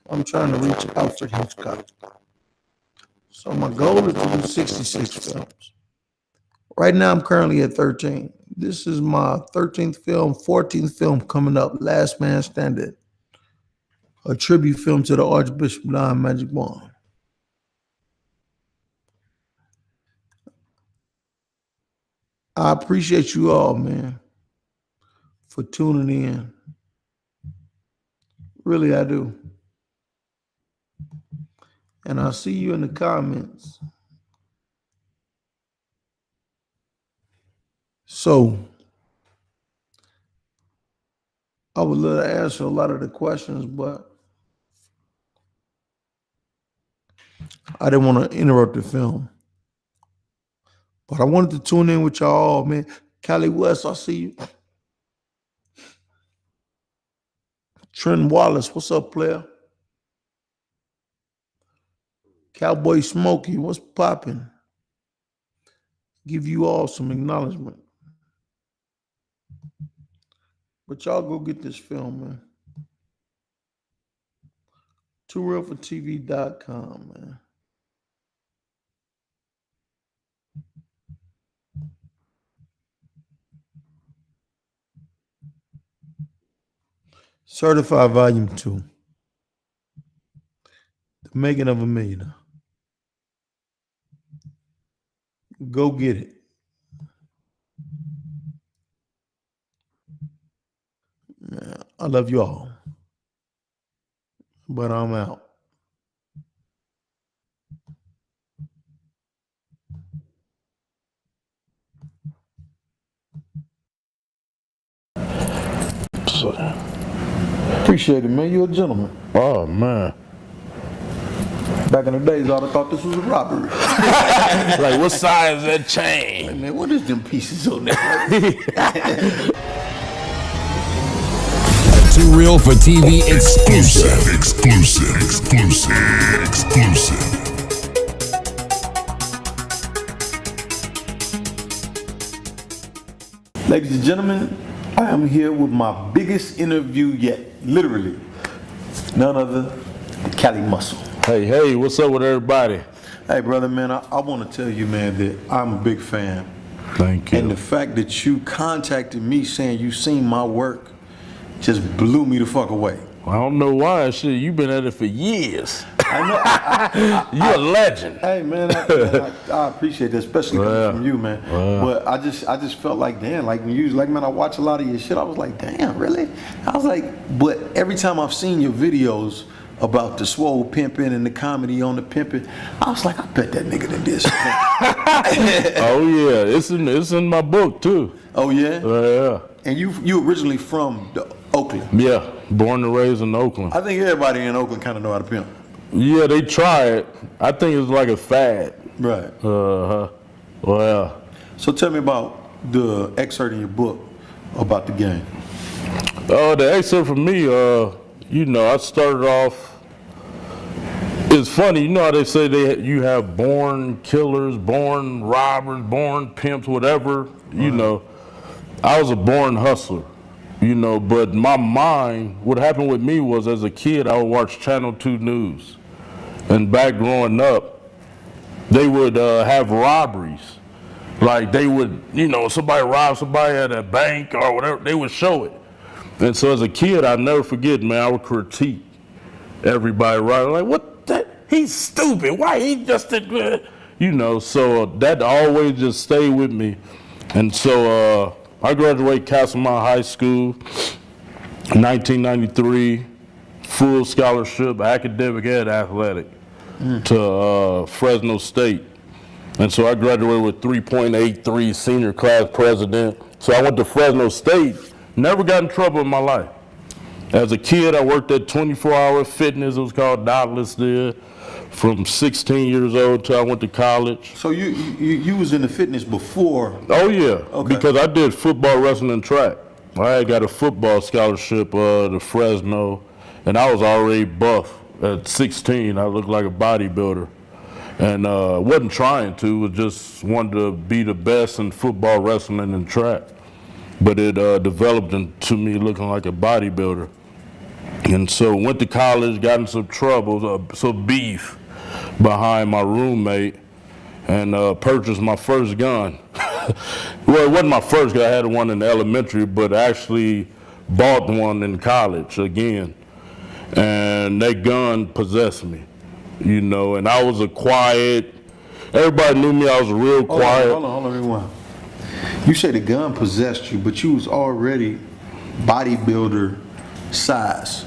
I'm trying to reach Alfred Hitchcock. So my goal is to do 66 films. Right now, I'm currently at 13. This is my 13th film, 14th film coming up, Last Man Standing, a tribute film to the Archbishop Don Magic Bond. I appreciate you all, man, for tuning in. Really, I do. And I'll see you in the comments. So, I would love to answer a lot of the questions, but I didn't want to interrupt the film. But I wanted to tune in with y'all, man. Cali West, I see you. Trent Wallace, what's up, player? Cowboy Smokey, what's popping? Give you all some acknowledgement. But y'all go get this film, man. TooRealForTV.com, man. Certified Volume 2. The Making of a Millionaire. Go get it. I love you all. But I'm out. Appreciate it, man. You're a gentleman. Oh, man. Back in the days, I'd have thought this was a robbery. Like, what size is that chain? Like, man, what is them pieces on there? Too Real for TV exclusive. Exclusive. Ladies and gentlemen, I am here with my biggest interview yet. Literally. None other than Cali Muscle. Hey, what's up with everybody? Hey, brother, man, I want to tell you, man, that I'm a big fan. Thank you. And the fact that you contacted me saying you seen my work just blew me the fuck away. I don't know why. Shit, you've been at it for years. I know. You're a legend. Hey, man, I appreciate that, especially coming from you, man. But I just felt like, damn, like when you was like, man, I watch a lot of your shit. I was like, damn, really? I was like, but every time I've seen your videos about the swole pimping and the comedy on the pimping, I was like, I bet that nigga done did something. Oh yeah, it's in my book too. Oh yeah? Yeah. And you originally from Oakland? Yeah, born and raised in Oakland. I think everybody in Oakland kind of know how to pimp. Yeah, they try it. I think it's like a fad. Right. Well. So tell me about the excerpt in your book about the game. The excerpt for me, I started off. It's funny, you know how they say you have born killers, born robbers, born pimps, whatever. You know, I was a born hustler. But my mind, what happened with me was as a kid, I would watch Channel 2 News. And back growing up, they would have robberies. Like they would, somebody robbed somebody at a bank or whatever, they would show it. And so as a kid, I'll never forget, man, I would critique everybody robbing. Like, what that? He's stupid. Why he just did, so that always just stayed with me. And so I graduated Castlemont High School in 1993, full scholarship, academic and athletic, to Fresno State. And so I graduated with 3.83 senior class president. So I went to Fresno State, never got in trouble in my life. As a kid, I worked at 24-Hour Fitness, it was called Douglas there, from 16 years old till I went to college. So you was in the fitness before? Oh yeah, because I did football, wrestling, and track. I had got a football scholarship to Fresno, and I was already buff. At 16, I looked like a bodybuilder. And wasn't trying to, was just wanted to be the best in football, wrestling, and track. But it developed into me looking like a bodybuilder. And so went to college, got in some trouble, some beef behind my roommate, and purchased my first gun. Well, it wasn't my first gun, I had one in elementary, but actually bought one in college again. And that gun possessed me, and I was a quiet, everybody knew me, I was real quiet. Hold on, everyone. You say the gun possessed you, but you was already bodybuilder size.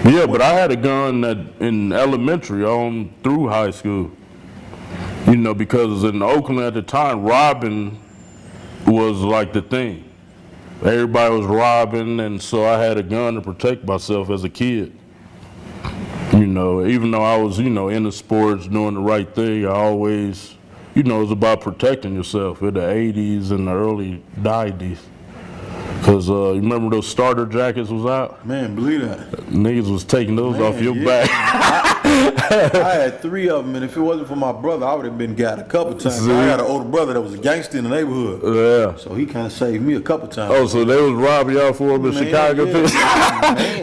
Yeah, but I had a gun in elementary on through high school. Because in Oakland at the time, robbing was like the thing. Everybody was robbing, and so I had a gun to protect myself as a kid. Even though I was, in the sports, doing the right thing, I always, it was about protecting yourself in the 80s and the early 90s. Because you remember those starter jackets was out? Man, believe that. Niggas was taking those off your back. I had 3 of them, and if it wasn't for my brother, I would have been got a couple times. See? I had an older brother that was a gangster in the neighborhood. Yeah. So he kind of saved me a couple times. Oh, so they was robbing y'all for them in Chicago too?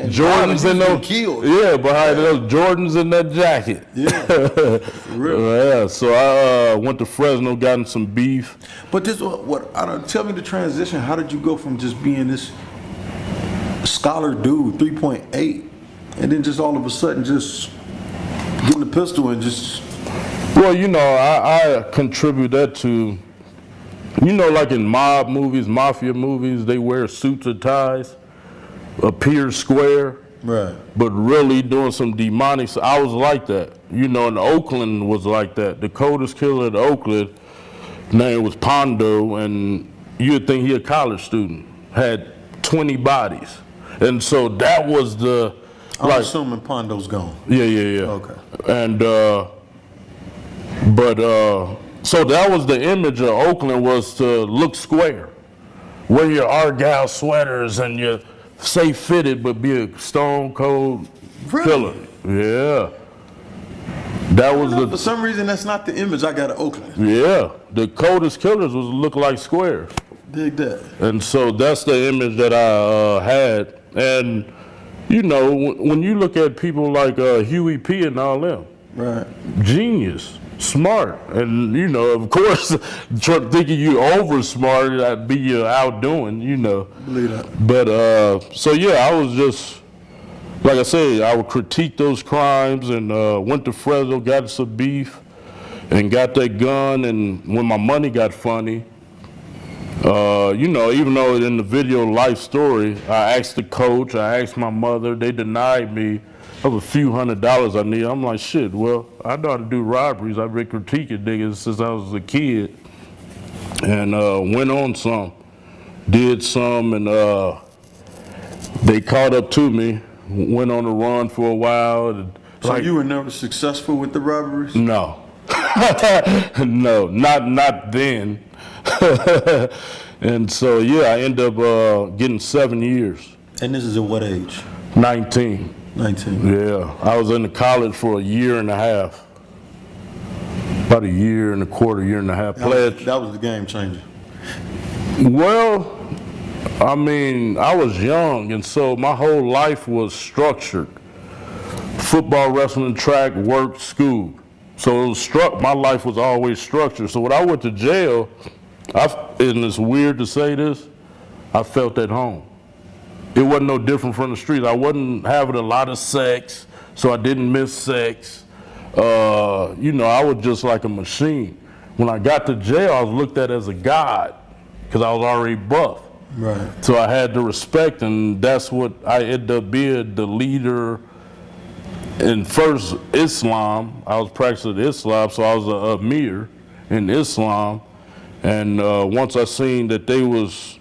Jordans in those killed. Yeah, behind those Jordans in that jacket. Yeah. Yeah. So I went to Fresno, gotten some beef. But this, tell me the transition. How did you go from just being this scholar dude, 3.8, and then just all of a sudden just getting a pistol and just... Well, you know, I contribute that to, you know, like in mob movies, mafia movies, they wear suits or ties, appear square, right? But really doing some demonic. I was like that, you know. And Oakland was like that. The coldest killer in Oakland, name was Pondo, and you'd think he a college student. Had 20 bodies, and so that was the. I'm assuming Pondo's gone. Yeah. Okay. And so that was the image of Oakland, was to look square. Wear your Argyle sweaters and your stay fitted, but be a stone cold killer. Yeah. That was for some reason that's not the image I got of Oakland. Yeah. The coldest killers was look like squares. Dig that. And so that's the image that I had. And you know, when you look at people like Huey P. and all them, right? Genius, smart, and you know, of course, thinking you over smart, that'd be your outdoing, you know. Believe that. But so yeah, I was just like I say, I would critique those crimes, and went to Fresno, got some beef, and got that gun. And when my money got funny. You know, even though in the video Life Story, I asked the coach, I asked my mother, they denied me of a few $100s I need. I'm like, shit, well, I know how to do robberies. I've been critiquing niggas since I was a kid. And went on some, did some, and they caught up to me, went on the run for a while. And so you were never successful with the robberies? No. No, not then. And so, yeah, I ended up getting 7 years. And this is at what age? 19. 19. Yeah. I was in college for a year and a half. About a year and a quarter, year and a half. That was the game changer. Well, I mean, I was young, and so my whole life was structured. Football, wrestling, track, work, school. So it was my life was always structured. So when I went to jail, and it's weird to say this, I felt at home. It wasn't no different from the streets. I wasn't having a lot of sex, so I didn't miss sex. You know, I was just like a machine. When I got to jail, I was looked at as a god because I was already buff. Right. So I had to respect, and that's what I ended up being, the leader. In first Islam, I was practicing Islam, so I was a Amir in Islam. And once I seen that they was,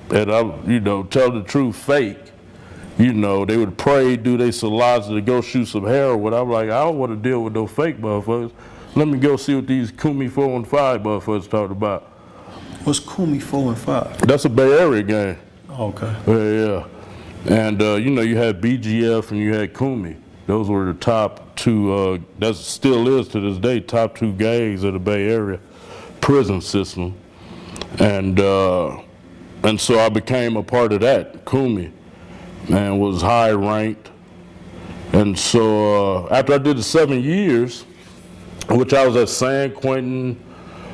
and I, you know, tell the truth, fake, you know, they would pray, do they salats to go shoot some heroin. I'm like, I don't want to deal with no fake motherfuckers. Let me go see what these Kumi 4 and 5 motherfuckers talking about. What's Kumi 4 and 5? That's a Bay Area game. Okay. Yeah. And, you know, you had BGF and you had Kumi. Those were the top two, that still is to this day, top 2 gangs of the Bay Area prison system. And so I became a part of that, Kumi, and was high ranked. And so after I did the 7 years, which I was at San Quentin,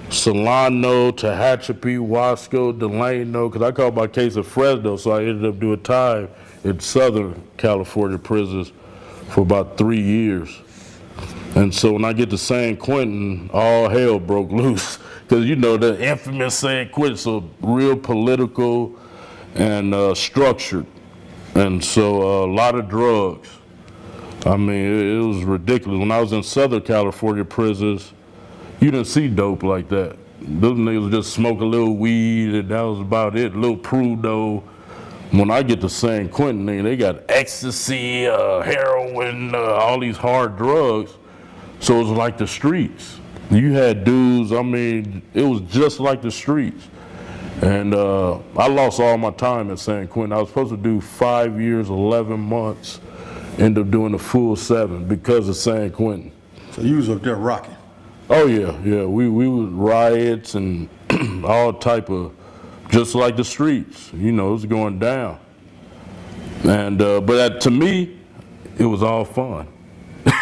Solano, Tehachapi, Wasco, Delano, because I called my case at Fresno, so I ended up doing time in Southern California prisons for about 3 years. And so when I get to San Quentin, all hell broke loose. Because you know, the infamous San Quentin, so real political and structured. And so a lot of drugs. I mean, it was ridiculous. When I was in Southern California prisons, you didn't see dope like that. Those niggas would just smoke a little weed and that was about it, a little Prudo. When I get to San Quentin, they got ecstasy, heroin, all these hard drugs. So it was like the streets. You had dudes, I mean, it was just like the streets. And I lost all my time at San Quentin. I was supposed to do 5 years, 11 months. Ended up doing a full 7 because of San Quentin. So you was up there rocking. Oh yeah. We was riots and all type of, just like the streets. You know, it was going down. And but to me, it was all fun.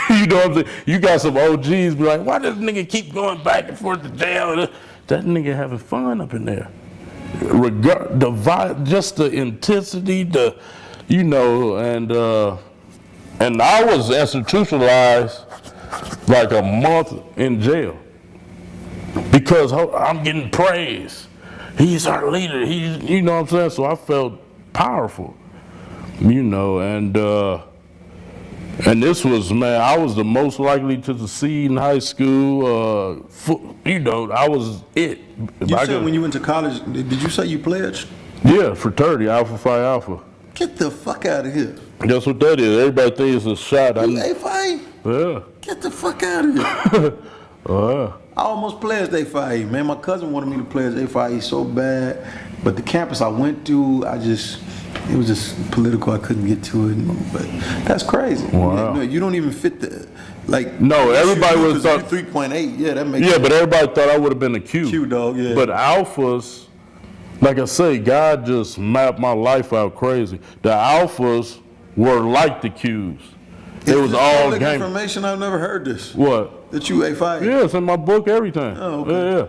You know what I'm saying? You got some OGs be like, why does nigga keep going back and forth to jail? That nigga having fun up in there. Just the intensity, and I was institutionalized like a month in jail because I'm getting praise. He's our leader. You know what I'm saying? So I felt powerful, and this was, man, I was the most likely to succeed in high school. I was it. You said when you went to college, did you say you pledged? Yeah, fraternity, Alpha Phi Alpha. Get the fuck out of here. That's what that is. Everybody thinks it's a shot. You A-Phi? Yeah. Get the fuck out of here. I almost pledged A-Phi, man. My cousin wanted me to pledge A-Phi so bad, but the campus I went to, it was just political. I couldn't get to it, but that's crazy. Wow. You don't even fit the, like. No, everybody was thought 3.8. Yeah, that makes. Yeah, but everybody thought I would have been a Q. Q dog, yeah. But alphas, like I say, God just mapped my life out crazy. The alphas were like the Qs. It was all game. Information. I've never heard this. What? That you A-Phi? Yeah, it's in my book. Everything. Oh, okay.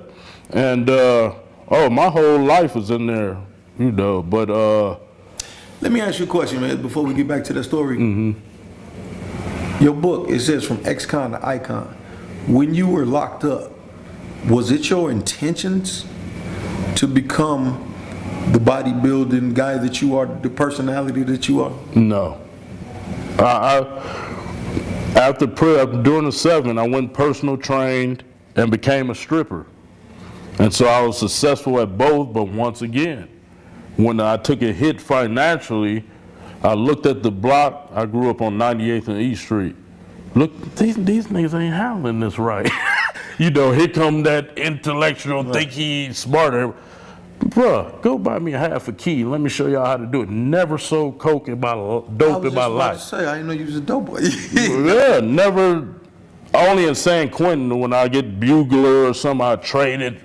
Yeah. And my whole life is in there. But. Let me ask you a question, man, before we get back to the story. Mm-hmm. Your book, it says from ex-con to icon. When you were locked up, was it your intentions to become the bodybuilding guy that you are, the personality that you are? No. During the 7, I went personal trained and became a stripper. And so I was successful at both, but once again, when I took a hit financially, I looked at the block. I grew up on 98th and East Street. Look, these niggas ain't handling this right. Here come that intellectual, think he's smarter. Bruh, go buy me a half a key. Let me show y'all how to do it. Never sold dope in my life. I didn't know you was a dope boy. Yeah, never. Only in San Quentin, when I get bugler or something, I traded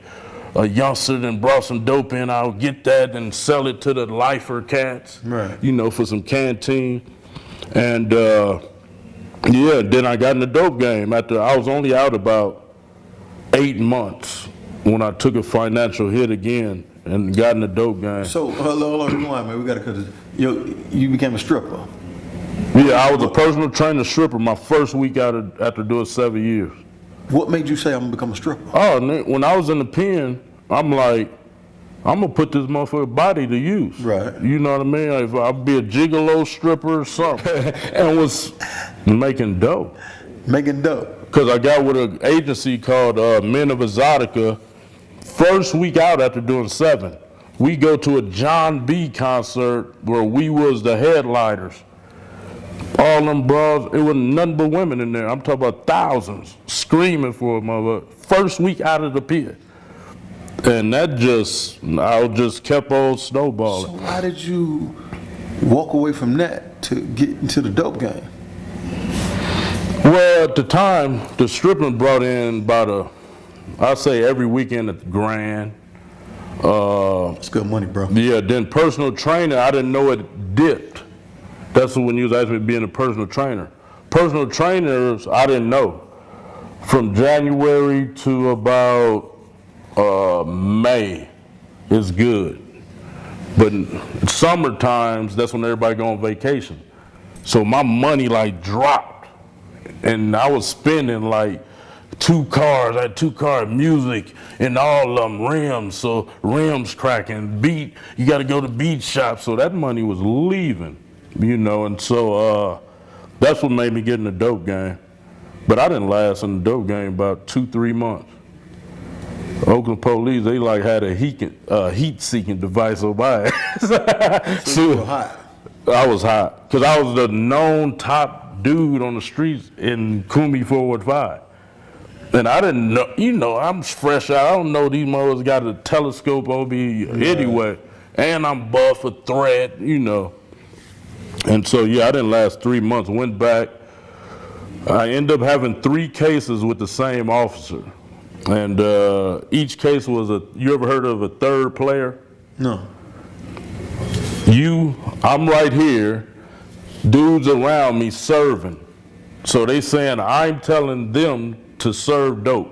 a youngster and brought some dope in, I'll get that and sell it to the lifer cats, right? For some canteen. And then I got in the dope game after I was only out about 8 months when I took a financial hit again and got in the dope game. So, hold on, man. We gotta cut this. You became a stripper. Yeah, I was a personal trainer stripper my first week out after doing 7 years. What made you say I'm gonna become a stripper? Oh, when I was in the pen, I'm like, I'm gonna put this motherfucker body to use. Right. You know what I mean? If I'd be a gigolo stripper or something, and was making dope. Making dope. Cause I got with an agency called Men of Exotica. First week out after doing 7, we go to a John B concert where we was the headliners. All them bras, it was nothing but women in there. I'm talking about thousands screaming for a motherfucker. First week out of the pit. And I just kept on snowballing. So why did you walk away from that to get into the dope game? Well, at the time, the stripping brought in I'd say every weekend at the Grand. That's good money, bro. Yeah, then personal trainer, I didn't know it dipped. That's when you was asking me being a personal trainer. Personal trainers, I didn't know. From January to about May is good. But summer times, that's when everybody go on vacation. So my money dropped. And I was spending 2 cars. I had 2 cars, music, and all of them rims. So rims cracking, beat. You got to go to beat shop. So that money was leaving. And so that's what made me get in the dope game. But I didn't last in the dope game about 2-3 months. Oakland police, they had a heat-seeking device on my ass. So you were hot. I was hot. Because I was the known top dude on the streets in Kumi 415. And I didn't know, I'm fresh out. I don't know these motherfuckers got a telescope on me anyway. And I'm buff, a threat, And so, yeah, I didn't last 3 months. Went back. I ended up having 3 cases with the same officer. And each case was you ever heard of a third player? No. I'm right here, dudes around me serving. So they saying I'm telling them to serve dope.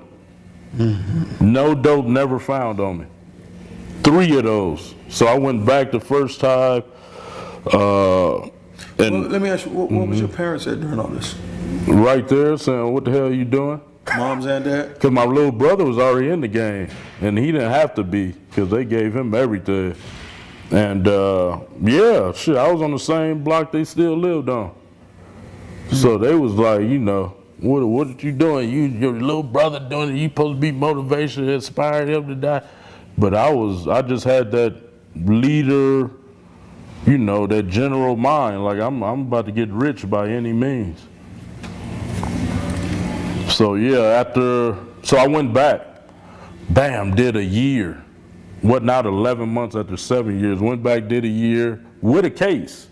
No dope never found on me. 3 of those. So I went back the first time. And Let me ask you, what was your parents at during all this? Right there saying, what the hell are you doing? Moms and dad? Because my little brother was already in the game, and he didn't have to be, because they gave him everything. And yeah, shit, I was on the same block they still lived on. So they was like, you know, what are you doing? Your little brother doing it, you supposed to be motivation, inspiring him to die. But I just had that leader, you know, that general mind, like I'm about to get rich by any means. So yeah, so I went back, bam, did a year. What not 11 months after 7 years, went back, did a year with a case.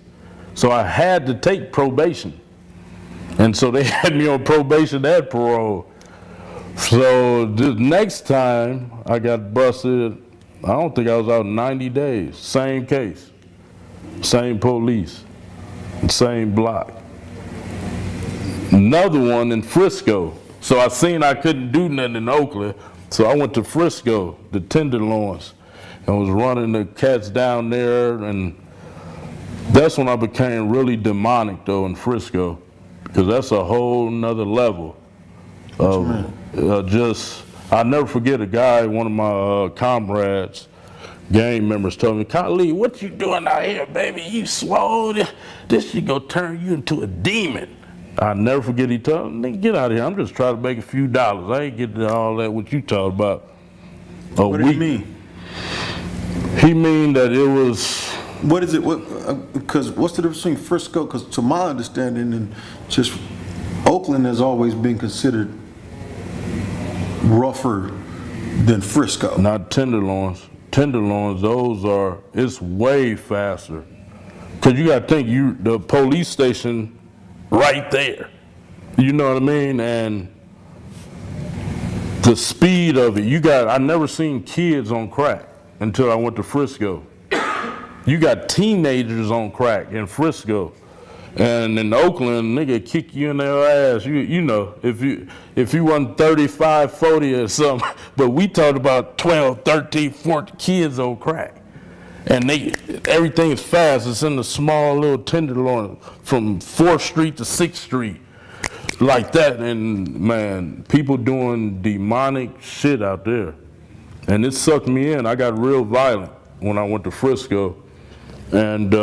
So I had to take probation. And so they had me on probation and parole. So the next time I got busted, I don't think I was out 90 days. Same case, same police, same block. Another one in Frisco. So I seen I couldn't do nothing in Oakland, so I went to Frisco, the Tenderloins, and was running the cats down there, and that's when I became really demonic though in Frisco, because that's a whole nother level of I'll never forget a guy, one of my comrades, gang members told me, Khalid, what you doing out here, baby? You swole. This shit gonna turn you into a demon. I'll never forget he told me, nigga, get out of here. I'm just trying to make a few dollars. I ain't getting all that what you talking about. What do you mean? He mean that it was. What is it? Because what's the difference between Frisco? Because to my understanding, and just Oakland has always been considered rougher than Frisco. Not Tenderloins. Tenderloins, it's way faster. Because you got to think, the police station right there. You know what I mean? And the speed of it, I never seen kids on crack until I went to Frisco. You got teenagers on crack in Frisco. And in Oakland, nigga kick you in their ass. You know, if you wasn't 35, 40 or something, but we talked about 12, 13, 14 kids on crack. And everything is fast. It's in the small little Tenderloin from 4th Street to 6th Street. Like that. And man, people doing demonic shit out there. And it sucked me in. I got real violent when I went to Frisco. And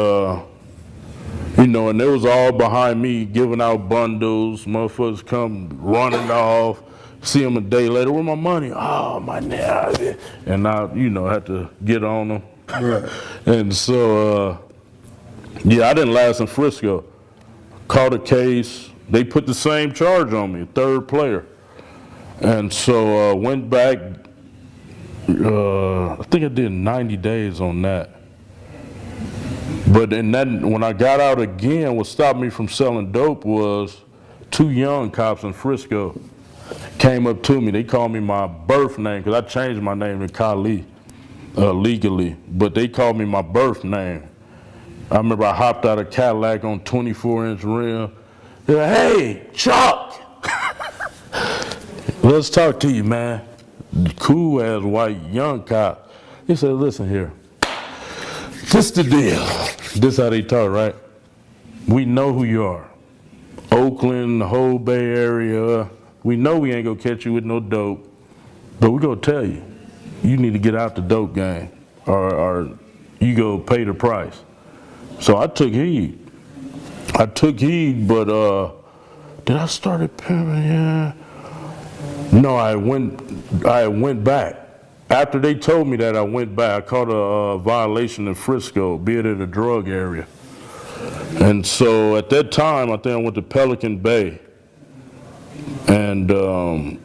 you know, and they was all behind me giving out bundles. Motherfuckers come running off. See them a day later, where my money? Oh, my nigga. And I, you know, had to get on them. Right. And so, yeah, I didn't last in Frisco. Caught a case. They put the same charge on me, third player. And so went back, I think I did 90 days on that. But then when I got out again, what stopped me from selling dope was 2 young cops in Frisco came up to me. They called me my birth name, because I changed my name to Khalid legally, but they called me my birth name. I remember I hopped out of Cadillac on 24-inch rim. They're like, hey, Chuck, let's talk to you, man. Cool ass white young cop. He said, listen here, this the deal. This how they talk, right? We know who you are. Oakland, the whole Bay Area. We know we ain't gonna catch you with no dope, but we gonna tell you, you need to get out the dope game, or you go pay the price. So I took heed. But did I start at Pimping? Yeah. No, I went back. After they told me that, I went back. I caught a violation in Frisco, being in a drug area. And so at that time, I think I went to Pelican Bay. And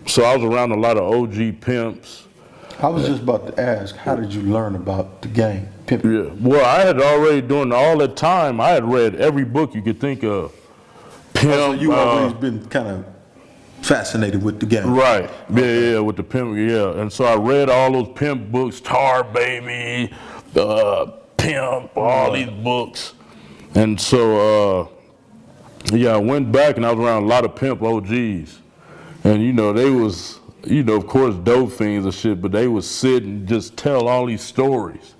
so I was around a lot of OG pimps. I was just about to ask, how did you learn about the game? Pimping? Yeah. Well, I had already, during all that time, I had read every book you could think of. Pimp. So you always been kind of fascinated with the game. Right. Yeah, with the Pimp, yeah. And so I read all those Pimp books, Tar Baby, Pimp, all these books. And so, I went back and I was around a lot of Pimp OGs. And, they was, of course, dope fiends and shit, but they would sit and just tell all these stories.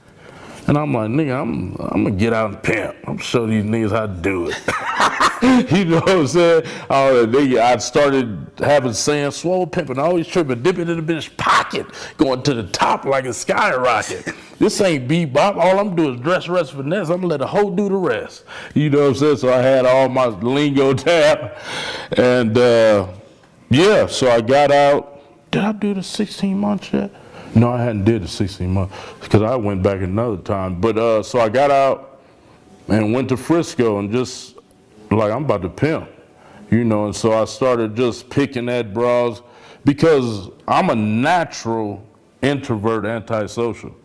And I'm like, nigga, I'm gonna get out and pimp. I'm gonna show these niggas how to do it. You know what I'm saying? I started having saying swole pimping, always tripping, dipping in the bitch pocket, going to the top like a skyrocket. This ain't bebop. All I'm doing is dress, rest, finesse. I'm gonna let the hoe do the rest. You know what I'm saying? So I had all my lingo down. And so I got out. Did I do the 16 months yet? No, I hadn't did the 16 months because I went back another time. But so I got out and went to Frisco and just like, I'm about to pimp, and so I started just picking at bras because I'm a natural introvert, antisocial,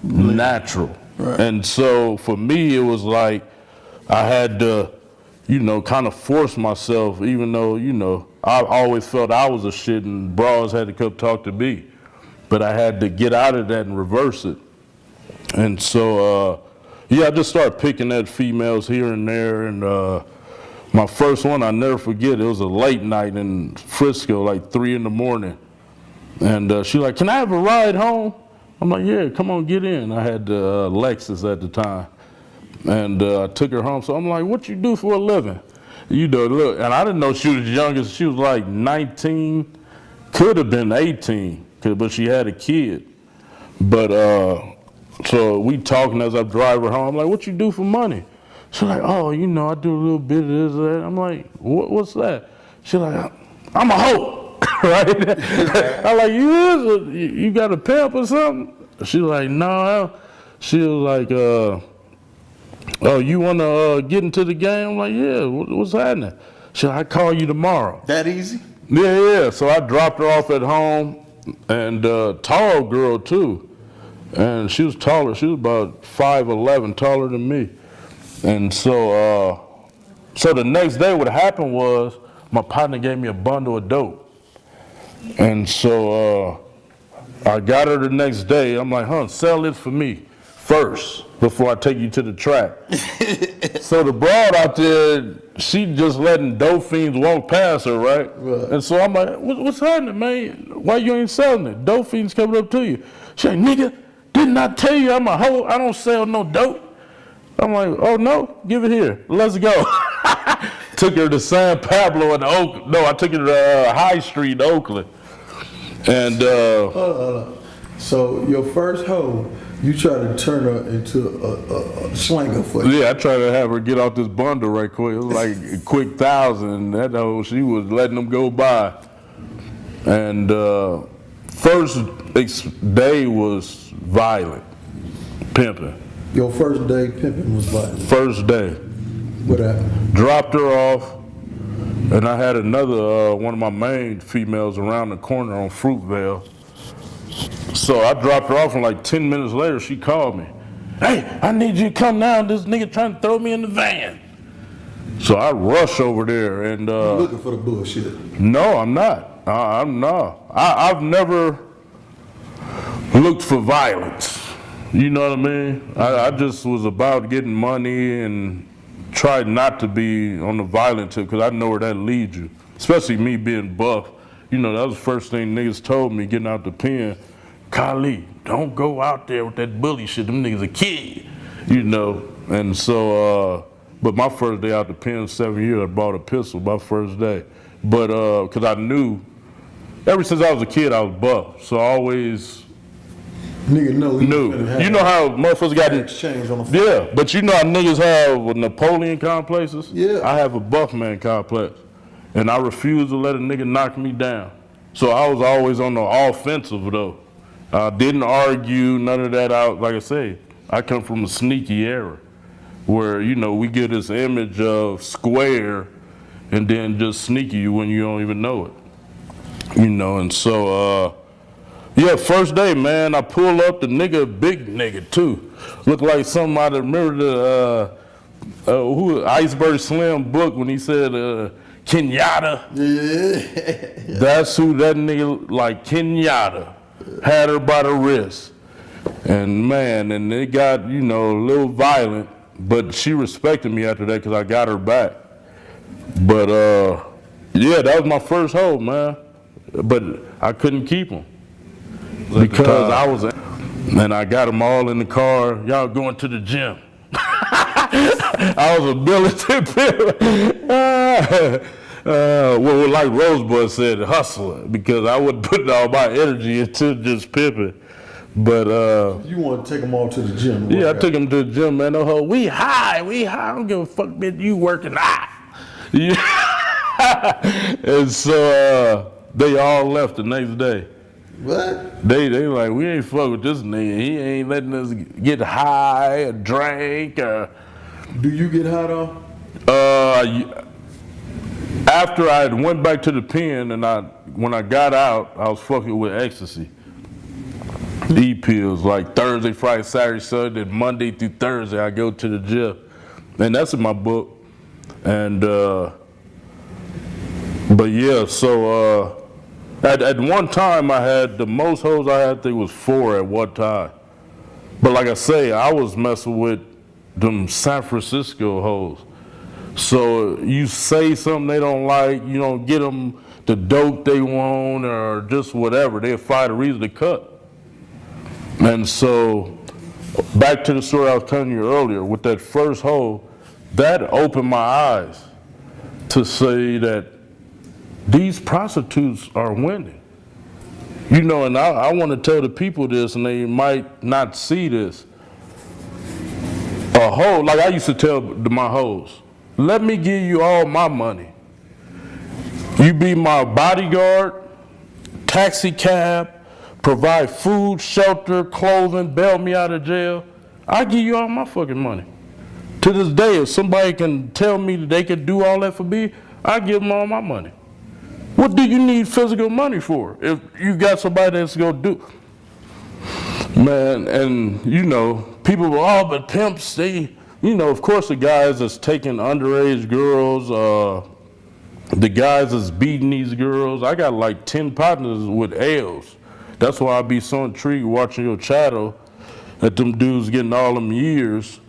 natural. Right. And so for me, it was like I had to, kind of force myself, even though, I always felt I was a shit and bras had to come talk to me. But I had to get out of that and reverse it. And so, I just started picking at females here and there. And my first one, I never forget, it was a late night in Frisco, like 3 a.m. And she like, can I have a ride home? I'm like, yeah, come on, get in. I had the Lexus at the time. And I took her home. So I'm like, what you do for a living? Look, and I didn't know she was young. She was like 19, could have been 18. But she had a kid. But so we talking as I drive her home. I'm like, what you do for money? She's like, oh, I do a little bit of this, that. I'm like, what's that? She's like, I'm a hoe, right? I'm like, you got a pimp or something? She's like, no. She was like, oh, you want to get into the game? I'm like, yeah, what's happening? She's like, I call you tomorrow. That easy? Yeah. So I dropped her off at home. And tall girl too, and she was taller. She was about 5'11", taller than me. And so, the next day, what happened was my partner gave me a bundle of dope, and so I got her the next day. I'm like, sell it for me first before I take you to the track. So the broad out there, she just letting dope fiends walk past her, right? And so I'm like, what's happening, man? Why you ain't selling it? Dope fiends coming up to you. She like, nigga, didn't I tell you I'm a hoe? I don't sell no dope. I'm like, oh no, give it here. Let's go. Took her to San Pablo in Oakland. No, I took her to High Street in Oakland. And so your first hoe, you try to turn her into a slanger for you. Yeah, I tried to have her get off this bundle right quick. It was like a quick 1,000. That hoe, she was letting them go by. And first day was violent, pimping. Your first day pimping was violent? First day. What happened? Dropped her off, and I had another, one of my main females around the corner on Fruitvale. So I dropped her off, and like 10 minutes later, she called me. Hey, I need you to come now. This nigga trying to throw me in the van. So I rush over there and. You looking for the bullshit? No, I'm not. I'm not. I've never looked for violence. You know what I mean? I just was about getting money and tried not to be on the violent tip because I know where that leads you. Especially me being buff. That was the first thing niggas told me getting out the pen. Kali, don't go out there with that bully shit. Them niggas a kid, And so, but my first day out the pen, 7 years, I bought a pistol my first day. But, cause I knew, ever since I was a kid, I was buff. So I always knew. You know how motherfuckers got exchange on the phone. Yeah, but you know how niggas have Napoleon complexes? Yeah. I have a buff man complex. And I refuse to let a nigga knock me down. So I was always on the offensive though. I didn't argue, none of that. Like I say, I come from a sneaky era where, we get this image of square and then just sneaky when you don't even know it. And so, Yeah, first day, man, I pull up, the nigga, big nigga too. Looked like somebody, remember the Iceberg Slim book when he said Kenyatta? Yeah. That's who that nigga, like Kenyatta, had her by the wrist. And man, and it got, a little violent, but she respected me after that because I got her back. But yeah, that was my first hoe, man. But I couldn't keep them. Because I was, and I got them all in the car. Y'all going to the gym. I was a militant pimp. Well, like Rosebud said, hustler, because I wasn't putting all my energy into just pimping. But you want to take them all to the gym? Yeah, I took them to the gym, man. We high. I don't give a fuck, bitch. You working high. Yeah. And so they all left the next day. What? They like, we ain't fuck with this nigga. He ain't letting us get high or drink or. Do you get high though? After I went back to the pen and when I got out, I was fucking with ecstasy. E-pills, like Thursday, Friday, Saturday, Sunday, Monday through Thursday, I go to the gym. And that's in my book. And, but yeah, so, at one time I had, the most hoes I had, I think was 4 at one time. But like I say, I was messing with them San Francisco hoes. So you say something they don't like, you don't get them the dope they want or just whatever, they'll find a reason to cut. And so, back to the story I was telling you earlier, with that first hoe, that opened my eyes to say that these prostitutes are winning. And I want to tell the people this, and they might not see this. A hoe, like I used to tell my hoes, let me give you all my money. You be my bodyguard, taxi cab, provide food, shelter, clothing, bail me out of jail. I give you all my fucking money. To this day, if somebody can tell me that they can do all that for me, I give them all my money. What do you need physical money for if you got somebody that's gonna do? Man, and people go, but pimps, they, of course the guys that's taking underage girls, the guys that's beating these girls. I got like 10 partners with L's. That's why I be so intrigued watching your channel that them dudes getting all them years,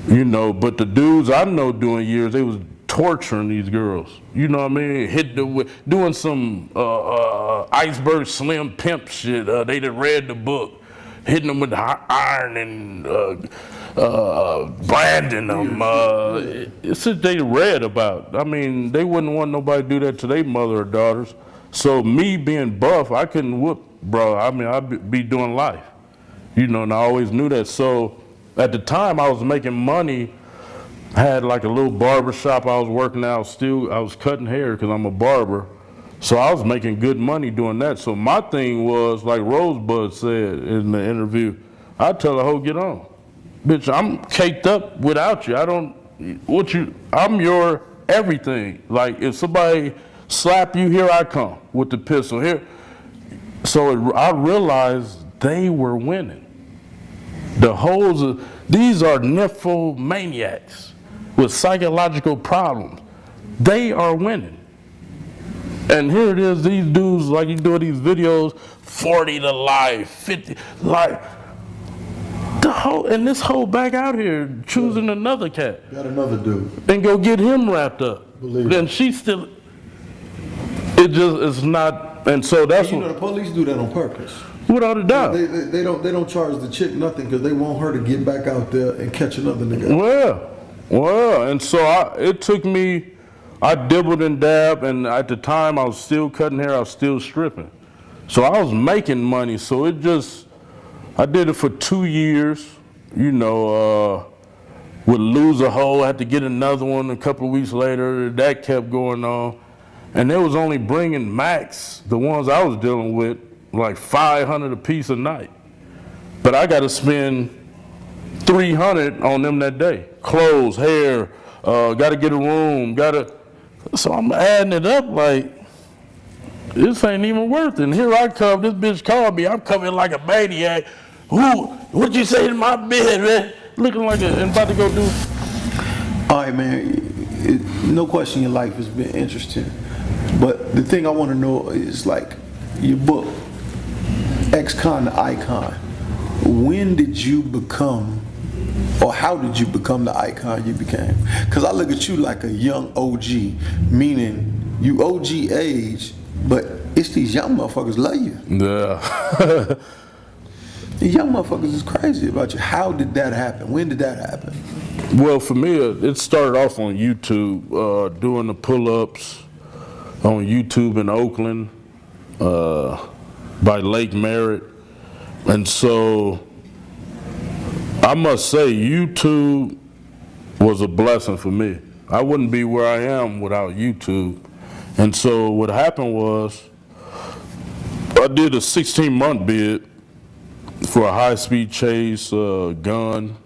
but the dudes I know doing years, they was torturing these girls. You know what I mean? Hitting them with, doing some Iceberg Slim Pimp shit. They done read the book. Hitting them with iron and branding them. It's what they read about. I mean, they wouldn't want nobody to do that to their mother or daughters. So me being buff, I couldn't whoop, bro. I mean, I'd be doing life. And I always knew that. So at the time I was making money, I had like a little barber shop I was working out. I was cutting hair because I'm a barber. So I was making good money doing that. So my thing was, like Rosebud said in the interview, I tell her, hoe, get on. Bitch, I'm caked up without you. I'm your everything. Like if somebody slap you, here I come with the pistol here. So I realized they were winning. The hoes, these are nymphomaniacs with psychological problems. They are winning. And here it is, these dudes, like you doing these videos, 40 to life, 50, like, and this hoe back out here choosing another cat. Got another dude. And go get him wrapped up. Believe then she's still, it's not, and so that's what. The police do that on purpose. Without a doubt. They don't charge the chick nothing because they want her to get back out there and catch another nigga. Well, and so it took me, I dibbled and dabbed, and at the time I was still cutting hair, I was still stripping. So I was making money, so I did it for 2 years, would lose a hoe, I had to get another one a couple of weeks later, that kept going on. And they was only bringing max, the ones I was dealing with, like $500 a piece a night. But I got to spend $300 on them that day. Clothes, hair, got to get a room, so I'm adding it up like, this ain't even worth it. And here I come, this bitch called me, I'm coming like a maniac. What'd you say in my bed, man? Looking like and about to go do. All right, man, no question your life has been interesting. But the thing I want to know is like your book, Ex-Con to Icon. When did you become, or how did you become the icon you became? Because I look at you like a young OG, meaning you OG age, but it's these young motherfuckers love you. Yeah. The young motherfuckers is crazy about you. How did that happen? When did that happen? Well, for me, it started off on YouTube, doing the pull-ups on YouTube in Oakland by Lake Merritt. And so I must say YouTube was a blessing for me. I wouldn't be where I am without YouTube. And so what happened was I did a 16-month bid for a high-speed chase gun.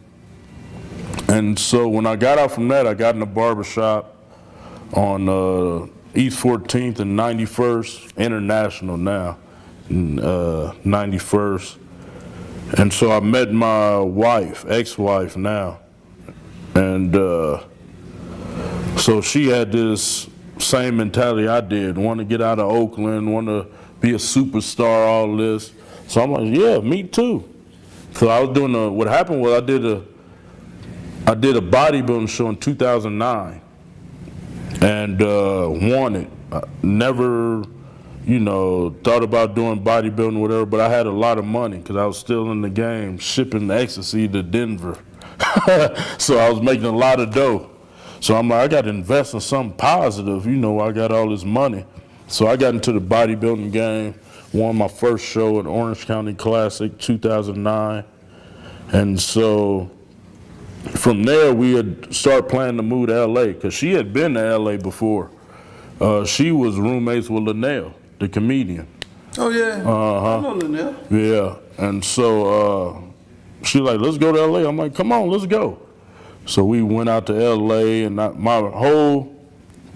And so when I got out from that, I got in a barbershop on East 14th and 91st, International now, 91st. And so I met my wife, ex-wife now. And so she had this same mentality I did, want to get out of Oakland, want to be a superstar, all this. So I'm like, yeah, me too. So I was doing what happened was I did a bodybuilding show in 2009 and won it. I never, thought about doing bodybuilding or whatever, but I had a lot of money because I was still in the game, shipping ecstasy to Denver. So I was making a lot of dough. So I'm like, I got to invest in something positive, I got all this money. So I got into the bodybuilding game, won my first show at Orange County Classic 2009. And so from there, we had started planning to move to LA because she had been to LA before. She was roommates with Linnell, the comedian. Oh, yeah. I know Linnell. Yeah. And so she like, let's go to LA. I'm like, come on, let's go. So we went out to LA, and my whole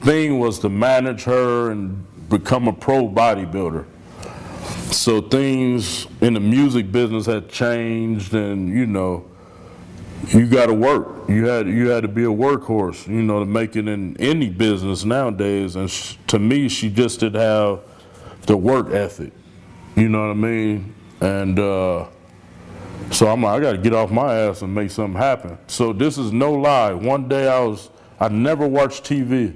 thing was to manage her and become a pro bodybuilder. So things in the music business had changed, and you got to work. You had to be a workhorse, to make it in any business nowadays. And to me, she just didn't have the work ethic. You know what I mean? And so I'm like, I got to get off my ass and make something happen. So this is no lie. One day I never watched TV,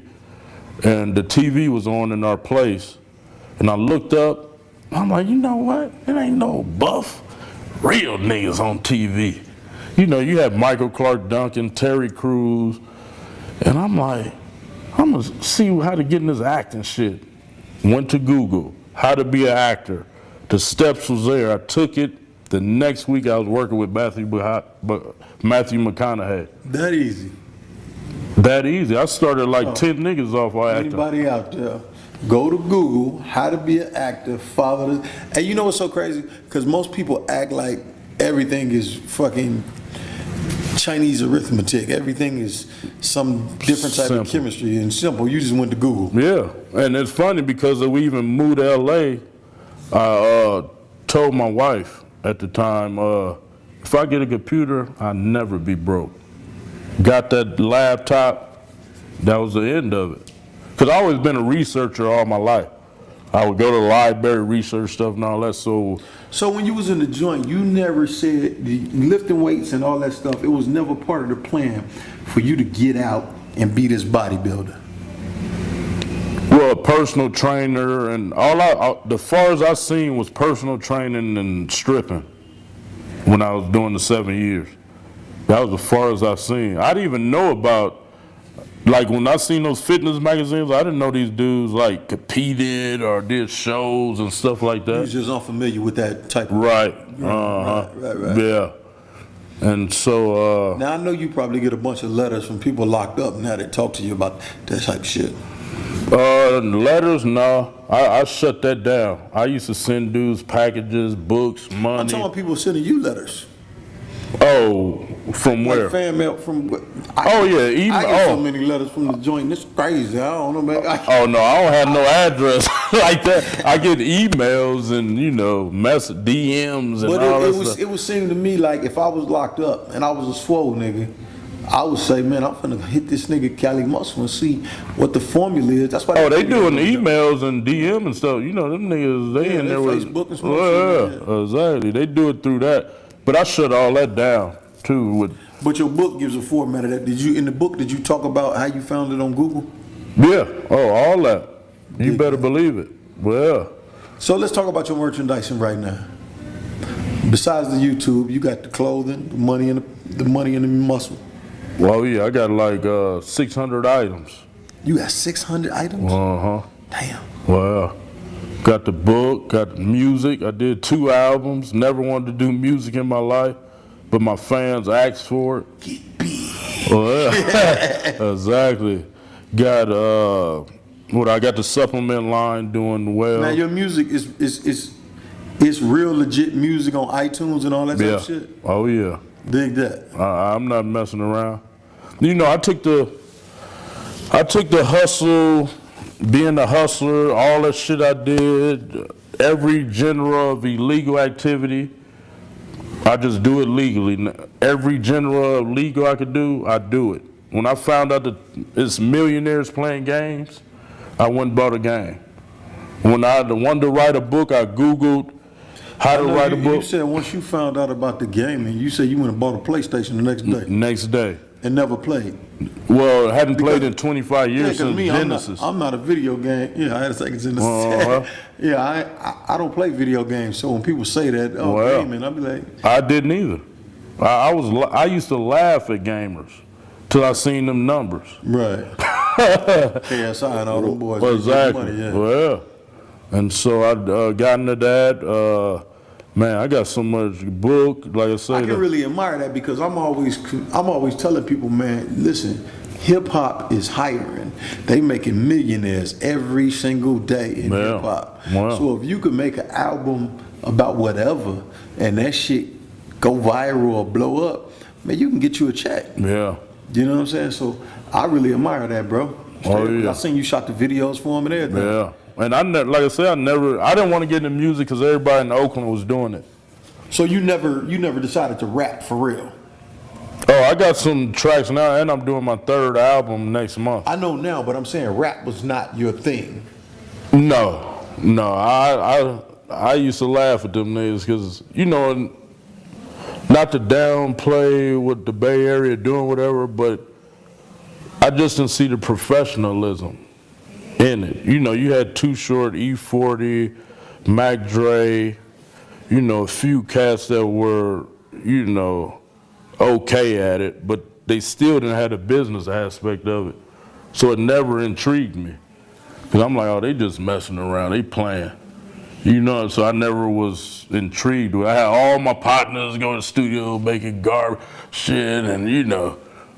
and the TV was on in our place, and I looked up. I'm like, you know what? It ain't no buff, real niggas on TV. You had Michael Clark Duncan, Terry Crews, and I'm like, I'm gonna see how to get in this acting shit. Went to Google, how to be an actor. The steps was there. I took it. The next week I was working with Matthew McConaughey. That easy. That easy. I started like 10 niggas off our acting. Anybody out there, go to Google, how to be an actor, follow this. And you know what's so crazy? Because most people act like everything is fucking Chinese arithmetic. Everything is some different type of chemistry and simple. You just went to Google. Yeah, and it's funny because we even moved to LA. I told my wife at the time, if I get a computer, I'll never be broke. Got that laptop, that was the end of it. Because I've always been a researcher all my life. I would go to the library, research stuff and all that. So when you was in the joint, you never said the lifting weights and all that stuff, it was never part of the plan for you to get out and be this bodybuilder? Well, a personal trainer and the far as I seen was personal training and stripping when I was doing the 7 years. That was the far as I seen. I didn't even know about, like when I seen those fitness magazines, I didn't know these dudes like competed or did shows and stuff like that. You was just unfamiliar with that type of... Right. Right. Yeah. And so... now I know you probably get a bunch of letters from people locked up now that talk to you about that type of shit. Letters, no. I shut that down. I used to send dudes packages, books, money. I'm talking about people sending you letters. Oh, from where? Like fan mail from. Oh yeah, email. I get so many letters from the joint. It's crazy. I don't know, man. Oh no, I don't have no address like that. I get emails and DMs and But all that it was stuff. it would seem to me like if I was locked up and I was a swole nigga, I would say, man, I'm finna hit this nigga Cali Muscle and see what the formula is. That's why. Oh, they doing emails and DM and stuff. Them niggas, they in there with Facebook and stuff. yeah, exactly. They do it through that. But I shut all that down too. But your book gives a format of that. In the book, did you talk about how you found it on Google? Yeah. Oh, all that. You better believe it. Well. So let's talk about your merchandising right now. Besides the YouTube, you got the clothing, the money and the muscle. Well, yeah, I got like 600 items. You got 600 items? Uh-huh. Damn. Well, got the book, got the music. I did 2 albums. Never wanted to do music in my life, but my fans asked for it. Get big. Well, yeah. Exactly. Got I got the supplement line doing well. Now your music is real legit music on iTunes and all that type of shit. Oh yeah. Dig that. I'm not messing around. I took the hustle, being a hustler, all that shit I did, every genre of illegal activity, I just do it legally. Every genre of legal I could do, I do it. When I found out that it's millionaires playing games, I went and bought a game. When I wanted to write a book, I Googled how to write a book. You said once you found out about the gaming, you said you went and bought a PlayStation the next day. Next day. And never played. Well, I hadn't played in 25 years since Genesis. I'm not a video game. Yeah, I had a second Genesis. Yeah, I don't play video games. So when people say that, gaming, I'll be like, I didn't either. I used to laugh at gamers till I seen them numbers. Right. KSI and all them boys. Exactly. Money, yeah. Well, and so I got into that. Man, I got so much book, like I say. I can really admire that because I'm always telling people, man, listen, hip hop is hiring. They making millionaires every single day in hip hop. Wow. So if you could make an album about whatever and that shit go viral or blow up, man, you can get you a check. Yeah. You know what I'm saying? So I really admire that, bro. Oh, yeah. I seen you shot the videos for him and everything. Yeah. And I didn't want to get into music because everybody in Oakland was doing it. So you never decided to rap for real? Oh, I got some tracks now, and I'm doing my 3rd album next month. I know now, but I'm saying rap was not your thing. No. I used to laugh at them niggas because, not to downplay what the Bay Area doing, whatever, but I just didn't see the professionalism in it. You had Too Short, E40, Mac Dre, a few cats that were, okay at it, but they still didn't have the business aspect of it. So it never intrigued me. Because I'm like, oh, they just messing around, they playing. So I never was intrigued. I had all my partners go to the studio making garbage shit and,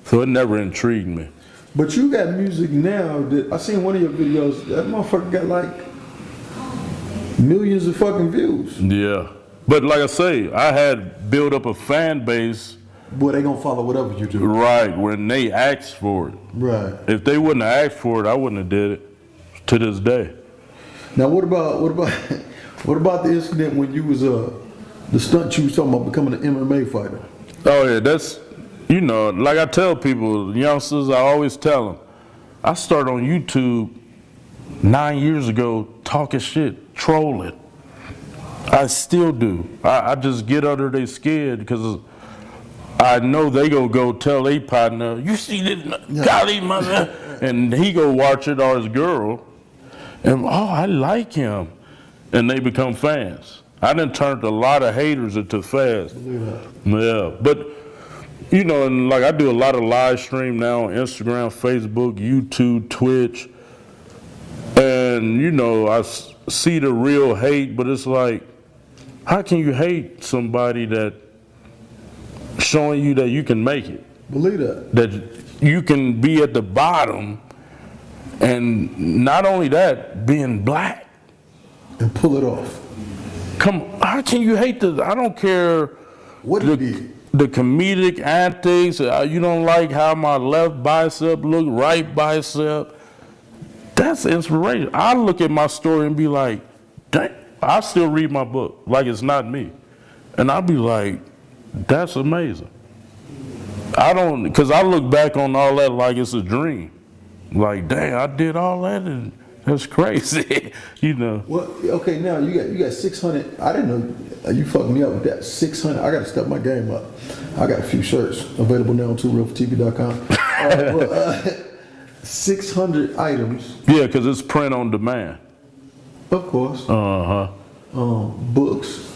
so it never intrigued me. But you got music now that I seen one of your videos, that motherfucker got like millions of fucking views. Yeah. But like I say, I had built up a fan base. Boy, they gonna follow whatever you do. Right, when they asked for it. Right. If they wouldn't have asked for it, I wouldn't have did it to this day. Now what about the incident when you was the stunt you was talking about becoming an MMA fighter? Oh yeah, that's like I tell people, youngsters, I always tell them, I started on YouTube 9 years ago talking shit, trolling. I still do. I just get under their skin because I know they gonna go tell their partner, you see this golly mother, and he go watch it or his girl, and I like him, and they become fans. I done turned a lot of haters into fans. Yeah, but and like I do a lot of live stream now on Instagram, Facebook, YouTube, Twitch, and I see the real hate, but it's like, how can you hate somebody that showing you that you can make it? Believe that. That you can be at the bottom, and not only that, being black. And pull it off. How can you hate this? I don't care what he did. the comedic antics. You don't like how my left bicep look, right bicep. That's inspiration. I look at my story and be like, dang, I still read my book like it's not me. And I'll be like, that's amazing. Because I look back on all that like it's a dream. Like, dang, I did all that and that's crazy, you know. Well, okay, now you got 600. I didn't know you fucked me up with that. 600. I got to step my game up. I got a few shirts available now on TooRealForTV.com. 600 items. Yeah, because it's print on demand. Of course. Books.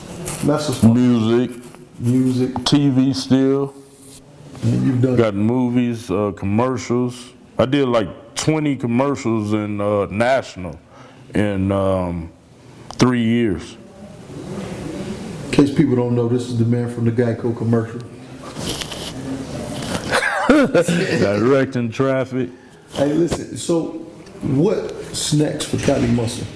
That's music, TV still. And you've done got movies, commercials. I did like 20 commercials in national in 3 years. In case people don't know, this is the man from the Geico commercial. Directing traffic. Hey, listen, so what's next for Cali Muscle?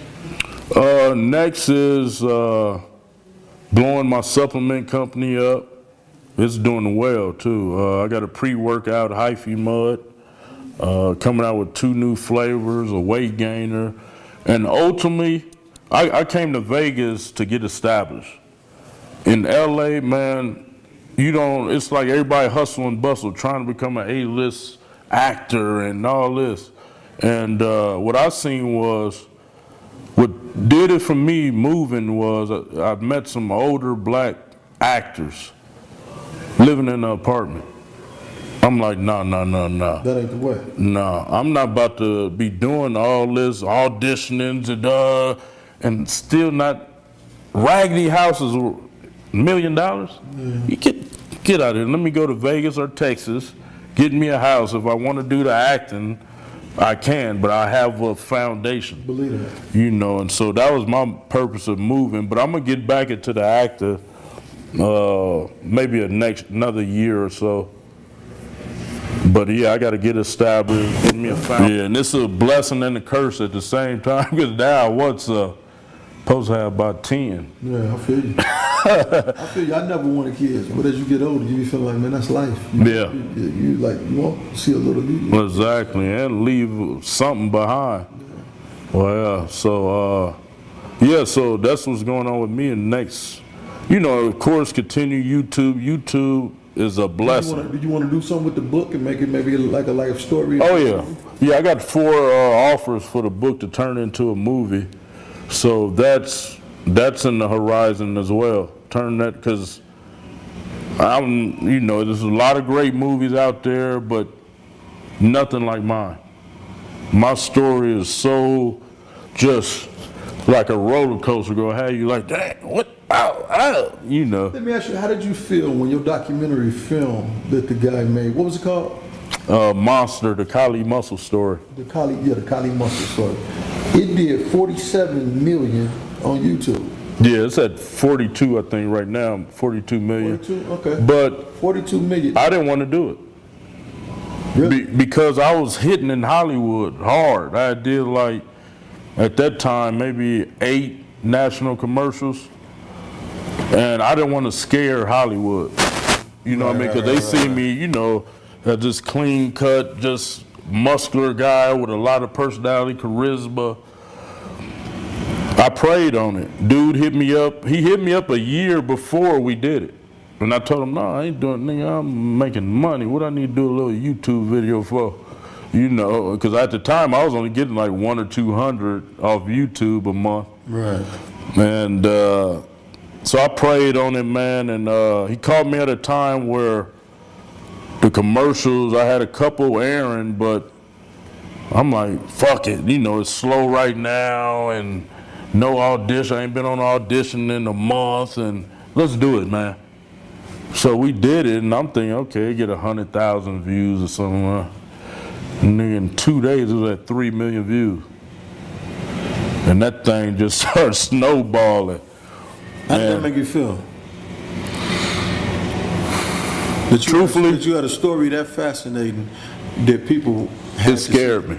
Next is blowing my supplement company up. It's doing well too. I got a pre-workout hyphy mud coming out with 2 new flavors, a weight gainer, and ultimately, I came to Vegas to get established. In LA, man, it's like everybody hustle and bustle trying to become an A-list actor and all this. And what I seen was, what did it for me moving was I met some older black actors living in an apartment. I'm like, nah. That ain't the way. Nah, I'm not about to be doing all this auditionings and still not. Raggedy houses, $1 million? You get out of here. Let me go to Vegas or Texas, get me a house. If I want to do the acting, I can, but I have a foundation. Believe it. You know, and so that was my purpose of moving. But I'm gonna get back into the actor maybe another year or so. But yeah, I got to get established, get me a foundation. Yeah, and it's a blessing and a curse at the same time, because now I was supposed to have about 10. Yeah, I feel you. I feel you. I never wanted kids, but as you get older, you feel like, man, that's life. Yeah. You want to see a little bit. Exactly, and leave something behind. Well, yeah, so so that's what's going on with me. And next, of course, continue YouTube. YouTube is a blessing. Did you want to do something with the book and make it maybe like a life story? Oh yeah, I got 4 offers for the book to turn into a movie, so that's in the horizon as well. Turn that, because there's a lot of great movies out there, but nothing like mine. My story is so just like a roller coaster. Go, hey, you like, dang, what? Ow. Let me ask you, how did you feel when your documentary film that the guy made, what was it called? Monster, the Cali Muscle story. The Cali Muscle story. It did 47 million on YouTube. Yeah, it's at 42, I think, right now. 42 million. 42, okay. But 42 million. I didn't want to do it. Really? Because I was hitting in Hollywood hard. I did like, at that time, maybe 8 national commercials. And I didn't want to scare Hollywood. You know what I mean? Because they see me, as this clean cut, just muscular guy with a lot of personality, charisma. I prayed on it. Dude hit me up. He hit me up a year before we did it. And I told him, no, I ain't doing it, nigga. I'm making money. What I need to do a little YouTube video for? Because at the time I was only getting like 100 or 200 off YouTube a month. Right. And so I prayed on him, man. And he called me at a time where the commercials, I had a couple airing, but I'm like, fuck it. It's slow right now and no audition. I ain't been on audition in a month, and let's do it, man. So we did it, and I'm thinking, okay, get 100,000 views or something. And in 2 days, it was at 3 million views. And that thing just started snowballing. How did that make you feel? Truthfully, that you had a story that fascinating that people had. It scared me.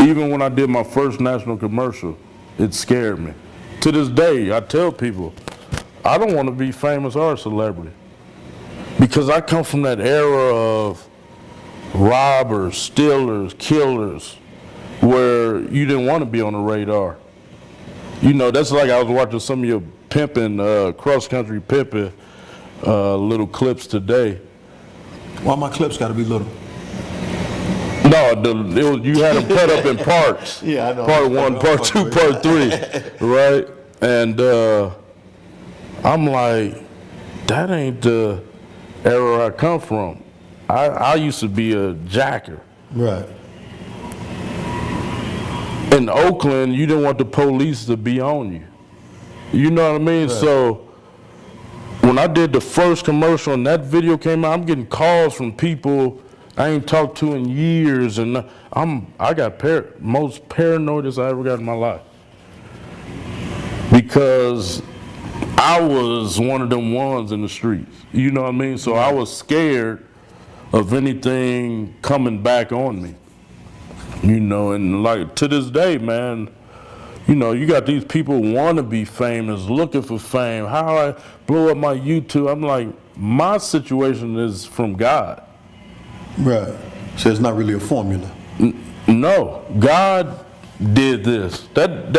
Even when I did my first national commercial, it scared me. To this day, I tell people, I don't want to be famous or a celebrity. Because I come from that era of robbers, stealers, killers, where you didn't want to be on the radar. You know, that's like I was watching some of your pimping, cross-country pimping little clips today. Why my clips got to be little? No, you had them cut up in parts. Yeah, I know. Part 1, part 2, part 3, right? And I'm like, that ain't the era I come from. I used to be a jacker. Right. In Oakland, you didn't want the police to be on you. You know what I mean? Right. So when I did the first commercial and that video came out, I'm getting calls from people I ain't talked to in years, and I got most paranoid as I ever got in my life. Because I was one of them ones in the streets. You know what I mean? So I was scared of anything coming back on me. You know, and like to this day, man, you know, you got these people want to be famous, looking for fame. How I blow up my YouTube? I'm like, my situation is from God. Right. So it's not really a formula. No, God did this. That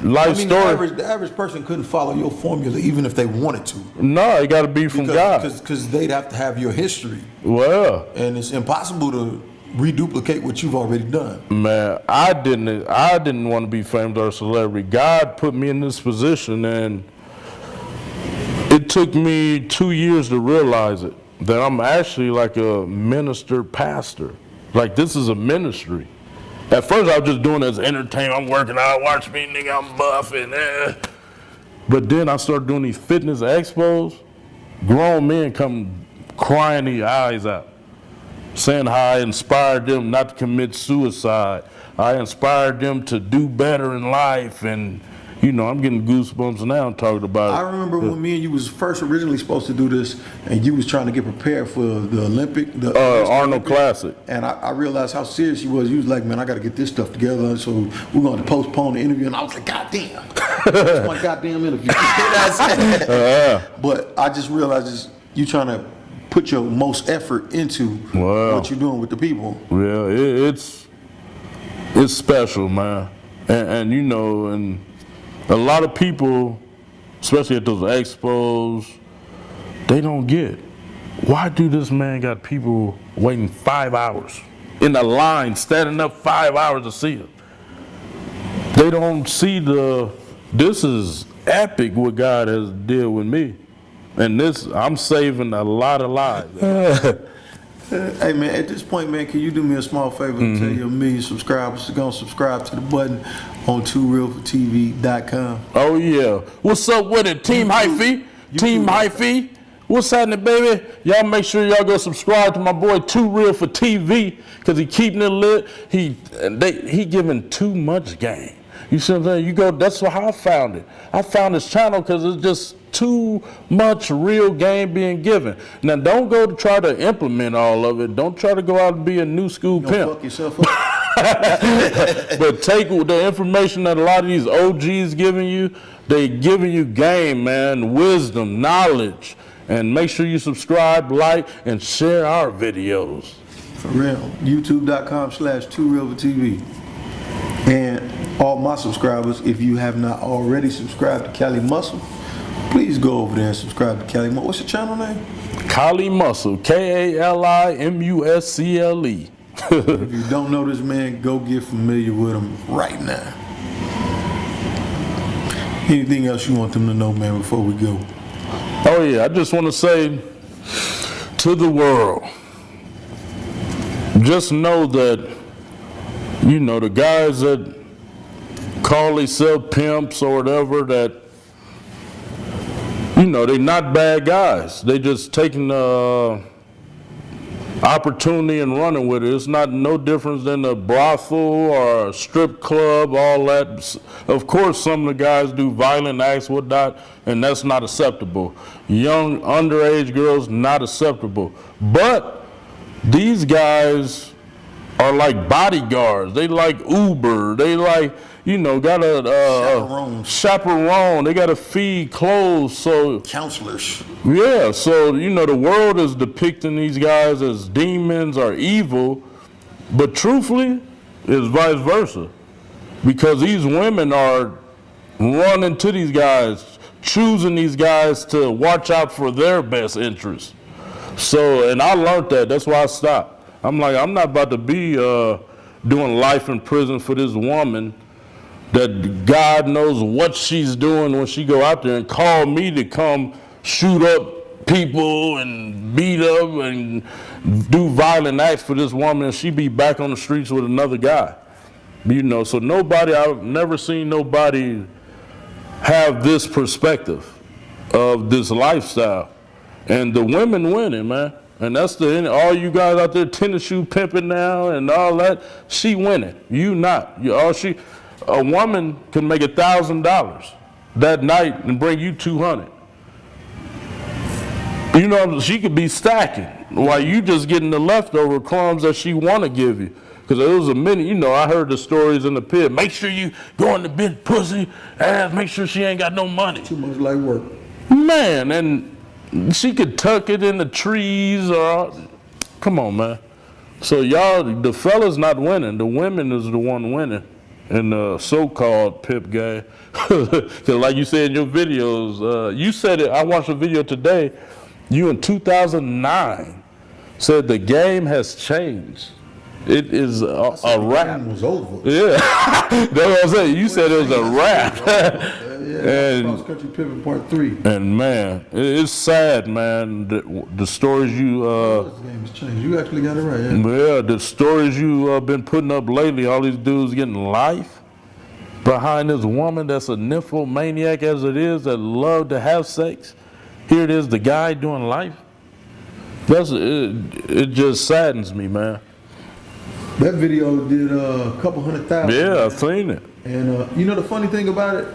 life story. The average person couldn't follow your formula even if they wanted to. No, it got to be from God. Because they'd have to have your history. Well, and it's impossible to reduplicate what you've already done. Man, I didn't want to be famous or a celebrity. God put me in this position, and it took me 2 years to realize it, that I'm actually like a minister pastor. Like, this is a ministry. At first, I was just doing it as entertainment. I'm working out, watch me, nigga, I'm buffing. But then I started doing these fitness expos. Grown men come crying their eyes out, saying how I inspired them not to commit suicide. I inspired them to do better in life, and you know, I'm getting goosebumps now talking about it. I remember when me and you was first originally supposed to do this, and you was trying to get prepared for the Olympic, the Arnold Classic. And I realized how serious you was. You was like, man, I got to get this stuff together, so we're going to postpone the interview. And I was like, God damn, that's my goddamn interview. But I just realized you trying to put your most effort into what you're doing with the people. Yeah, it's special, man. And you know, and a lot of people, especially at those expos, they don't get, why do this man got people waiting 5 hours in the line, standing up 5 hours to see him? They don't see this is epic what God has did with me. And I'm saving a lot of lives. Hey man, at this point, man, can you do me a small favor and tell your million subscribers to go subscribe to the button on TooRealForTV.com? Oh yeah. What's up with it, Team Hyphy? Team Hyphy? What's happening, baby? Y'all make sure y'all go subscribe to my boy Too Real for TV, because he keeping it lit. He giving too much game. You see what I'm saying? That's how I found it. I found this channel because it's just too much real game being given. Now, don't go to try to implement all of it. Don't try to go out and be a new school pimp. Fuck yourself up. But take the information that a lot of these OGs giving you. They giving you game, man, wisdom, knowledge. And make sure you subscribe, like, and share our videos. For real. YouTube.com/TooRealForTV. And all my subscribers, if you have not already subscribed to Cali Muscle, please go over there and subscribe to Cali Muscle. What's your channel name? Cali Muscle, KaliMuscle. If you don't know this man, go get familiar with him right now. Anything else you want them to know, man, before we go? Oh yeah, I just want to say to the world, just know that, you know, the guys that call themselves pimps or whatever, that, you know, they're not bad guys. They just taking the opportunity and running with it. It's not no difference than a brothel or a strip club, all that. Of course, some of the guys do violent acts, whatnot, and that's not acceptable. Young, underage girls, not acceptable. But these guys are like bodyguards. They like Uber. They like, got a chaperone. They got to feed, clothes. So counselors. Yeah. So the world is depicting these guys as demons or evil, but truthfully, it's vice versa, because these women are running to these guys, choosing these guys to watch out for their best interests. So, and I learned that. That's why I stopped. I'm like, I'm not about to be doing life in prison for this woman that God knows what she's doing when she go out there and call me to come shoot up people and beat up and do violent acts for this woman, and she be back on the streets with another guy. So I've never seen nobody have this perspective of this lifestyle. And the women winning, man. And that's all you guys out there tennis shoe pimping now and all that, she winning. You not. A woman can make $1,000 that night and bring you 200. She could be stacking while you just getting the leftover crumbs that she want to give you. Because there was a minute, I heard the stories in the pit. Make sure you go in the big pussy ass, make sure she ain't got no money. Too much like work. Man, and she could tuck it in the trees come on, man. So y'all, the fellas not winning. The women is the one winning in the so-called pimp game. Because like you said in your videos, you said it, I watched a video today, you in 2009 said the game has changed. It is a rap. It was over. Yeah, that's what I'm saying. You said it was a rap. And Cross Country Pimping Part 3. And man, it's sad, man. The stories you this game has changed. You actually got it right. Yeah, the stories you been putting up lately. All these dudes getting life behind this woman that's a nymphomaniac as it is, that love to have sex. Here it is, the guy doing life. It just saddens me, man. That video did a couple 100,000. Yeah, I've seen it. And the funny thing about it,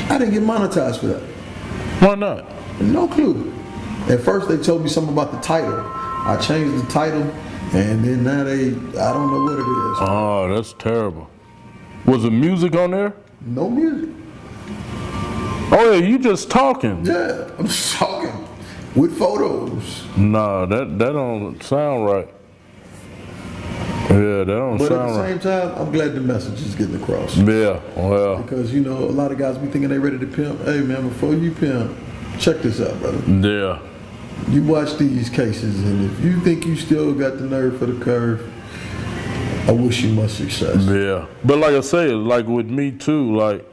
I didn't get monetized for that. Why not? No clue. At first they told me something about the title. I changed the title, and then now I don't know what it is. Oh, that's terrible. Was the music on there? No music. Oh yeah, you just talking. Yeah, I'm just talking with photos. Nah, that don't sound right. Yeah, that don't sound right. But at the same time, I'm glad the message is getting across. Yeah, well. Because, a lot of guys be thinking they ready to pimp. Hey, man, before you pimp, check this out, brother. Yeah. You watch these cases, and if you think you still got the nerve for the curve, I wish you much success. Yeah. But like I say, like with me too, like,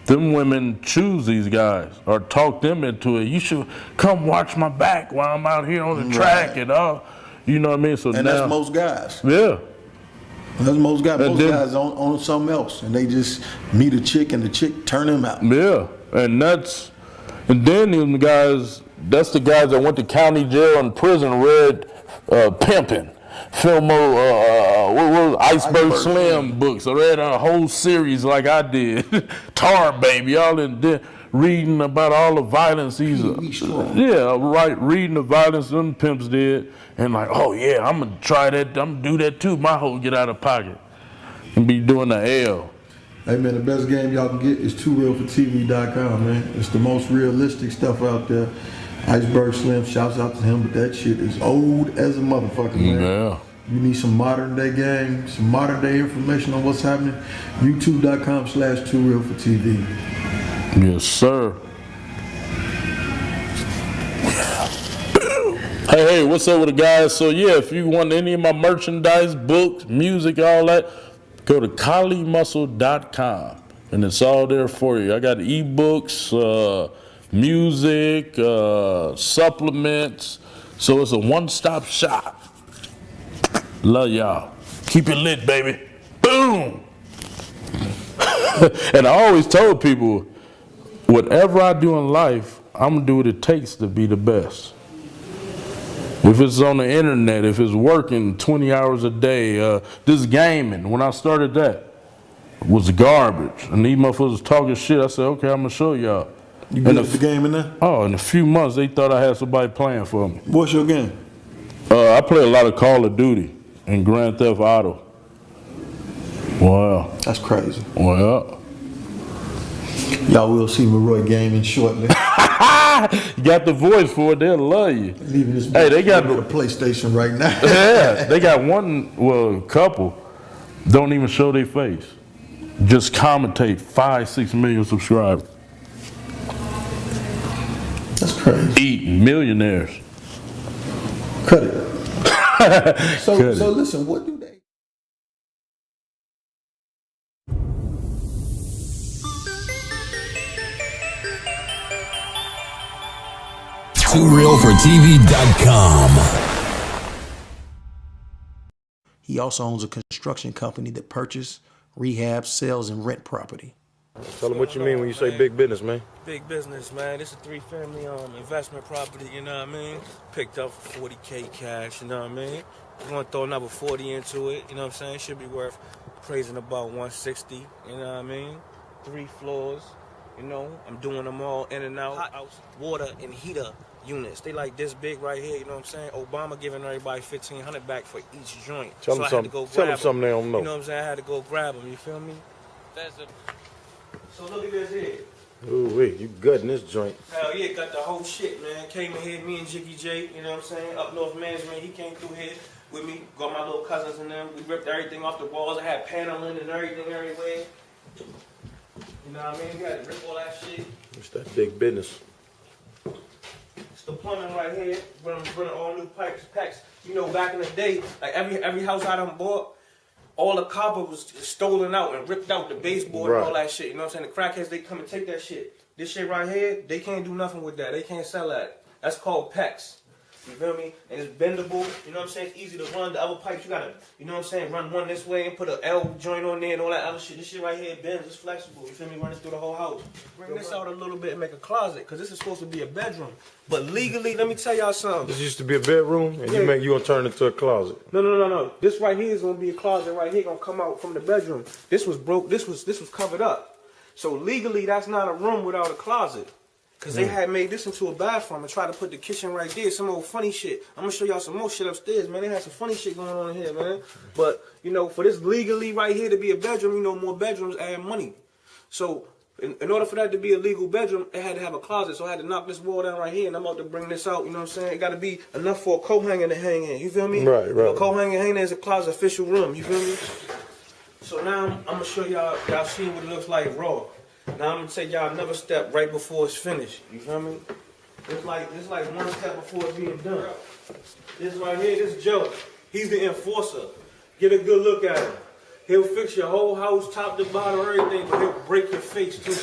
them women choose these guys or talk them into it. You should come watch my back while I'm out here on the track and all. You know what I mean? So and now, that's most guys. Yeah. That's most guys. Most guys on something else, and they just meet a chick, and the chick turn them out. Yeah, and then them guys. That's the guys that went to county jail and prison. Read Pimping, Filmo, what was Iceberg Slim books. I read a whole series like I did. Tar Baby, y'all in there reading about all the violence reading the violence them pimps did. And like, oh yeah, I'm gonna try that. I'm gonna do that too. My hoe get out of pocket and be doing the L. Hey man, the best game y'all can get is TooRealForTV.com, man. It's the most realistic stuff out there. Iceberg Slim, shouts out to him, but that shit is old as a motherfucker, man. Yeah. You need some modern day game, some modern day information on what's happening. YouTube.com/TooRealForTV. Yes, sir. Hey, what's up with the guys? So yeah, if you want any of my merchandise, books, music, all that, go to KaliMuscle.com and it's all there for you. I got ebooks, music, supplements. So it's a one-stop shop. Love y'all. Keep it lit, baby. Boom. And I always told people, whatever I do in life, I'm gonna do what it takes to be the best. If it's on the internet, if it's working 20 hours a day, this gaming, when I started that, was garbage. And these motherfuckers was talking shit. I said, okay, I'm gonna show y'all. You good at the game in there? Oh, in a few months, they thought I had somebody playing for me. What's your game? I play a lot of Call of Duty and Grand Theft Auto. Wow. That's crazy. Well. Y'all will see Maroy gaming shortly. You got the voice for it, they'll love you. Leaving this hey, they got a PlayStation right now. Yeah, they got a couple don't even show their face. Just commentate 5-6 million subscribers. That's crazy. Eating millionaires. Cut it. So listen, what do they? TooRealForTV.com. He also owns a construction company that purchases, rehabs, sells, and rent property. Tell them what you mean when you say big business, man. Big business, man. This is a 3-family investment property, you know what I mean? Picked up for $40K cash, you know what I mean? We're gonna throw another 40 into it, you know what I'm saying? Should be worth praising about 160, you know what I mean? 3 floors, you know, I'm doing them all in and out. Hot water and heater units. They like this big right here, you know what I'm saying? Obama giving everybody $1,500 back for each joint. Tell so them I had to go something. Tell them grab something they don't know. You know what I'm saying? I had to go grab them, you feel me? So look at this here. Ooh, wait, you gutting this joint. Hell yeah, got the whole shit, man. Came in here, me and Jiggy J, you know what I'm saying? Up North Management, he came through here with me. Got my little cousins and them. We ripped everything off the walls. I had paneling and everything everywhere. You know what I mean? We had to rip all that shit. It's that big business. It's the plumbing right here. Running all new pipes, packs. You know, back in the day, like every house I done bought, all the copper was stolen out and ripped out, the baseboard and all that shit. You know what I'm saying? The crackheads, they come and take that shit. This shit right here, they can't do nothing with that. They can't sell that. That's called PEX. You feel me? And it's bendable. You know what I'm saying? It's easy to run. The other pipes, you gotta, you know what I'm saying, run one this way and put an L joint on there and all that other shit. This shit right here bends. It's flexible. You feel me? Running through the whole house. Bring this out a little bit and make a closet, because this is supposed to be a bedroom. But legally, let me tell y'all something. This used to be a bedroom, and you gonna turn it into a closet. No. This right here is gonna be a closet right here, gonna come out from the bedroom. This was broke. This was covered up. So legally, that's not a room without a closet. Cause they had made this into a bathroom and tried to put the kitchen right there. Some old funny shit. I'm gonna show y'all some more shit upstairs, man. They had some funny shit going on in here, man. But you know, for this legally right here to be a bedroom, you know, more bedrooms add money. So in order for that to be a legal bedroom, it had to have a closet. So I had to knock this wall down right here, and I'm about to bring this out. You know what I'm saying? It got to be enough for a coat hanger to hang in. You feel me? Right. A coat hanger hang there is a closet official room. You feel me? So now I'm gonna show y'all see what it looks like raw. Now I'm gonna take y'all another step right before it's finished. You feel me? It's like one step before it's being done. This right here, this Joe, he's the enforcer. Get a good look at him. He'll fix your whole house, top to bottom, everything, but he'll break your face too.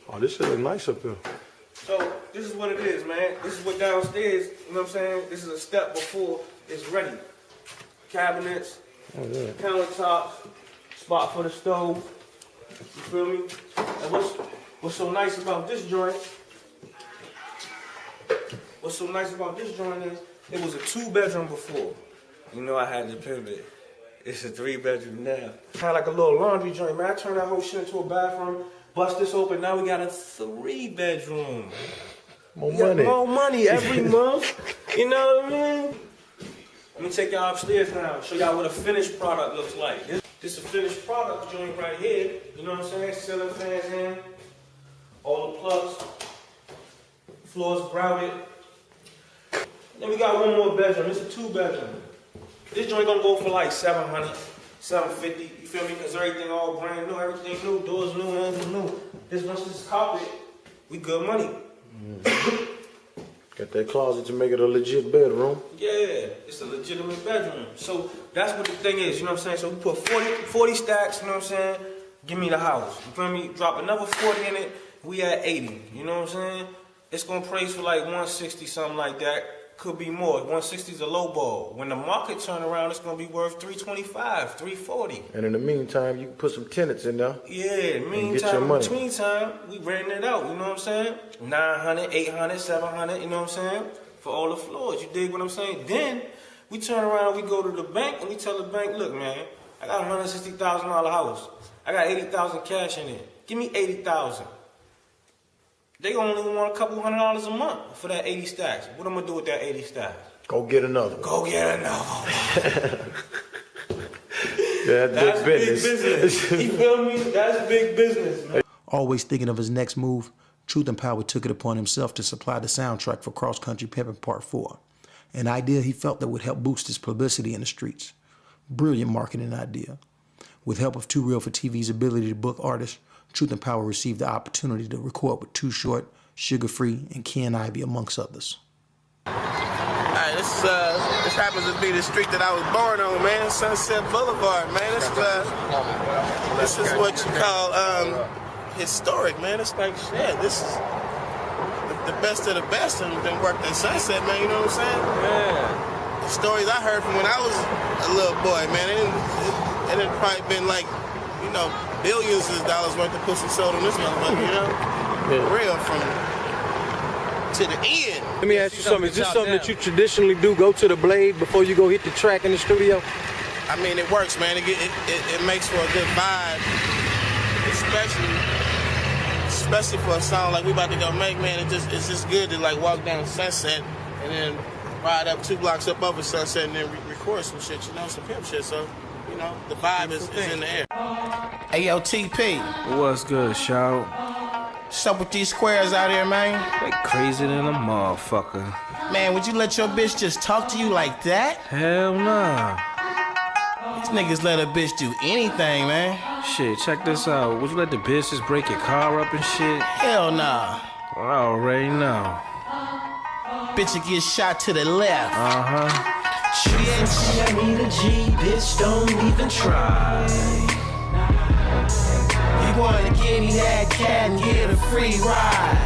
Oh, this shit look nice up here. So this is what it is, man. This is what downstairs, you know what I'm saying? This is a step before it's ready. Cabinets, countertops, spot for the stove. You feel me? And what's so nice about this joint? What's so nice about this joint is it was a 2-bedroom before. You know I had to pivot. It's a 3-bedroom now. Kind of like a little laundry joint, man. I turned that whole shit into a bathroom, bust this open. Now we got a 3-bedroom. More money. More money every month. You know what I mean? Let me take y'all upstairs now. Show y'all what a finished product looks like. This is a finished product joint right here. You know what I'm saying? Ceiling fans in. All the plugs. Floors grouted. Then we got one more bedroom. It's a 2-bedroom. This joint gonna go for like $700, $750. You feel me? Because everything all brand new, everything new, doors new, handles new. Once this is carpet, we good money. Got that closet to make it a legit bedroom. Yeah, it's a legitimate bedroom. So that's what the thing is, you know what I'm saying? So we put 40 stacks, you know what I'm saying? Give me the house. You feel me? Drop another 40 in it, we at 80. You know what I'm saying? It's gonna praise for like 160, something like that. Could be more. 160 is a low ball. When the market turn around, it's gonna be worth 325, 340. And in the meantime, you can put some tenants in there. Yeah, meantime, we renting it out, you know what I'm saying? 900, 800, 700, you know what I'm saying? For all the floors, you dig what I'm saying? Then we turn around, we go to the bank, and we tell the bank, look, man, I got a $160,000 house. I got 80,000 cash in it. Give me 80,000. They only want a couple $100 a month for that 80 stacks. What I'm gonna do with that 80 stacks? Go get another. Go get another. Yeah, that's big business. You feel me? That's big business, man. Always thinking of his next move, Truth and Power took it upon himself to supply the soundtrack for Cross Country Pimping Part 4, an idea he felt that would help boost his publicity in the streets. Brilliant marketing idea. With help of Too Real for TV's ability to book artists, Truth and Power received the opportunity to record with Too Short, Sugar Free, and Ken Ivy, amongst others. Alright, this happens to be the street that I was born on, man. Sunset Boulevard, man. This is what you call historic, man. It's like shit. This is the best of the best and been worked in Sunset, man. You know what I'm saying? Yeah. The stories I heard from when I was a little boy, man. It had probably been like, you know, billions of dollars worth of pussy sold on this motherfucker, you know? Yeah. Real from to the end. Let me ask you something. Is this something that you traditionally do? Go to the blade before you go hit the track in the studio? I mean, it works, man. It makes for a good vibe, especially for a song like we about to go make, man. It's just good to like walk down Sunset and then ride up 2 blocks up over Sunset and then record some shit, you know, some pimp shit. So, you know, the vibe is in the air. Hey, yo, TP. What's good, shout? What's up with these squares out here, man? They crazy than a motherfucker. Man, would you let your bitch just talk to you like that? Hell nah. These niggas let a bitch do anything, man. Shit, check this out. Would you let the bitch just break your car up and shit? Hell nah. I already know. Bitch will get shot to the left. Uh-huh. Bitch, I need a G, bitch, don't even try. You wanna give me that cat and get a free ride.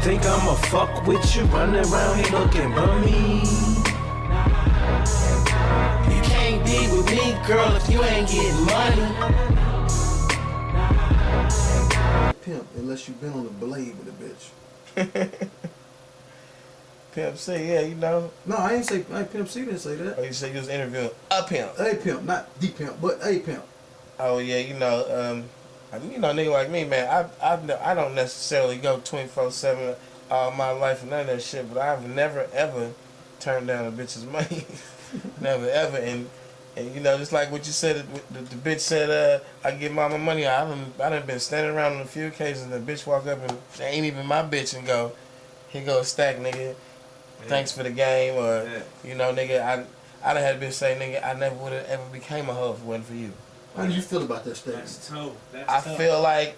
Think I'ma fuck with you, running around here looking bummy. You can't be with me, girl, if you ain't getting money. Pimp, unless you've been on the blade with a bitch. Pimp C, yeah, you know. No, I ain't say Pimp C didn't say that. Oh, you said you was interviewing a pimp. A pimp, not the pimp, but a pimp. Oh yeah, you know, nigga like me, man. I don't necessarily go 24/7 all my life and none of that shit, but I've never ever turned down a bitch's money. Never ever, and you know, just like what you said, the bitch said, I give mama money. I done been standing around on a few occasions, and the bitch walk up and they ain't even my bitch and go, here go a stack, nigga. Thanks for the game, or you know, nigga, I done had a bitch say, nigga, I never would have ever became a hoe if it wasn't for you. How do you feel about that statement? That's tough. I feel like,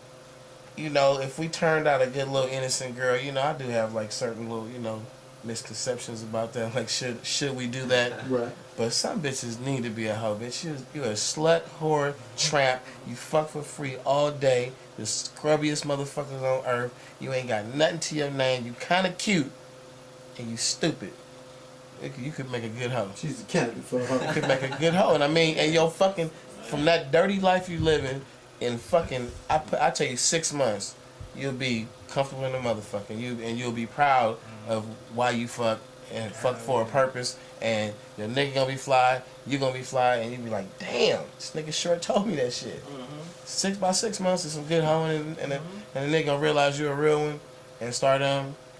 you know, if we turned out a good little innocent girl, you know, I do have like certain little, you know, misconceptions about that. Like, should we do that? Right. But some bitches need to be a hoe, bitch. You a slut, whore, tramp. You fuck for free all day. The scrubbiest motherfuckers on earth. You ain't got nothing to your name. You kind of cute, and you stupid. You could make a good hoe. She's a candidate for a hoe. You could make a good hoe, and I mean, and yo fucking from that dirty life you living in fucking, I tell you, 6 months, you'll be comfortable in the motherfucking. You'll be proud of why you fuck and fuck for a purpose, and your nigga gonna be fly, you gonna be fly, and you be like, damn, this nigga sure told me that shit. 6 months is some good hoeing, and the nigga gonna realize you're a real one and start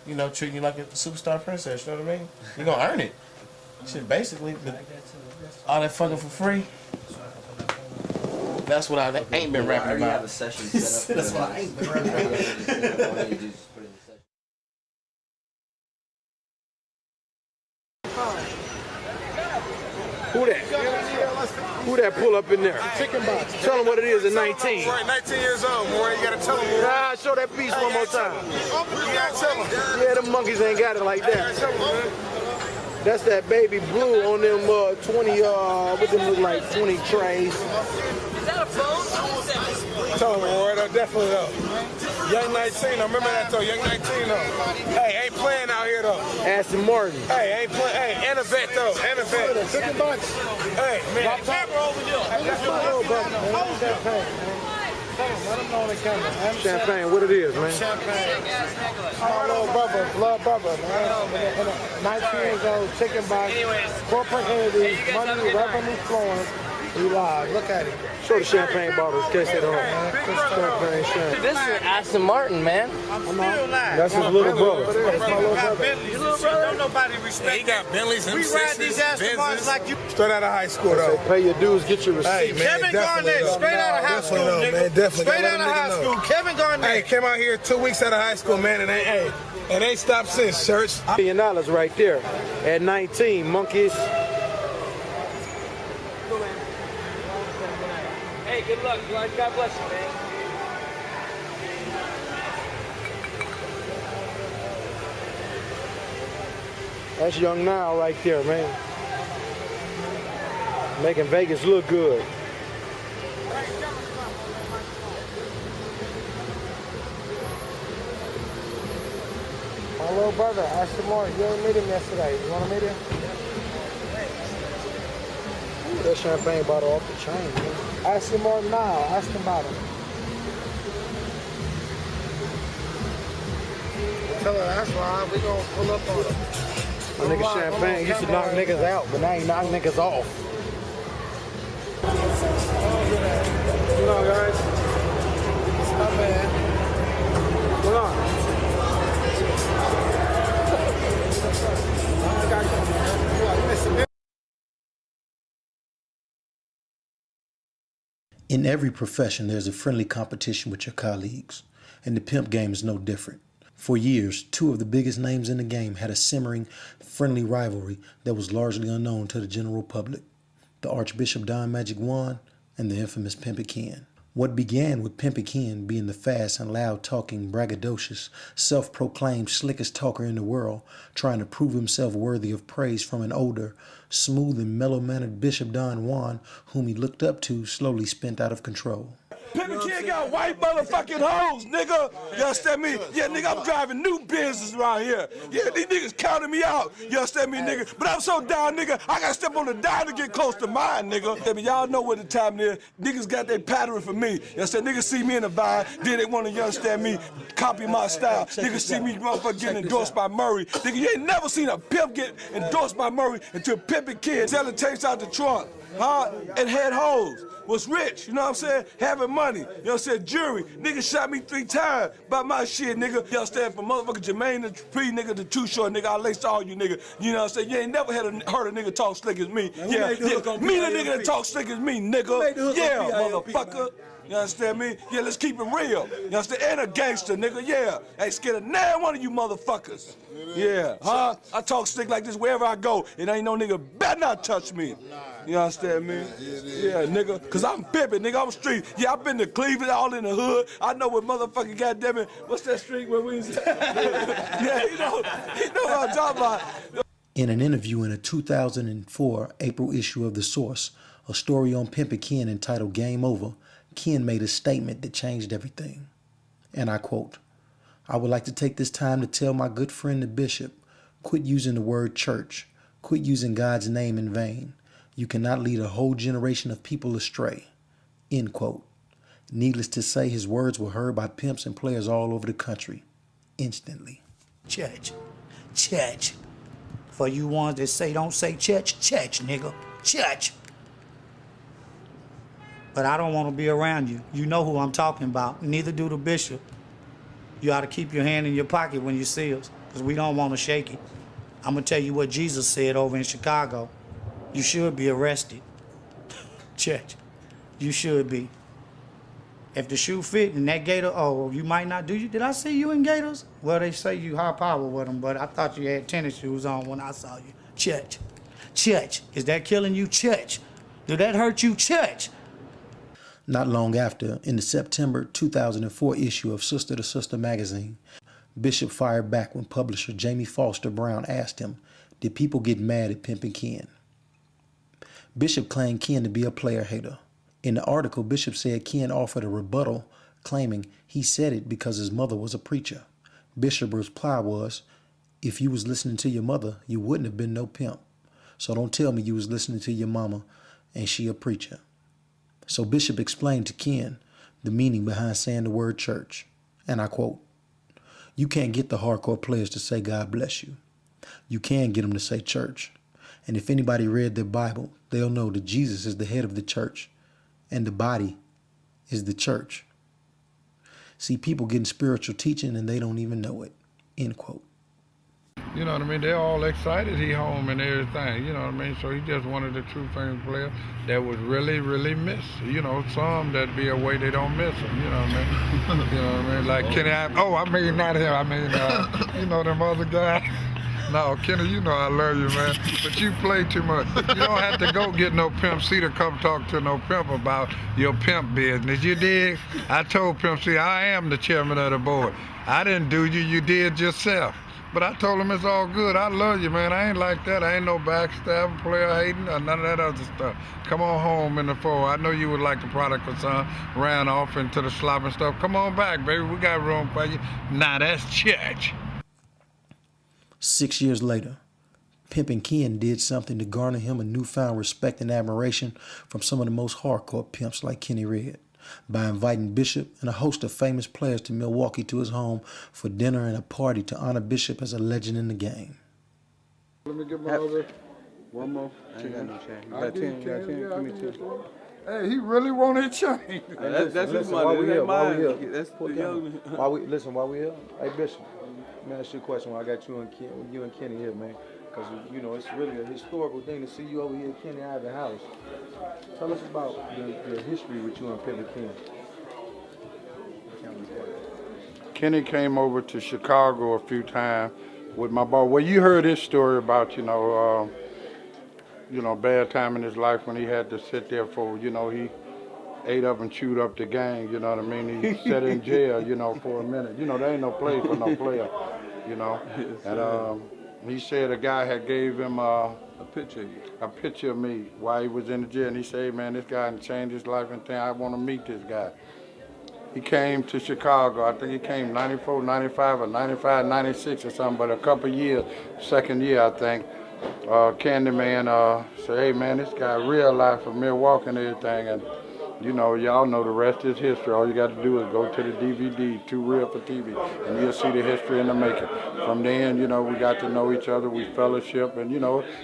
you know, treating you like a superstar princess. You know what I mean? You gonna earn it. Shit, basically, all that fucking for free. That's what I ain't been rapping about. I already have a session set up. That's what I ain't been rapping about. Who that? Who that pull up in there? Chicken box. Tell them what it is at 19. Right, 19 years old, boy. You gotta tell them. Nah, show that piece one more time. You gotta tell them. Yeah, them monkeys ain't got it like that. That's that baby blue on them 20, what them look like, 20 trays. Is that a phone? Tell them, Roy, definitely though. Young 19, remember that though, Young 19 though. Hey, ain't playing out here though. Aston Martin. Hey, ain't playing, hey, and a vet though, and a vet. Chicken box. Hey, man, camera over there. That's my little brother, man. That's champagne, man. Let them know on the camera. Champagne, what it is, man. Champagne. My little brother, blood brother, man. 19 years old, chicken box, corporate entities, money, revenue flowing. He live. Look at him. Show the champagne bottles in case they don't. Champagne, champagne. This is Aston Martin, man. I'm still live. That's his little brother. That's my little brother. Your little brother? Don't nobody respect. He got Bentleys, We ride these Aston Martins like you. Straight out of high school, though. Pay your dues, get your receipt. Hey, man, Kevin Garnett, straight out of high school, nigga. Man, definitely. Straight out of high school. Kevin Garnett. Hey, came out here 2 weeks out of high school, man, and ain't stopped since, church. $1 million right there at 19, monkeys. Hey, good luck. God bless you, man. That's Young Now right there, man. Making Vegas look good. My little brother, Aston Martin, you didn't meet him yesterday. You want to meet him? Ooh, that champagne bottle off the chain, man. Aston Martin now, Aston Martin. Tell her that's why we gonna pull up on him. My nigga Champagne used to knock niggas out, but now he knock niggas off. What on, guys? It's not bad. What on? In every profession, there's a friendly competition with your colleagues, and the pimp game is no different. For years, two of the biggest names in the game had a simmering, friendly rivalry that was largely unknown to the general public. The Archbishop Don Magic Juan and the infamous Pimping. What began with Pimping being the fast and loud-talking, braggadocious, self-proclaimed slickest talker in the world, trying to prove himself worthy of praise from an older, smooth and mellow-mannered Bishop Don Juan, whom he looked up to, slowly spent out of control. Pimping got white motherfucking hoes, nigga. You understand me? Yeah, nigga, I'm driving new business around here. Yeah, these niggas counting me out. You understand me, nigga? But I'm so down, nigga, I gotta step on the dime to get close to mine, nigga. I mean, y'all know what the time it is. Niggas got their pattern for me. You understand? Niggas see me in the vine, then they wanna, you understand me, copy my style. Niggas see me motherfucker getting endorsed by Murray. Nigga, you ain't never seen a pimp get endorsed by Murray until Pimping selling tapes out the trunk, huh? And had hoes. Was rich, you know what I'm saying? Having money, you know what I'm saying? Jury, nigga shot me 3 times about my shit, nigga. You understand? From motherfucking Jermaine to P, nigga, to Too Short, nigga, I laced all you, nigga. You know what I'm saying? You ain't never heard a nigga talk slick as me. Man, Yeah, me the nigga that talk slick as me, nigga. Yeah, motherfucker. You understand me? Yeah, let's keep it real. You understand? And a gangster, nigga, yeah. Ain't scared of now one of you motherfuckers. Yeah, huh? I talk slick like this wherever I go. It ain't no nigga better not touch me. You understand me? Yeah, nigga, cause I'm pimping, nigga, I'm street. Yeah, I've been to Cleveland, all in the hood. I know what motherfucking goddamn it, what's that street where we yeah, you know what I'm talking about. In an interview in a 2004 April issue of The Source, a story on Pimping Ken entitled Game Over, Ken made a statement that changed everything. And I quote, "I would like to take this time to tell my good friend the bishop, quit using the word church, quit using God's name in vain. You cannot lead a whole generation of people astray." End quote. Needless to say, his words were heard by pimps and players all over the country, instantly. Church. Church. For you ones that say don't say church, church, nigga. Church. But I don't want to be around you. You know who I'm talking about. Neither do the bishop. You ought to keep your hand in your pocket when you see us, because we don't want to shake it. I'm going to tell you what Jesus said over in Chicago. You should be arrested. Church. You should be. If the shoe fit and that gator, oh, you might not do you. Did I see you in gators? Well, they say you high power with them, but I thought you had tennis shoes on when I saw you. Church. Church. Is that killing you? Church. Did that hurt you? Church. Not long after, in the September 2004 issue of Sister to Sister magazine, Bishop fired back when publisher Jamie Foster Brown asked him, did people get mad at Pimping Ken? Bishop claimed Ken to be a player hater. In the article, Bishop said Ken offered a rebuttal, claiming he said it because his mother was a preacher. Bishop's reply was, if you was listening to your mother, you wouldn't have been no pimp. So don't tell me you was listening to your mama and she a preacher. So Bishop explained to Ken the meaning behind saying the word church. And I quote, you can't get the hardcore players to say God bless you. You can get them to say church. And if anybody read their Bible, they'll know that Jesus is the head of the church and the body is the church. See, people getting spiritual teaching and they don't even know it. End quote. You know what I mean? They're all excited he home and everything, you know what I mean? So he just one of the true famous players that was really, really missed. You know, some that be away, they don't miss him, you know what I mean? You know what I mean? Like Kenny, not him, you know them other guys? No, Kenny, you know I love you, man, but you play too much. You don't have to go get no Pimp C to come talk to no pimp about your pimp business, you dig? I told Pimp C, I am the chairman of the board. I didn't do you, you did yourself. But I told him it's all good. I love you, man. I ain't like that. I ain't no backstabbing, player hating, or none of that other stuff. Come on home in the fall. I know you would like the prodigal son, ran off into the slop and stuff. Come on back, baby. We got room for you. Nah, that's church. 6 years later, Pimping Ken did something to garner him a newfound respect and admiration from some of the most hardcore pimps like Kenny Red, by inviting Bishop and a host of famous players to Milwaukee to his home for dinner and a party to honor Bishop as a legend in the game. Let me get my other one more. I ain't got no change. You I got give 10? You got 10? you Give me 10. 10. Hey, he really wanted change. That's his money. While we here, hey Bishop, let me ask you a question. When I got you and Kenny here, man, because you know it's really a historical thing to see you over here at Kenny Ivor's house. Tell us about the history with you and Pimping Ken. Kenny came over to Chicago a few times with my boy. Well, you heard his story about bad time in his life when he had to sit there for he ate up and chewed up the gang. You know what I mean? He sat in jail, for a minute. There ain't no place for no player. And he said a guy had gave him a picture of me while he was in the jail, and he said, hey, man, this guy can change his life and thing. I want to meet this guy. He came to Chicago. I think he came 94, 95, or 95, 96 or something, but a couple years, second year, I think. Candyman said, hey, man, this guy real life from Milwaukee and everything, and y'all know the rest is history. All you got to do is go to the DVD, Too Real for TV, and you'll see the history in the making. From then, we got to know each other, we fellowship, and,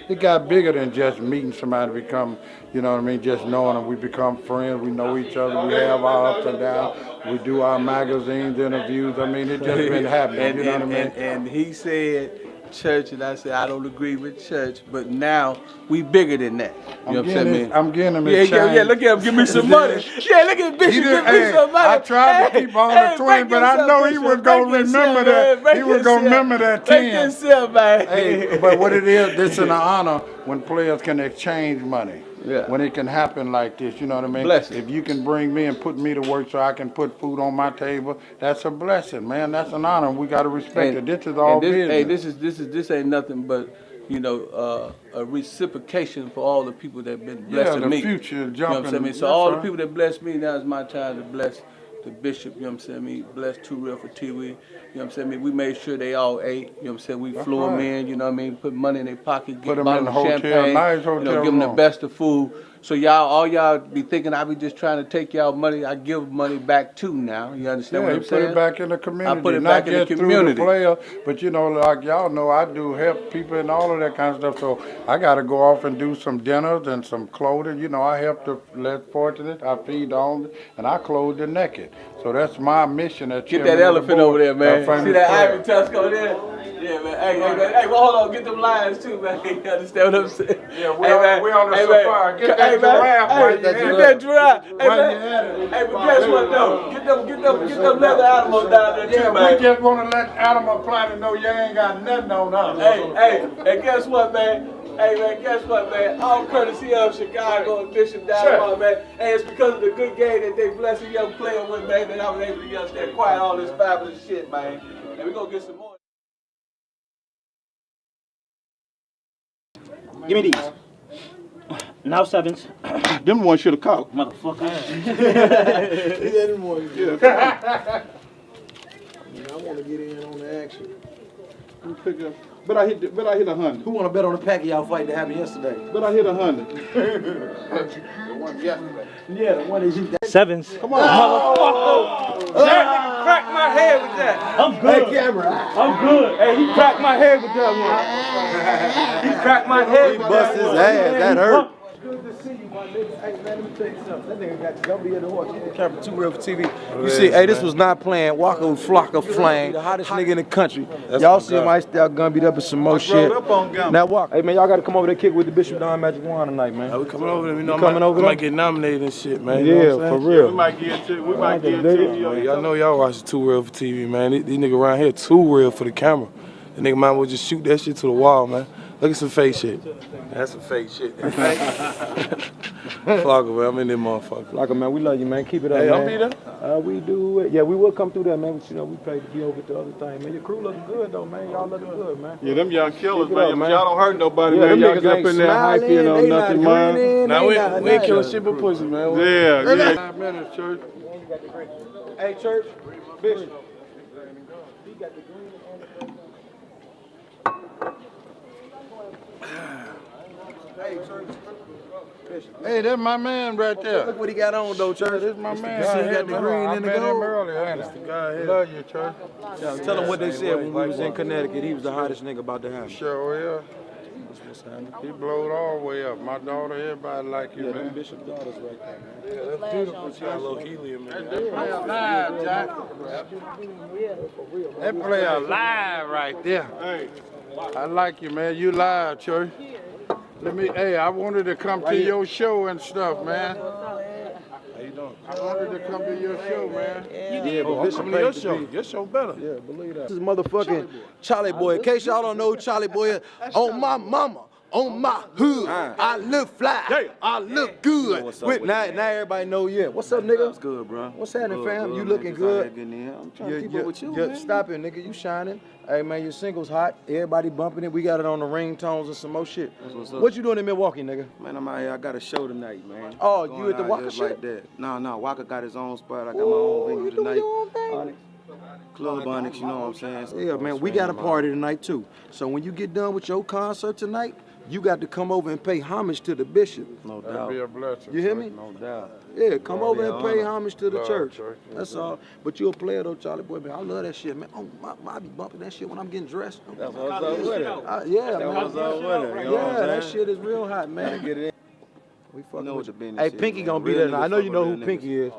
it got bigger than just meeting somebody to become, just knowing them. We become friends, we know each other, we have our ups and downs, we do our magazines, interviews. It just been happening, you know what I mean? And he said church, and I said I don't agree with church, but now we bigger than that. You know what I'm saying? I'm getting him yeah, look at him, give me some money. Yeah, look at Bishop, give me some money. I tried to keep on the twin, but I know he was going to remember that. He was going to remember that 10. Break yourself, man. Hey, but what it is, this is an honor when players can exchange money. Yeah. When it can happen like this, you know what I mean? Blessing. If you can bring me and put me to work so I can put food on my table, that's a blessing, man. That's an honor. We got to respect it. This is all business. Hey, this ain't nothing but a reciprocation for all the people that have been blessed the me. Future jumping. You know what I'm saying? So all the people that blessed me, now it's my time to bless the Bishop. You know what I'm saying? Bless Too Real for TV. You know what I'm saying? We made sure they all ate. You know what I'm saying? We flew them in. You know what I mean? Put money in their pocket. Put them in the hotel, champagne, nice hotel give them the best of food. So all y'all be thinking I be just trying to take y'all money. I give money back too now. You understand what I'm saying? Put it back in the community. I put it Not back in the just community. Through the player, but like y'all know, I do help people and all of that kind of stuff. So I got to go off and do some dinners and some clothing. I help the less fortunate. I feed the homeless, and I clothe the naked. So that's my mission. Get that elephant over there, man. See that ivory tusk over there? Yeah, man. Hey, well, hold on. Get them lions too, man. You understand what I'm saying? Yeah, we're on the safari. Get that giraffe. Get that giraffe. Hey, man. Hey, but guess what, though? Get them leather animals down there, too, man. We just want to let Animal Planet know you ain't got nothing on us. Hey, and guess what, man? Hey, man, guess what, man? All courtesy of Chicago and Bishop down man. Hey, it's because of the good game that they blessed a young player with, man, that I was able to get upstairs and quiet all this fabulous shit, man. And we're going to get some more. Give me these. Now sevens. Them ones should have caught. Motherfucker. Yeah, them ones. Yeah. I want to get in on the action. Pick up. But I hit 100. Who want to bet on the Pacquiao fight that happened yesterday? But I hit 100. The one yesterday. Yeah, the one that you. Sevens. Come on. That nigga cracked my head with that. I'm good. Hey, camera. I'm good. Hey, he cracked my head with that one. He cracked my head with that one. He bust his ass. That hurt. Good to see you, my nigga. Hey, man, let me tell you something. That nigga got the W of the horse. Keep the camera too real for TV. You see, hey, this was not playing. Walker with Flock of Flame, the hottest nigga in the country. Y'all see him iced out, gun beat up and some more shit. Now walk. Hey man, y'all gotta come over there kick with the Bishop Don Magic Wand tonight, man. We coming over there. We know coming over there? might get nominated and shit, man. Yeah, You know what I'm for saying? real. We might get TV. Y'all know y'all watching Too Real for TV, man. These niggas around here too real for the camera. The nigga might well just shoot that shit to the wall, man. Look at some fake shit. That's some fake shit. Flocka, man, I'm in there, motherfucker. Flocka, man, we love you, man. Keep it up, Hey, man. I'll be there. We do it. Yeah, we will come through there, man. But, you know, we pay to be over at the other thing, man. Your crew looking good, though, man. Y'all looking good, man. Yeah, them young killers, Keep it up, man. Y'all don't hurt nobody, Yeah, man. them Y'all niggas get up ain't in there hyping smiling, on they nothing, not man. grinning, Now they we not ain't killing nothing. shit but pussy, man. Yeah, yeah. 5 minutes, church. Hey, church, Bishop. Hey, church. Hey, that's my man right there. Look what he got on, though, church. That's my man. See, he got the green I and the met him gold. earlier, ain't I? Love you, church. Tell him what they said when we was in Connecticut. He was the hottest nigga about to have. Sure, yeah. He blowed all the way up. My daughter, everybody like you, man. Bishop's daughter's right there, man. Yeah, that's beautiful. She got a little helium in They there. play alive, Jack. They play alive right there. Hey, I like you, man. You live, church. Hey, I wanted to come to your show and stuff, man. How you doing? I wanted to come to your show, man. Yeah, but Bishop Come to your show. Your show better. Yeah, believe that. This is motherfucking Charlie Boy. In case y'all don't know who Charlie Boy is, on my mama, on my hood, I look fly, I look good. Now everybody know, yeah. What's up, nigga? What's good, bro? What's happening, Good, fam? good, You man. looking Just good? out here getting in. I'm trying to keep up with you, man. Stop it, nigga. You shining. Hey, man, your single's hot. Everybody bumping it. We got it on the ringtones and some more shit. What you doing in Milwaukee, nigga? Man, I'm out here. I got a show tonight, man. Oh, Going you at the out Waka just shit? like that. No, Waka got his own spot. I got my own venue tonight. Onyx. Club Onyx, you know what I'm saying? So Yeah, man, we got a party tonight, too. So when you get done with your concert tonight, you got to come over and pay homage to the bishop. No That'd doubt. be a blessing. You hear me? No doubt. Yeah, come That'd over be and an pay honor. homage to the Love church. church. That's all. But you a player though, Charlie Boy, man. I love that shit, man. Oh, I be bumping that shit when I'm getting dressed. That's what's up with it. Yeah, That's man. what's up with it. You know what Yeah, I'm that saying? shit is real hot, man. Get it in. We fucking You know with what the you. business Hey, is, Pinky man. gonna be Real there now. I niggas know you fuck know with who real Pinky is.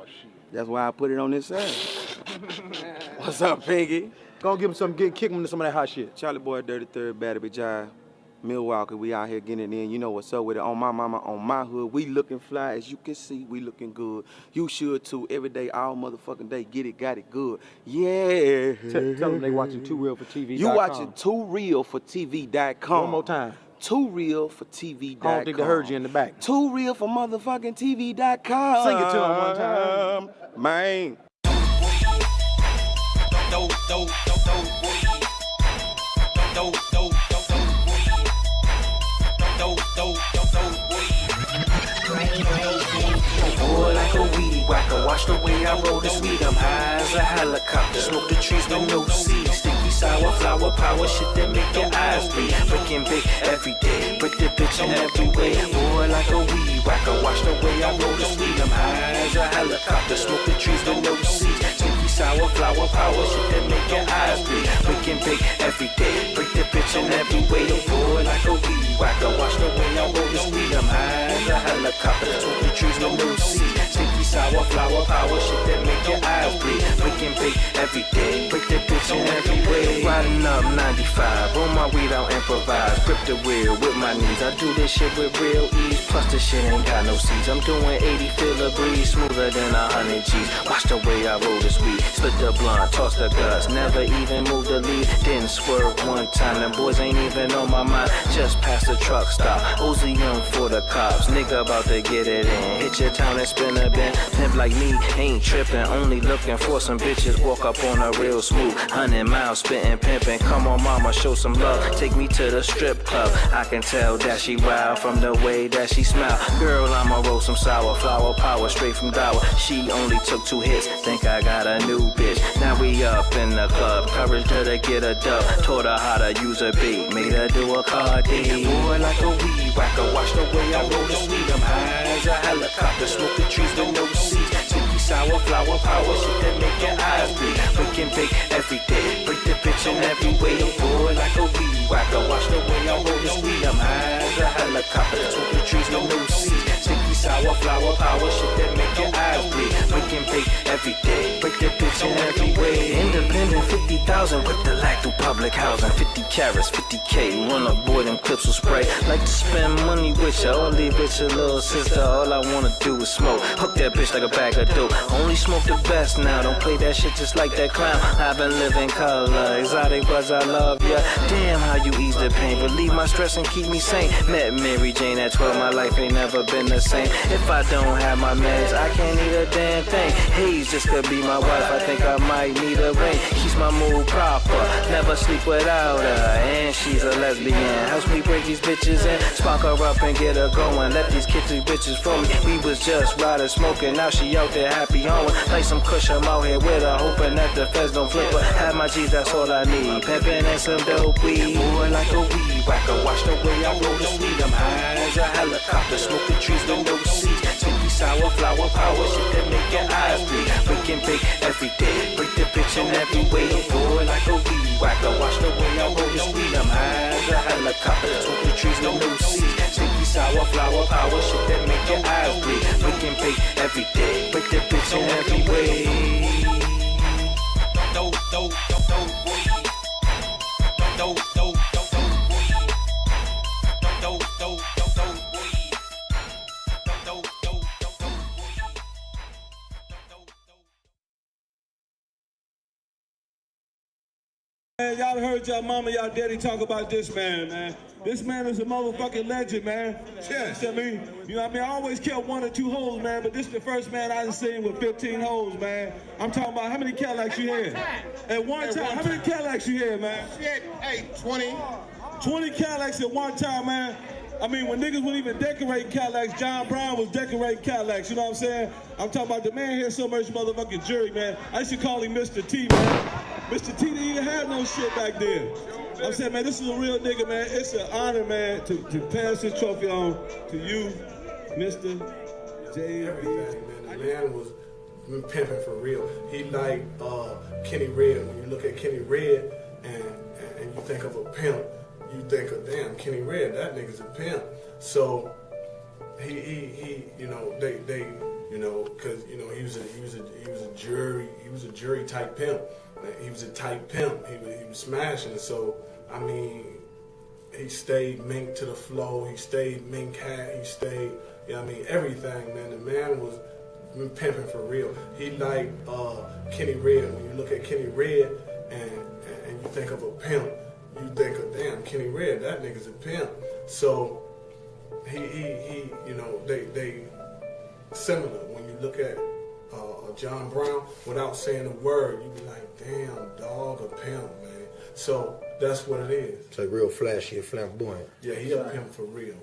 That's why I put it on this side. What's up, Pinky? Go on, give him some, kick him to some of that hot shit. Charlie Boy, 33rd, Battery Jive, Milwaukee. We out here getting it in. You know what's up with it. On my mama, on my hood. We looking fly. As you can see, we looking good. You should too. Every day, all motherfucking day. Get it, got it good. Yeah. Tell them they watching Too Real for TV. You watching Too Real for TV.com. One more time. Too Real for TV.com. I don't think they heard you in the back. Too Real for motherfucking TV.com. Sing it to them one time. Man. Boy, like a weed whacker, watch the way I roll this weed. I'm high as a helicopter, smoke the trees with no seeds. Sticky sour flower power, shit that make your eyes bleed. Breaking big every day, break the bitch in every way. Boy, like a weed whacker, watch the way I roll this weed. I'm high as a helicopter, smoke the trees with no seeds. Sticky sour flower power, shit that make your eyes bleed. Breaking big every day, break the bitch in every way. Boy, like a weed whacker, watch the way I roll this weed. I'm high as a helicopter, smoke the trees with no seeds. Sticky sour flower power, shit that make your eyes bleed. Breaking big every day, break the bitch in every way. Riding up 95, roll my weed out, improvise. Grip the wheel with my knees, I do this shit with real ease. Plus the shit ain't got no seeds, I'm doing 80, feel the breeze. Smoother than 100 G's, watch the way I roll this weed. Split the blunt, toss the guts, never even move the lead. Didn't swerve one time, them boys ain't even on my mind. Just past the truck stop, Uzi young for the cops. Nigga about to get it in, hit your town and spin a bin. Pimp like me ain't trippin', only looking for some bitches. Walk up on a real smooth, 100 miles spittin', pimpin'. Come on mama, show some love, take me to the strip club. I can tell that she wild from the way that she smile. Girl, I'ma roll some sour flower power straight from Dower. She only took 2 hits, think I got a new bitch. Now we up in the club, encouraged her to get a dub. Taught her how to use a beat, made her do a card D. Boy, like a weed whacker, watch the way I roll this weed. I'm high as a helicopter, smoke the trees with no seeds. Sticky sour, flower power, shit that make your eyes bleed. Breaking big every day, break the bitch in every way. Boy, like a weed whacker, watch the way I roll this weed. I'm high as a helicopter, smoke the trees with no seeds. Sticky sour, flower power, shit that make your eyes bleed. Breaking big every day, break the bitch in every way. Independent 50,000 with the lack through public housing. 50 carats, 50K, run up boy, them clips will spray. Like to spend money with ya, only with your little sister. All I wanna do is smoke, hook that bitch like a bag of dope. Only smoke the best now, don't play that shit just like that clown. I've been living color, exotic buzz, I love ya. Damn how you ease the pain, relieve my stress and keep me sane. Met Mary Jane at 12, my life ain't never been the same. If I don't have my meds, I can't eat a damn thing. Haze just could be my wife, I think I might need a ring. Keeps my mood proper, never sleep without her. And she's a lesbian, helps me break these bitches in. Spark her up and get her going, let these kitchen bitches from me. We was just riding smoking, now she out there happy hoeing. Like some kush, I'm out here with her, hoping that the feds don't flip her. Have my G's, that's all I need, pimping and some dope weed. Boy, like a weed whacker, watch the way I roll the weed. I'm high as a helicopter, smoke the trees with no seeds. Sticky sour, flower power, shit that make your eyes bleed. Breaking big every day, break the bitch in every way. Boy, like a weed whacker, watch the way I roll the weed. I'm high as a helicopter, smoke the trees with no seeds. Sticky sour, flower power, shit that make your eyes bleed. Breaking big every day, break the bitch in every way. Man, y'all heard y'all mama, y'all daddy talk about this man. This man is a motherfucking legend, man. Yeah, you know what I mean? You know what I mean? I always kept 1 or 2 hoes, man, but this is the first man I done seen with 15 hoes, man. I'm talking about how many Cadillacs you had? At one time, how many Cadillacs you had, man? Shit, hey, 20. 20 Cadillacs at one time, man. I mean, when niggas weren't even decorating Cadillacs, John Brown was decorating Cadillacs, you know what I'm saying? I'm talking about the man had so much motherfucking jury, man. I used to call him Mr. T, man. Mr. T didn't even have no shit back then. I'm saying, man, this is a real nigga, man. It's an honor, man, to pass this trophy on to you, Mr. J. Everything, man. The man was pimping for real. He like Kenny Red. When you look at Kenny Red and you think of a pimp, you think of, damn, Kenny Red, that nigga's a pimp. So he you know, they you know, cause you know he was a jury type pimp. He was a type pimp. He was smashing. So I mean, he stayed mink to the flow. He stayed mink hat. He stayed, you know what I mean, everything, man. The man was pimping for real. He like Kenny Red. When you look at Kenny Red and you think of a pimp, you think of, damn, Kenny Red, that nigga's a pimp. So he you know, they similar. When you look at John Brown, without saying a word, you be like, damn, dog, a pimp, man. So that's what it is. It's like real flashy and flamboyant. Yeah, he a pimp for real.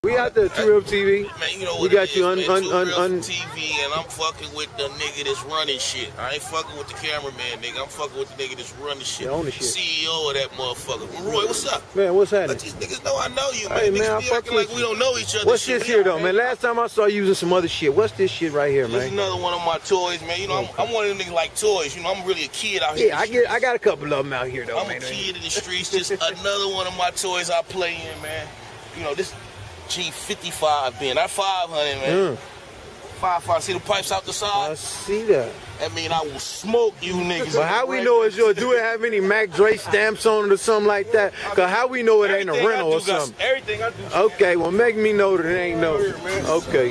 We out there, True Real TV. Man, you know what we got it you is, on TV, and I'm fucking with the nigga that's running shit. I ain't fucking with the cameraman, nigga. I'm fucking with the nigga that's running shit. CEO of that motherfucker. Roy, what's up? Man, what's happening? Let these niggas know I know you, man. Hey, Niggas man, I be fuck acting like we don't know each other. What's shit. this here though, man? Last time I saw you using some other shit. What's this shit right here, This is man? another one of my toys, man. You know, I'm one of them niggas like toys. You know, I'm really a kid out here. Yeah, I got a couple of them out here though, I'm man. a kid in the streets. Just another one of my toys I play in, man. You know, this G55 bin. That 500, man. 500. See the pipes out the side? I see that. That mean I will smoke you niggas. But how we know it's yours? Do it have any Mac Dre stamps on it or something like that? Cause how we know it ain't a rental or something? Everything I do. Okay, well make me know that it ain't no. Okay.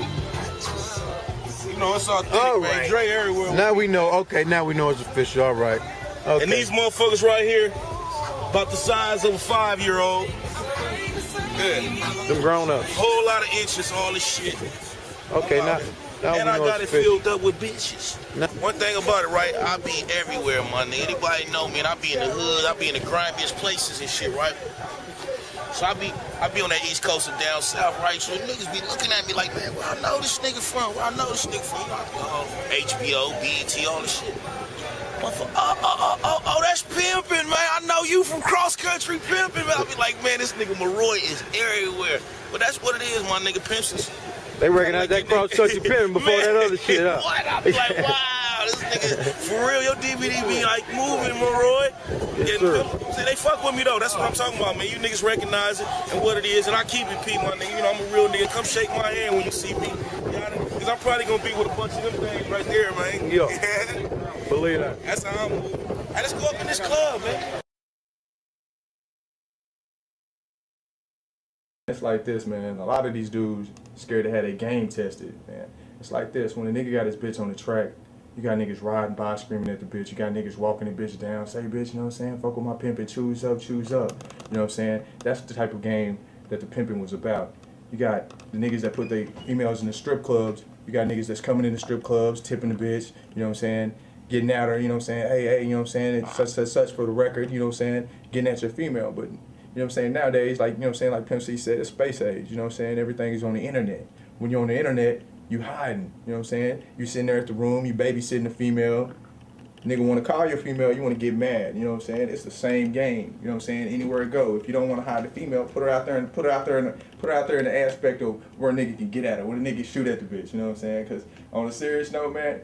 You know, it's authentic, All man. right. Dre everywhere. Now we know. Okay, now we know it's official. All right. Okay. And these motherfuckers right here, about the size of a 5-year-old. Yeah. Them grown ups. Whole lot of inches, all this shit. Okay, now and we I know got it it's official. filled up with bitches. One thing about it, right? I be everywhere, my nigga. Anybody know me? And I be in the hood. I be in the grimiest places and shit, right? So I be on that East Coast and down south, right? So niggas be looking at me like, man, where I know this nigga from? Where I know this nigga from? You know, HBO, BET, all this shit. Oh, that's Pimping, man. I know you from cross country Pimping, man. I be like, man, this nigga Maroy is everywhere. But that's what it is, my nigga. Pimps is They recognize that cross-country pimping before that other shit, huh? What? I be like, wow, this nigga, for real, your DVD be like moving, Maroy. Yes, sir. See, they fuck with me though, that's what I'm talking about, man. You niggas recognize it and what it is, and I keep it P, my nigga. You know, I'm a real nigga. Come shake my hand when you see me. Because I'm probably gonna be with a bunch of them things right there, man. Yo, believe that. That's how I'm moving. Hey, let's go up in this club, man. It's like this, man. A lot of these dudes scared to have their game tested, man. It's like this. When a nigga got his bitch on the track, you got niggas riding by screaming at the bitch. You got niggas walking the bitch down. Say, bitch, you know what I'm saying? Fuck with my pimpin', choose up, choose up. You know what I'm saying? That's the type of game that the pimping was about. You got the niggas that put their emails in the strip clubs. You got niggas that's coming in the strip clubs, tipping the bitch, you know what I'm saying? Getting at her, you know what I'm saying? Hey, you know what I'm saying? It's such for the record, you know what I'm saying? Getting at your female, but you know what I'm saying? Nowadays, like, you know what I'm saying? Like Pimp C said, it's space age. You know what I'm saying? Everything is on the internet. When you're on the internet, you hiding. You know what I'm saying? You sitting there at the room, you babysitting the female. Nigga want to call your female, you want to get mad. You know what I'm saying? It's the same game. You know what I'm saying? Anywhere it go. If you don't want to hide the female, put her out there in the aspect of where a nigga can get at her, where a nigga shoot at the bitch. You know what I'm saying? Because on a serious note, man,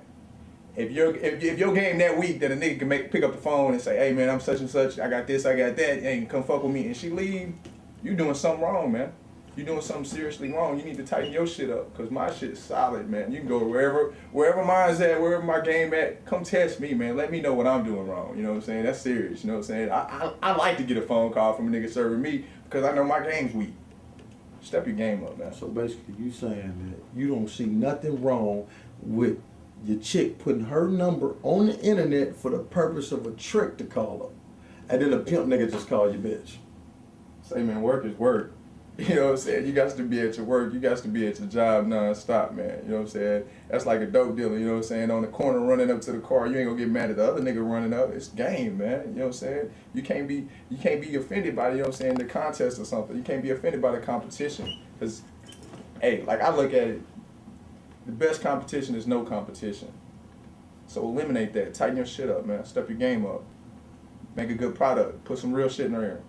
if your game that weak that a nigga can pick up the phone and say, hey man, I'm such and such, I got this, I got that, and come fuck with me, and she leave, you doing something wrong, man. You doing something seriously wrong. You need to tighten your shit up, cause my shit's solid, man. You can go wherever mine's at, wherever my game at, come test me, man. Let me know what I'm doing wrong. You know what I'm saying? That's serious. You know what I'm saying? I like to get a phone call from a nigga serving me because I know my game's weak. Step your game up, man. So basically, you saying that you don't see nothing wrong with your chick putting her number on the internet for the purpose of a trick to call her, and then a pimp nigga just calls you bitch. Say, man, work is work. You know what I'm saying? You got to be at your work. You got to be at your job non-stop, man. You know what I'm saying? That's like a dope dealer, you know what I'm saying? On the corner running up to the car, you ain't gonna get mad at the other nigga running up. It's game, man. You know what I'm saying? You can't be offended by, you know what I'm saying, the contest or something. You can't be offended by the competition. Cause, hey, like I look at it, the best competition is no competition. So eliminate that. Tighten your shit up, man. Step your game up. Make a good product. Put some real shit in her ear.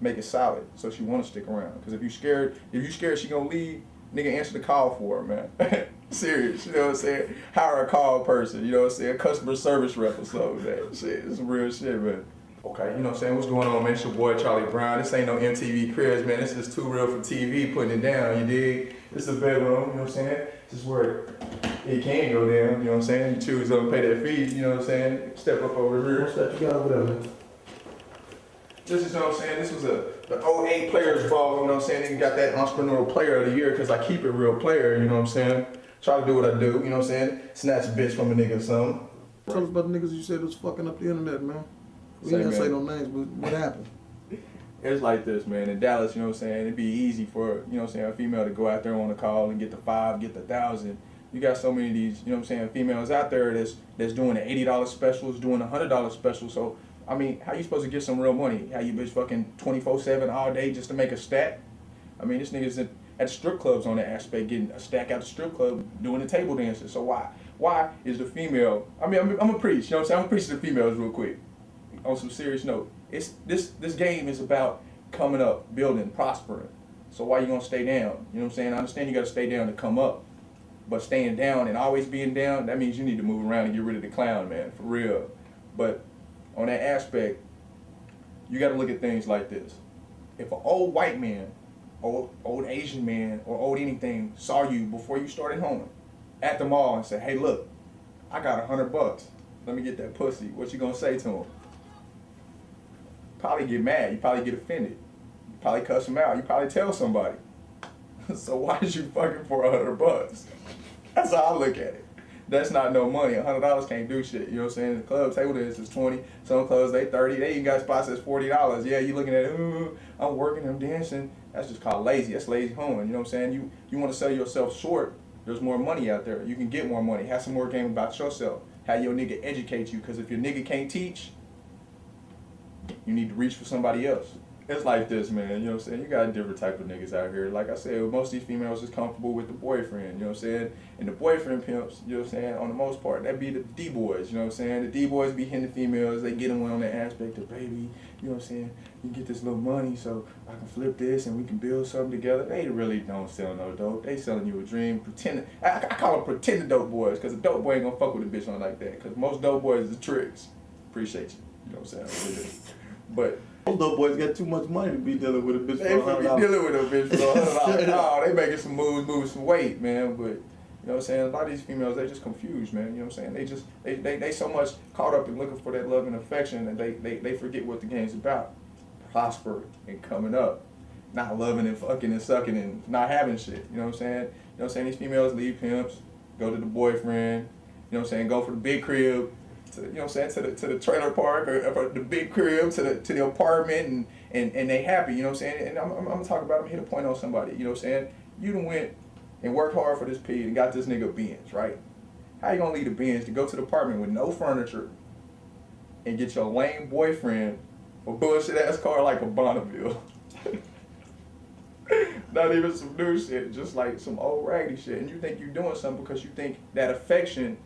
Make it solid so she want to stick around. Because if you scared she gonna leave, nigga, answer the call for her, man. Serious, you know what I'm saying? Hire a call person, you know what I'm saying? A customer service rep or something, man. Shit, it's some real shit, man. Okay, you know what I'm saying? What's going on, man? It's your boy Charlie Brown. This ain't no MTV Cribs, man. This is Too Real for TV, putting it down, you dig? This is a bedroom, you know what I'm saying? This is where it can go down, you know what I'm saying? You choose to pay that fee, you know what I'm saying? Step up over here. What's that you got over there, man? This is, you know what I'm saying? This was the 08 Players Ball, you know what I'm saying? Then you got that Entrepreneurial Player of the Year because I keep it real player, you know what I'm saying? Try to do what I do, you know what I'm saying? Snatch a bitch from a nigga or something. Tell us about the niggas you said was fucking up the internet, man. We ain't gonna say no names, but what happened? It's like this, man. In Dallas, you know what I'm saying? It'd be easy for, you know what I'm saying, a female to go out there on a call and get the 5, get the 1,000. You got so many of these, you know what I'm saying, females out there that's doing the $80 specials, doing the $100 specials. So, I mean, how you supposed to get some real money? How you bitch fucking 24/7 all day just to make a stack? I mean, this nigga's at strip clubs on that aspect, getting a stack out the strip club, doing the table dances. So why is the female? I mean, I'm a preach. You know what I'm saying? I'm gonna preach to the females real quick. On some serious note, it's this game is about coming up, building, prospering. So why you gonna stay down? You know what I'm saying? I understand you gotta stay down to come up, but staying down and always being down, that means you need to move around and get rid of the clown, man, for real. But on that aspect, you gotta look at things like this. If an old white man, old Asian man, or old anything saw you before you started home at the mall and said, hey look, I got $100, let me get that pussy, what you gonna say to him? Probably get mad, you probably get offended, you probably cuss him out, you probably tell somebody. So why is you fucking for $100? That's how I look at it. That's not no money. $100 can't do shit. You know what I'm saying? The club table dance is 20. Some clubs they 30. They even got spots that's $40. Yeah, you looking at it, I'm working, I'm dancing. That's just called lazy. That's lazy hoeing. You know what I'm saying? You want to sell yourself short. There's more money out there. You can get more money. Have some more game about yourself. Have your nigga educate you. Because if your nigga can't teach, you need to reach for somebody else. It's like this, man. You know what I'm saying? You got different type of niggas out here. Like I said, most of these females is comfortable with the boyfriend. You know what I'm saying? And the boyfriend pimps, you know what I'm saying? On the most part, that be the D-boys. You know what I'm saying? The D-boys be hitting the females. They get them on the aspect of, baby, you know what I'm saying? You get this little money so I can flip this and we can build something together. They really don't sell no dope. They selling you a dream. Pretending. I call them pretending dope boys, because a dope boy ain't gonna fuck with a bitch on like that. Because most dope boys is tricks. Appreciate you. You know what I'm saying? But those dope boys got too much money to be dealing with a bitch they for be $100. dealing with a bitch for $100. No, they making some moves, moving some weight, man. But you know what I'm saying? A lot of these females, they just confused, man. You know what I'm saying? They so much caught up in looking for that love and affection that they forget what the game's about. Prosper and coming up. Not loving and fucking and sucking and not having shit. You know what I'm saying? You know what I'm saying? These females leave pimps, go to the boyfriend, you know what I'm saying, go for the big crib, to, you know what I'm saying, to the trailer park or the big crib, to the apartment, and they happy, you know what I'm saying? And I'm gonna talk about them, hit a point on somebody, you know what I'm saying? You done went and worked hard for this P and got this nigga a Benz, right? How you gonna leave the Benz to go to the apartment with no furniture and get your lame boyfriend a bullshit ass car like a Bonneville? Not even some new shit, just like some old raggedy shit. And you think you're doing something because you think that affection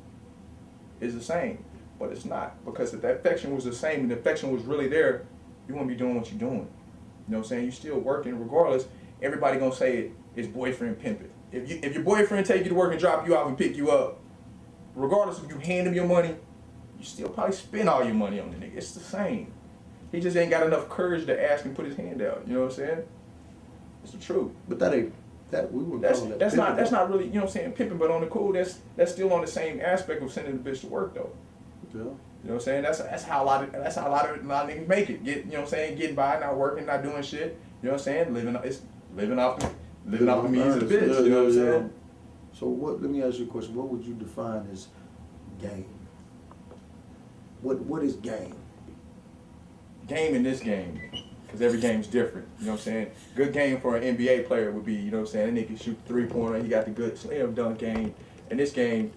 is the same. But it's not. Because if that affection was the same and the affection was really there, you wouldn't be doing what you're doing. You know what I'm saying? You're still working regardless. Everybody gonna say it's boyfriend pimping. If your boyfriend take you to work and drop you off and pick you up, regardless if you hand him your money, you still probably spend all your money on the nigga. It's the same. He just ain't got enough courage to ask and put his hand out. You know what I'm saying? It's the truth. But that ain't that we were calling that that's pimping. not really, you know what I'm saying, pimping, but on the cool, that's still on the same aspect of sending the bitch to work though. Yeah. You know what I'm saying? That's how a lot of niggas make it. You know what I'm saying? Getting by, not working, not doing shit. You know what I'm saying? Living off the means of the bitch. Yeah, you know what I'm yeah. saying? So let me ask you a question. What would you define as game? What is game? Game in this game, because every game's different. You know what I'm saying? Good game for an NBA player would be, you know what I'm saying, that nigga shoot three-pointer, he got the good slam dunk game. In this game,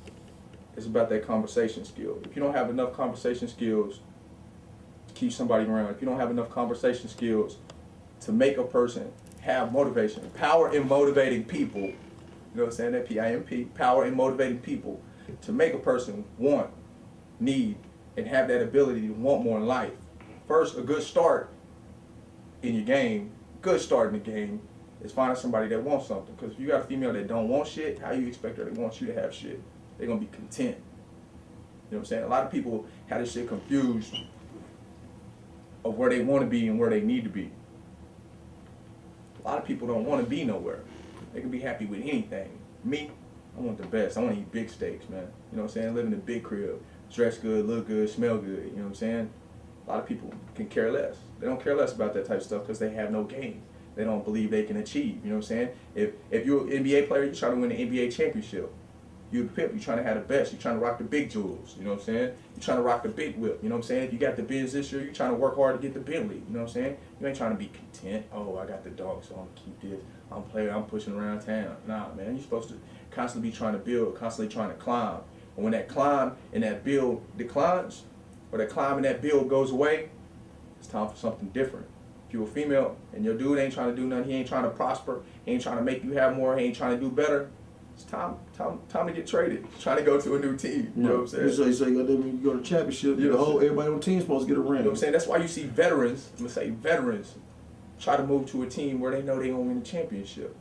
it's about that conversation skill. If you don't have enough conversation skills to keep somebody around, if you don't have enough conversation skills to make a person have motivation, power in motivating people, you know what I'm saying, that PIMP, power in motivating people, to make a person want, need, and have that ability to want more in life. First, a good start in your game, is finding somebody that wants something. Because if you got a female that don't want shit, how you expect her to want you to have shit? They're going to be content. You know what I'm saying? A lot of people have this shit confused of where they want to be and where they need to be. A lot of people don't want to be nowhere. They can be happy with anything. Me, I want the best. I want to eat big steaks, man. You know what I'm saying? Live in a big crib. Dress good, look good, smell good. You know what I'm saying? A lot of people can care less. They don't care less about that type of stuff because they have no game. They don't believe they can achieve. You know what I'm saying? If you're an NBA player, you're trying to win an NBA championship. You're a pimp, you're trying to have the best. You're trying to rock the big jewels. You know what I'm saying? You're trying to rock the big whip. You know what I'm saying? If you got the Benz this year, you're trying to work hard to get the Bentley. You know what I'm saying? You ain't trying to be content. Oh, I got the dog, so I'm going to keep this. I'm a player, I'm pushing around town. Nah, man. You're supposed to constantly be trying to build, constantly trying to climb. And when that climb and that build declines, or that climb and that build goes away, it's time for something different. If you're a female and your dude ain't trying to do nothing, he ain't trying to prosper, he ain't trying to make you have more, he ain't trying to do better, it's time to get traded. It's trying to go to a new team. You know what I'm saying? So you go to championship, everybody on the team supposed to get a ring. You know what I'm saying? That's why you see veterans, I'm going to say veterans, try to move to a team where they know they're going to win a championship.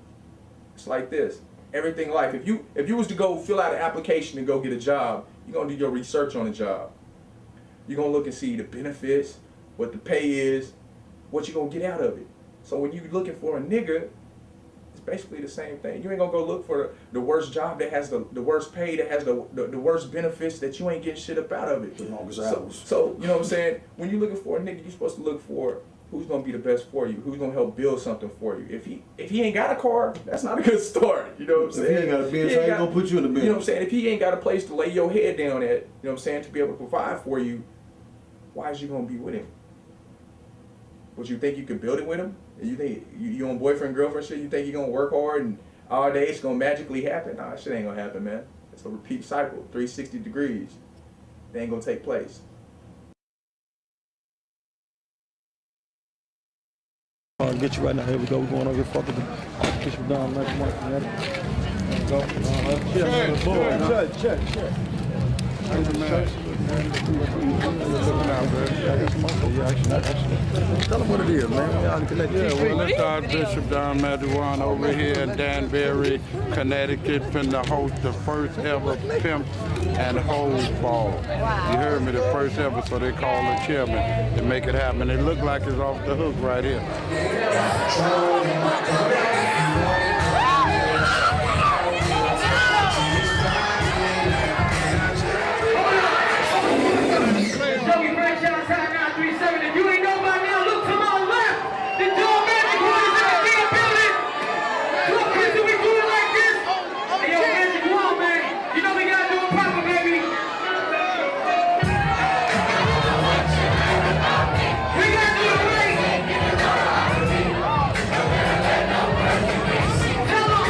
It's like this. Everything life. If you was to go fill out an application and go get a job, you're going to do your research on the job. You're going to look and see the benefits, what the pay is, what you're going to get out of it. So when you're looking for a nigga, it's basically the same thing. You ain't going to go look for the worst job that has the worst pay, that has the worst benefits, that you ain't getting shit up out of it. The longest hours. So, you know what I'm saying? When you're looking for a nigga, you're supposed to look for who's going to be the best for you, who's going to help build something for you. If he ain't got a car, that's not a good start. You know what I'm saying? If he ain't got a Benz, how you going to put you in the Benz? You know what I'm saying? If he ain't got a place to lay your head down at, you know what I'm saying, to be able to provide for you, why is you going to be with him? But you think you can build it with him? You think you on boyfriend, girlfriend shit, you think you're going to work hard and all day it's going to magically happen? Nah, that shit ain't going to happen, man. It's a repeat cycle, 360 degrees. It ain't going to take place. trying to get you right now. Here we go. We're going over here. Fuck with the Archbishop Don Michael Maroy. There we go. Check. Tell them what it is, man. Well, it's Archbishop Don Maduan over here in Danbury, Connecticut, finna host the first ever Pimp and Hose Ball. You heard me, the first ever, so they call the chairman to make it happen. It look like it's off the hook right here. If you ain't know by now, look to my left. The dog magic one is in the building. Look, Chris, we do it like this. Hey, yo, magic one, man. You know we gotta do it proper, baby. We gotta do it right. Tell them.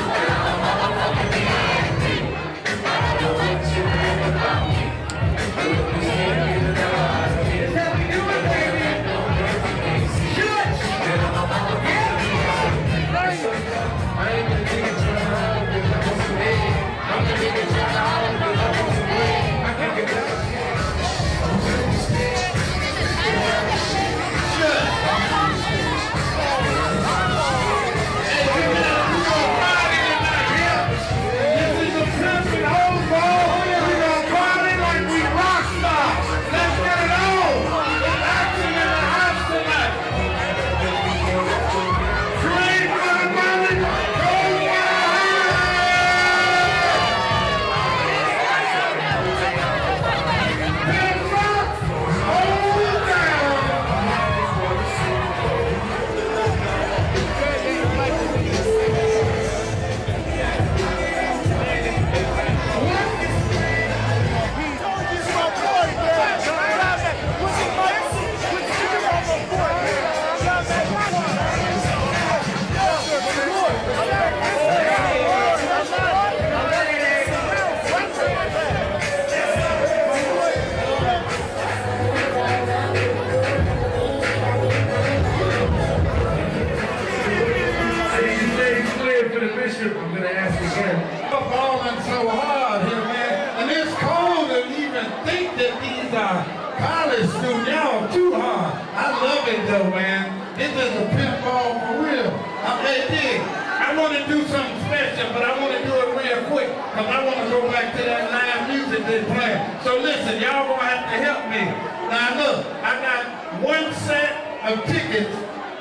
I'm gonna ask again. We're balling so hard here, man. And it's cold to even think that these are college students. Y'all too hard. I love it though, man. This is a pimp ball for real. I want to do something special, but I want to do it real quick because I want to go back to that live music they play. So listen, y'all gonna have to help me. Now look, I got one set of tickets,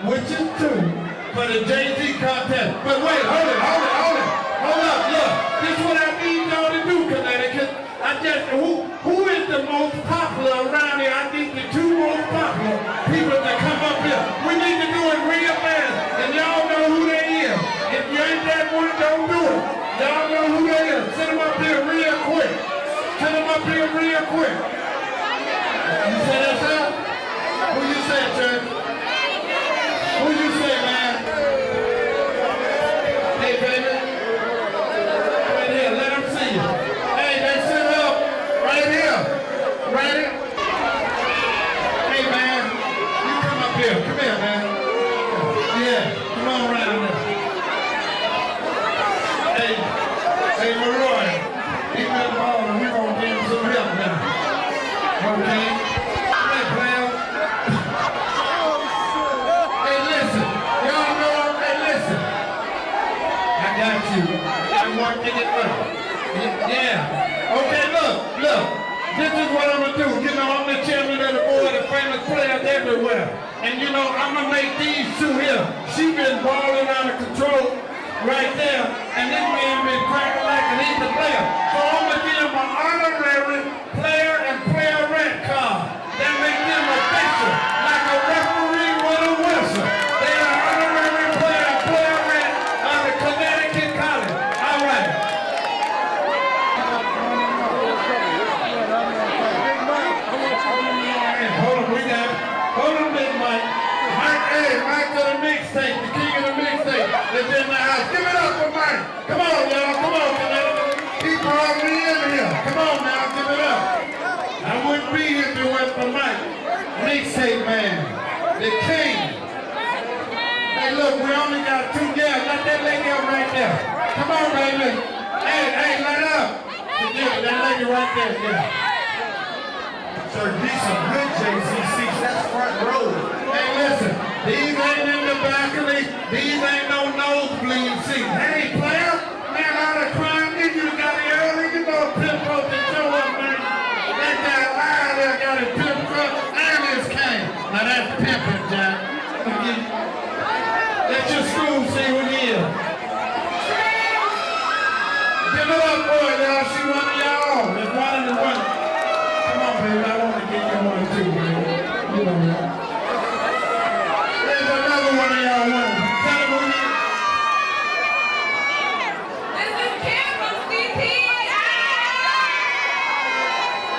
which is 2. For the Jay-Z contest. But wait, hold up, look. This is what I need y'all to do, Connecticut. Who is the most popular around here? I need the 2 most popular people to come up here. We need to do it real fast, and y'all know who they is. If you ain't that one, don't do it. Y'all know who they is. Send them up here real quick. You say that's up? Who you say, Church? Who you say, man? Hey, baby. Right here, let them see you. Hey, they sit up. Right here. Hey, man. You come up here. Come here, man. Yeah, come on around here. Hey, Maroy. He been balling. We gonna give him some help now. Okay? Hey, pal. Yeah. Okay, look. This is what I'm gonna do. You know, I'm the chairman of the board of famous players everywhere. And you know, I'm gonna make these 2 here. She been balling out of control right there. And this man been cracking like an easy player. So I'm gonna give him an honorary player and playerette card. That makes them official, like a referee with a whistle. They are honorary player and playerette of the Connecticut College. All right. Hold on, Big Mike. Mike of the mixtape, the king of the mixtape, is in the house. Give it up for Mike. Come on, y'all. Come on, Connecticut. He brought me in here. Come on now, give it up. I wouldn't be here if it wasn't for Mike. Mixtape man, the king. Hey, Hey, look, we only got 2 girls. Let that lady up right there. Come on, baby. Hey, let up. Yeah, that lady right there, yeah. So these some good JC seats. That's front row. Hey, listen. These ain't in the balcony. These ain't no nosebleed seats. Hey, player. Man, all the crime in you got it early. You know Pimp broke the show up, man. That guy live there got his Pimp truck and his cane. Now that's pimping, Jack. Let your school see what it is. Give it up, boy, y'all. She one of y'all. There's one in the one. Come on, baby. I want to get you one too, man. You know that. There's another one of y'all. One. Tell them who it is. This is Kim from CT.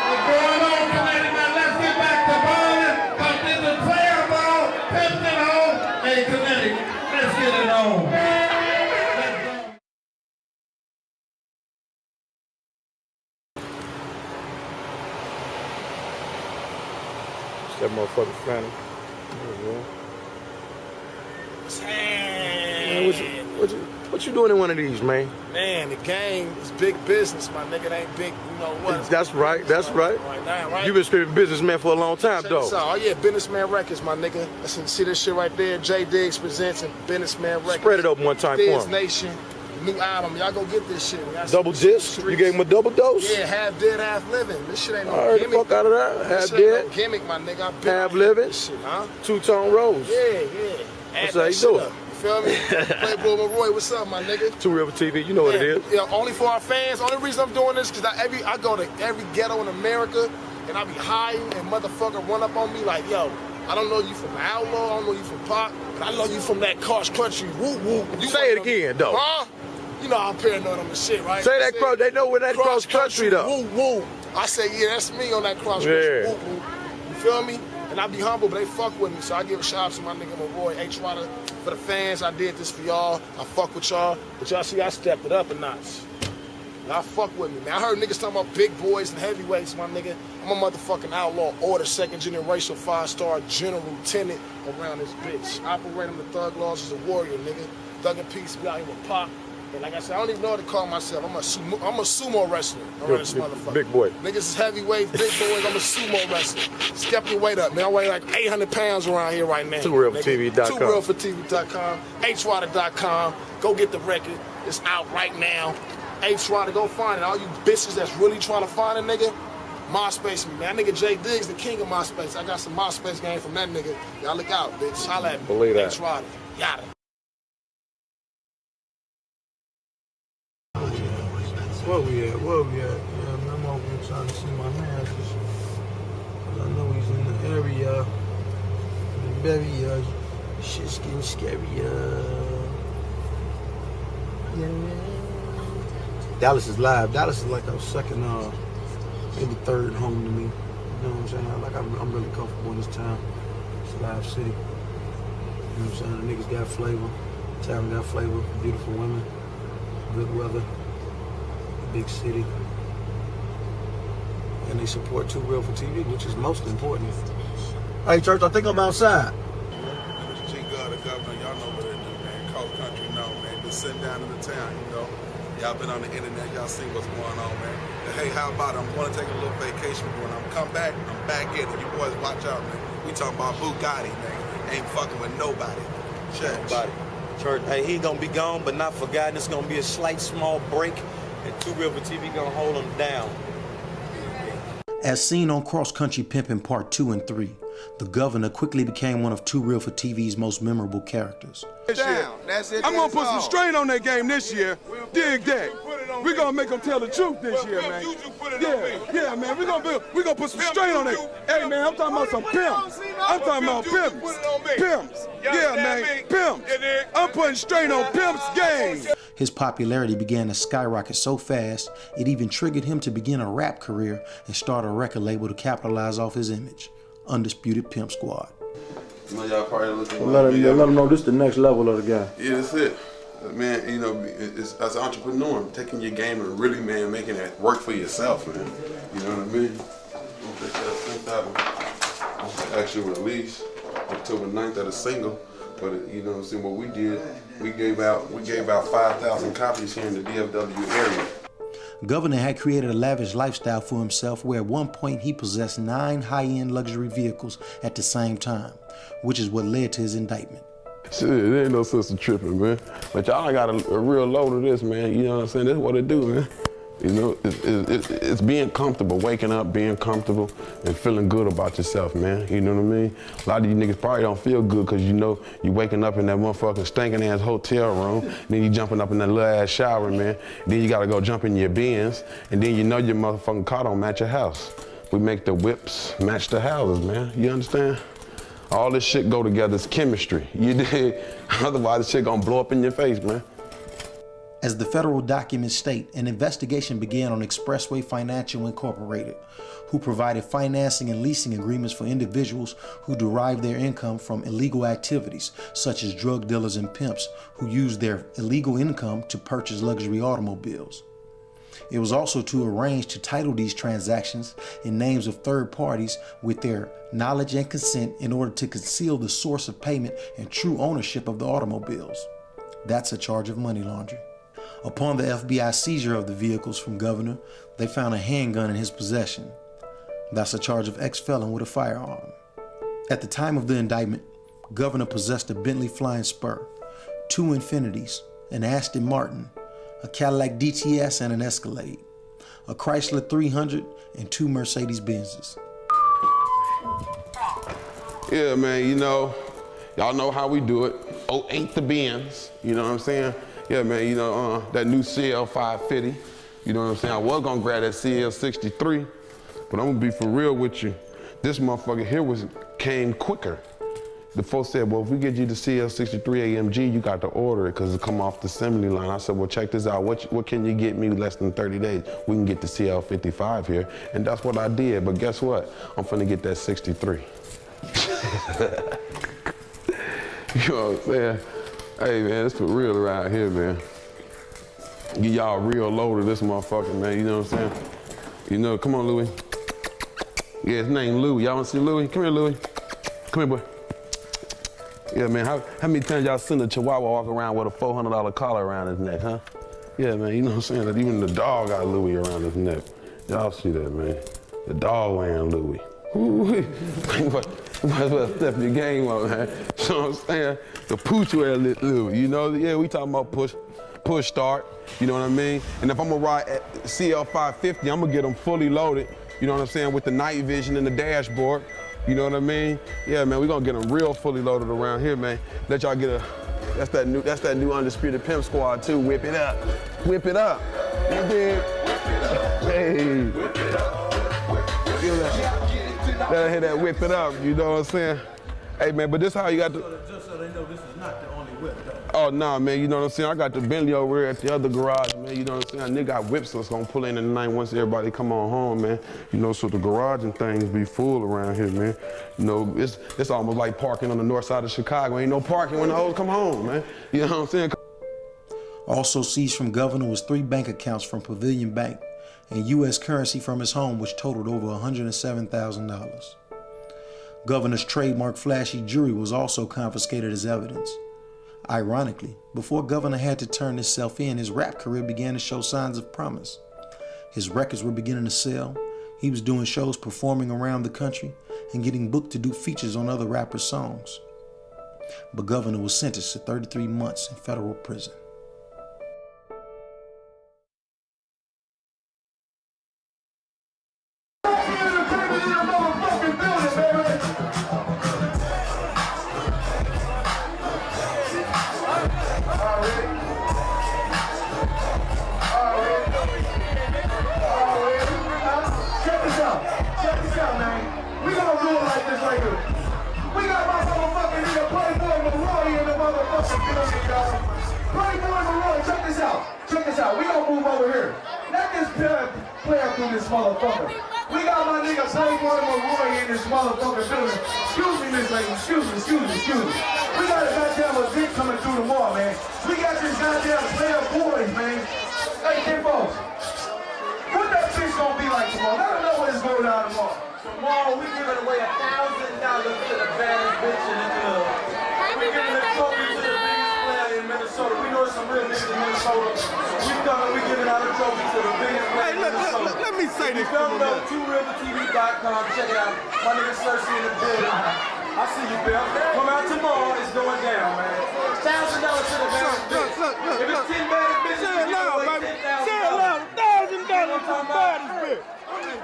What's going on, Connecticut? Now let's get back to balling. Because this is player ball. Pimping home. Hey, Connecticut. Let's get it on. That motherfucker funny. Man, what you doing in one of these, man? Man, the game is big business, my nigga. It ain't big, you know what? That's right. That's right. Right? You've been screaming businessman for a long time, Check this though. out. Oh yeah, Businessman Records, my nigga. Listen, see this shit right there? J Diggs presenting Businessman Records. Spread it open one time for Diz him. Nation, new album. Y'all go get this shit. Y'all Double disc? You gave him a double dose? Yeah, half dead, half living. This shit ain't no I heard gimmick. the fuck out of that. Half This shit dead, ain't no gimmick, my nigga. I been half out living, this shit, huh? two-tone rose. Yeah. That's Add how that you shit do up. it. You feel me? Playboy Maroy, what's up, my nigga? Two River TV, you know what it is. Yeah, only for our fans. Only reason I'm doing this because I go to every ghetto in America and I be hiding and motherfucker run up on me like, yo, I don't know you from Outlaw, I don't know you from Pop, but I know you from that Kosh Country. Woo woo. You Say it again, though. Huh? You know I'm paranoid on the shit, right? Say that cross. They know where that cross country though. Woo woo. I say, yeah, that's me on that cross country. Yeah. Woo woo. You feel me? And I be humble, but they fuck with me. So I give a shout out to my nigga Maroy, H. Ryder. For the fans, I did this for y'all. I fuck with y'all. But y'all see, I stepped it up a notch. Y'all fuck with me, man. I heard niggas talking about big boys and heavyweights, my nigga. I'm a motherfucking outlaw, order, second generation, 5-star general lieutenant around this bitch. Operating the thug laws as a warrior, nigga. Thug and peace, be out here with Pop. And like I said, I don't even know what to call myself. I'm a sumo wrestler around this motherfucker. Big boy. Niggas is heavyweights, big boys. I'm a sumo wrestler. Step your weight up, man. I weigh like 800 pounds around here right now. TwoRealForTV.com. TwoRealForTV.com. HRider.com. Go get the record. It's out right now. HRider, go find it. All you bitches that's really trying to find a nigga, MySpace me, man. That nigga J Diggs, the king of MySpace. I got some MySpace game from that nigga. Y'all look out, bitch. Holla at me. Believe that. HRider. Yada. Where we at? Yeah, I'm over here trying to see my man. Cause I know he's in the area. Very, shit's getting scary. Dallas is live. Dallas is like a second, maybe third home to me. You know what I'm saying? Like I'm really comfortable in this town. It's a live city. You know what I'm saying? The niggas got flavor. Town got flavor. Beautiful women. Good weather. Big city. And they support Too Real for TV, which is most important. Hey, church, I think I'm outside. G-God, the governor, y'all know what it do, man. Cold country, no, man. Just sitting down in the town, you know. Y'all been on the internet, y'all see what's going on, man. And hey, how about it? I'm going to take a little vacation, but when I'm come back, I'm back in it. You boys watch out, man. We talking about Bugatti, man. Ain't fucking with nobody. Nobody. Church, hey, he gonna be gone, but not forgotten. It's gonna be a slight, small break, and Too Real for TV gonna hold him down. As seen on Cross Country Pimping Part 2 and 3, the governor quickly became one of Too Real for TV's most memorable characters. I'm gonna put some strain on that game this year. Dig that. We're gonna make them tell the truth this year, man. Yeah, man. We're gonna put some strain on it. Hey, man, I'm talking about some pimps. I'm talking about pimps. Pimps. Yeah, man. Pimps. I'm putting strain on Pimp's game. His popularity began to skyrocket so fast, it even triggered him to begin a rap career and start a record label to capitalize off his image, Undisputed Pimp Squad. You know, y'all probably looking Let him know this is the next level of the guy. Yeah, that's it. Man, you know, it's, as an entrepreneur, taking your game and really, man, making it work for yourself, man. You know what I mean? This 10th album, actual release, October 9th, that is single. But you know what I'm saying? What we did, we gave out 5,000 copies here in the DFW area. Governor had created a lavish lifestyle for himself where at one point he possessed 9 high-end luxury vehicles at the same time, which is what led to his indictment. Shit, there ain't no sense of tripping, man. But y'all got a real load of this, man. You know what I'm saying? That's what it do, man. You know, it's being comfortable, waking up, being comfortable, and feeling good about yourself, man. You know what I mean? A lot of you niggas probably don't feel good because you know you waking up in that motherfucking stinking ass hotel room, then you jumping up in that little ass shower, man. Then you gotta go jump in your Benz, and then you know your motherfucking car don't match your house. We make the whips match the houses, man. You understand? All this shit go together, it's chemistry. You dig? Otherwise, this shit gonna blow up in your face, man. As the federal documents state, an investigation began on Expressway Financial Incorporated, who provided financing and leasing agreements for individuals who derive their income from illegal activities, such as drug dealers and pimps who use their illegal income to purchase luxury automobiles. It was also to arrange to title these transactions in names of third parties with their knowledge and consent in order to conceal the source of payment and true ownership of the automobiles. That's a charge of money laundering. Upon the FBI seizure of the vehicles from Governor, they found a handgun in his possession. That's a charge of ex-felon with a firearm. At the time of the indictment, Governor possessed a Bentley Flying Spur, 2 Infinitis, an Aston Martin, a Cadillac DTS and an Escalade, a Chrysler 300, and 2 Mercedes Benzes. Yeah, man, you know, y'all know how we do it. 08 the Benz, you know what I'm saying? Yeah, man, you know, that new CL550, you know what I'm saying? I was gonna grab that CL63, but I'm gonna be for real with you. This motherfucker here came quicker. The folks said, well, if we get you the CL63 AMG, you got to order it because it come off the assembly line. I said, well, check this out. What can you get me less than 30 days? We can get the CL55 here. And that's what I did. But guess what? I'm finna get that 63. You know what I'm saying? Hey, man, it's for real around here, man. Give y'all a real load of this motherfucker, man. You know what I'm saying? You know, come on, Louis. Yeah, his name Louis. Y'all wanna see Louis? Come here, Louis. Come here, boy. Yeah, man, how many times y'all seen a Chihuahua walk around with a $400 collar around his neck, huh? Yeah, man, you know what I'm saying? That even the dog got Louis around his neck. Y'all see that, man? The dog wearing Louis. Ooh, well, step your game up, man. You know what I'm saying? The pooch wear Louis, you know? Yeah, we talking about push start, you know what I mean? And if I'm gonna ride at CL550, I'm gonna get them fully loaded, you know what I'm saying, with the night vision and the dashboard, you know what I mean? Yeah, man, we gonna get them real fully loaded around here, man. Let y'all get that's that new Undisputed Pimp Squad too, whip it up. Whip it up. You dig? Hey. Whip it up. Feel that? Let her hear that whip it up, you know what I'm saying? Hey, man, but this how you got to... Just so they know this is not the only whip, though. Oh, nah, man, you know what I'm saying? I got the Bentley over there at the other garage, man, you know what I'm saying? A nigga got whips that's gonna pull in the night once everybody come on home, man. You know, so the garage and things be full around here, man. You know, it's almost like parking on the north side of Chicago. Ain't no parking when the hoes come home, man. You know what I'm saying? Also seized from Governor was 3 bank accounts from Pavilion Bank and U.S. currency from his home, which totaled over $107,000. Governor's trademark flashy jewelry was also confiscated as evidence. Ironically, before Governor had to turn himself in, his rap career began to show signs of promise. His records were beginning to sell. He was doing shows performing around the country and getting booked to do features on other rappers' songs. But Governor was sentenced to 33 months in federal prison. Check this out. We gonna move over here. Let this player through this motherfucker. We got my nigga Playboy Maroy in this motherfucker building. Excuse me, Miss Lady. Excuse me. We got a goddamn event coming through tomorrow, man. We got this goddamn player boys, man. Hey, folks. What that bitch gonna be like tomorrow? Let them know what it's going down tomorrow. Tomorrow we giving away $1,000 to the baddest bitch in the club. We giving a trophy to the biggest player in Minnesota. We know some real niggas in Minnesota. We giving out a trophy to the biggest player in Minnesota. Let me say this. Come to 2rivertv.com. Check it out. My nigga Cersei in the building. I see you, Bill. Come out tomorrow. It's going down, man. $1,000 to the best bitch. If it's 10 baddest bitches, Say it you loud, give baby. away $10,000. Say it loud. $1,000 to the baddest bitch.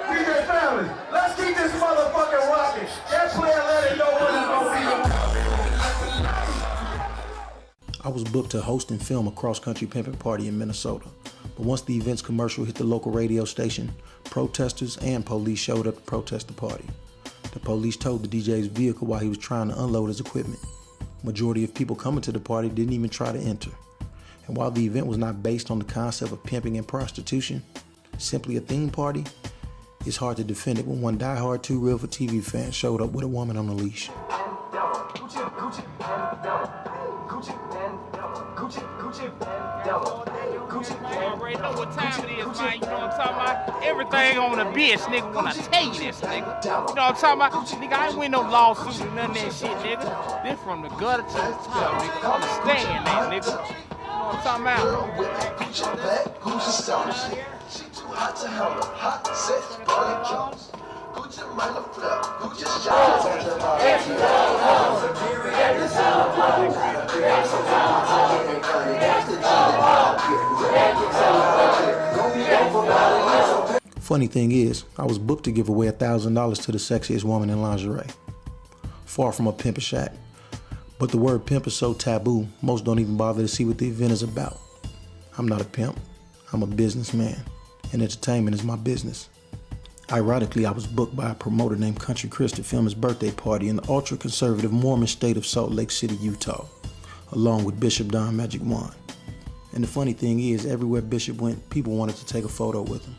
DJ family, let's keep this motherfucking rocking. That player let it know what it's gonna be. I was booked to host and film a cross-country pimping party in Minnesota. But once the event's commercial hit the local radio station, protesters and police showed up to protest the party. The police towed the DJ's vehicle while he was trying to unload his equipment. Majority of people coming to the party didn't even try to enter. And while the event was not based on the concept of pimping and prostitution, simply a theme party, it's hard to defend it when one diehard 2 Real for TV fan showed up with a woman on a leash. You already know what time it is, man. You know what I'm talking about? Everything on the bitch, nigga, when I tell you this, nigga. You know what I'm talking about? Nigga, I ain't win no lawsuits or none of that shit, nigga. This from the gutter to the top, nigga. Understand that, nigga. You know what I'm talking about? She too hot to handle, hot sex, body counts. Gucci man of flip, Gucci Funny thing is, I was booked to give away $1,000 to the sexiest woman in lingerie. Far from a pimp shack. But the word pimp is so taboo, most don't even bother to see what the event is about. I'm not a pimp, I'm a businessman, and entertainment is my business. Ironically, I was booked by a promoter named Country Chris to film his birthday party in the ultra-conservative Mormon state of Salt Lake City, Utah, along with Bishop Don Magic Wand. And the funny thing is, everywhere Bishop went, people wanted to take a photo with him.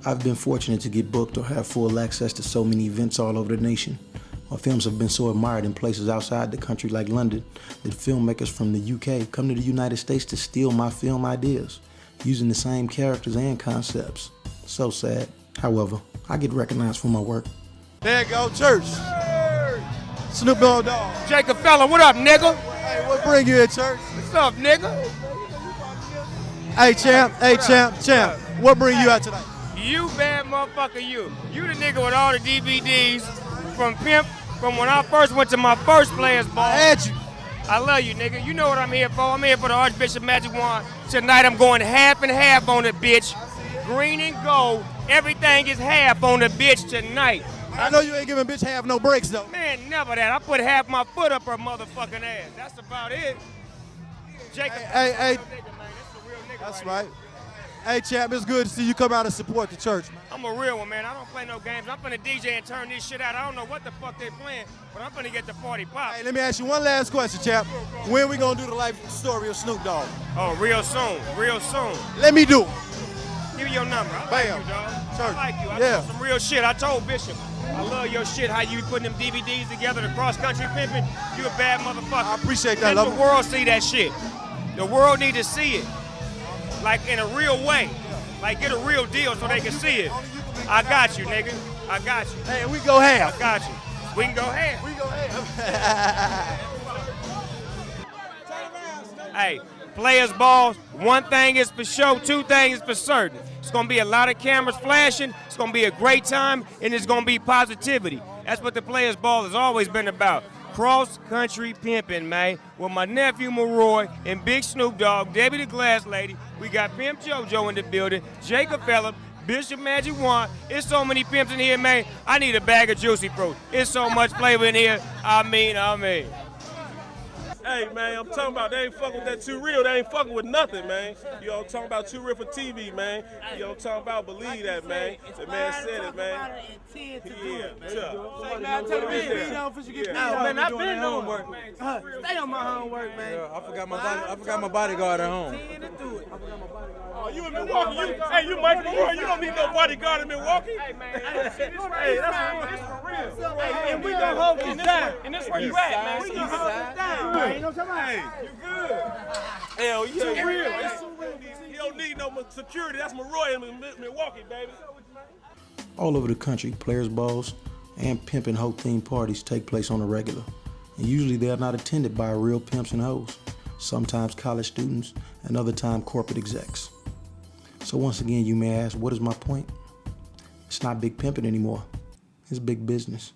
I've been fortunate to get booked or have full access to so many events all over the nation. My films have been so admired in places outside the country like London that filmmakers from the UK come to the United States to steal my film ideas, using the same characters and concepts. So sad. However, I get recognized for my work. There you go, church. Snoop Dogg. Jacob Fella, what up, nigga? Hey, what bring you in, church? What's up, nigga? Hey, champ. Hey, champ. What bring you out tonight? You bad motherfucker, you. You the nigga with all the DVDs from Pimp, from when I first went to my first Players Ball. I had you. I love you, nigga. You know what I'm here for. I'm here for the Archbishop Magic Wand. Tonight I'm going half and half on the bitch. Green and gold. Everything is half on the bitch tonight. I know you ain't giving bitch half no breaks, though. Man, never that. I put half my foot up her motherfucking ass. That's about it. Jacob. Hey. That's right. Hey, champ, it's good to see you come out and support the church, man. I'm a real one, man. I don't play no games. I'm finna DJ and turn this shit out. I don't know what the fuck they playing, but I'm finna get the party pop. Hey, let me ask you one last question, champ. When we gonna do the life story of Snoop Dogg? Oh, real soon. Real soon. Let me do it. Give me your number. I Bam. like you, dog. Church. I like you. I Yeah. know some real shit. I told Bishop, I love your shit, how you putting them DVDs together, the cross-country pimping. You a bad motherfucker. I appreciate that, Let love. the world see that shit. The world need to see it. Like in a real way. Like get a real deal so they can see it. I got you, nigga. I got you. Hey, we go half. I got you. We can go half. We go half. Hey, Players Ball, one thing is for sure, two things is for certain. It's gonna be a lot of cameras flashing, it's gonna be a great time, and it's gonna be positivity. That's what the Players Ball has always been about. Cross-country pimping, man, with my nephew Maroy and Big Snoop Dogg, Debbie the Glass Lady. We got Pimp JoJo in the building, Jacob Phillip, Bishop Magic Wand. It's so many pimps in here, man. I need a bag of Juicy Fruit. It's so much flavor in here. I mean. Hey, man, I'm talking about they ain't fucking with that Too Real. They ain't fucking with nothing, man. You know, I'm talking about Too Real for TV, man. You know, I'm talking about believe that, man. The man said it, man. Yeah, tough. Man, I've been doing work. Stay on my homework, man. I forgot my bodyguard at home. Oh, you in Milwaukee? Hey, you Michael Maroy. You don't need no bodyguard in Milwaukee. Hey, man. Hey, that's for real. Hey, and we gonna hold this down. And that's where you at, man. We gonna hold this down, man. You know what I'm talking about? Hey, you good. Hell yeah. Too real. It's too real. You don't need no security. That's Maroy in Milwaukee, baby. All over the country, players' balls and pimp and hoe themed parties take place on a regular. And usually they are not attended by real pimps and hoes. Sometimes college students and other time corporate execs. So once again, you may ask, what is my point? It's not big pimping anymore. It's big business.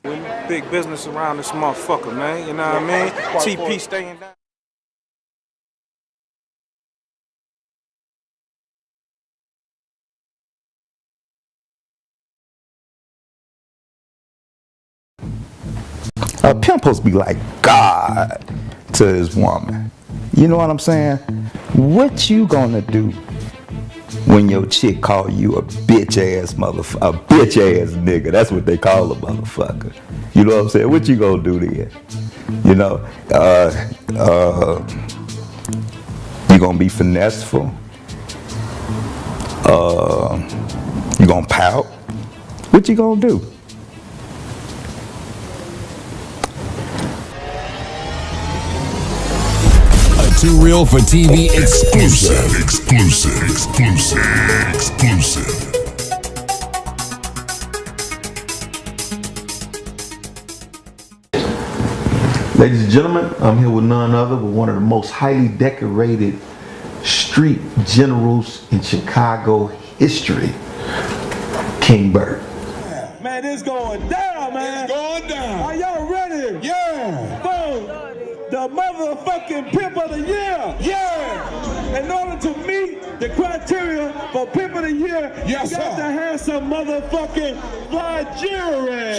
Big business around this motherfucker, man. You know what I mean? TP staying down. A pimp supposed to be like God to his woman. You know what I'm saying? What you gonna do when your chick call you a bitch ass motherfucker, a bitch ass nigga? That's what they call a motherfucker. You know what I'm saying? What you gonna do then? You know, you gonna be finesseful? You gonna pout? What you gonna do? Too Real for TV exclusive. Ladies and gentlemen, I'm here with none other but one of the most highly decorated street generals in Chicago history, King Bert. Man, it's going down, man. It's going down. Are y'all ready? Yeah. Boom. The motherfucking Pimp of the Year. Yeah. In order to meet the criteria for Pimp of the Year, yes, you got to have some motherfucking fly jewelry.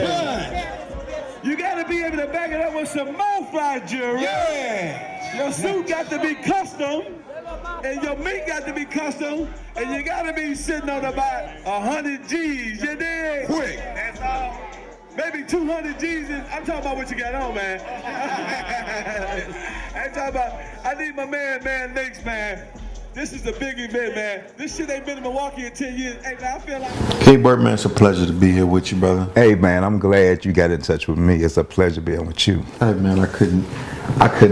You got to be able to back it up with some more fly jewelry. Yeah. Your suit got to be custom, and your mink got to be custom, and you got to be sitting on about 100 G's. You dig? Quick. That's all. Maybe 200 G's. I'm talking about what you got on, man. I'm talking about, I need my man Links, man. This is a big event, man. This shit ain't been in Milwaukee in 10 years. Hey, man, I feel like... King Bert, man, it's a pleasure to be here with you, brother. Hey, man, I'm glad you got in touch with me. It's a pleasure being with you. Hey, man, I could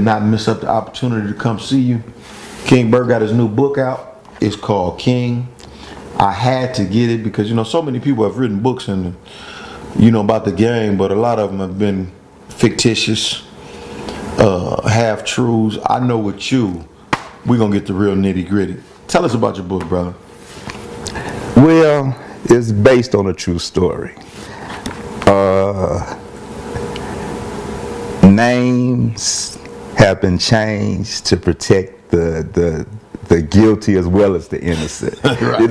not miss up the opportunity to come see you. King Bert got his new book out. It's called King. I had to get it because, you know, so many people have written books and, you know, about the game, but a lot of them have been fictitious, half-truths. I know with you, we're going to get the real nitty-gritty. Tell us about your book, brother. Well, it's based on a true story. Names have been changed to protect the guilty as well as the innocent. Right. You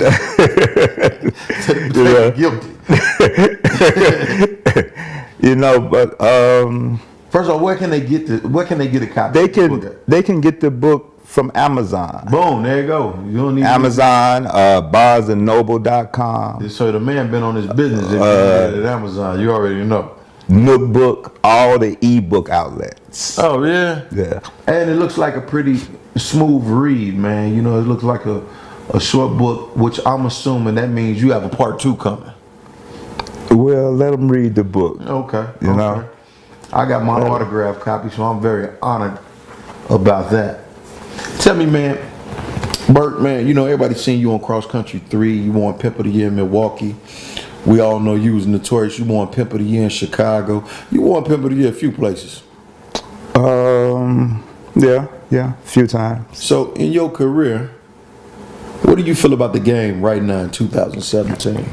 know? Guilty. You know, but first of all, where can they get a copy? They can get the book from Amazon. Boom, there you go. You don't need Amazon, barsandnoble.com. So the man been on his business if you get it at Amazon. You already know. Nookbook, all the ebook outlets. Oh yeah. Yeah. And it looks like a pretty smooth read, man. You know, it looks like a short book, which I'm assuming that means you have a part 2 coming. Well, let them read the book. Okay. You know, I got my autographed copy, so I'm very honored about that. Tell me, man, Bert, man, you know, everybody's seen you on Cross Country 3. You won Pimp of the Year in Milwaukee. We all know you was notorious. You won Pimp of the Year in Chicago. You won Pimp of the Year a few places. Yeah, a few times. So, in your career, what do you feel about the game right now in 2017?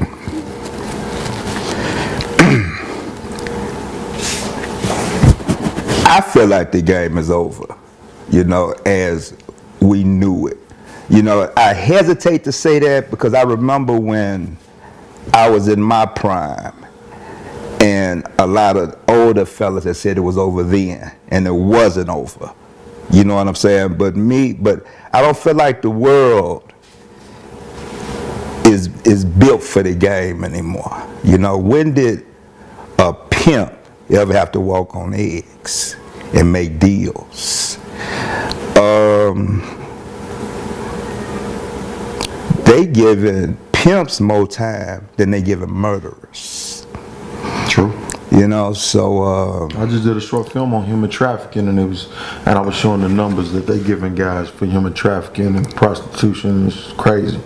I feel like the game is over, you know, as we knew it. You know, I hesitate to say that because I remember when I was in my prime and a lot of older fellas that said it was over then, and it wasn't over. You know what I'm saying? But I don't feel like the world is built for the game anymore. You know, when did a pimp ever have to walk on eggs and make deals? They giving pimps more time than they giving murderers. True. You know, so I just did a short film on human trafficking, and I was showing the numbers that they giving guys for human trafficking and prostitution. It's crazy.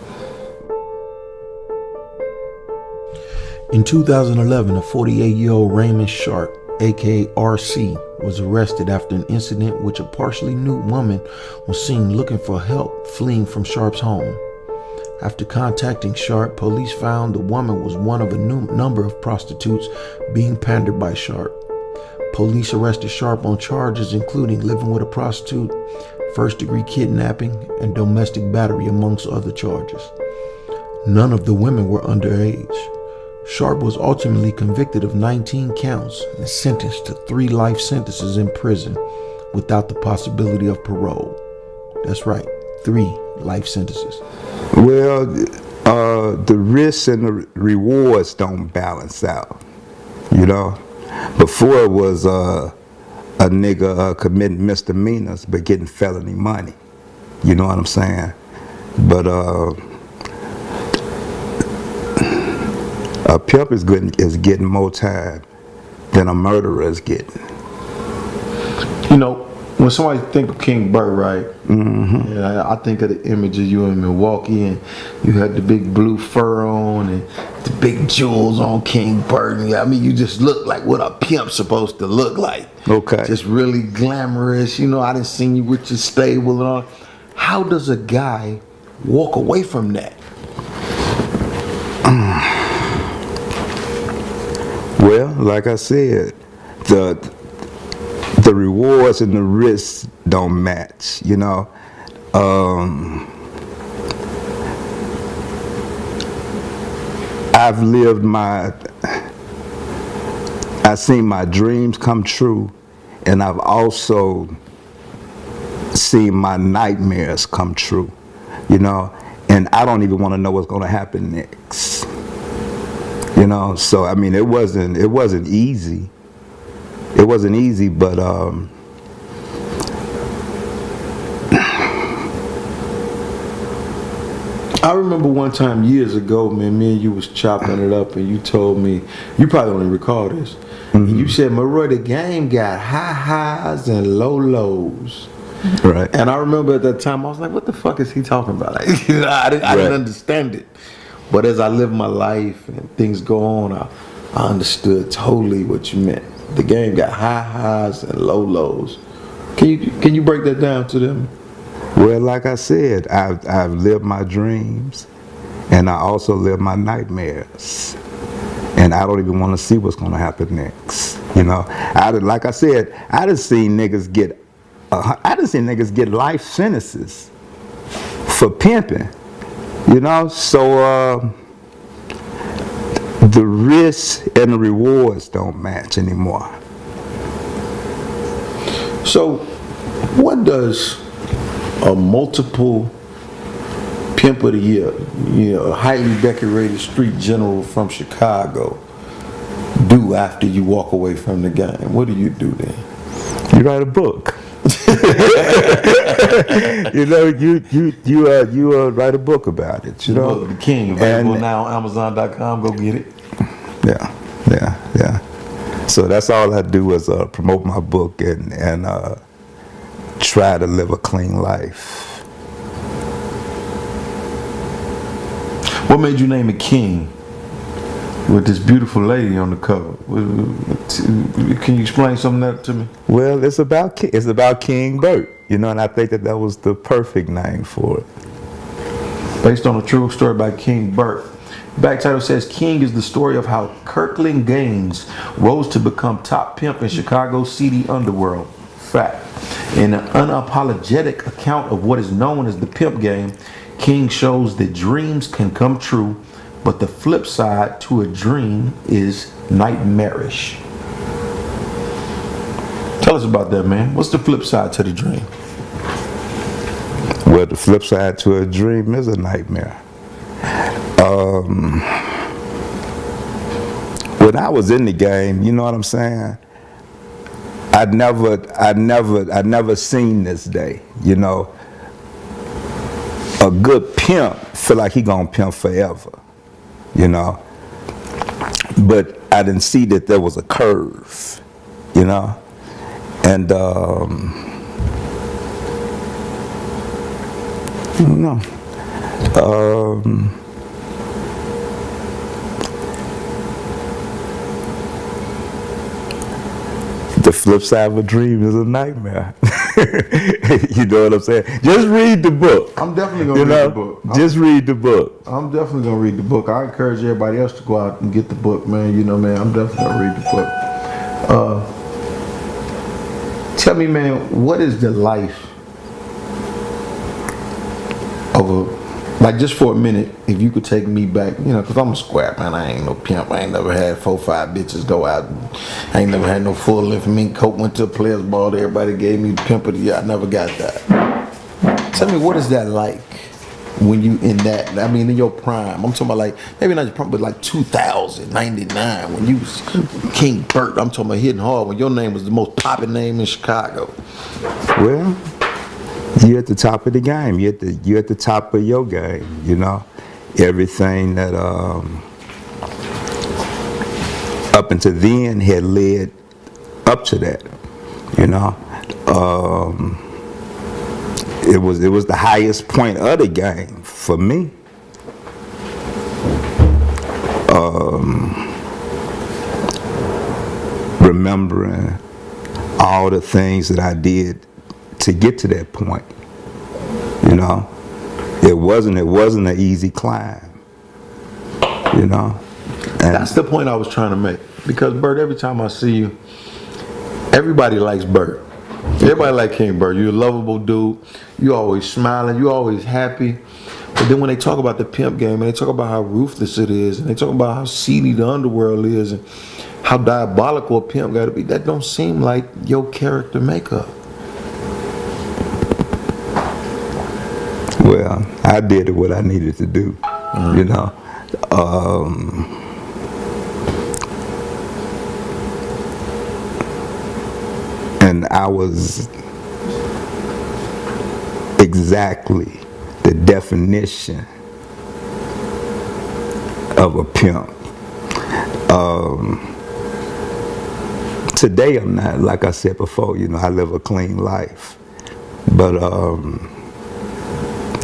In 2011, a 48-year-old Raymond Sharp, aka RC, was arrested after an incident in which a partially nude woman was seen looking for help fleeing from Sharp's home. After contacting Sharp, police found the woman was one of a number of prostitutes being pandered by Sharp. Police arrested Sharp on charges including living with a prostitute, first-degree kidnapping, and domestic battery, amongst other charges. None of the women were underage. Sharp was ultimately convicted of 19 counts and sentenced to 3 life sentences in prison without the possibility of parole. That's right, 3 life sentences. Well, the risks and the rewards don't balance out. You know, before it was a nigga committing misdemeanors but getting felony money. You know what I'm saying? But a pimp is getting more time than a murderer is getting. You know, when somebody think of King Burt, right? Mm-hmm. Yeah, I think of the image of you in Milwaukee, and you had the big blue fur on and the big jewels on King Burt. I mean, you just look like what a pimp's supposed to look like. Okay. Just really glamorous. You know, I done seen you with your stable and all. How does a guy walk away from that? Well, like I said, the rewards and the risks don't match, you know. I've seen my dreams come true, and I've also seen my nightmares come true, you know, and I don't even want to know what's going to happen next. You know, so I mean, it wasn't easy. It wasn't easy, but I remember one time years ago, man, me and you was chopping it up, and you told me, you probably only recall this, and you said, Maroy, the game got high highs and low lows. Right. And I remember at that time, I was like, what the fuck is he talking about? Like, you know, I didn't understand it. But as I live my life and things go on, I understood totally what you meant. The game got high highs and low lows. Can you break that down to them? Well, like I said, I've lived my dreams, and I also live my nightmares, and I don't even want to see what's going to happen next. You know, like I said, I done seen niggas get life sentences for pimping. You know, so the risks and the rewards don't match anymore. So, what does a multiple pimp of the year, you know, a highly decorated street general from Chicago, do after you walk away from the game? What do you do then? You write a book. You know, you write a book about it. You know, The King, available now on Amazon.com. Go get it. Yeah. So that's all I do is promote my book and try to live a clean life. What made you name it King? With this beautiful lady on the cover. Can you explain some of that to me? Well, it's about King Burt, you know, and I think that was the perfect name for it. Based on a true story by King Burt. Back title says, King is the story of how Kirkland Gaines rose to become top pimp in Chicago's seedy underworld. Fact. In an unapologetic account of what is known as the pimp game, King shows that dreams can come true, but the flip side to a dream is nightmarish. Tell us about that, man. What's the flip side to the dream? Well, the flip side to a dream is a nightmare. When I was in the game, you know what I'm saying? I'd never seen this day, you know. A good pimp feel like he gonna pimp forever, you know. But I didn't see that there was a curve, you know. And no. The flip side of a dream is a nightmare. You know what I'm saying? Just read the book. I'm definitely gonna read the book. Just read the book. I'm definitely gonna read the book. I encourage everybody else to go out and get the book, man. You know, man, I'm definitely gonna read the book. Tell me, man, what is the life of a, like, just for a minute, if you could take me back, you know, because I'm a square, man. I ain't no pimp. I ain't never had 4 or 5 bitches go out. I ain't never had no full length mink coat. Went to a players ball. Everybody gave me the pimp of the year. I never got that. Tell me, what is that like when you in that, I mean, in your prime? I'm talking about, like, maybe not your prime, but like 2000, 99, when you was King Burt. I'm talking about hitting hard, when your name was the most popping name in Chicago. Well, you're at the top of the game. You're at the top of your game, you know. Everything that up until then had led up to that, you know. It was the highest point of the game for me. Remembering all the things that I did to get to that point, you know. It wasn't an easy climb, you know. And that's the point I was trying to make. Because Bert, every time I see you, everybody likes Bert. Everybody like King Bert. You're a lovable dude. You always smiling. You always happy. But then when they talk about the pimp game, and they talk about how ruthless it is, and they talk about how seedy the underworld is, and how diabolical a pimp got to be, that don't seem like your character makeup. Well, I did what I needed to do, you know. And I was exactly the definition of a pimp. Today I'm not, like I said before, you know, I live a clean life. But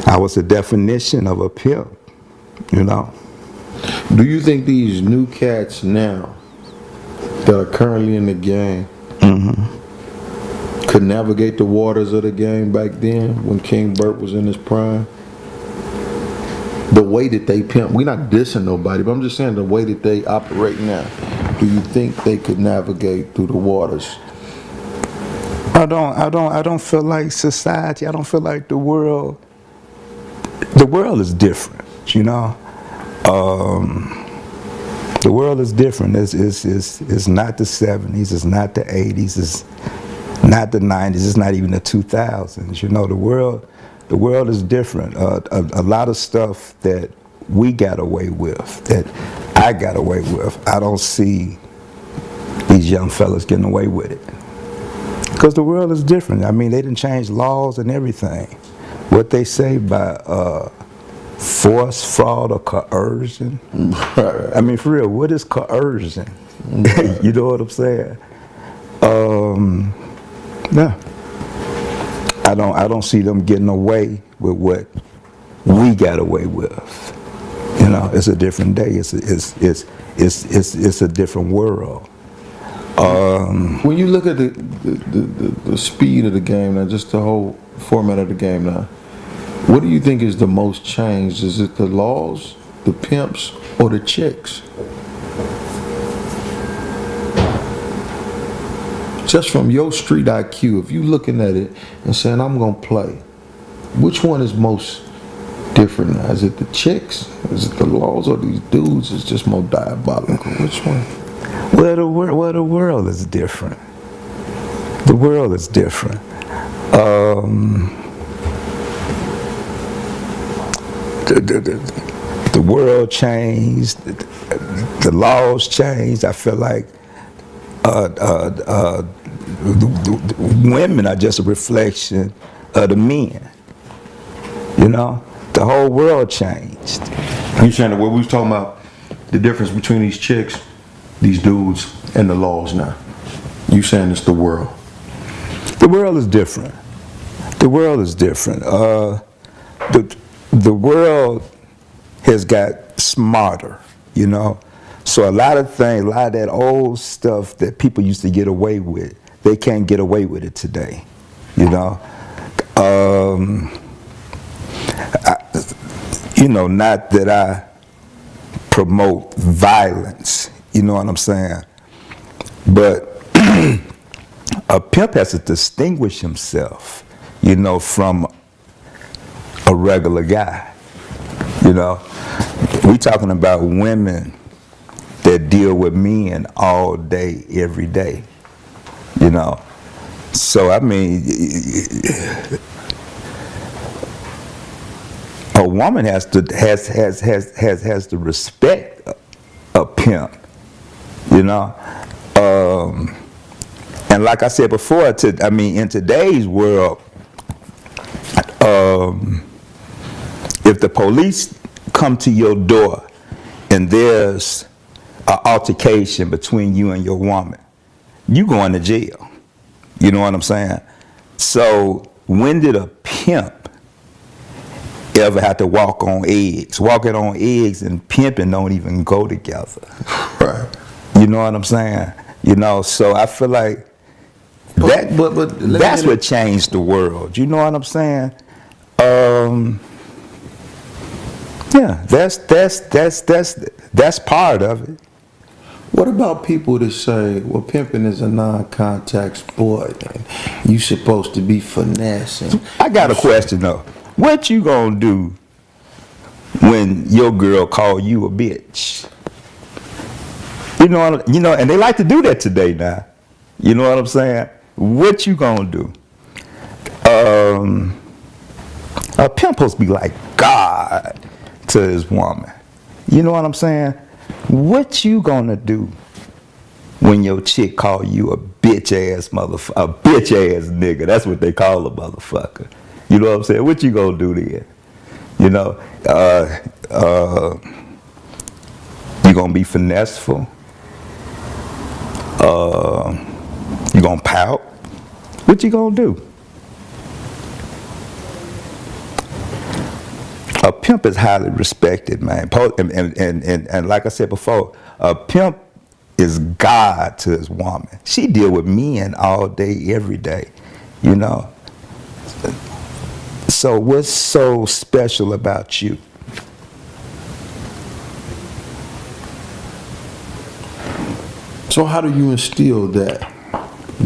I was the definition of a pimp, you know. Do you think these new cats now that are currently in the game could navigate the waters of the game back then when King Burt was in his prime? The way that they pimp, we're not dissing nobody, but I'm just saying the way that they operate now. Do you think they could navigate through the waters? I don't feel like society, I don't feel like the world is different, you know. The world is different. It's not the 70s, it's not the 80s, it's not the 90s, it's not even the 2000s. You know, the world is different. A lot of stuff that we got away with, that I got away with, I don't see these young fellas getting away with it. Because the world is different. I mean, they didn't change laws and everything. What they say by force, fraud, or coercion. I mean, for real, what is coercion? You know what I'm saying? No. I don't see them getting away with what we got away with. You know, it's a different day. It's a different world. When you look at the speed of the game now, just the whole format of the game now, what do you think is the most changed? Is it the laws, the pimps, or the chicks? Just from your street IQ, if you looking at it and saying, I'm going to play, which one is most different now? Is it the chicks? Is it the laws, or these dudes is just more diabolical? Which one? Well, the world is different. The world is different. The world changed. The laws changed. I feel like the women are just a reflection of the men. You know, the whole world changed. You saying that what we was talking about, the difference between these chicks, these dudes, and the laws now? You saying it's the world? The world is different. The world is different. The world has got smarter, you know. So a lot of things, a lot of that old stuff that people used to get away with, they can't get away with it today, you know. You know, not that I promote violence, you know what I'm saying? But a pimp has to distinguish himself, you know, from a regular guy. You know, we talking about women that deal with men all day, every day. You know, so I mean, a woman has to respect a pimp. You know, and like I said before, in today's world, if the police come to your door and there's an altercation between you and your woman, you going to jail. You know what I'm saying? So when did a pimp ever have to walk on eggs? Walking on eggs and pimping don't even go together. Right. You know what I'm saying? You know, so I feel like that's what changed the world. You know what I'm saying? Yeah, that's part of it. What about people that say, well, pimping is a non-contact sport and you supposed to be finessing? I got a question though. What you gonna do when your girl call you a bitch? You know, and they like to do that today now. You know what I'm saying? What you gonna do? A pimp supposed to be like God to his woman. You know what I'm saying? What you gonna do when your chick call you a bitch ass a bitch ass nigga? That's what they call a motherfucker. You know what I'm saying? What you gonna do then? You know, you gonna be finesseful? You gonna pout? What you gonna do? A pimp is highly respected, man. And like I said before, a pimp is God to his woman. She deal with men all day, every day, you know. So what's so special about you? So how do you instill that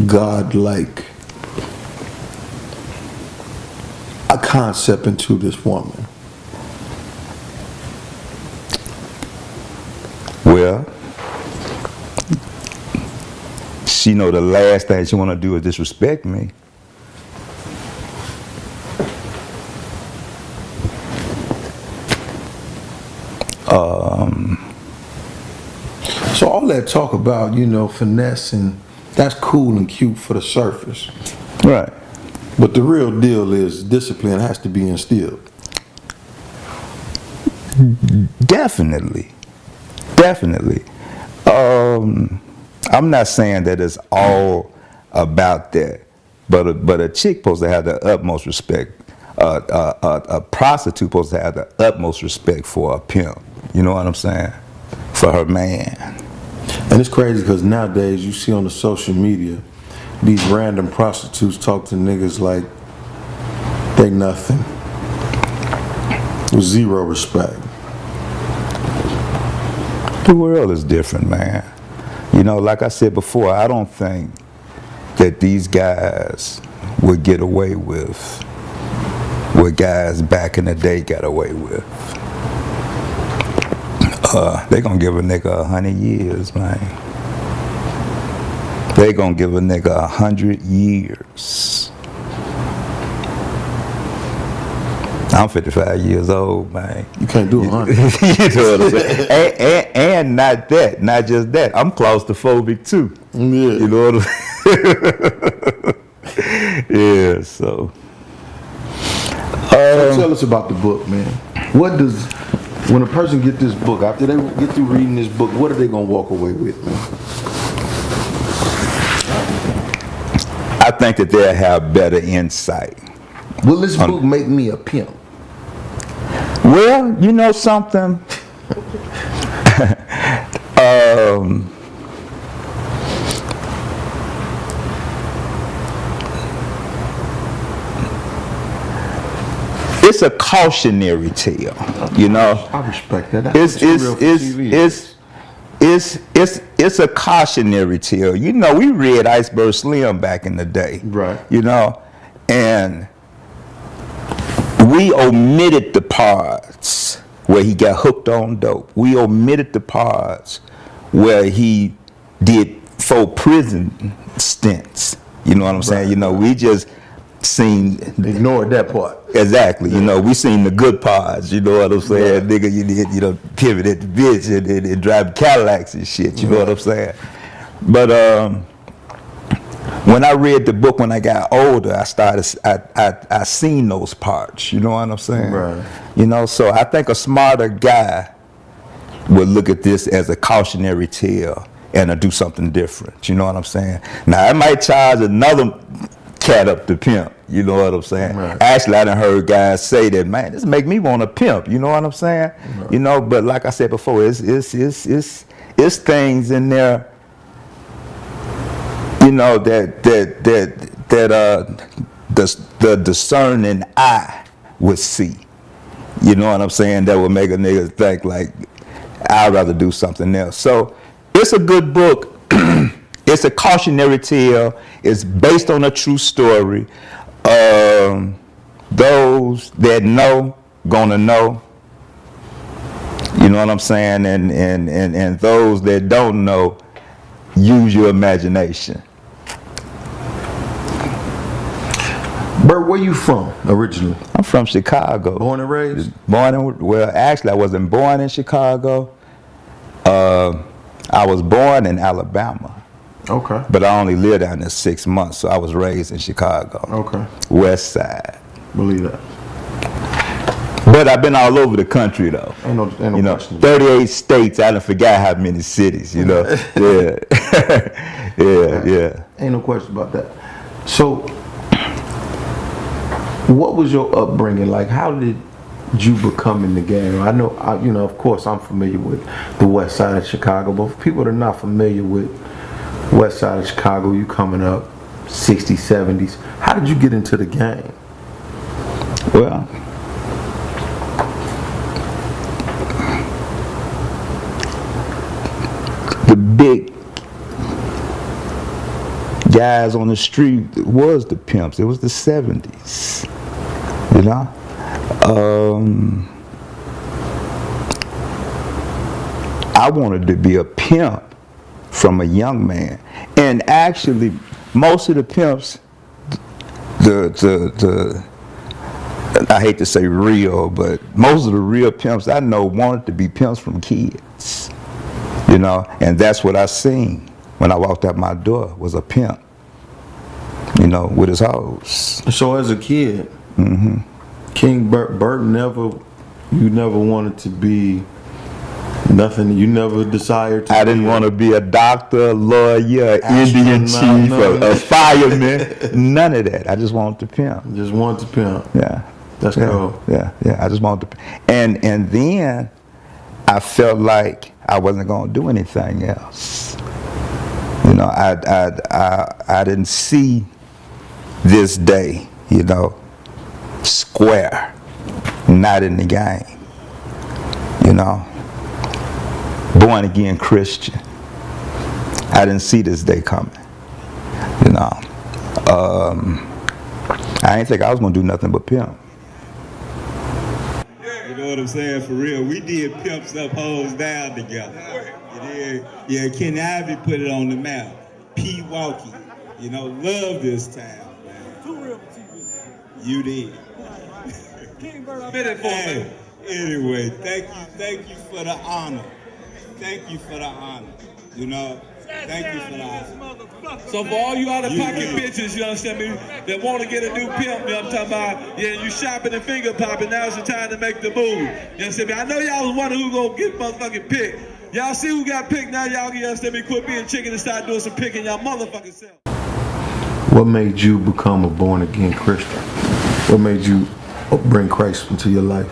God-like a concept into this woman? Well, she know the last thing she want to do is disrespect me. So all that talk about, you know, finessing, that's cool and cute for the surface. Right. But the real deal is discipline has to be instilled. Definitely. I'm not saying that it's all about that, but a chick supposed to have the utmost respect. A prostitute supposed to have the utmost respect for a pimp. You know what I'm saying? For her man. And it's crazy because nowadays you see on the social media these random prostitutes talk to niggas like they nothing. With zero respect. The world is different, man. You know, like I said before, I don't think that these guys would get away with what guys back in the day got away with. They gonna give a nigga 100 years, man. They gonna give a nigga 100 years. I'm 55 years old, man. You can't do 100. You know what I'm saying? And not that, not just that. I'm claustrophobic too. Yeah. You know what I'm saying? Yeah, so. So tell us about the book, man. What does, when a person get this book, after they get through reading this book, what are they gonna walk away with, man? I think that they'll have better insight. Will this book make me a pimp? Well, you know something? It's a cautionary tale, you know. I respect that. That's real for TV. It's a cautionary tale. You know, we read Iceberg Slim back in the day, right? You know, and we omitted the parts where he got hooked on dope. We omitted the parts where he did 4 prison stints. You know what I'm saying? You know, we just ignored that part. Exactly. You know, we seen the good parts. You know what I'm saying? Right. Nigga, you did, you know, pivot at the bitch and drive Cadillacs and shit. You know what I'm saying? But when I read the book when I got older, I seen those parts. You know what I'm saying? Right. You know, so I think a smarter guy would look at this as a cautionary tale and do something different. You know what I'm saying? Now, I might charge another cat up to pimp. You know what I'm saying? Right. Actually, I done heard guys say that, man, this make me want to pimp. You know what I'm saying? Right. You know, but like I said before, it's things in there, you know, that the discerning eye would see. You know what I'm saying? That would make a nigga think like, I'd rather do something else. So it's a good book. It's a cautionary tale. It's based on a true story. Those that know, gonna know. You know what I'm saying? And those that don't know, use your imagination. Bert, where you from originally? I'm from Chicago. Born and raised? Well, actually, I wasn't born in Chicago. I was born in Alabama. Okay. But I only lived down there 6 months, so I was raised in Chicago. Okay. West Side. Believe that. But I've been all over the country though. Ain't no you know, question. 38 states. I done forgot how many cities. You know. Yeah. Yeah. Ain't no question about that. So, what was your upbringing like? How did you become in the game? I know, you know, of course, I'm familiar with the West Side of Chicago, but for people that are not familiar with West Side of Chicago, you coming up 60s, 70s. How did you get into the game? Well, the big guys on the street was the pimps. It was the 70s, you know. I wanted to be a pimp from a young man, and actually, most of the pimps, I hate to say real, but most of the real pimps I know wanted to be pimps from kids, you know, and that's what I seen when I walked out my door was a pimp, you know, with his hoes. So as a kid, King Bert you never wanted to be nothing, you never desired to I didn't want to be a doctor, a lawyer, Indian chief, a fireman, none of that. I just wanted to pimp. Just wanted to pimp. Yeah. That's cool. Yeah. I just wanted to pimp. And then I felt like I wasn't going to do anything else. You know, I didn't see this day, you know, square, not in the game, you know. Born again Christian. I didn't see this day coming, you know. I didn't think I was gonna do nothing but pimp. You know what I'm saying? For real. We did Pimps Up, Hoes Down together. You did? Yeah, Kenny Ivy put it on the map. P. Walkie. You know, love this town, man. Too real for TV. You did. King Bird, I bet it for me. Anyway, thank you for the honor. Thank you for the honor. You know, thank you for the honor. So for all you out-of-pocket bitches, you understand me, that want to get a new pimp, you know what I'm talking about? Yeah, you shopping and finger popping, now's the time to make the move. You understand me? I know y'all was wondering who gonna get motherfucking picked. Y'all see who got picked, now y'all can, you understand me, quit being chicken and start doing some picking y'all motherfucking self. What made you become a born-again Christian? What made you bring Christ into your life?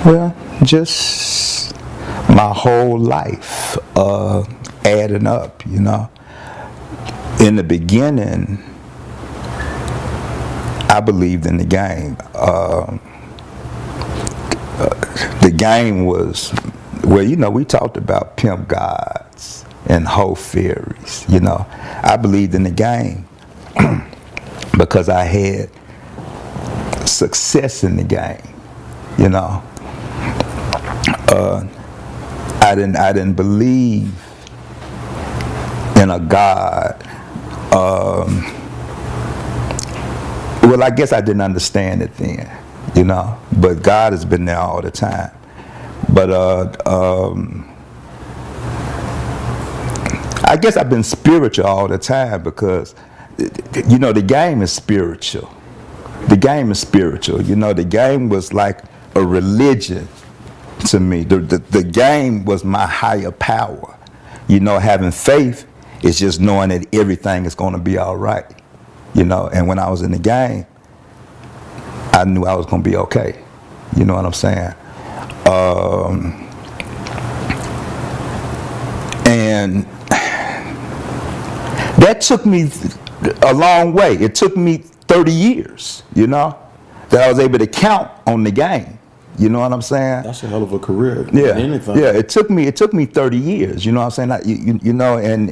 Well, just my whole life adding up, you know. In the beginning, I believed in the game. The game was, well, you know, we talked about pimp gods and hoe fairies, you know. I believed in the game because I had success in the game, you know. I didn't believe in a God. Well, I guess I didn't understand it then, you know. But God has been there all the time. But I guess I've been spiritual all the time because, you know, the game is spiritual. The game is spiritual. You know, the game was like a religion to me. The game was my higher power. You know, having faith is just knowing that everything is going to be all right. You know, and when I was in the game, I knew I was going to be okay. You know what I'm saying? And that took me a long way. It took me 30 years, you know, that I was able to count on the game. You know what I'm saying? That's a hell of a career. Yeah, Anything. yeah. It took me 30 years. You know what I'm saying? You know, and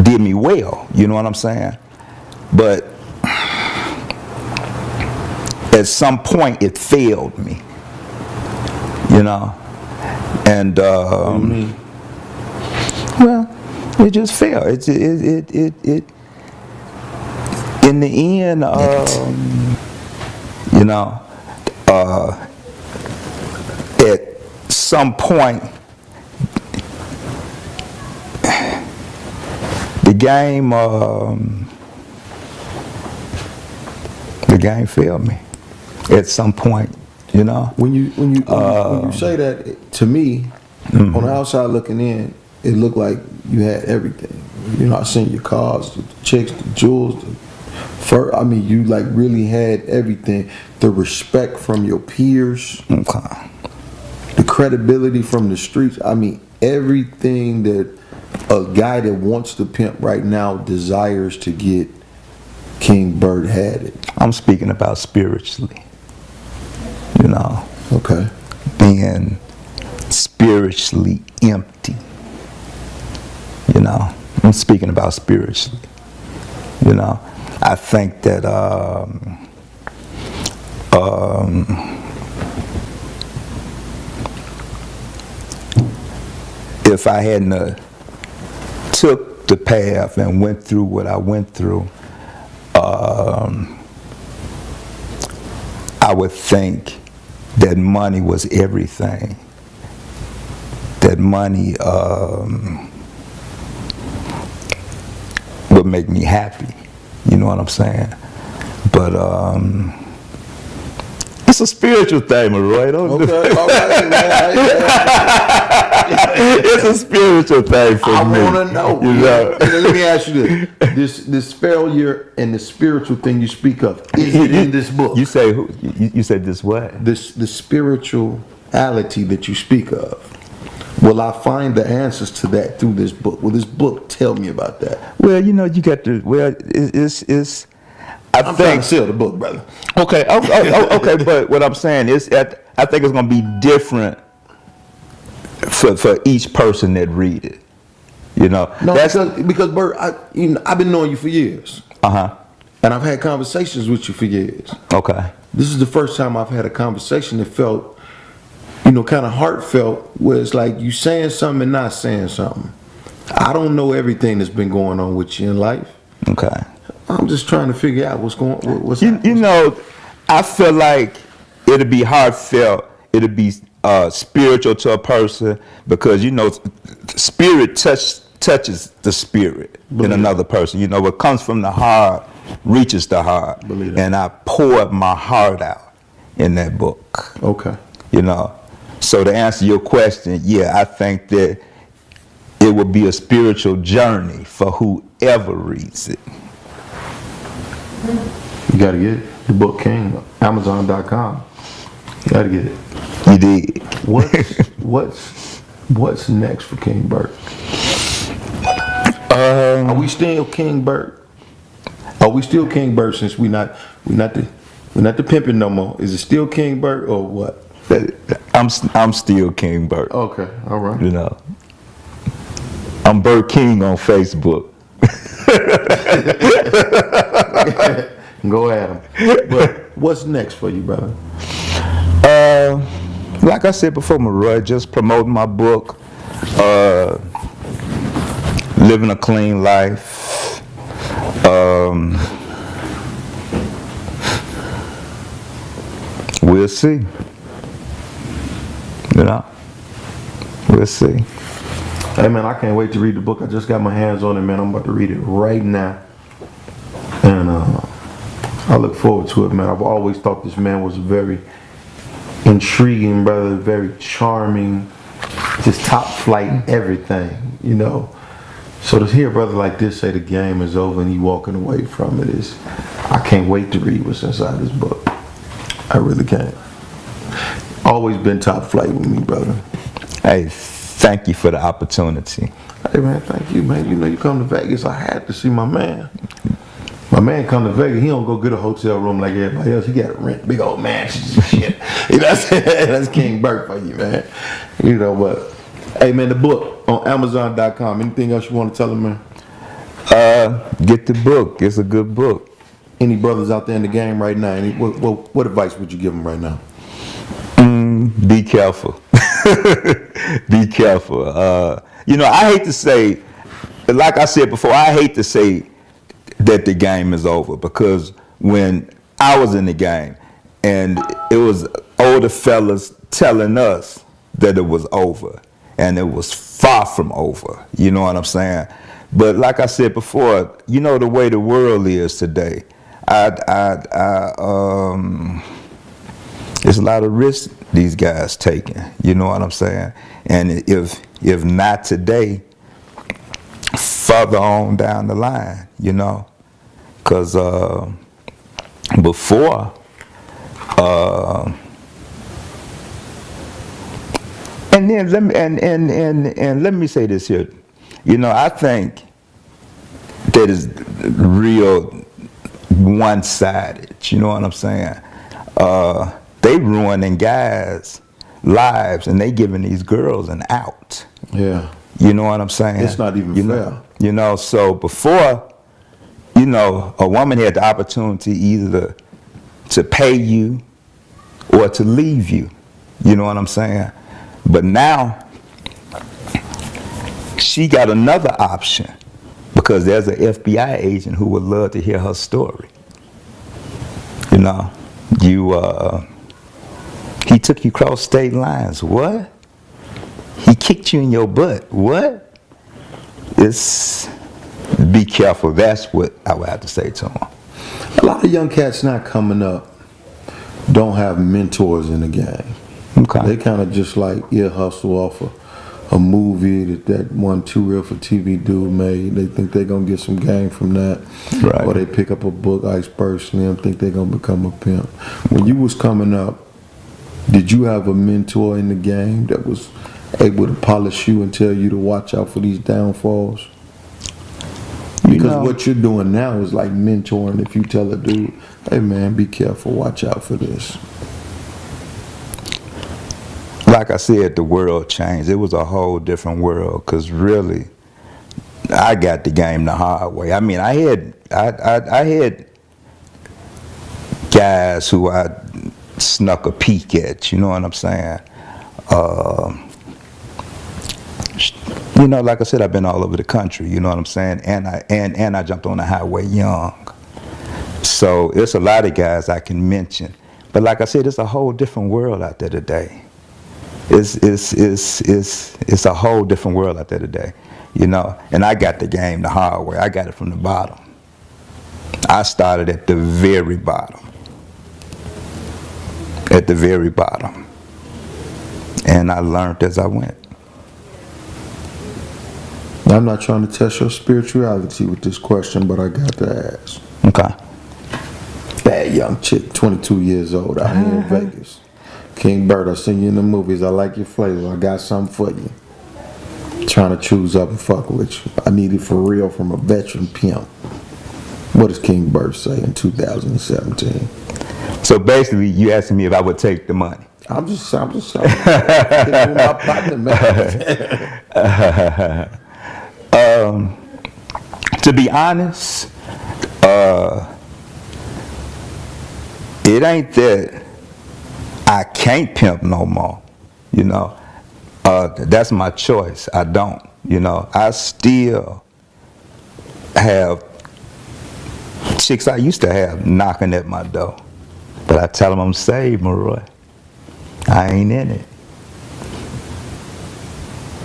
did me well. You know what I'm saying? But at some point, it failed me. You know, and well, it just failed. It in the end, you know, at some point, the game failed me. At some point, you know. When you say that, to me, on the outside looking in, it looked like you had everything. You know, I seen your cars, the chicks, the jewels, the fur. I mean, you like really had everything. The respect from your peers, the credibility from the streets. I mean, everything that a guy that wants to pimp right now desires to get. King Bird had it. I'm speaking about spiritually. You know. Okay. Being spiritually empty. You know. I'm speaking about spiritually. You know. I think that if I hadn't took the path and went through what I went through, I would think that money was everything. That money would make me happy. You know what I'm saying? But it's a spiritual thing, Maroy. Don't do it. All right, man. It's a spiritual thing for me. I want to know. You know? Let me ask you this failure and the spiritual thing you speak of, is it in this book? You say who? You said this what? The spirituality that you speak of. Will I find the answers to that through this book? Will this book tell me about that? Well, you know, you got to. Well, it's. I'm trying to sell the book, brother. Okay, okay, but what I'm saying is, I think it's going to be different for each person that read it. You know, no, because Bert, I've been knowing you for years. And I've had conversations with you for years. Okay. This is the first time I've had a conversation that felt, kind of heartfelt, where it's like you saying something and not saying something. I don't know everything that's been going on with you in life. Okay. I'm just trying to figure out what's going. I feel like it'll be heartfelt. It'll be spiritual to a person because spirit touches the spirit in another person. What comes from the heart reaches the heart. And I poured my heart out in that book. Okay. So to answer your question, yeah, I think that it will be a spiritual journey for whoever reads it. You gotta get it. The book King, Amazon.com. You gotta get it. You did. What's next for King Burt? Are we still King Burt? Are we still King Burt since we're not the pimping no more? Is it still King Burt or what? I'm still King Burt. Okay, all right. I'm Burt King on Facebook. Go at him. But what's next for you, brother? Like I said before, Maroy, just promoting my book, living a clean life. We'll see. We'll see. Hey man, I can't wait to read the book. I just got my hands on it, man. I'm about to read it right now. And I look forward to it, man. I've always thought this man was a very intriguing brother, very charming, just top flight everything, So to hear a brother like this say the game is over and he walking away from it is, I can't wait to read what's inside this book. I really can't. Always been top flight with me, brother. Hey, thank you for the opportunity. Hey man, thank you, man. You come to Vegas, I had to see my man. My man come to Vegas, he don't go get a hotel room like everybody else. He got to rent big old mansions and shit. That's King Burt for you, man. But hey man, the book on Amazon.com. Anything else you want to tell them, man? Get the book. It's a good book. Any brothers out there in the game right now? What advice would you give them right now? Be careful. Be careful. I hate to say, like I said before, I hate to say that the game is over because when I was in the game and it was older fellas telling us that it was over and it was far from over. You know what I'm saying? But like I said before, the way the world is today, it's a lot of risk these guys taking. You know what I'm saying? And if not today, further on down the line, because before, and then let me say this here, I think that is real one-sided. You know what I'm saying? They ruining guys' lives and they giving these girls an out. Yeah. You know what I'm saying? It's not even fair. So before, a woman had the opportunity either to pay you or to leave you. You know what I'm saying? But now, she got another option because there's an FBI agent who would love to hear her story. He took you across state lines. What? He kicked you in your butt. What? Be careful. That's what I would have to say to him. A lot of young cats not coming up don't have mentors in the game. Okay. They kind of just like ear hustle off a movie that one Too Real for TV dude made. They think they're going to get some game from that. Right. Or they pick up a book, Iceberg Slim, think they're going to become a pimp. When you was coming up, did you have a mentor in the game that was able to polish you and tell you to watch out for these downfalls? Because what you're doing now is like mentoring. If you tell a dude, hey man, be careful, watch out for this. Like I said, the world changed. It was a whole different world because really, I got the game the hard way. I mean, I had guys who I snuck a peek at, you know what I'm saying? You know, like I said, I've been all over the country, you know what I'm saying? And I jumped on the highway young. So it's a lot of guys I can mention. But like I said, it's a whole different world out there today. It's a whole different world out there today, you know? And I got the game the hard way. I got it from the bottom. I started at the very bottom. At the very bottom. And I learned as I went. I'm not trying to test your spirituality with this question, but I got to ask. Okay. Bad young chick, 22 years old, out here in Vegas. King Bert, I seen you in the movies. I like your flavor. I got something for you. Trying to choose up and fuck with you. I need it for real from a veteran pimp. What does King Bert say in 2017? So basically, you asking me if I would take the money. I'm just saying. My partner, man. To be honest, it ain't that I can't pimp no more, you know. That's my choice. I don't, you know. I still have chicks I used to have knocking at my door, but I tell them I'm saved, Maroy. I ain't in it.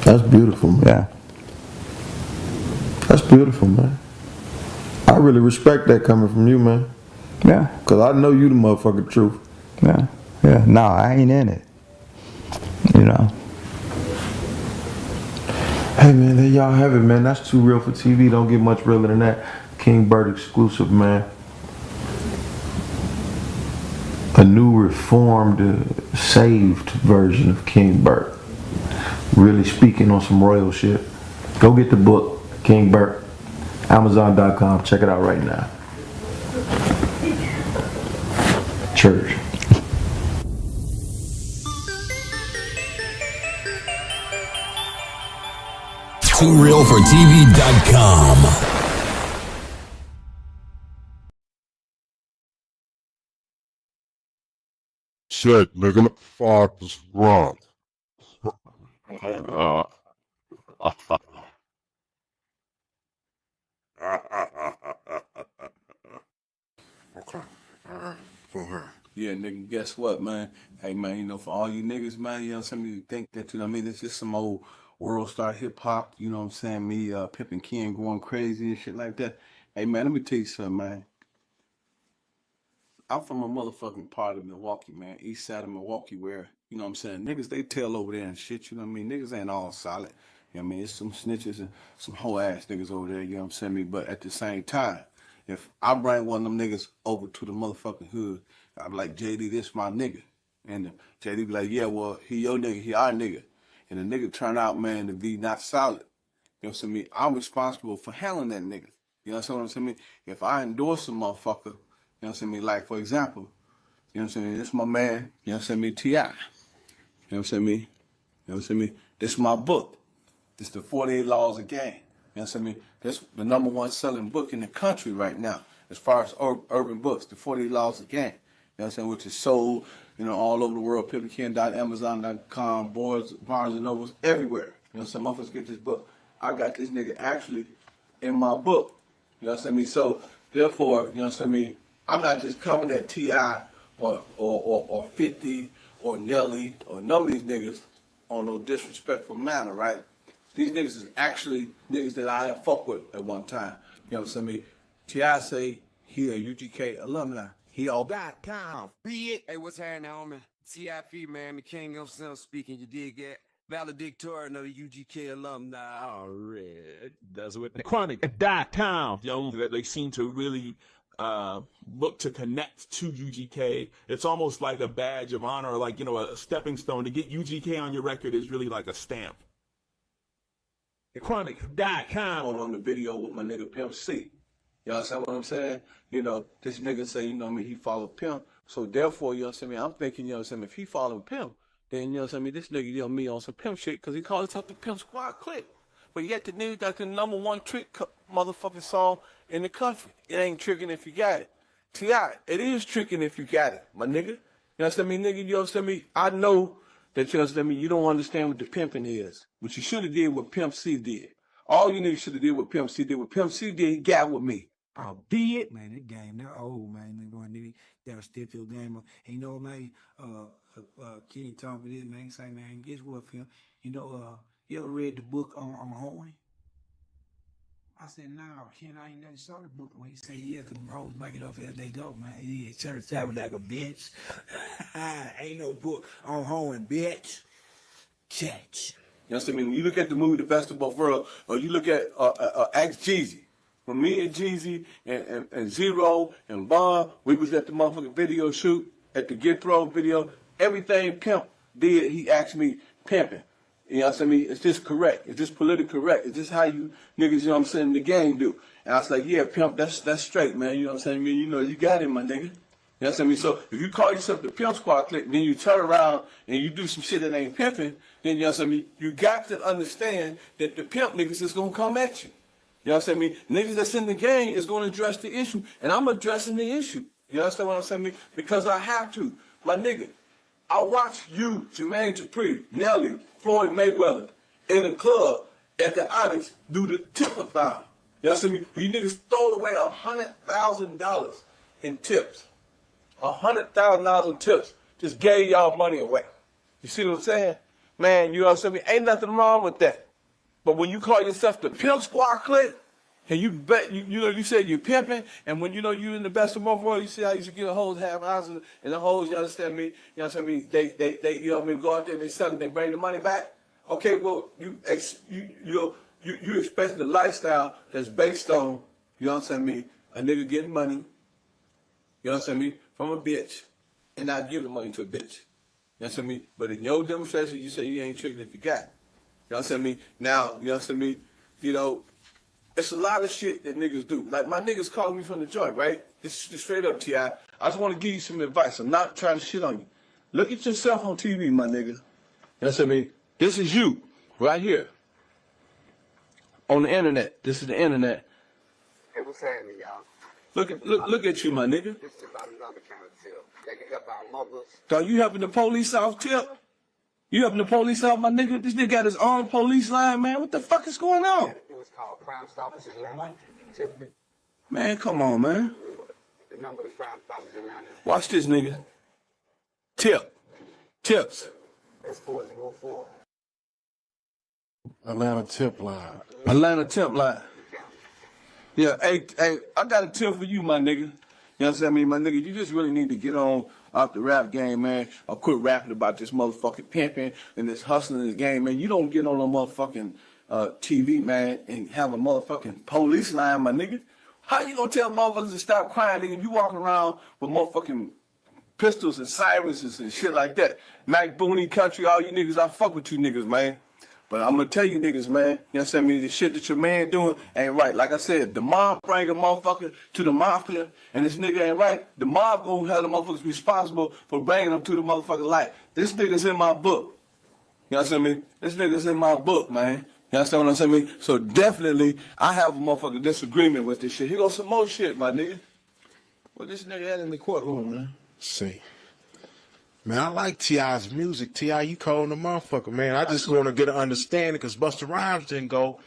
That's beautiful, man. Yeah. That's beautiful, man. I really respect that coming from you, man. Yeah. Cause I know you the motherfucking truth. Yeah. Yeah. No, I ain't in it. You know. Hey man, there y'all have it, man. That's too real for TV. Don't get much realer than that. King Bert exclusive, man. A new reformed, saved version of King Bert. Really speaking on some royal shit. Go get the book, King Bert. Amazon.com. Check it out right now. Church. TooRealForTV.com. Shit, nigga, the fuck is wrong? Okay. Yeah, nigga, guess what, man? Hey, man, you know, for all you niggas, man, you know, some of you think that, you know what I mean, it's just some old world star hip hop, you know what I'm saying? Me, Pimp and Ken going crazy and shit like that. Hey, man, let me tell you something, man. I'm from a motherfucking part of Milwaukee, man, east side of Milwaukee, where, you know what I'm saying, niggas, they tell over there and shit, you know what I mean? Niggas ain't all solid. You know what I mean? It's some snitches and some hoe ass niggas over there, you know what I'm saying? But at the same time, if I bring one of them niggas over to the motherfucking hood, I'm like, JD, this my nigga. And JD be like, yeah, well, he your nigga, he our nigga. And the nigga turn out, man, to be not solid. You know what I'm saying? I'm responsible for handling that nigga. You know what I'm saying? If I endorse a motherfucker, you know what I'm saying? Like, for example, you know what I'm saying? This my man, you know what I'm saying? T.I. You know what I'm saying? You know what I'm saying? This is my book. This is the 48 Laws of Game. You know what I'm saying? This the #1 selling book in the country right now, as far as urban books, the 48 Laws of Game. You know what I'm saying? Which is sold, you know, all over the world, Pimping.Amazon.com, Barnes and Nobles, everywhere. You know what I'm saying? Motherfuckers get this book. I got this nigga actually in my book. You know what I'm saying? So, therefore, you know what I'm saying? I'm not just coming at T.I. or 50 or Nelly or none of these niggas on no disrespectful manner, right? These niggas is actually niggas that I have fucked with at one time. You know what I'm saying? T.I. say he a UGK alumni. He all .com. Be it. Hey, what's happening, homie? T.I.P. man, the king himself speaking. You dig that? Valedictorian of the UGK alumni. All right. That's what Chronic.com. Yo, that they seem to really look to connect to UGK. It's almost like a badge of honor, like, you know, a stepping stone. To get UGK on your record is really like a stamp. Chronic.com. on the video with my nigga Pimp C. You understand what I'm saying? You know, this nigga say, you know what I mean, he followed Pimp. So therefore, you know what I'm saying? I'm thinking, you know what I'm saying, if he followed Pimp, then, you know what I'm saying, this nigga, you know, me on some Pimp shit, because he called himself the Pimp Squad Click. But yet the nigga got the #1 trick motherfucking song in the country. It ain't tricking if you got it. T.I., it is tricking if you got it, my nigga. You understand me, nigga? You understand me? I know that you understand me. You don't understand what the pimping is. But you should have did what Pimp C did. All you niggas should have did what Pimp C did. What Pimp C did, he got with me. I did, man. That game, they're old, man. They going to that'll step your game up. And you know, man, Kenny told me this, man. He say, man, guess what, Phil? You know, you ever read the book on Horn? I said, no, Ken, I ain't never saw the book. When he said, yeah, because the hoes make it up as they go, man. Yeah, church tabernacle, bitch. Ain't no book on Horn, bitch. Church. You understand me? When you look at the movie The Basketball World, or you look at Ask Jeezy. When me and Jeezy and Zero and Bob, we was at the motherfucking video shoot, at the Get Throw video, everything Pimp did, he asked me pimping. You know what I'm saying? Is this correct? Is this politically correct? Is this how you niggas, you know what I'm saying, the game do? And I was like, yeah, Pimp, that's straight, man. You know what I'm saying? You know, you got it, my nigga. You know what I'm saying? So if you call yourself the Pimp Squad clique, then you turn around and you do some shit that ain't pimping, then you know what I'm saying? You got to understand that the pimp niggas is gonna come at you. You know what I'm saying? Niggas that's in the game is gonna address the issue, and I'm addressing the issue. You understand what I'm saying? Because I have to. My nigga, I watched you, Jermaine Dupri, Nelly, Floyd Mayweather, in the club at the Onyx do the tip-a-thon. You know what I'm saying? You niggas stole away $100,000 in tips. $100,000 in tips. Just gave y'all money away. You see what I'm saying? Man, you know what I'm saying? Ain't nothing wrong with that. But when you call yourself the Pimp Squad clique, and you bet you said you're pimping, and when you know you in the best of both worlds, you see how you should get a hoes half houses, and the hoes, you understand me? You understand me? They you know what I mean? Go out there, they sell it, they bring the money back. Okay, well you expect the lifestyle that's based on, you understand me? A nigga getting money, you understand me? From a bitch, and not give the money to a bitch. You understand me? But in your demonstration, you say you ain't tricking if you got it. You understand me? Now, you understand me? You know. It's a lot of shit that niggas do. Like, my niggas calling me from the joint, right? This is straight up, T.I. I just want to give you some advice. I'm not trying to shit on you. Look at yourself on TV, my nigga. You understand me? This is you, right here. On the internet. This is the internet. Hey, what's happening, y'all? Look at you, my nigga. This is about another kind of tip. They can help our mothers. So you helping the police out, Tip? You helping the police out, my nigga? This nigga got his own police line, man. What the fuck is going on? It was called Crime Stoppers Line. Man, come on, man. The number of Crime Stoppers around here. Watch this, nigga. Tips. That's 404. Atlanta tip line. Atlanta tip line. Yeah, hey, I got a tip for you, my nigga. You understand me, my nigga? You just really need to get on off the rap game, man. Or quit rapping about this motherfucking pimping and this hustling in this game, man. You don't get on a motherfucking TV, man, and have a motherfucking police line, my nigga. How you gonna tell motherfuckers to stop crying, nigga? You walking around with motherfucking pistols and silences and shit like that. Mac Booney Country, all you niggas, I fuck with you niggas, man. But I'm gonna tell you niggas, man, you understand me, the shit that your man doing ain't right. Like I said, the mob bring a motherfucker to the mafia, and this nigga ain't right. The mob gonna have the motherfuckers responsible for bringing them to the motherfucking light. This nigga's in my book. You understand me? This nigga's in my book, man. You understand what I'm saying? Me? So definitely, I have a motherfucking disagreement with this shit. Here goes some more shit, my nigga. What this nigga had in the courtroom, man? See. Man, I like T.I.'s music. T.I., you cold the motherfucker, man. I just want to get an understanding because Busta Rhymes didn't go.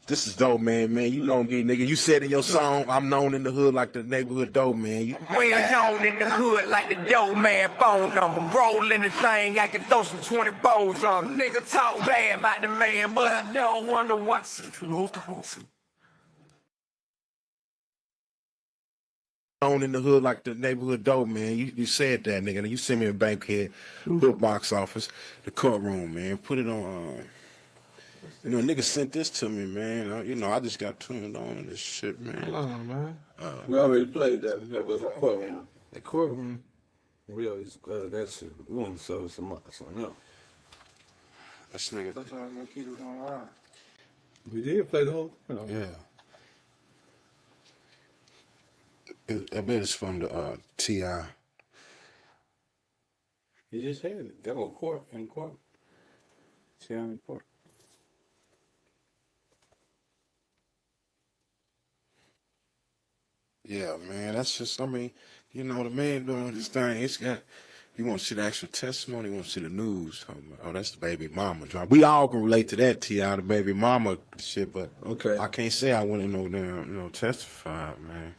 This is dope, man. You know me, nigga. You said in your song, I'm known in the hood like the neighborhood dope, man. We are known in the hood like the dope man. Phone number, rolling the thing. I can throw some 20 bowls on. Nigga talk bad about the man, but I don't wonder what's the Known in the hood like the neighborhood dope, man. You said that, nigga. You send me a Bankhead, book box office, the courtroom, man. Put it on. You know, nigga sent this to me, man. You know, I just got turned on to this shit, man. Hold on, man. We already played that. That was a courtroom. The courtroom, really, that's room, so it's a month, so no. That's nigga. That's all I'm gonna keep it on. We did play the whole thing. Yeah. I bet it's from the T.I. You just had it. That was court in court. T.I. in court. Yeah, man, that's just, I mean, you know, the man doing this thing, it's got, you want to see the actual testimony, you want to see the news. Oh, that's the baby mama drop. We all can relate to that, T.I., the baby mama shit, but okay. I can't say I went in no damn, you know, testified, man.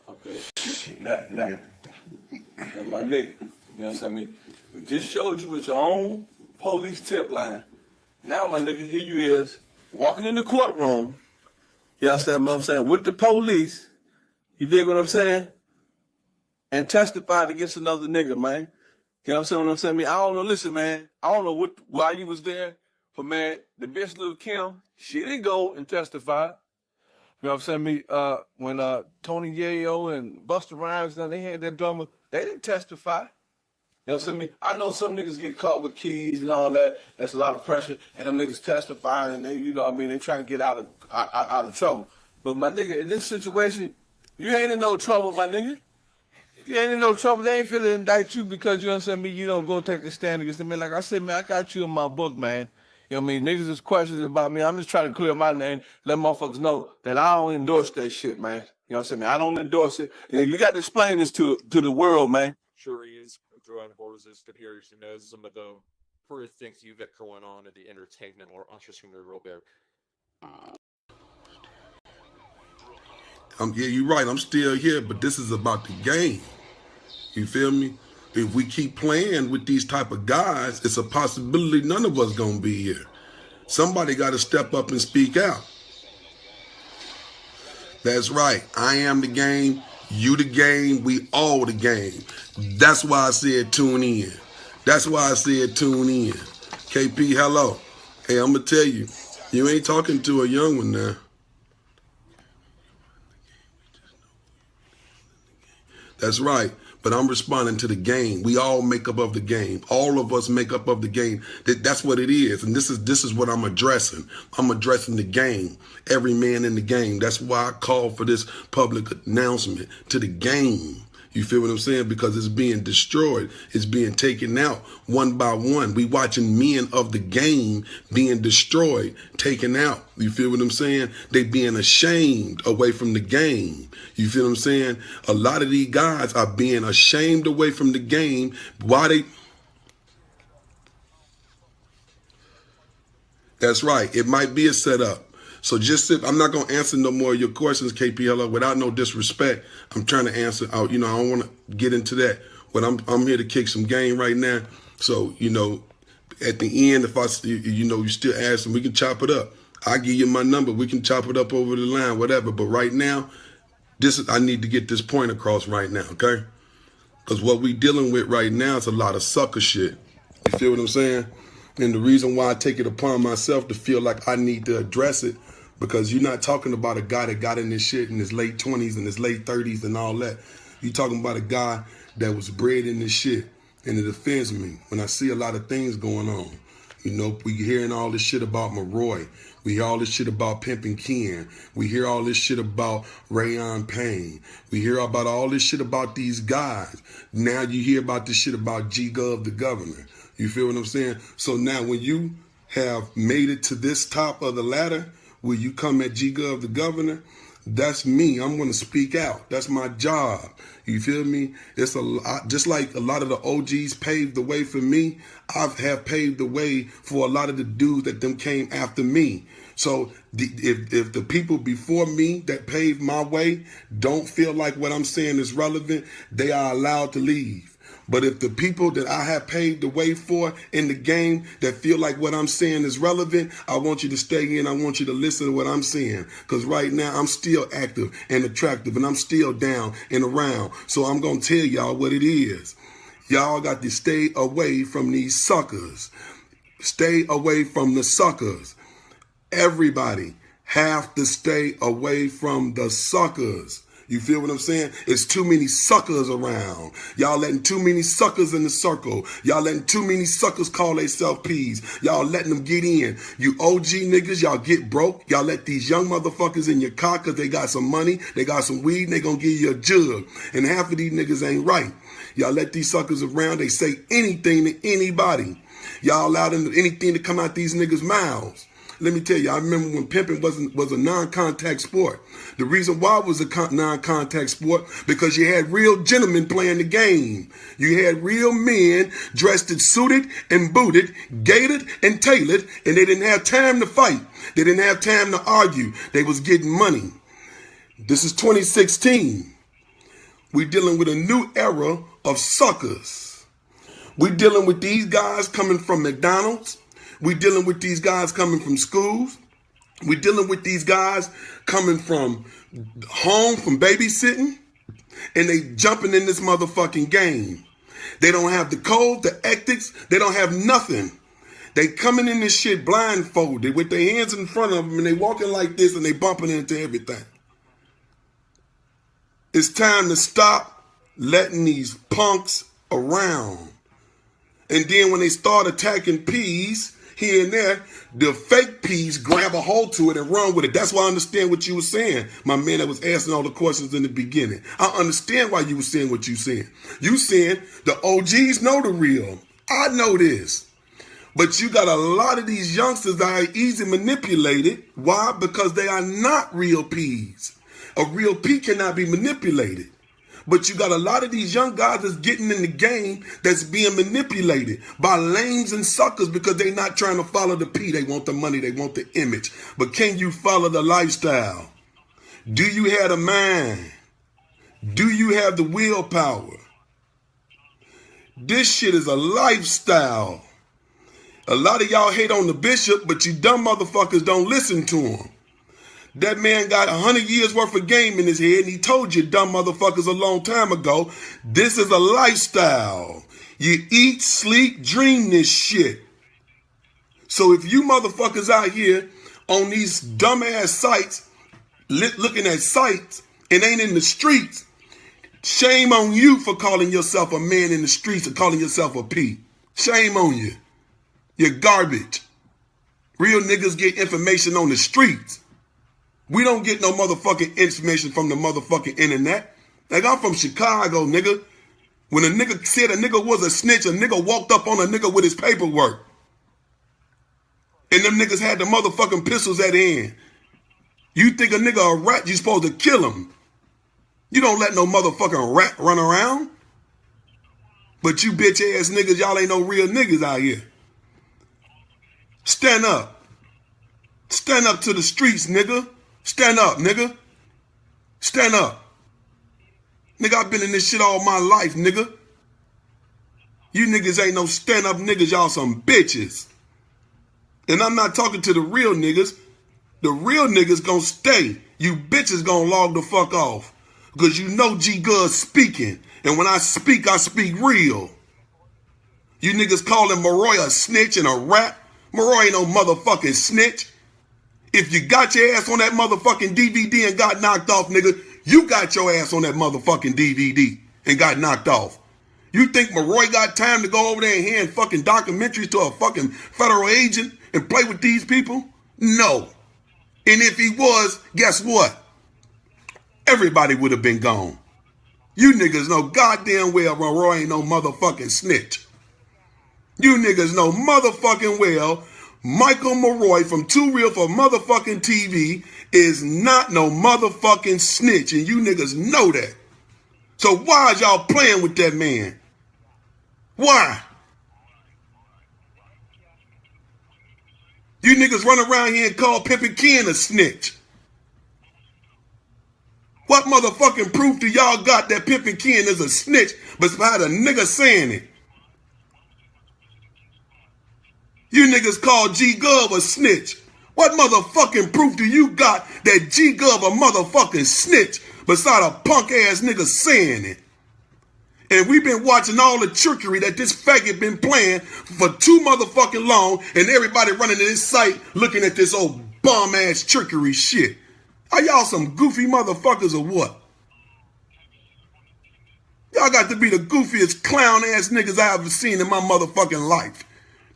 Okay. Now, my nigga, you know what I mean? We just showed you with your own police tip line. Now, my nigga, here you is, walking in the courtroom, you understand what I'm saying, with the police, you dig what I'm saying? And testifying against another nigga, man. You know what I'm saying? I don't know, listen, man, I don't know why you was there, but man, the bitch little Kim, she didn't go and testify. You know what I'm saying? When Tony Yayo and Busta Rhymes, they had that drama, they didn't testify. You know what I'm saying? I know some niggas get caught with keys and all that. That's a lot of pressure. And them niggas testifying and they, you know what I mean, they trying to get out of trouble. But my nigga, in this situation, you ain't in no trouble, my nigga. You ain't in no trouble. They ain't finna indict you because, you know what I'm saying, you don't go take a stand against them. Man, like I said, man, I got you in my book, man. You know what I mean? Niggas is questions about me. I'm just trying to clear my name, let motherfuckers know that I don't endorse that shit, man. You know what I'm saying, man? I don't endorse it. And you got to explain this to the world, man. Sure he is. Drawing horses to hear you know some of the first things you've got going on in the entertainment or interesting the real bit. Yeah, you're right. I'm still here, but this is about the game. You feel me? If we keep playing with these type of guys, it's a possibility none of us gonna be here. Somebody got to step up and speak out. That's right. I am the game. You the game. We all the game. That's why I said tune in. That's why I said tune in. KP, hello. Hey, I'm gonna tell you, you ain't talking to a young one now. That's right. But I'm responding to the game. We all make up of the game. All of us make up of the game. That's what it is. And this is what I'm addressing. I'm addressing the game. Every man in the game. That's why I call for this public announcement to the game. You feel what I'm saying? Because it's being destroyed. It's being taken out one by one. We watching men of the game being destroyed, taken out. You feel what I'm saying? They being ashamed away from the game. You feel what I'm saying? A lot of these guys are being ashamed away from the game. Why they... That's right. It might be a setup. So just sit, I'm not going to answer no more of your questions, KPLO, without no disrespect. I'm trying to answer out. You know, I don't want to get into that. But I'm here to kick some game right now. So, you know, at the end, if you still asking, we can chop it up. I'll give you my number. We can chop it up over the line, whatever. But right now, I need to get this point across right now, okay? Because what we dealing with right now is a lot of sucker shit. You feel what I'm saying? And the reason why I take it upon myself to feel like I need to address it, because you're not talking about a guy that got in this shit in his late 20s and his late 30s and all that. You're talking about a guy that was bred in this shit. And it offends me when I see a lot of things going on. You know, we hearing all this shit about Maroy. We hear all this shit about Pimping Ken. We hear all this shit about Rayon Payne. We hear about all this shit about these guys. Now you hear about this shit about G-Gov, the governor. You feel what I'm saying? So now when you have made it to this top of the ladder, will you come at G-Gov, the governor? That's me. I'm going to speak out. That's my job. You feel me? It's a lot, just like a lot of the OGs paved the way for me. I have paved the way for a lot of the dudes that them came after me. So if the people before me that paved my way don't feel like what I'm saying is relevant, they are allowed to leave. But if the people that I have paved the way for in the game that feel like what I'm saying is relevant, I want you to stay in. I want you to listen to what I'm saying. Because right now I'm still active and attractive and I'm still down and around. So I'm going to tell y'all what it is. Y'all got to stay away from these suckers. Stay away from the suckers. Everybody have to stay away from the suckers. You feel what I'm saying? It's too many suckers around. Y'all letting too many suckers in the circle. Y'all letting too many suckers call themselves P's. Y'all letting them get in. You OG niggas, y'all get broke. Y'all let these young motherfuckers in your car because they got some money, they got some weed, and they gonna give you a jug. And half of these niggas ain't right. Y'all let these suckers around, they say anything to anybody. Y'all allow them anything to come out these niggas' mouths. let me tell you, I remember when pimping was a non-contact sport. The reason why it was a non-contact sport, because you had real gentlemen playing the game. You had real men dressed and suited and booted, gated and tailored, and they didn't have time to fight. They didn't have time to argue. They was getting money. This is 2016. We're dealing with a new era of suckers. We're dealing with these guys coming from McDonald's. We're dealing with these guys coming from schools. We're dealing with these guys coming from home, from babysitting, and they jumping in this motherfucking game. They don't have the code, the ethics. They don't have nothing. They coming in this shit blindfolded with their hands in front of them, and they walking like this, and they bumping into everything. It's time to stop letting these punks around. And then when they start attacking peas here and there, the fake peas grab a hold to it and run with it. That's why I understand what you were saying, my man that was asking all the questions in the beginning. I understand why you were saying what you saying. You saying the OGs know the real. I know this. But you got a lot of these youngsters that are easy manipulated. Why? Because they are not real peas. A real pea cannot be manipulated. But you got a lot of these young guys that's getting in the game that's being manipulated by lames and suckers because they're not trying to follow the P. They want the money. They want the image. But can you follow the lifestyle? Do you have the mind? Do you have the willpower? This shit is a lifestyle. A lot of y'all hate on the bishop, but you dumb motherfuckers don't listen to him. That man got 100 years worth of game in his head, and he told you dumb motherfuckers a long time ago, this is a lifestyle. You eat, sleep, dream this shit. So if you motherfuckers out here on these dumbass sites, looking at sites and ain't in the streets, shame on you for calling yourself a man in the streets or calling yourself a P. Shame on you. You're garbage. Real niggas get information on the streets. We don't get no motherfucking information from the motherfucking internet. Like, I'm from Chicago, nigga. When a nigga said a nigga was a snitch, a nigga walked up on a nigga with his paperwork. And them niggas had the motherfucking pistols at hand. You think a nigga a rat, you supposed to kill him. You don't let no motherfucking rat run around. But you bitch ass niggas, y'all ain't no real niggas out here. Stand up. Stand up to the streets, nigga. Stand up, nigga. Stand up. Nigga, I've been in this shit all my life, nigga. You niggas ain't no stand-up niggas. Y'all some bitches. And I'm not talking to the real niggas. The real niggas gonna stay. You bitches gonna log the fuck off. Because you know G Guz speaking. And when I speak real. You niggas calling Maroy a snitch and a rat. Maroy ain't no motherfucking snitch. If you got your ass on that motherfucking DVD and got knocked off, nigga, you got your ass on that motherfucking DVD and got knocked off. You think Maroy got time to go over there and hand fucking documentaries to a fucking federal agent and play with these people? No. And if he was, guess what? Everybody would have been gone. You niggas know goddamn well Maroy ain't no motherfucking snitch. You niggas know motherfucking well Michael Maroy from Too Real for motherfucking TV is not no motherfucking snitch, and you niggas know that. So why is y'all playing with that man? Why? You niggas run around here and call Pimping a snitch. What motherfucking proof do y'all got that Pimping is a snitch besides a nigga saying it? You niggas call G Gov a snitch. What motherfucking proof do you got that G Gov a motherfucking snitch beside a punk ass nigga saying it? And we've been watching all the trickery that this faggot been playing for too motherfucking long, and everybody running to this site looking at this old bum ass trickery shit. Are y'all some goofy motherfuckers or what? Y'all got to be the goofiest clown ass niggas I ever seen in my motherfucking life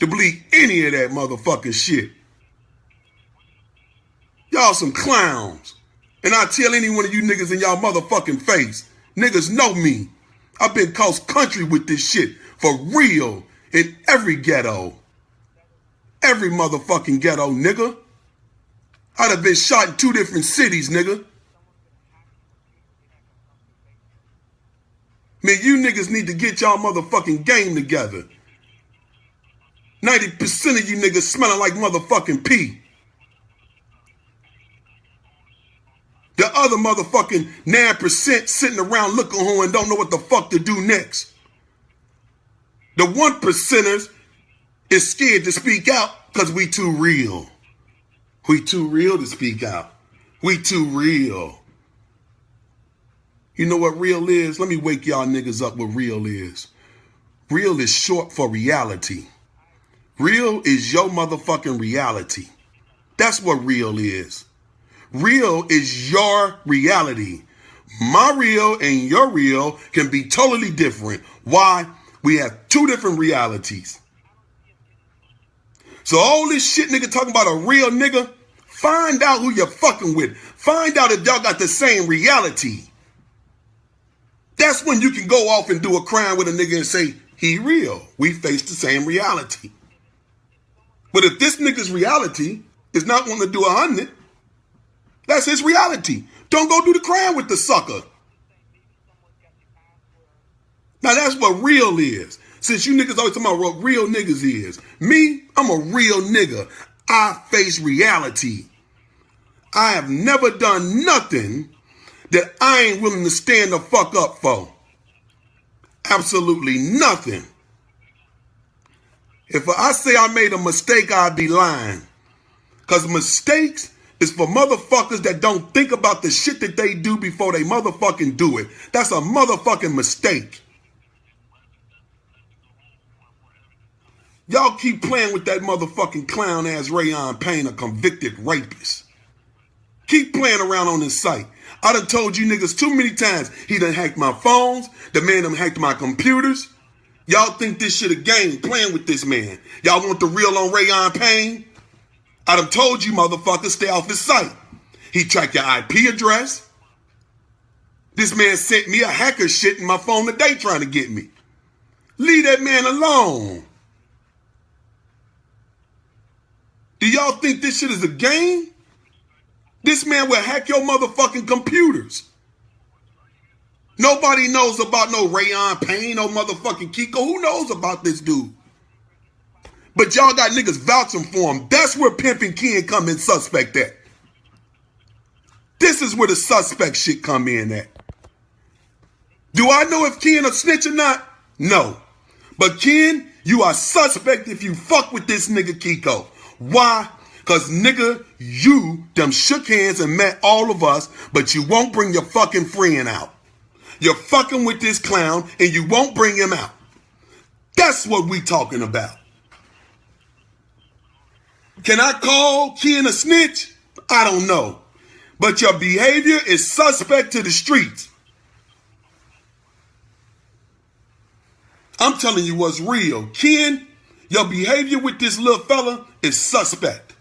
to believe any of that motherfucking shit. Y'all some clowns. And I tell any one of you niggas in y'all motherfucking face, niggas know me. I've been cross country with this shit for real in every ghetto. Every motherfucking ghetto, nigga. I'd have been shot in 2 different cities, nigga. Man, you niggas need to get y'all motherfucking game together. 90% of you niggas smelling like motherfucking pee. The other motherfucking 9% sitting around looking home and don't know what the fuck to do next. The 1%ers is scared to speak out because we too real. We too real to speak out. We too real. You know what real is? Let me wake y'all niggas up what real is. Real is short for reality. Real is your motherfucking reality. That's what real is. Real is your reality. My real and your real can be totally different. Why? We have 2 different realities. So all this shit nigga talking about a real nigga, find out who you're fucking with. Find out if y'all got the same reality. That's when you can go off and do a crime with a nigga and say, he real. We face the same reality. But if this nigga's reality is not wanting to do 100, that's his reality. Don't go do the crime with the sucker. Now that's what real is. Since you niggas always talking about what real niggas is. Me, I'm a real nigga. I face reality. I have never done nothing that I ain't willing to stand the fuck up for. Absolutely nothing. If I say I made a mistake, I'd be lying. Because mistakes is for motherfuckers that don't think about the shit that they do before they motherfucking do it. That's a motherfucking mistake. Y'all keep playing with that motherfucking clown ass Rayon Payne, a convicted rapist. Keep playing around on this site. I done told you niggas too many times he done hacked my phones. The man done hacked my computers. Y'all think this shit a game playing with this man. Y'all want the real on Rayon Payne? I done told you motherfuckers stay off his site. He tracked your IP address. This man sent me a hacker shit in my phone today trying to get me. Leave that man alone. Do y'all think this shit is a game? This man will hack your motherfucking computers. Nobody knows about no Rayon Payne, no motherfucking Kiko. Who knows about this dude? But y'all got niggas vouching for him. That's where Pimp and Ken come in suspect at. This is where the suspect shit come in at. Do I know if Ken a snitch or not? No. But Ken, you are suspect if you fuck with this nigga Kiko. Why? Because nigga, you done shook hands and met all of us, but you won't bring your fucking friend out. You're fucking with this clown and you won't bring him out. That's what we talking about. Can I call Ken a snitch? I don't know. But your behavior is suspect to the streets. I'm telling you what's real. Ken, your behavior with this little fella is suspect.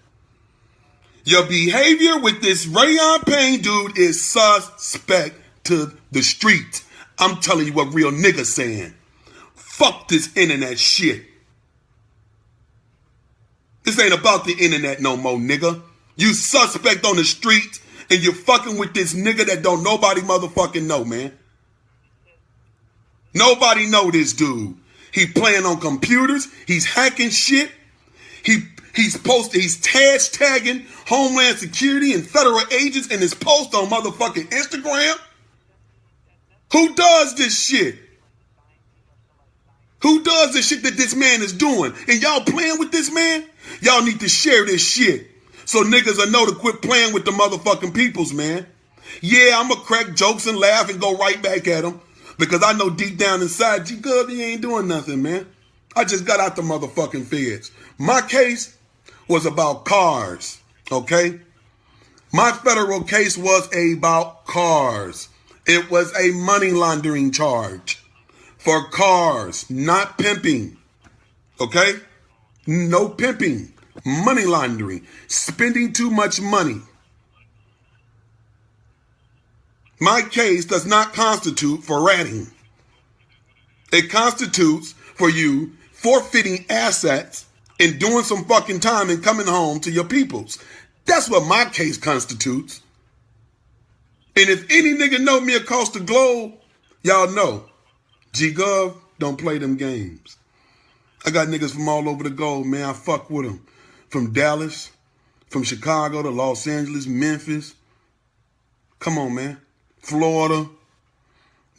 Your behavior with this Rayon Payne dude is suspect to the streets. I'm telling you what real niggas saying. Fuck this internet shit. This ain't about the internet no more, nigga. You suspect on the street and you're fucking with this nigga that don't nobody motherfucking know, man. Nobody know this dude. He playing on computers. He's hacking shit. He's hashtagging Homeland Security and federal agents in his post on motherfucking Instagram. Who does this shit? Who does the shit that this man is doing? And y'all playing with this man? Y'all need to share this shit so niggas will know to quit playing with the motherfucking peoples, man. Yeah, I'ma crack jokes and laugh and go right back at them because I know deep down inside, G-Gub, he ain't doing nothing, man. I just got out the motherfucking feds. My case was about cars, okay? My federal case was about cars. It was a money laundering charge for cars, not pimping, okay? No pimping, money laundering, spending too much money. My case does not constitute for ratting. It constitutes for you forfeiting assets and doing some fucking time and coming home to your peoples. That's what my case constitutes. And if any nigga know me across the globe, y'all know, G-Gov don't play them games. I got niggas from all over the globe, man. I fuck with them. From Dallas, from Chicago to Los Angeles, Memphis. Come on, man. Florida.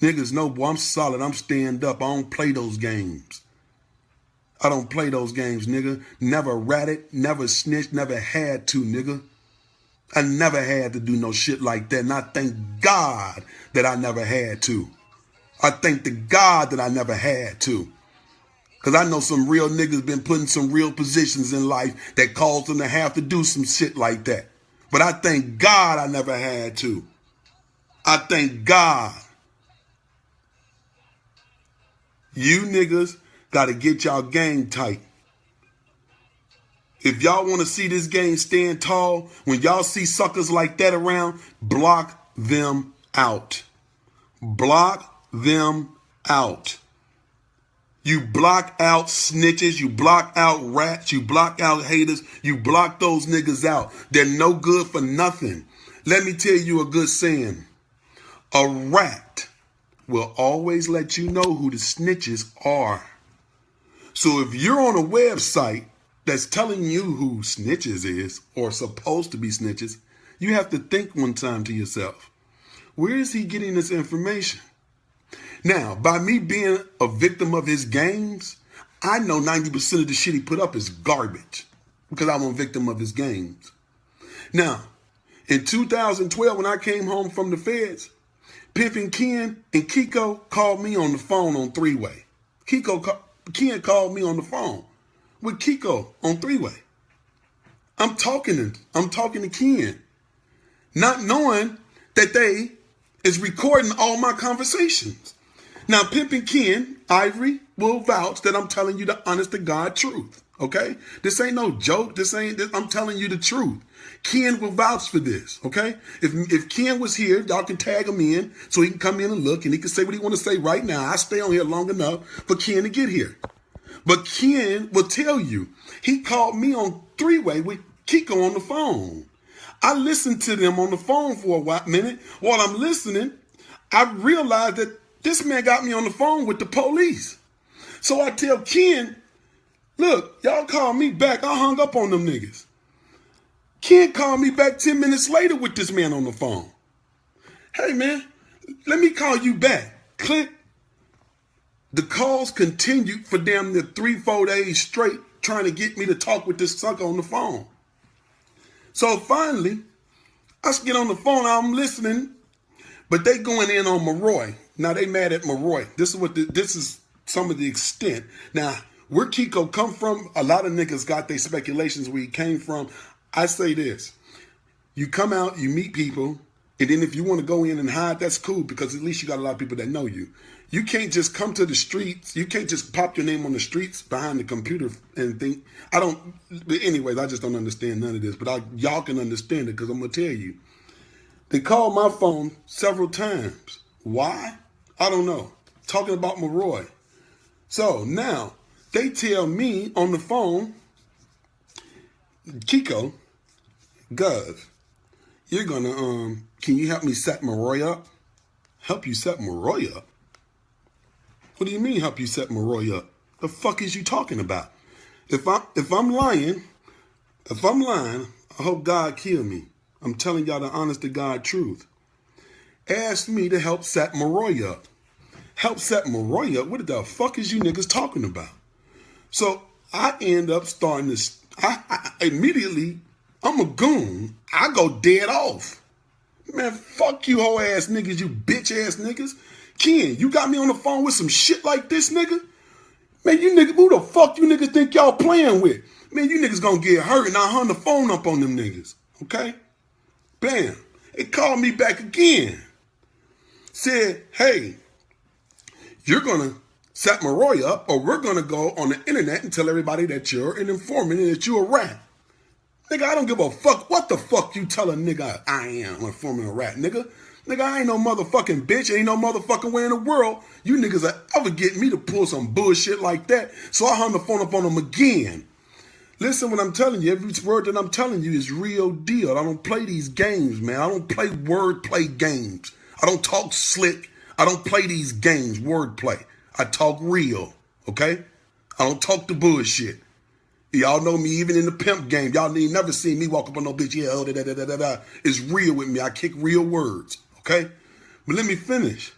Niggas know, boy, I'm solid. I'm stand up. I don't play those games. I don't play those games, nigga. Never ratted, never snitched, never had to, nigga. I never had to do no shit like that. And I thank God that I never had to. I thank the God that I never had to. Because I know some real niggas been put in some real positions in life that caused them to have to do some shit like that. But I thank God I never had to. I thank God. You niggas got to get y'all game tight. If y'all want to see this game stand tall, when y'all see suckers like that around, block them out. Block them out. You block out snitches, you block out rats, you block out haters, you block those niggas out. They're no good for nothing. Let me tell you a good saying. A rat will always let you know who the snitches are. So if you're on a website that's telling you who snitches is, or supposed to be snitches, you have to think one time to yourself, where is he getting this information? Now, by me being a victim of his games, I know 90% of the shit he put up is garbage because I'm a victim of his games. Now, in 2012, when I came home from the feds, Pimping Ken and Kiko called me on the phone on three-way. Ken called me on the phone with Kiko on three-way. I'm talking to Ken, not knowing that they is recording all my conversations. Now, Pimping Ken, Ivory, will vouch that I'm telling you the honest to God truth, okay? This ain't no joke. I'm telling you the truth. Ken will vouch for this, okay? If Ken was here, y'all can tag him in so he can come in and look and he can say what he want to say right now. I stay on here long enough for Ken to get here. But Ken will tell you, he called me on three-way with Kiko on the phone. I listened to them on the phone for a minute. While I'm listening, I realized that this man got me on the phone with the police. So I tell Ken, look, y'all called me back. I hung up on them niggas. Ken called me back 10 minutes later with this man on the phone. Hey, man, let me call you back. Click. The calls continued for damn near 3-4 days straight trying to get me to talk with this sucker on the phone. So finally, I get on the phone, I'm listening, but they going in on Maroy. Now they mad at Maroy. This is some of the extent. Now, where Kiko come from, a lot of niggas got their speculations where he came from. I say this, you come out, you meet people, and then if you want to go in and hide, that's cool because at least you got a lot of people that know you. You can't just come to the streets. You can't just pop your name on the streets behind the computer and think, anyways, I just don't understand none of this, but y'all can understand it because I'm going to tell you. They called my phone several times. Why? I don't know. Talking about Maroy. So now they tell me on the phone, Kiko, Gov, you're gonna, can you help me set Maroy up? Help you set Maroy up? What do you mean help you set Maroy up? The fuck is you talking about? If I'm lying, I hope God kill me. I'm telling y'all the honest to God truth. Ask me to help set Maroy up. Help set Maroy up? What the fuck is you niggas talking about? So I end up starting this. I immediately, I'm a goon. I go dead off. Man, fuck you hoe ass niggas, you bitch ass niggas. Ken, you got me on the phone with some shit like this, nigga? Man, you niggas, who the fuck you niggas think y'all playing with? Man, you niggas gonna get hurt and I hung the phone up on them niggas, okay? Bam. It called me back again. Said, hey, you're gonna set Maroy up or we're gonna go on the internet and tell everybody that you're an informant and that you're a rat. Nigga, I don't give a fuck what the fuck you tell a nigga I am, a informant, a rat, nigga. Nigga, I ain't no motherfucking bitch. Ain't no motherfucking way in the world you niggas are ever get me to pull some bullshit like that. So I hung the phone up on them again. Listen what I'm telling you. Every word that I'm telling you is real deal. I don't play these games, man. I don't play wordplay games. I don't talk slick. I don't play these games, wordplay. I talk real, okay? I don't talk the bullshit. Y'all know me even in the pimp game. Y'all ain't never seen me walk up on no bitch. Yeah, oh, da. It's real with me. I kick real words, okay? But let me finish.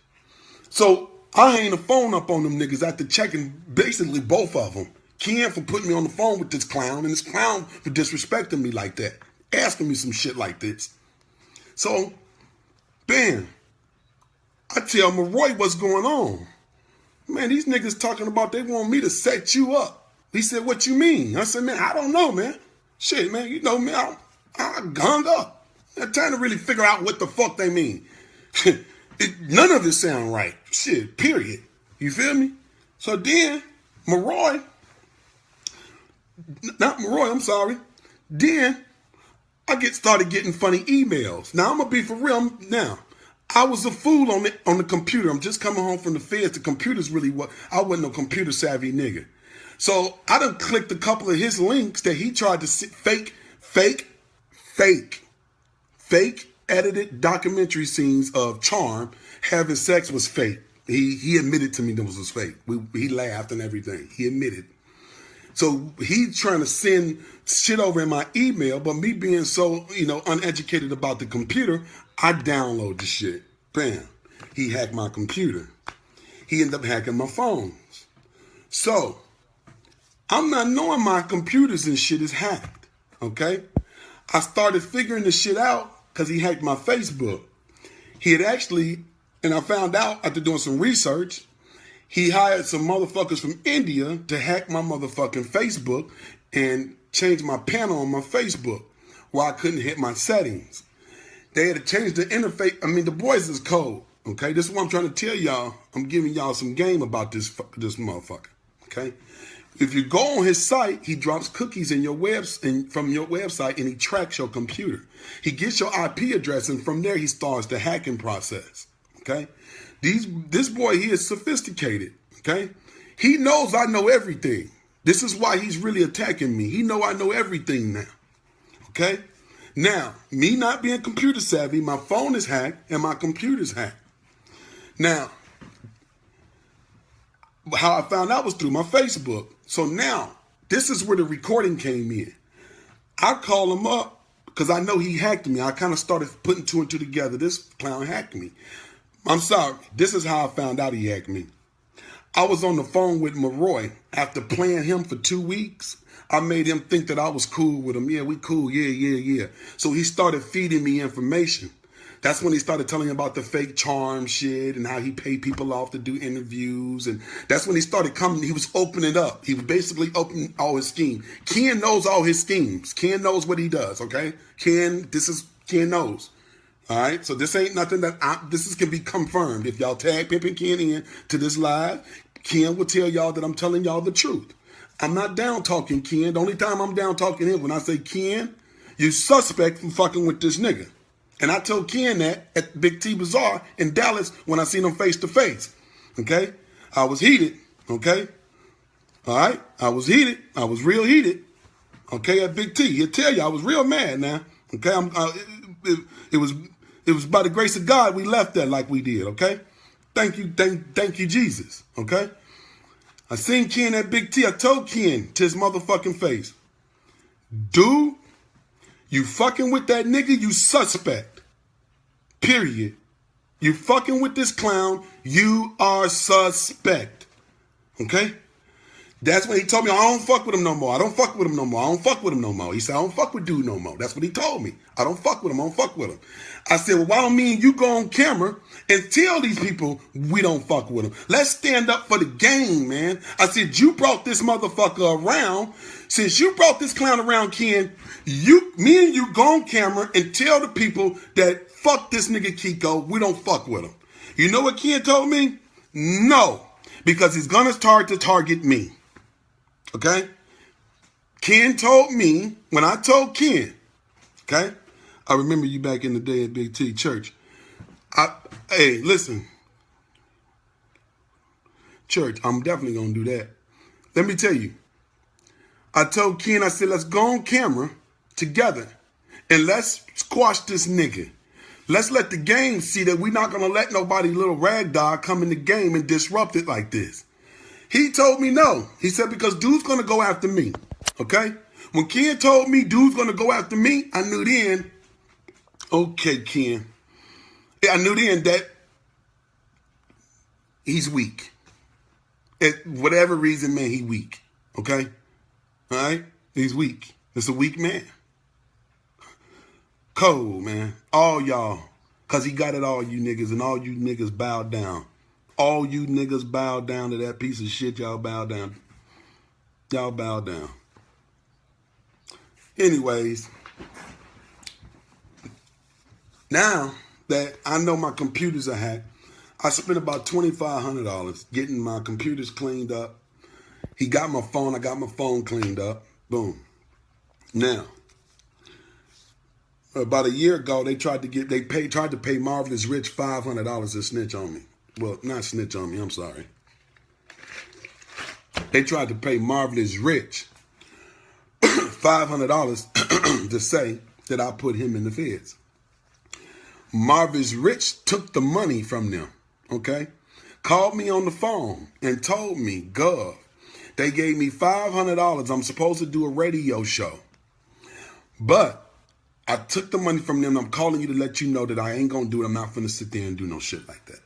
So I hang the phone up on them niggas after checking basically both of them. Ken for putting me on the phone with this clown, and this clown for disrespecting me like that, asking me some shit like this. So, bam, I tell Maroy what's going on. Man, these niggas talking about they want me to set you up. He said, what you mean? I said, man, I don't know, man. Shit, man, you know me, I hung up. I'm trying to really figure out what the fuck they mean. None of it sound right. Shit, period. You feel me? So then, Maroy, I'm sorry. Then I started getting funny emails. Now I'm gonna be for real. Now I was a fool on the computer. I'm just coming home from the feds. The computer's really what I wasn't no computer savvy nigga. So I done clicked a couple of his links that he tried to fake edited documentary scenes of Charm having sex was fake. He admitted to me that was fake. He laughed and everything. He admitted. So he trying to send shit over in my email, but me being so, uneducated about the computer, I download the shit. Bam. He hacked my computer. He ended up hacking my phones. So I'm not knowing my computers and shit is hacked, okay? I started figuring the shit out because he hacked my Facebook. He had actually, and I found out after doing some research, he hired some motherfuckers from India to hack my motherfucking Facebook and change my panel on my Facebook where I couldn't hit my settings. They had to change the interface. I mean, the boys is cold, okay? This is what I'm trying to tell y'all. I'm giving y'all some game about this motherfucker, okay? If you go on his site, he drops cookies in your from your website and he tracks your computer. He gets your IP address and from there he starts the hacking process, okay? This boy, he is sophisticated, okay? He knows I know everything. This is why he's really attacking me. He know I know everything now, okay? Now, me not being computer savvy, my phone is hacked and my computer's hacked. Now, how I found out was through my Facebook. So now, this is where the recording came in. I call him up because I know he hacked me. I kind of started putting two and two together. This clown hacked me. I'm sorry. This is how I found out he hacked me. I was on the phone with Maroy. After playing him for 2 weeks, I made him think that I was cool with him. Yeah, we cool. Yeah. So he started feeding me information. That's when he started telling me about the fake charm shit and how he paid people off to do interviews. And that's when he started coming. He was opening up. He was basically opening all his schemes. Ken knows all his schemes. Ken knows what he does, okay? Ken knows. All right? So this ain't nothing this can be confirmed. If y'all tag Pimping Ken in to this live, Ken will tell y'all that I'm telling y'all the truth. I'm not down talking Ken. The only time I'm down talking him when I say, Ken, you suspect from fucking with this nigga. And I told Ken that at Big T Bazaar in Dallas when I seen him face to face. Okay? I was heated. Okay? All right? I was heated. I was real heated. Okay? At Big T. He'll tell you I was real mad now. Okay? It was by the grace of God we left that like we did. Okay? Thank you, Jesus. Okay? I seen Ken at Big T. I told Ken to his motherfucking face, dude, you fucking with that nigga, you suspect. Period. You fucking with this clown, you are suspect. Okay? That's when he told me, I don't fuck with him no more. I don't fuck with him no more. I don't fuck with him no more. He said, I don't fuck with dude no more. That's what he told me. I don't fuck with him. I don't fuck with him. I said, well, why don't me and you go on camera and tell these people we don't fuck with him? Let's stand up for the game, man. I said, you brought this motherfucker around. Since you brought this clown around, Ken, me and you go on camera and tell the people that fuck this nigga Kiko, we don't fuck with him. You know what Ken told me? No, because he's gonna start to target me. Okay? Ken told me, when I told Ken, okay? I remember you back in the day at Big T Church. Hey, listen. Church, I'm definitely going to do that. Let me tell you. I told Ken, I said, let's go on camera together and let's squash this nigga. Let's let the game see that we're not going to let nobody little rag dog come in the game and disrupt it like this. He told me no. He said, because dude's going to go after me. Okay? When Ken told me dude's going to go after me, I knew then, okay, Ken. I knew then that he's weak. At whatever reason, man, he weak. Okay? All right? He's weak. It's a weak man. Cold, man. All y'all. Because he got it all, you niggas, and all you niggas bow down. All you niggas bow down to that piece of shit. Y'all bow down. Y'all bow down. Anyways, now that I know my computers are hacked, I spent about $2,500 getting my computers cleaned up. He got my phone. I got my phone cleaned up. Boom. Now, about a year ago, they tried to pay Marvelous Rich $500 to snitch on me. Well, not snitch on me. I'm sorry. They tried to pay Marvelous Rich $500 to say that I put him in the feds. Marvelous Rich took the money from them. Okay, called me on the phone and told me, Gov, they gave me $500. I'm supposed to do a radio show, but I took the money from them. I'm calling you to let you know that I ain't gonna do it. I'm not finna sit there and do no shit like that.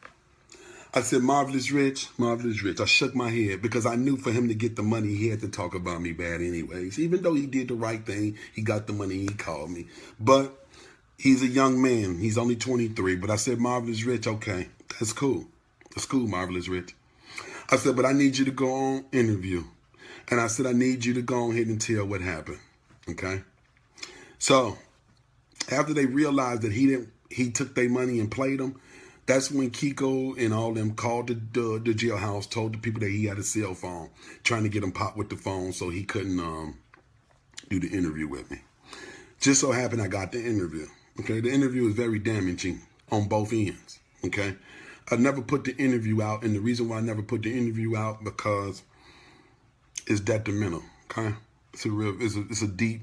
I said, Marvelous Rich, Marvelous Rich. I shook my head because I knew for him to get the money, he had to talk about me bad anyways. Even though he did the right thing, he got the money, he called me. But he's a young man. He's only 23. But I said, Marvelous Rich, okay, that's cool. That's cool, Marvelous Rich. I said, but I need you to go on interview. And I said, I need you to go ahead and tell what happened, okay? So after they realized that he took their money and played them, that's when Kiko and all them called the jailhouse, told the people that he had a cell phone, trying to get him popped with the phone so he couldn't do the interview with me. Just so happened I got the interview. Okay, the interview is very damaging on both ends. Okay, I never put the interview out, and the reason why I never put the interview out because it's detrimental. Okay, it's a deep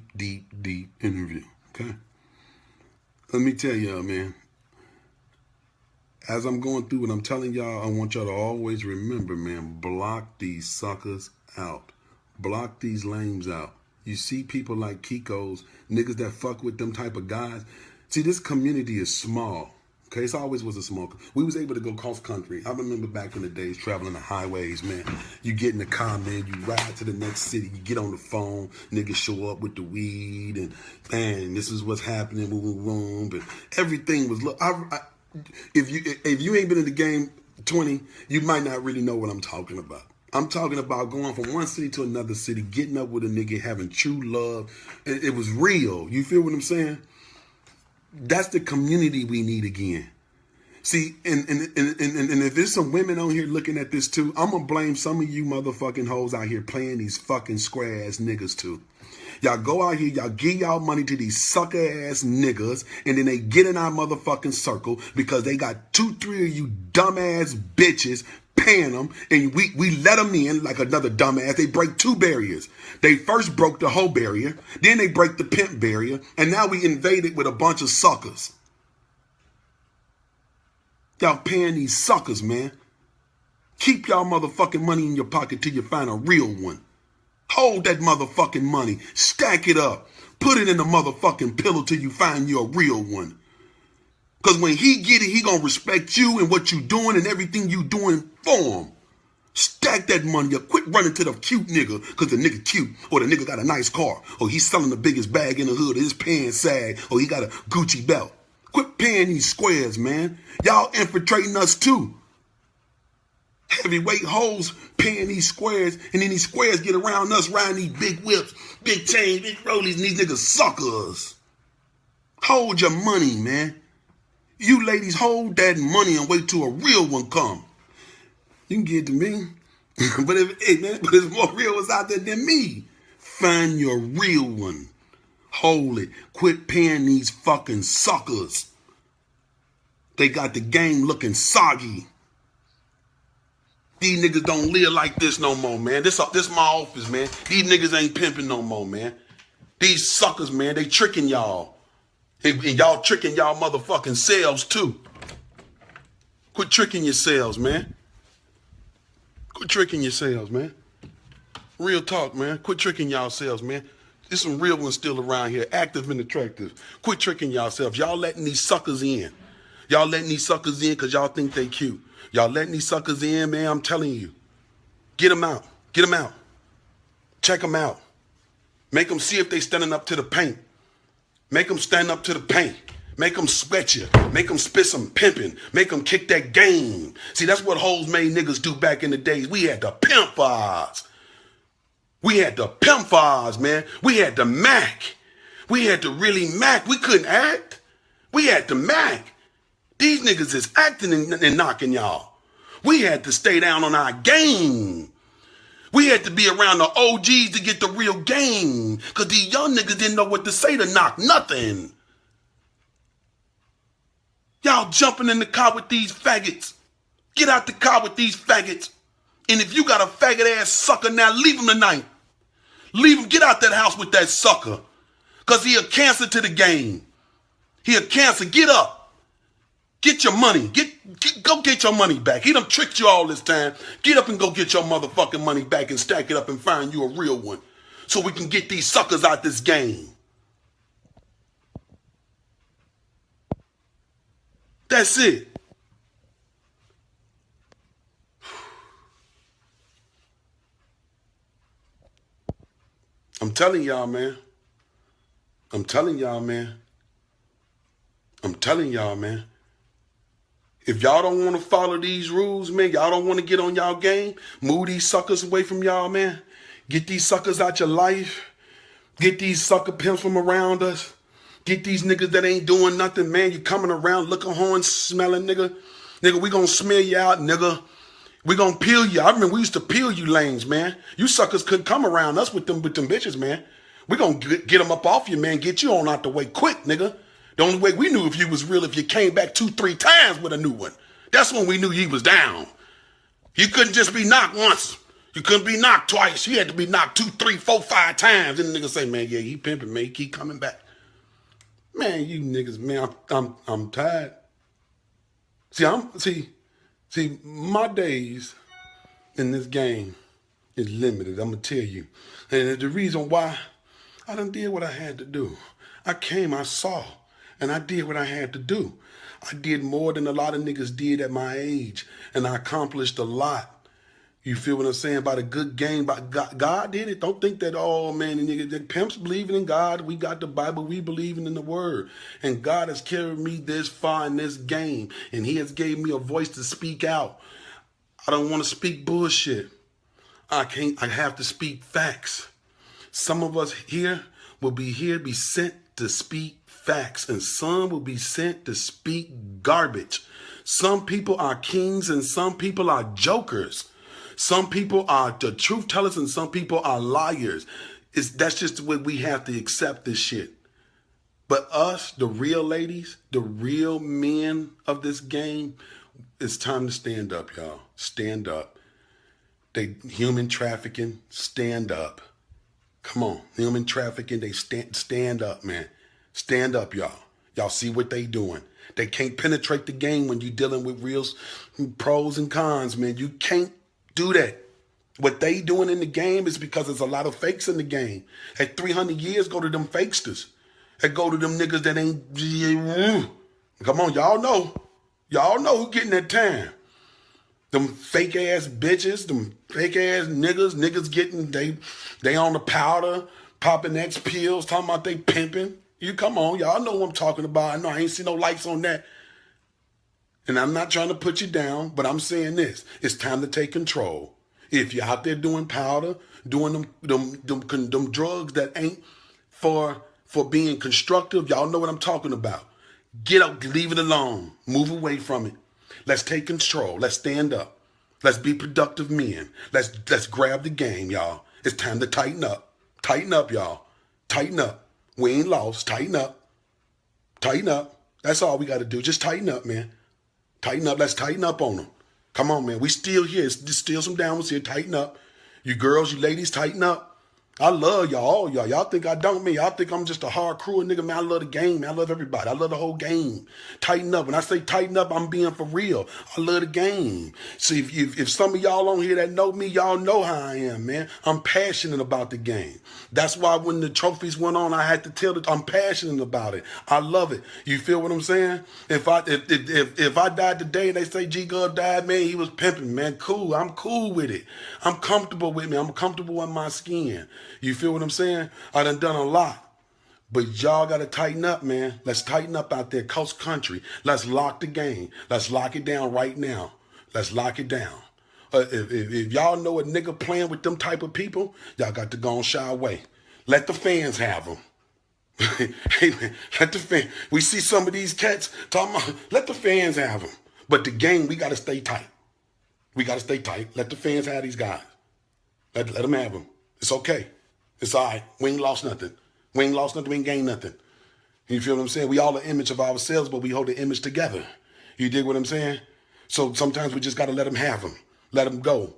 interview. Okay, let me tell y'all, man. As I'm going through it, I'm telling y'all, I want y'all to always remember, man, block these suckers out. Block these lames out. You see people like Kiko's, niggas that fuck with them type of guys. See, this community is small. Okay, it's always was a small. We was able to go cross country. I remember back in the days traveling the highways, man. You get in the car, man, you ride to the next city, you get on the phone, niggas show up with the weed, and man, this is what's happening, boom, but everything was, look, if you ain't been in the game 20, you might not really know what I'm talking about. I'm talking about going from one city to another city, getting up with a nigga, having true love. It was real. You feel what I'm saying? That's the community we need again. See, and if there's some women on here looking at this too, I'm going to blame some of you motherfucking hoes out here playing these fucking square ass niggas too. Y'all go out here, y'all give y'all money to these sucker ass niggas, and then they get in our motherfucking circle because they got 2-3 of you dumbass bitches paying them, and we let them in like another dumbass. They break 2 barriers. They first broke the hoe barrier, then they break the pimp barrier, and now we invaded with a bunch of suckers. Y'all paying these suckers, man. Keep y'all motherfucking money in your pocket till you find a real one. Hold that motherfucking money. Stack it up. Put it in the motherfucking pillow till you find you a real one. Because when he get it, he gonna respect you and what you doing and everything you doing for him. Stack that money up. Quit running to the cute nigga because the nigga cute, or the nigga got a nice car, or he's selling the biggest bag in the hood, or his pants sag, or he got a Gucci belt. Quit paying these squares, man. Y'all infiltrating us too. Heavyweight hoes paying these squares, and then these squares get around us riding these big whips, big chains, big rollies, and these niggas suckers. Hold your money, man. You ladies hold that money and wait till a real one come. You can get it to me. but there's more real ones out there than me. Find your real one. Hold it. Quit paying these fucking suckers. They got the game looking soggy. These niggas don't live like this no more, man. This my office, man. These niggas ain't pimping no more, man. These suckers, man, they tricking y'all. And y'all tricking y'all motherfucking selves, too. Quit tricking yourselves, man. Quit tricking yourselves, man. Real talk, man. Quit tricking yourselves, man. There's some real ones still around here, active and attractive. Quit tricking yourselves. Y'all letting these suckers in. Y'all letting these suckers in because y'all think they cute. Y'all letting these suckers in, man, I'm telling you. Get them out. Get them out. Check them out. Make them see if they standing up to the paint. Make them stand up to the paint. Make them sweat you. Make them spit some pimping. Make them kick that game. See, that's what hoes made niggas do back in the days. We had the pimp ours. We had the pimp ours, man. We had the Mac. We had to really Mac. We couldn't act. We had the Mac. These niggas is acting and knocking y'all. We had to stay down on our game. We had to be around the OGs to get the real game. Because these young niggas didn't know what to say to knock nothing. Y'all jumping in the car with these faggots. Get out the car with these faggots. And if you got a faggot ass sucker now, leave him tonight. Leave him, get out that house with that sucker. Because he a cancer to the game. He a cancer. Get up. Get your money. Go get your money back. He done tricked you all this time. Get up and go get your motherfucking money back and stack it up and find you a real one. So we can get these suckers out this game. That's it. I'm telling y'all, man. I'm telling y'all, man. I'm telling y'all, man. If y'all don't want to follow these rules, man, y'all don't want to get on y'all game, move these suckers away from y'all, man. Get these suckers out your life. Get these sucker pimps from around us. Get these niggas that ain't doing nothing, man. You coming around looking horn smelling, nigga. Nigga, we gonna smell you out, nigga. We gonna peel you. I remember we used to peel you lanes, man. You suckers couldn't come around us with them bitches, man. We gonna get them up off you, man. Get you on out the way quick, nigga. The only way we knew if you was real if you came back 2-3 times with a new one. That's when we knew you was down. You couldn't just be knocked once. You couldn't be knocked twice. You had to be knocked 2, 3, 4, 5 times. And the nigga say, man, yeah, he pimping, man. He keep coming back. Man, you niggas, man, I'm tired. See, my days in this game is limited. I'm gonna tell you. And the reason why I done did what I had to do. I came, I saw. And I did what I had to do. I did more than a lot of niggas did at my age. And I accomplished a lot. You feel what I'm saying? By the good game, by God did it. Don't think that, oh man, the pimps believing in God. We got the Bible. We believing in the word. And God has carried me this far in this game. And he has gave me a voice to speak out. I don't want to speak bullshit. I have to speak facts. Some of us here will be sent to speak facts, and some will be sent to speak garbage. Some people are kings and some people are jokers. Some people are the truth tellers and some people are liars. That's just the way we have to accept this shit. But us, the real ladies, the real men of this game, it's time to stand up, y'all. Stand up. They human trafficking, stand up. Come on, human trafficking, they stand up, man. Stand up, y'all. Y'all see what they doing. They can't penetrate the game when you're dealing with real pros and cons, man. You can't do that. What they doing in the game is because there's a lot of fakes in the game. At 300 years, go to them fakesters. And go to them niggas that ain't... Come on, y'all know. Y'all know who getting that time. Them fake ass bitches, them fake ass niggas getting, they on the powder, popping X pills, talking about they pimping. You come on, y'all know what I'm talking about. I know I ain't see no lights on that. And I'm not trying to put you down, but I'm saying this. It's time to take control. If you're out there doing powder, doing them drugs that ain't for being constructive, y'all know what I'm talking about. Get up, leave it alone. Move away from it. Let's take control. Let's stand up. Let's be productive men. Let's grab the game, y'all. It's time to tighten up. Tighten up, y'all. Tighten up. We ain't lost. Tighten up. Tighten up. That's all we got to do. Just tighten up, man. Tighten up. Let's tighten up on them. Come on, man. We still here. There's still some downwards here. Tighten up. You girls, you ladies, tighten up. I love y'all, all y'all. Y'all think I don't, man. Y'all think I'm just a hard crew nigga, man. I love the game, man. I love everybody. I love the whole game. Tighten up. When I say tighten up, I'm being for real. I love the game. See, if some of y'all on here that know me, y'all know how I am, man. I'm passionate about the game. That's why when the trophies went on, I had to tell that I'm passionate about it. I love it. You feel what I'm saying? If I died today and they say G Gov died, man, he was pimping, man. Cool. I'm cool with it. I'm comfortable with me. I'm comfortable in my skin. You feel what I'm saying? I done a lot. But y'all got to tighten up, man. Let's tighten up out there, coast country. Let's lock the game. Let's lock it down right now. Let's lock it down. If y'all know a nigga playing with them type of people, y'all got to go and shy away. Let the fans have them. Hey, man, let the fans. We see some of these cats talking about, let the fans have them. But the game, we got to stay tight. We got to stay tight. Let the fans have these guys. Let them have them. It's okay. It's all right. We ain't lost nothing. We ain't lost nothing. We ain't gained nothing. You feel what I'm saying? We all an image of ourselves, but we hold the image together. You dig what I'm saying? So sometimes we just got to let them have them. Let them go.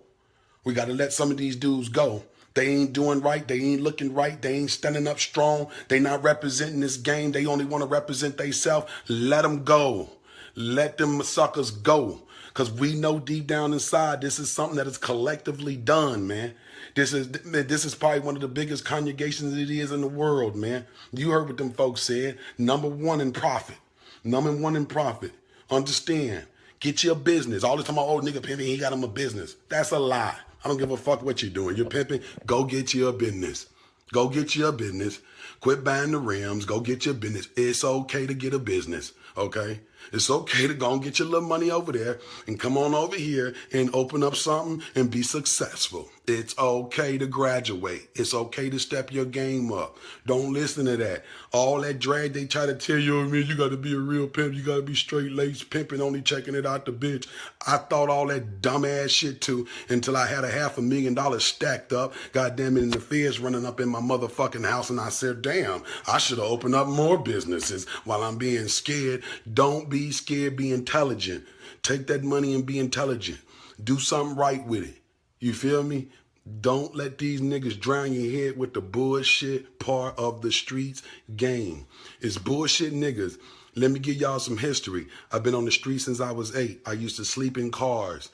We got to let some of these dudes go. They ain't doing right. They ain't looking right. They ain't standing up strong. They not representing this game. They only want to represent themselves. Let them go. Let them suckers go. Because we know deep down inside, this is something that is collectively done, man. This is probably one of the biggest congregations it is in the world, man. You heard what them folks said. Number one in profit. Number one in profit. Understand. Get your business. All the time, oh, nigga pimping, he got him a business. That's a lie. I don't give a fuck what you're doing. You're pimping, go get your business. Go get your business. Quit buying the rims. Go get your business. It's okay to get a business, okay? It's okay to go and get your little money over there and come on over here and open up something and be successful. It's okay to graduate. It's okay to step your game up. Don't listen to that. All that drag they try to tell you, man, you got to be a real pimp. You got to be straight laced pimping, only checking it out the bitch. I thought all that dumbass shit too until I had $500,000 stacked up. Goddamn it, and the feds running up in my motherfucking house, and I said, damn, I should have opened up more businesses while I'm being scared. Don't be scared, be intelligent. Take that money and be intelligent. Do something right with it. You feel me? Don't let these niggas drown your head with the bullshit part of the streets game. It's bullshit niggas. Let me give y'all some history. I've been on the street since I was 8. I used to sleep in cars.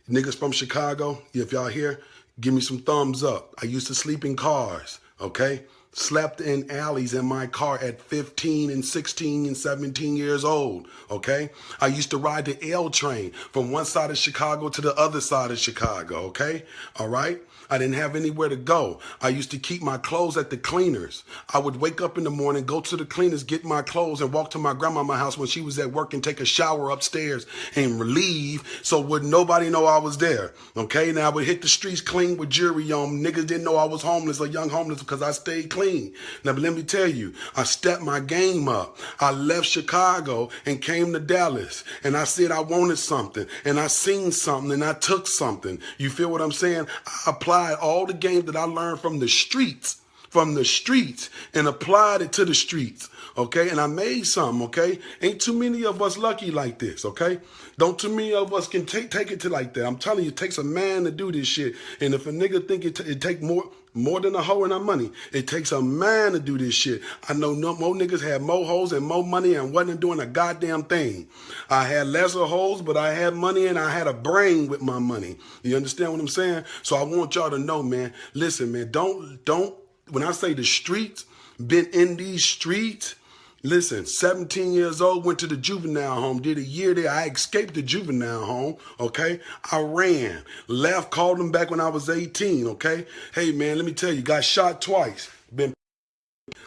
Niggas from Chicago, if y'all here, give me some thumbs up. I used to sleep in cars, okay? Slept in alleys in my car at 15 and 16 and 17 years old, okay? I used to ride the L train from one side of Chicago to the other side of Chicago, okay? All right? I didn't have anywhere to go. I used to keep my clothes at the cleaners. I would wake up in the morning, go to the cleaners, get my clothes, and walk to my grandmama's house when she was at work and take a shower upstairs and leave so would nobody know I was there, okay? Now I would hit the streets clean with jewelry on. Niggas didn't know I was homeless or young homeless because I stayed clean. Now, but let me tell you, I stepped my game up. I left Chicago and came to Dallas, and I said I wanted something, and I seen something, and I took something. You feel what I'm saying? I applied all the game that I learned from the streets, and applied it to the streets, okay? And I made something, okay? Ain't too many of us lucky like this, okay? Don't too many of us can take it to like that. I'm telling you, it takes a man to do this shit. And if a nigga think it take more than a hoe and our money, it takes a man to do this shit. I know more niggas had more hoes and more money and wasn't doing a goddamn thing. I had lesser hoes, but I had money and I had a brain with my money. You understand what I'm saying? So I want y'all to know, man, listen, man, don't, when I say the streets, been in these streets, listen, 17 years old, went to the juvenile home, did a year there. I escaped the juvenile home, okay? I ran, left, called them back when I was 18, okay? Hey, man, let me tell you, got shot twice.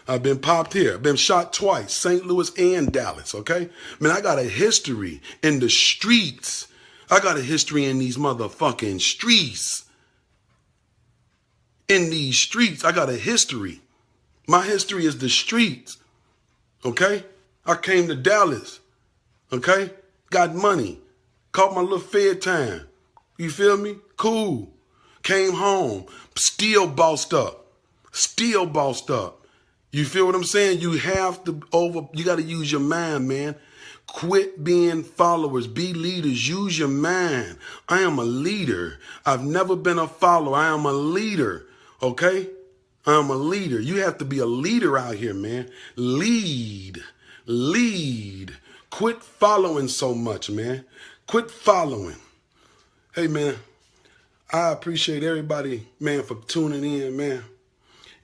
I've been popped here. Been shot twice, St. Louis and Dallas, okay? Man, I got a history in the streets. I got a history in these motherfucking streets. In these streets, I got a history. My history is the streets. Okay? I came to Dallas. Okay? Got money. Caught my little fed time. You feel me? Cool. Came home. Still bossed up. Still bossed up. You feel what I'm saying? You got to use your mind, man. Quit being followers. Be leaders. Use your mind. I am a leader. I've never been a follower. I am a leader. Okay? I am a leader. You have to be a leader out here, man. Lead. Lead. Quit following so much, man. Quit following. Hey, man, I appreciate everybody, man, for tuning in, man.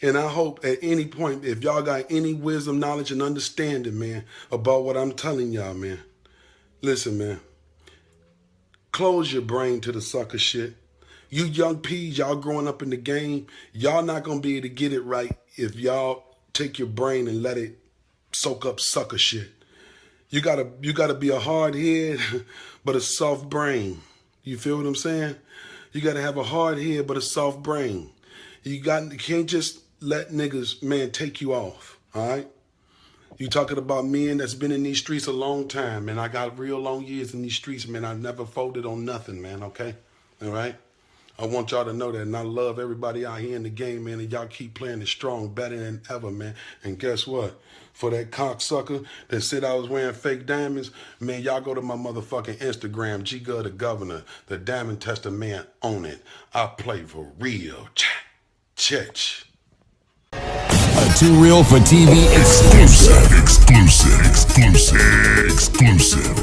And I hope at any point, if y'all got any wisdom, knowledge, and understanding, man, about what I'm telling y'all, man, listen, man, close your brain to the sucker shit. You young peas, y'all growing up in the game, y'all not going to be able to get it right if y'all take your brain and let it soak up sucker shit. You gotta be a hard head, but a soft brain. You feel what I'm saying? You gotta have a hard head, but a soft brain. You can't just let niggas, man, take you off, all right? You talking about men that's been in these streets a long time, man. I got real long years in these streets, man. I never folded on nothing, man, okay? All right? I want y'all to know that, and I love everybody out here in the game, man, and y'all keep playing it strong, better than ever, man. And guess what? For that cocksucker that said I was wearing fake diamonds, man, y'all go to my motherfucking Instagram, G-Gov the Governor, the Diamond Tester man, own it. I play for real. Chech. A Too Real for TV exclusive. Exclusive.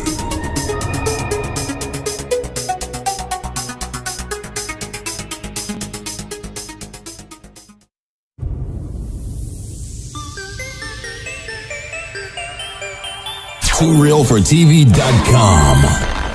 TooRealForTV.com.